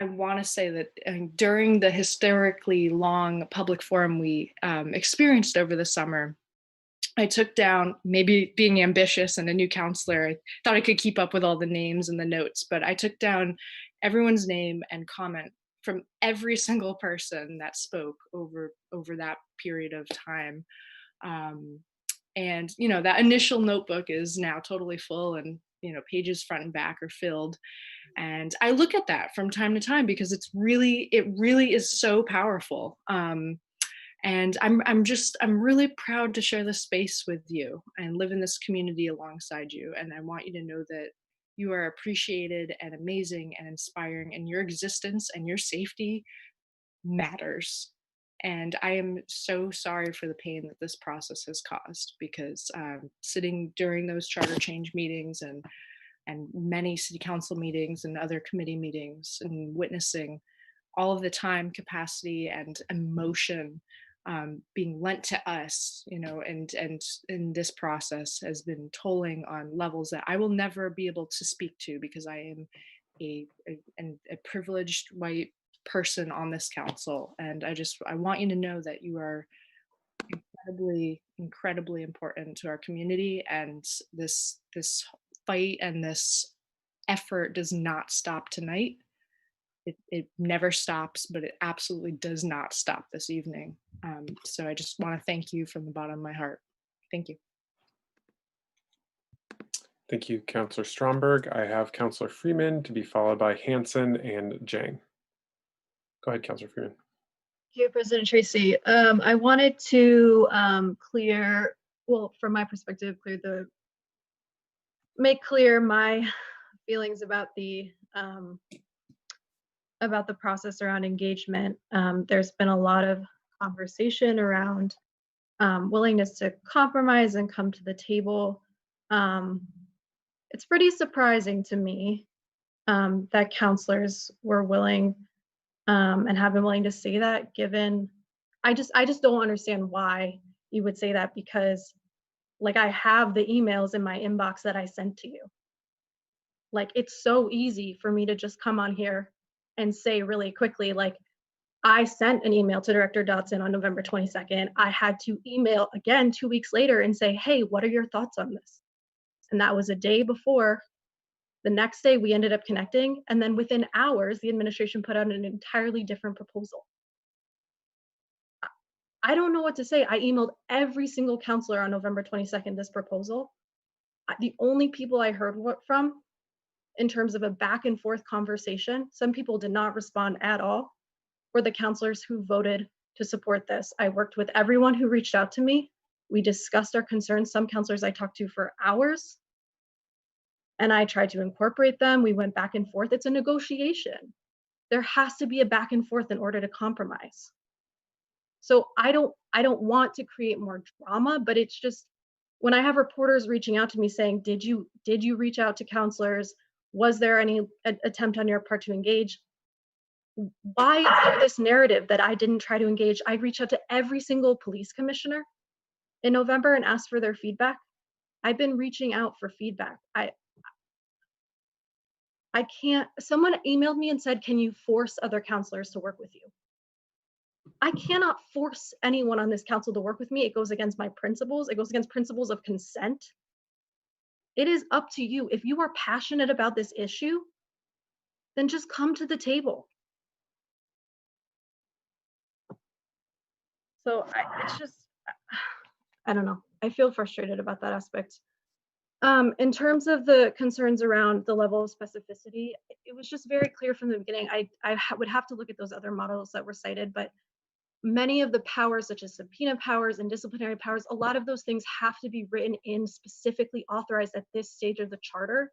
want to say that during the historically long public forum we experienced over the summer, I took down, maybe being ambitious and a new counselor, I thought I could keep up with all the names and the notes, but I took down everyone's name and comment from every single person that spoke over that period of time. And that initial notebook is now totally full, and pages front and back are filled. And I look at that from time to time because it really is so powerful. And I'm really proud to share this space with you and live in this community alongside you. And I want you to know that you are appreciated and amazing and inspiring, and your existence and your safety matters. And I am so sorry for the pain that this process has caused, because sitting during those charter change meetings and many city council meetings and other committee meetings and witnessing all of the time, capacity, and emotion being lent to us, and in this process has been tolling on levels that I will never be able to speak to, because I am a privileged white person on this council. And I want you to know that you are incredibly important to our community, and this fight and this effort does not stop tonight. It never stops, but it absolutely does not stop this evening. So I just want to thank you from the bottom of my heart. Thank you. Thank you, Councillor Stromberg. I have Councillor Freeman to be followed by Hanson and Jang. Go ahead, Councillor Freeman. Thank you, President Tracy. I wanted to from my perspective, make clear my feelings about the process around engagement. There's been a lot of conversation around willingness to compromise and come to the table. It's pretty surprising to me that counselors were willing and have been willing to say that, given I just don't understand why you would say that, because I have the emails in my inbox that I sent to you. It's so easy for me to just come on here and say really quickly, I sent an email to Director Dotson on November 22nd. I had to email again 2 weeks later and say, hey, what are your thoughts on this? And that was a day before. The next day we ended up connecting, and then within hours, the administration put out an entirely different proposal. I don't know what to say. I emailed every single counselor on November 22nd this proposal. The only people I heard from in terms of a back and forth conversation, some people did not respond at all, were the counselors who voted to support this. I worked with everyone who reached out to me. We discussed our concerns. Some counselors I talked to for hours, and I tried to incorporate them. We went back and forth. It's a negotiation. There has to be a back and forth in order to compromise. So I don't want to create more drama, but it's just, when I have reporters reaching out to me saying, did you reach out to counselors? Was there any attempt on your part to engage? Why this narrative that I didn't try to engage? I reached out to every single police commissioner in November and asked for their feedback. I've been reaching out for feedback. I can't, someone emailed me and said, can you force other counselors to work with you? I cannot force anyone on this council to work with me. It goes against my principles. It goes against principles of consent. It is up to you. If you are passionate about this issue, then just come to the table. So it's just, I don't know. I feel frustrated about that aspect. In terms of the concerns around the level of specificity, it was just very clear from the beginning. I would have to look at those other models that were cited, but many of the powers, such as subpoena powers and disciplinary powers, a lot of those things have to be written in, specifically authorized at this stage of the charter.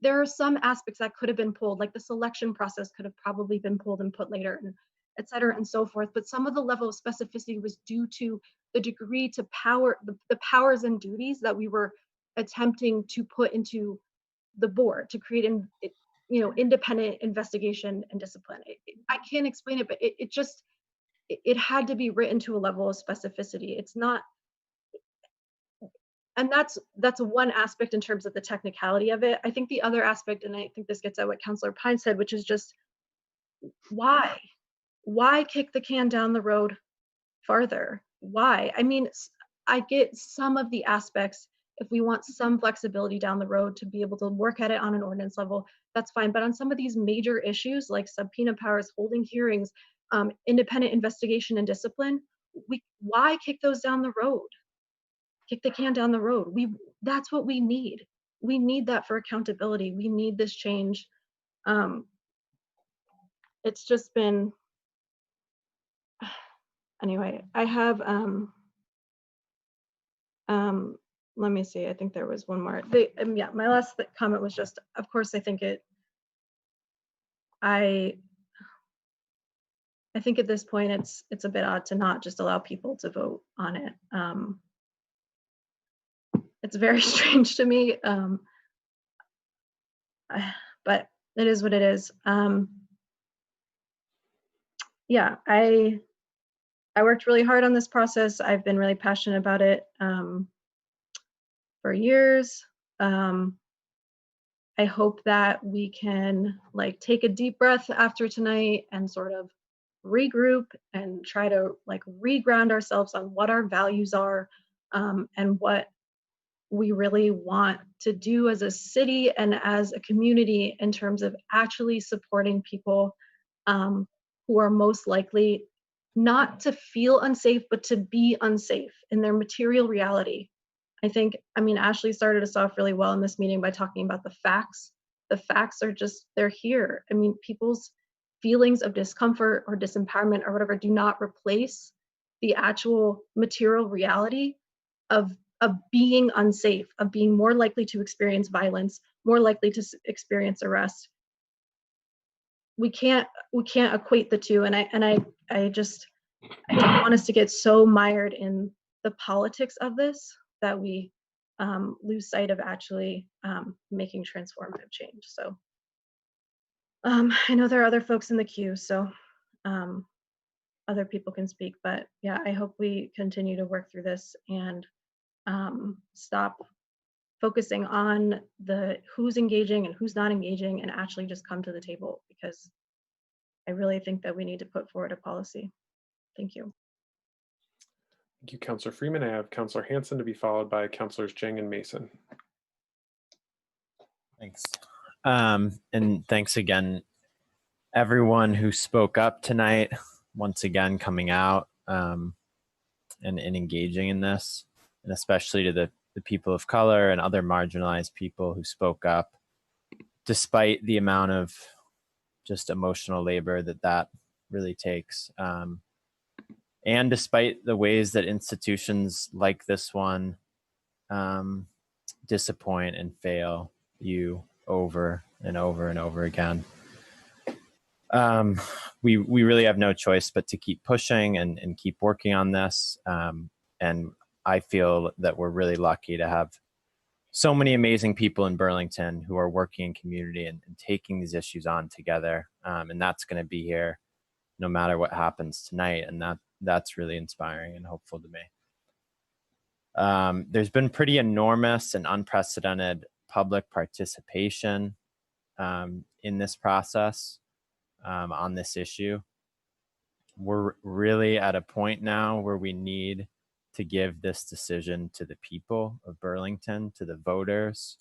There are some aspects that could have been pulled, like the selection process could have probably been pulled and put later, and et cetera, and so forth. But some of the level of specificity was due to the degree to power, the powers and duties that we were attempting to put into the board to create independent investigation and discipline. I can't explain it, but it had to be written to a level of specificity. It's not, and that's one aspect in terms of the technicality of it. I think the other aspect, and I think this gets at what Councillor Pine said, which is just why kick the can down the road farther? Why? I mean, I get some of the aspects. If we want some flexibility down the road to be able to work at it on an ordinance level, that's fine. But on some of these major issues like subpoena powers, holding hearings, independent investigation and discipline, why kick those down the road? Kick the can down the road. That's what we need. We need that for accountability. We need this change. It's just been, anyway, I have, let me see, I think there was one more. Yeah, my last comment was just, of course, I think at this point, it's a bit odd to not just allow people to vote on it. It's very strange to me, but it is what it is. Yeah, I worked really hard on this process. I've been really passionate about it for years. I hope that we can take a deep breath after tonight and sort of regroup and try to reground ourselves on what our values are and what we really want to do as a city and as a community in terms of actually supporting people who are most likely not to feel unsafe, but to be unsafe in their material reality. Ashley started us off really well in this meeting by talking about the facts. The facts are just, they're here. People's feelings of discomfort or disempowerment or whatever do not replace the actual material reality of being unsafe, of being more likely to experience violence, more likely to experience arrest. We can't equate the two, and I don't want us to get so mired in the politics of this that we lose sight of actually making transformative change. So I know there are other folks in the queue, so other people can speak, but yeah, I hope we continue to work through this and stop focusing on who's engaging and who's not engaging and actually just come to the table, because I really think that we need to put forward a policy. Thank you. Thank you, Councillor Freeman. I have Councillor Hanson to be followed by Councillors Jing and Mason. Thanks. And thanks again, everyone who spoke up tonight, once again, coming out and engaging in this, and especially to the people of color and other marginalized people who spoke up, despite the amount of just emotional labor that really takes. And despite the ways that institutions like this one disappoint and fail you over and over and over again. We really have no choice but to keep pushing and keep working on this. And I feel that we're really lucky to have so many amazing people in Burlington who are working in community and taking these issues on together. And that's going to be here no matter what happens tonight. And that's really inspiring and hopeful to me. There's been pretty enormous and unprecedented public participation in this process on this issue. We're really at a point now where we need to give this decision to the people of Burlington, to the voters.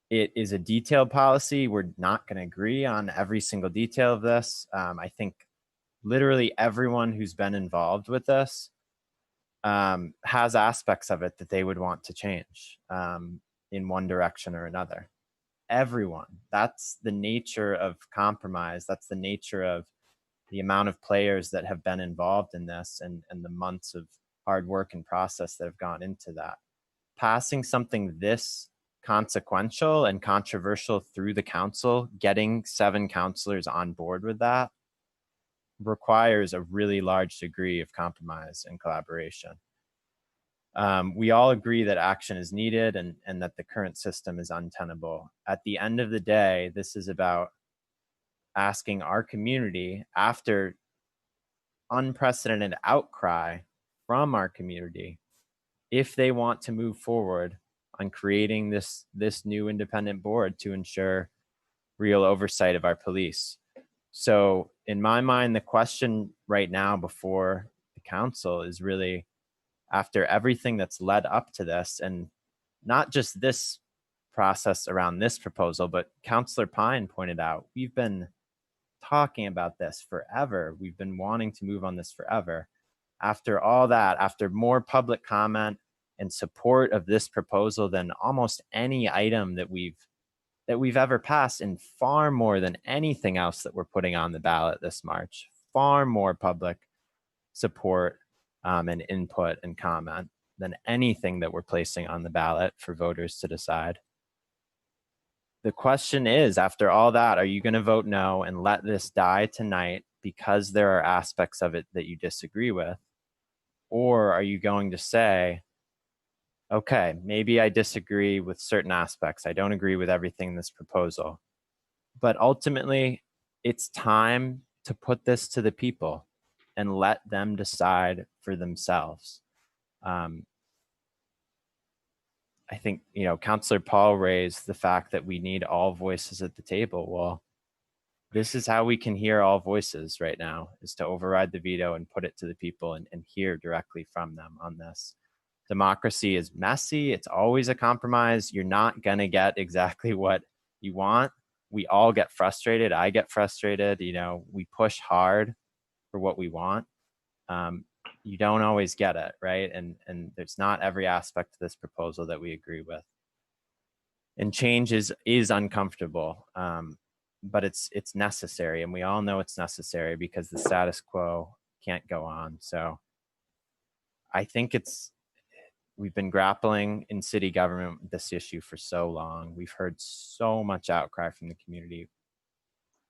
It is a detailed policy. We're not going to agree on every single detail of this. I think literally everyone who's been involved with this has aspects of it that they would want to change in one direction or another. Everyone. That's the nature of compromise. That's the nature of the amount of players that have been involved in this and the months of hard work and process that have gone into that. Passing something this consequential and controversial through the council, getting 7 councilors on board with that, requires a really large degree of compromise and collaboration. We all agree that action is needed and that the current system is untenable. At the end of the day, this is about asking our community, after unprecedented outcry from our community, if they want to move forward on creating this new independent board to ensure real oversight of our police. So in my mind, the question right now before the council is really, after everything that's led up to this, and not just this process around this proposal, but Councillor Pine pointed out, we've been talking about this forever. We've been wanting to move on this forever. After all that, after more public comment and support of this proposal than almost any item that we've ever passed, and far more than anything else that we're putting on the ballot this March, far more public support and input and comment than anything that we're placing on the ballot for voters to decide. The question is, after all that, are you going to vote no and let this die tonight because there are aspects of it that you disagree with? Or are you going to say, okay, maybe I disagree with certain aspects. I don't agree with everything in this proposal. But ultimately, it's time to put this to the people and let them decide for themselves. I think, Councillor Paul raised the fact that we need all voices at the table. Well, this is how we can hear all voices right now, is to override the veto and put it to the people and hear directly from them on this. Democracy is messy. It's always a compromise. You're not going to get exactly what you want. We all get frustrated. I get frustrated. We push hard for what we want. You don't always get it, right? And there's not every aspect of this proposal that we agree with. And change is uncomfortable, but it's necessary, and we all know it's necessary because the status quo can't go on. So I think we've been grappling in city government with this issue for so long. We've heard so much outcry from the community.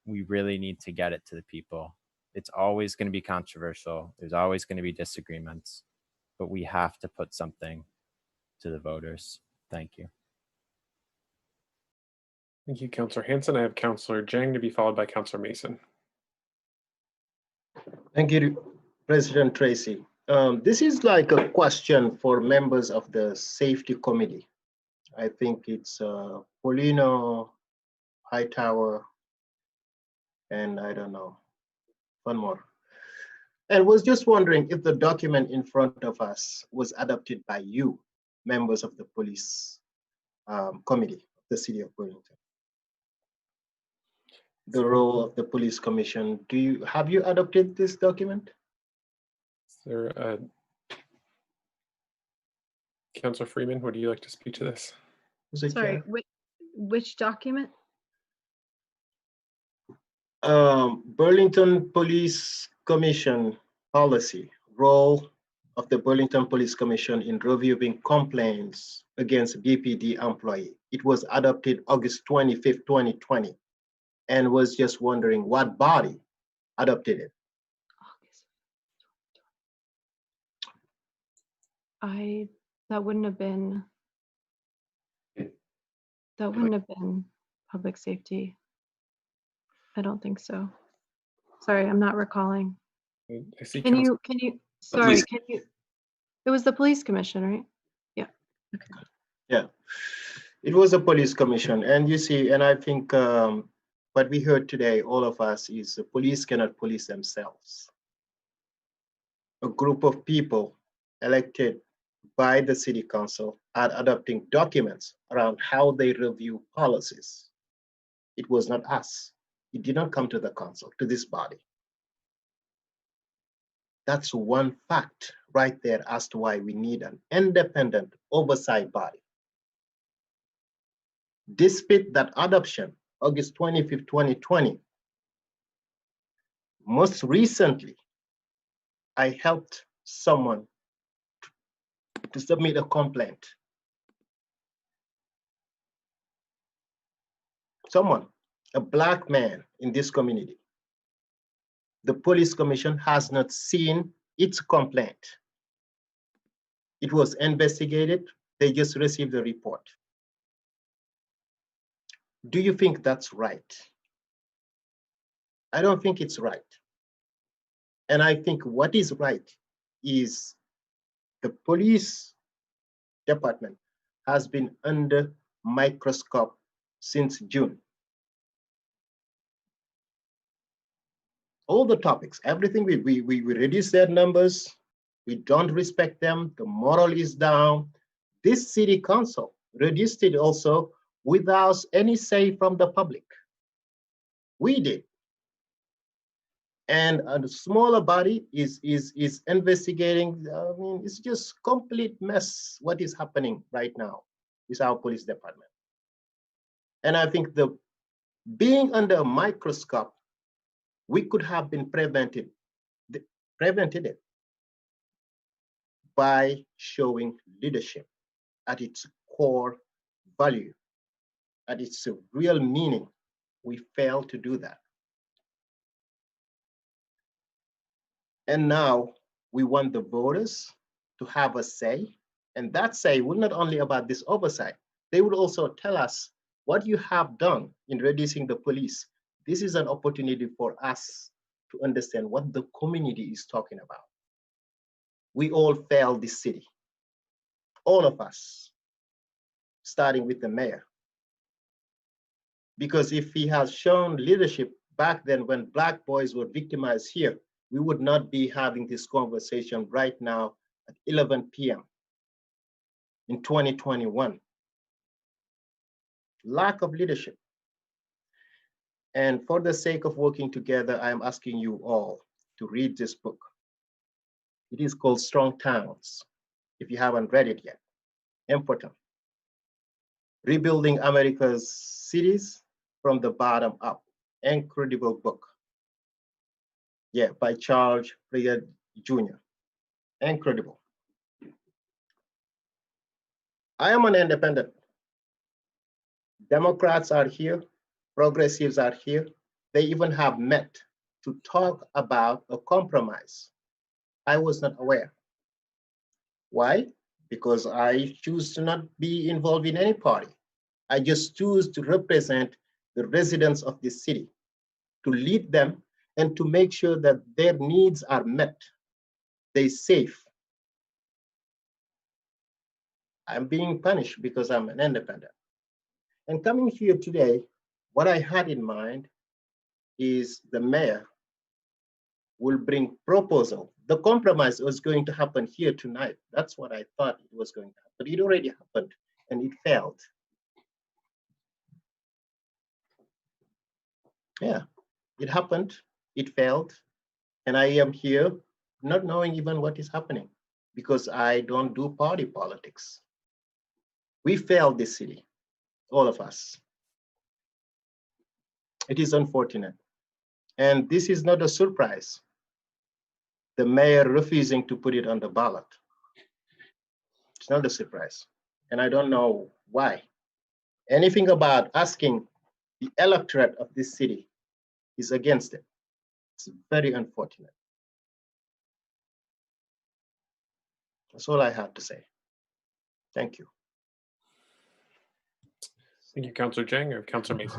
We really need to get it to the people. It's always going to be controversial. There's always going to be disagreements, but we have to put something to the voters. Thank you. Thank you, Councillor Hanson. I have Councillor Jang to be followed by Councillor Mason. Thank you, President Tracy. This is like a question for members of the Safety Committee. I think it's Polino, Hightower, and I don't know, one more. And was just wondering if the document in front of us was adopted by you, members of the Police Committee of the City of Burlington. The role of the Police Commission, have you adopted this document? Is there Councillor Freeman, would you like to speak to this? Sorry, which document? Burlington Police Commission policy, role of the Burlington Police Commission in reviewing complaints against BPD employee. It was adopted August 25th, 2020, and was just wondering what body adopted it. That wouldn't have been public safety. I don't think so. Sorry, I'm not recalling. I see. Can you, sorry, can you, it was the police commission, right? Yeah, okay. Yeah, it was a police commission. And you see, and I think what we heard today, all of us, is the police cannot police themselves. A group of people elected by the city council are adopting documents around how they review policies. It was not us. It did not come to the council, to this body. That's one fact right there as to why we need an independent oversight body. Despite that adoption, August 25th, 2020, most recently, I helped someone to submit a complaint. Someone, a Black man in this community. The police commission has not seen its complaint. It was investigated. They just received the report. Do you think that's right? I don't think it's right. And I think what is right is the police department has been under microscope since June. All the topics, everything, we reduced their numbers, We don't respect them. The moral is down. This city council reduced it also without any say from the public. We did. And a smaller body is investigating. I mean, it's just complete mess what is happening right now with our police department. And I think the being under a microscope, we could have been prevented it by showing leadership at its core value, at its real meaning. We failed to do that. And now we want the voters to have a say, and that say will not only about this oversight, they will also tell us what you have done in reducing the police. This is an opportunity for us to understand what the community is talking about. We all failed this city, all of us, starting with the mayor. Because if he has shown leadership back then when Black boys were victimized here, we would not be having this conversation right now at 11 p.m. in 2021. Lack of leadership. And for the sake of working together, I am asking you all to read this book. It is called Strong Towns, if you haven't read it yet. Important. Rebuilding America's Cities from the Bottom Up. Incredible book. Yeah, by Charles Prior Jr. Incredible. I am an independent. Democrats are here, progressives are here. They even have met to talk about a compromise. I was not aware. Why? Because I choose to not be involved in any party. I just choose to represent the residents of this city, to lead them and to make sure that their needs are met, they're safe. I'm being punished because I'm an independent. And coming here today, what I had in mind is the mayor will bring proposal. The compromise was going to happen here tonight. That's what I thought it was going to happen, but it already happened and it failed. Yeah, it happened, it failed, and I am here not knowing even what is happening because I don't do party politics. We failed this city, all of us. It is unfortunate. And this is not a surprise. The mayor refusing to put it on the ballot. It's not a surprise. And I don't know why. Anything about asking the electorate of this city is against it. It's very unfortunate. That's all I have to say. Thank you. Thank you, Councillor Jang. Or Councillor Macy.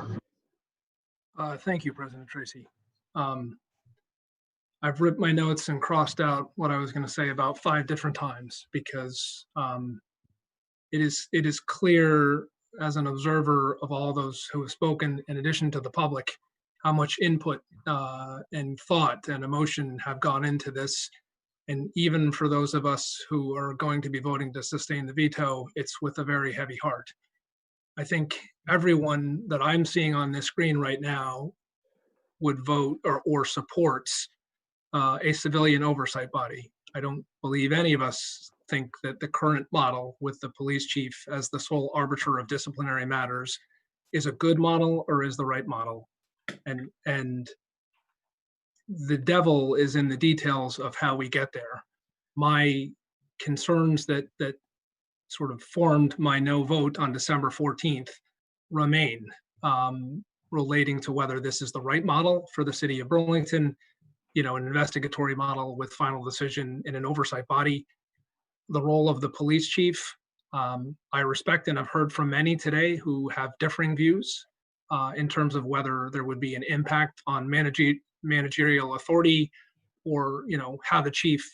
Thank you, President Tracy. I've ripped my notes and crossed out what I was going to say about 5 different times because it is clear as an observer of all those who have spoken, in addition to the public, how much input and thought and emotion have gone into this. And even for those of us who are going to be voting to sustain the veto, it's with a very heavy heart. I think everyone that I'm seeing on this screen right now would vote or supports a civilian oversight body. I don't believe any of us think that the current model with the police chief as the sole arbiter of disciplinary matters is a good model or is the right model. And the devil is in the details of how we get there. My concerns that sort of formed my no vote on December 14th remain, relating to whether this is the right model for the city of Burlington, you know, an investigatory model with final decision in an oversight body, the role of the police chief. I respect and I've heard from many today who have differing views in terms of whether there would be an impact on managerial authority or, you know, how the chief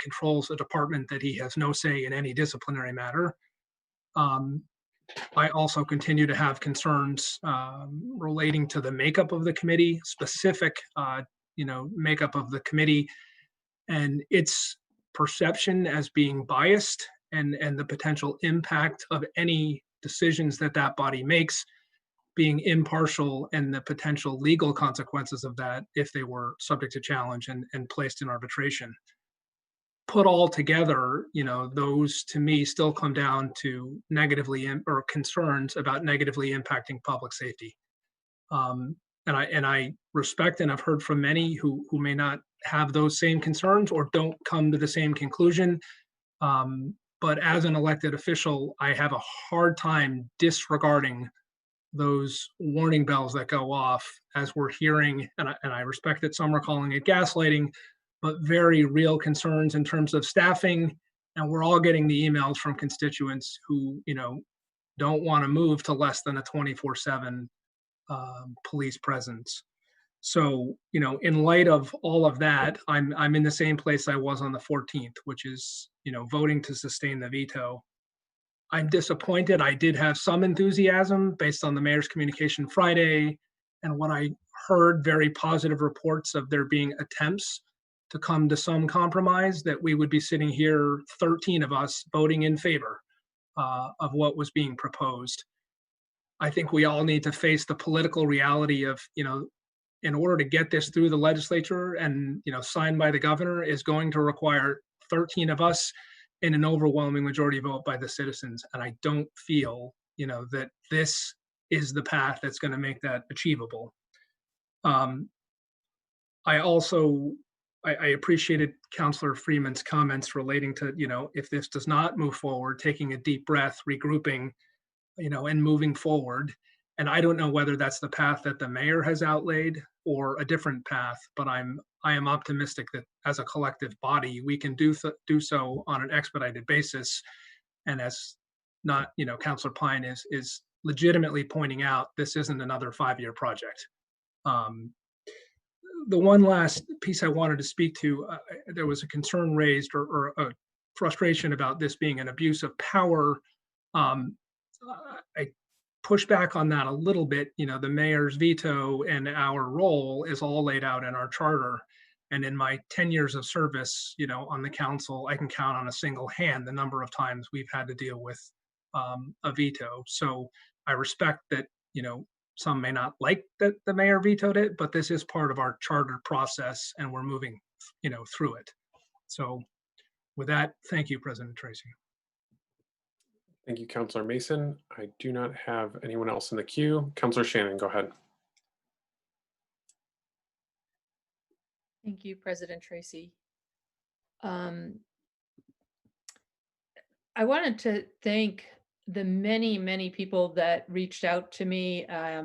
controls a department that he has no say in any disciplinary matter. I also continue to have concerns relating to the makeup of the committee, specific, you know, makeup of the committee and its perception as being biased and the potential impact of any decisions that that body makes being impartial and the potential legal consequences of that if they were subject to challenge and placed in arbitration. Put all together, those to me still come down to or concerns about negatively impacting public safety. And I respect, and I've heard from many who may not have those same concerns or don't come to the same conclusion. But as an elected official, I have a hard time disregarding those warning bells that go off as we're hearing, and I respect that some are calling it gaslighting, but very real concerns in terms of staffing. And we're all getting the emails from constituents who, don't want to move to less than a 24/7 police presence. So, in light of all of that, I'm in the same place I was on the 14th, which is, voting to sustain the veto. I'm disappointed. I did have some enthusiasm based on the mayor's communication Friday and what I heard, very positive reports of there being attempts to come to some compromise, that we would be sitting here, 13 of us, voting in favor of what was being proposed. I think we all need to face the political reality of, in order to get this through the legislature and, signed by the governor, is going to require 13 of us in an overwhelming majority vote by the citizens. And I don't feel, that this is the path that's going to make that achievable. I also appreciated Councillor Freeman's comments relating to, if this does not move forward, taking a deep breath, regrouping, and moving forward. And I don't know whether that's the path that the mayor has outlaid or a different path, but I am optimistic that as a collective body, we can do so on an expedited basis. And as not, Councillor Pine is legitimately pointing out, this isn't another 5-year project. The one last piece I wanted to speak to, there was a concern raised or a frustration about this being an abuse of power. I push back on that a little bit. The mayor's veto and our role is all laid out in our charter. And in my 10 years of service, on the council, I can count on a single hand the number of times we've had to deal with a veto. So I respect that, some may not like that the mayor vetoed it, but this is part of our charter process and we're moving, through it. So with that, thank you, President Tracy. Thank you, Councillor Mason. I do not have anyone else in the queue. Councillor Shannon, go ahead. Thank you, President Tracy. I wanted to thank the many people that reached out to me. I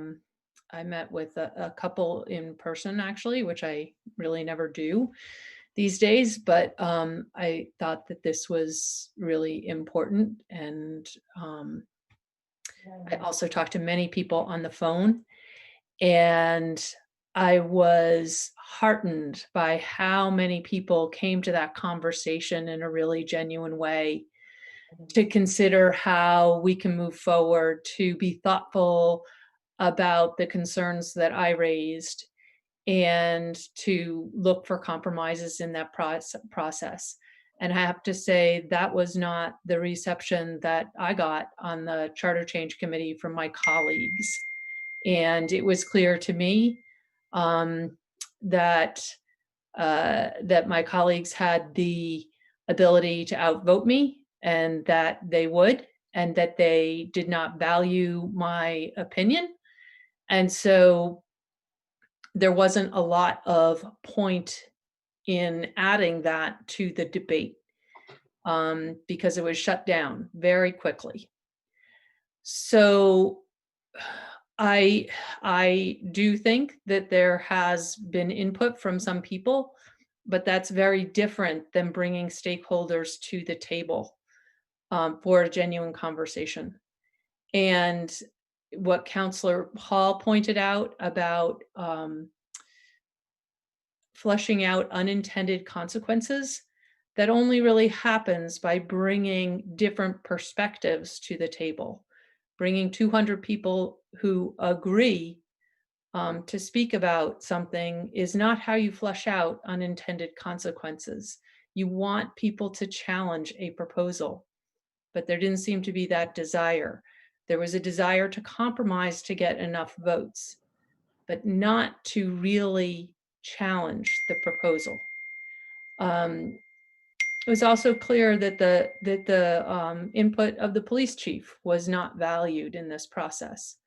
met with a couple in person, actually, which I really never do these days, but I thought that this was really important. And I also talked to many people on the phone, and I was heartened by how many people came to that conversation in a really genuine way to consider how we can move forward, to be thoughtful about the concerns that I raised, and to look for compromises in that process. And I have to say that was not the reception that I got on the Charter Change Committee from my colleagues. And it was clear to me that my colleagues had the ability to outvote me, and that they would, and that they did not value my opinion. And so there wasn't a lot of point in adding that to the debate because it was shut down very quickly. So I do think that there has been input from some people, but that's very different than bringing stakeholders to the table for a genuine conversation. And what Councillor Hall pointed out about fleshing out unintended consequences, that only really happens by bringing different perspectives to the table. Bringing 200 people who agree to speak about something is not how you flesh out unintended consequences. You want people to challenge a proposal, but there didn't seem to be that desire. There was a desire to compromise to get enough votes, but not to really challenge the proposal. It was also clear that the input of the police chief was not valued in this process.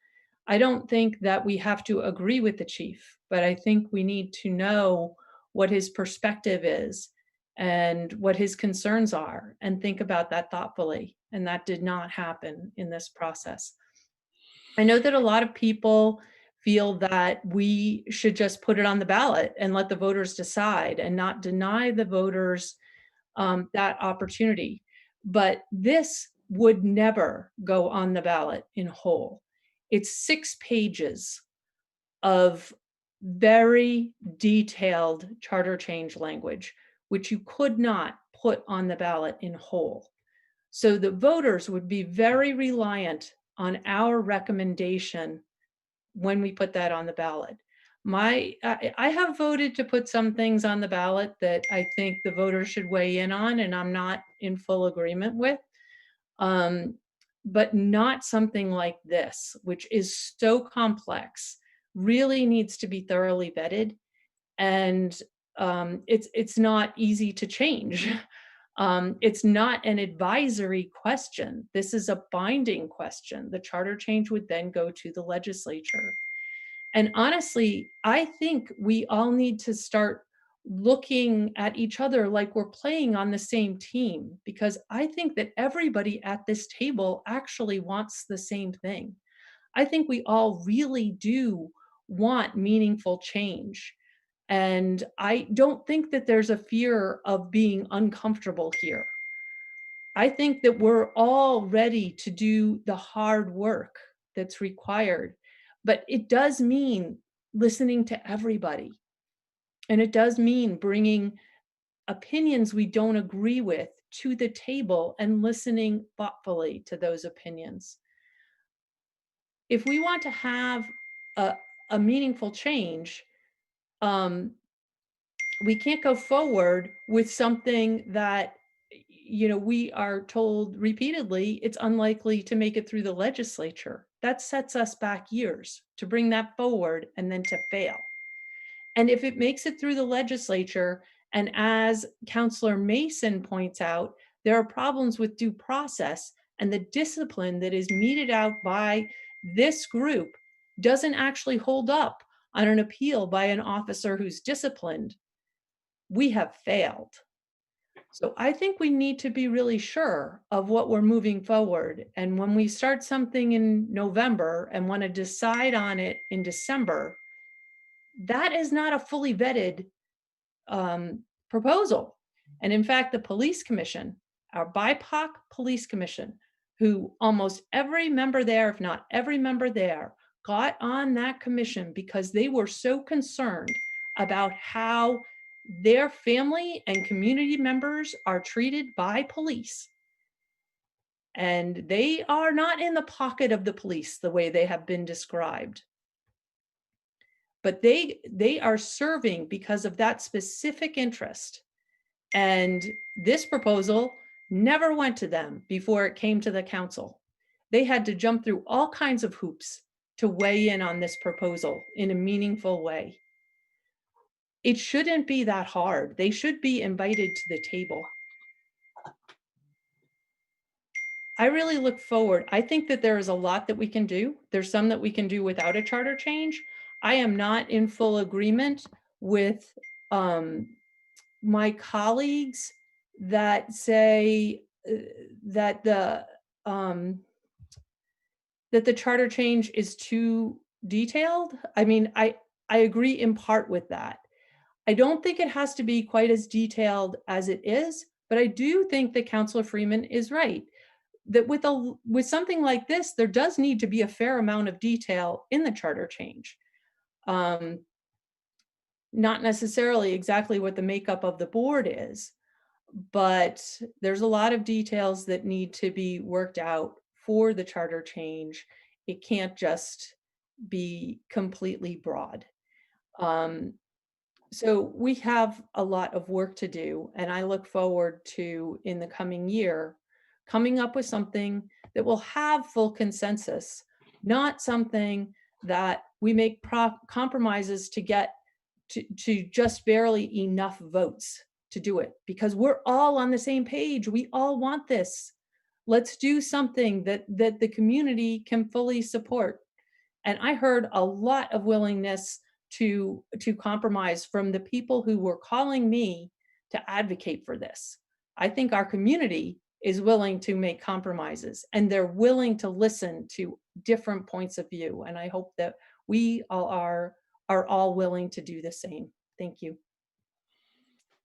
I don't think that we have to agree with the chief, but I think we need to know what his perspective is and what his concerns are and think about that thoughtfully. And that did not happen in this process. I know that a lot of people feel that we should just put it on the ballot and let the voters decide and not deny the voters that opportunity. But this would never go on the ballot in whole. It's 6 pages of very detailed charter change language, which you could not put on the ballot in whole. So the voters would be very reliant on our recommendation when we put that on the ballot. I have voted to put some things on the ballot that I think the voters should weigh in on, and I'm not in full agreement with, but not something like this, which is so complex, really needs to be thoroughly vetted, and it's not easy to change. It's not an advisory question. This is a binding question. The charter change would then go to the legislature. And honestly, I think we all need to start looking at each other like we're playing on the same team, because I think that everybody at this table actually wants the same thing. I think we all really do want meaningful change. And I don't think that there's a fear of being uncomfortable here. I think that we're all ready to do the hard work that's required, but it does mean listening to everybody. And it does mean bringing opinions we don't agree with to the table and listening thoughtfully to those opinions. If we want to have a meaningful change, we can't go forward with something that, you know, we are told repeatedly it's unlikely to make it through the legislature. That sets us back years to bring that forward and then to fail. And if it makes it through the legislature, and as Councillor Mason points out, there are problems with due process, and the discipline that is meted out by this group doesn't actually hold up on an appeal by an officer who's disciplined, we have failed. So I think we need to be really sure of what we're moving forward. And when we start something in November and want to decide on it in December, that is not a fully vetted proposal. And in fact, the police commission, our BIPOC police commission, who almost every member there, if not every member there, got on that commission because they were so concerned about how their family and community members are treated by police. And they are not in the pocket of the police the way they have been described. But they are serving because of that specific interest. And this proposal never went to them before it came to the council. They had to jump through all kinds of hoops to weigh in on this proposal in a meaningful way. It shouldn't be that hard. They should be invited to the table. I really look forward. I think that there is a lot that we can do. There's some that we can do without a charter change. I am not in full agreement with my colleagues that say that the charter change is too detailed. I mean, I agree in part with that. I don't think it has to be quite as detailed as it is, but I do think that Councillor Freeman is right, that with something like this, there does need to be a fair amount of detail in the charter change. Not necessarily exactly what the makeup of the board is, but there's a lot of details that need to be worked out for the charter change. It can't just be completely broad. So we have a lot of work to do, and I look forward to, in the coming year, coming up with something that will have full consensus, not something that we make compromises to get to just barely enough votes to do it, because we're all on the same page. We all want this. Let's do something that the community can fully support. And I heard a lot of willingness to compromise from the people who were calling me to advocate for this. I think our community is willing to make compromises, and they're willing to listen to different points of view. And I hope that we all are all willing to do the same. Thank you.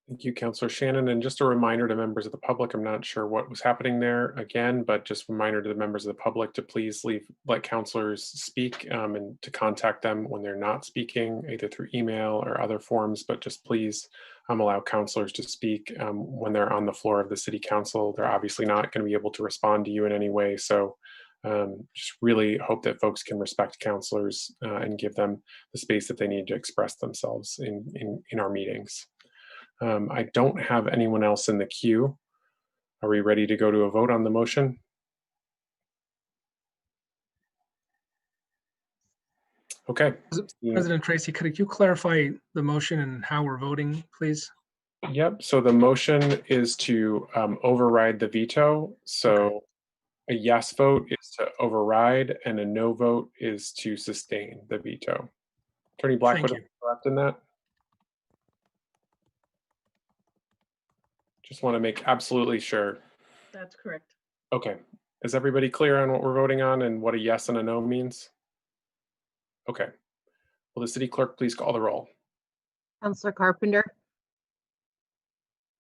Thank you, Councillor Shannon. And just a reminder to members of the public, I'm not sure what was happening there again, but just a reminder to the members of the public to please let councillors speak and to contact them when they're not speaking, either through email or other forms, but just please allow councillors to speak when they're on the floor of the city council. They're obviously not going to be able to respond to you in any way. So just really hope that folks can respect councillors and give them the space that they need to express themselves in our meetings. I don't have anyone else in the queue. Are we ready to go to a vote on the motion? Okay. President Tracy, could you clarify the motion and how we're voting, please? Yep. So the motion is to override the veto. So a yes vote is to override and a no vote is to sustain the veto. Attorney Blackwood, am I correct in that? Just want to make absolutely sure. That's correct. Okay. Is everybody clear on what we're voting on and what a yes and a no means? Okay. Will the city clerk please call the roll? Councillor Carpenter?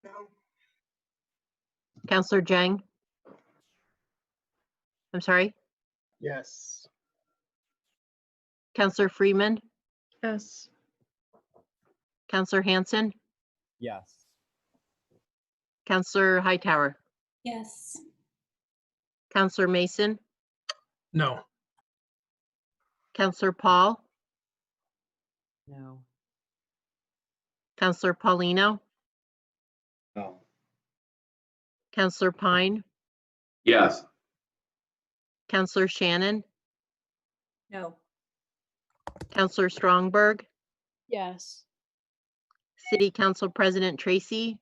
No. Councillor Jang? I'm sorry? Yes. Councillor Freeman? Yes. Councillor Hanson? Yes. Councillor Hightower? Yes. Councillor Mason? No. Councillor Paul? No. Councillor Paulino? No. Councillor Pine? Yes. Councillor Shannon? No. Councillor Strongberg? Yes. City Council President Tracy?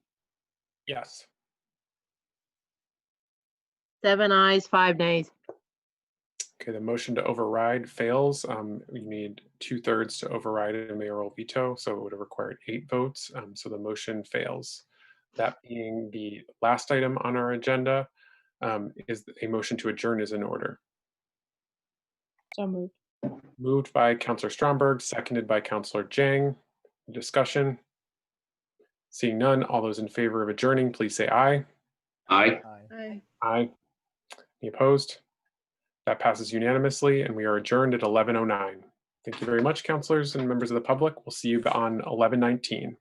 Yes. 7 ayes, 5 nays. Okay, the motion to override fails. We need 2/3 to override a mayoral veto, so it would have required 8 votes. So the motion fails. That being the last item on our agenda, is a motion to adjourn is in order. So moved. Moved by Councillor Stromberg, seconded by Councillor Jang. Discussion? Seeing none, all those in favor of adjourning, please say aye. Aye. Aye. Aye. Any opposed? That passes unanimously, and we are adjourned at 11:09. Thank you very much, councilors and members of the public. We'll see you on 11/19.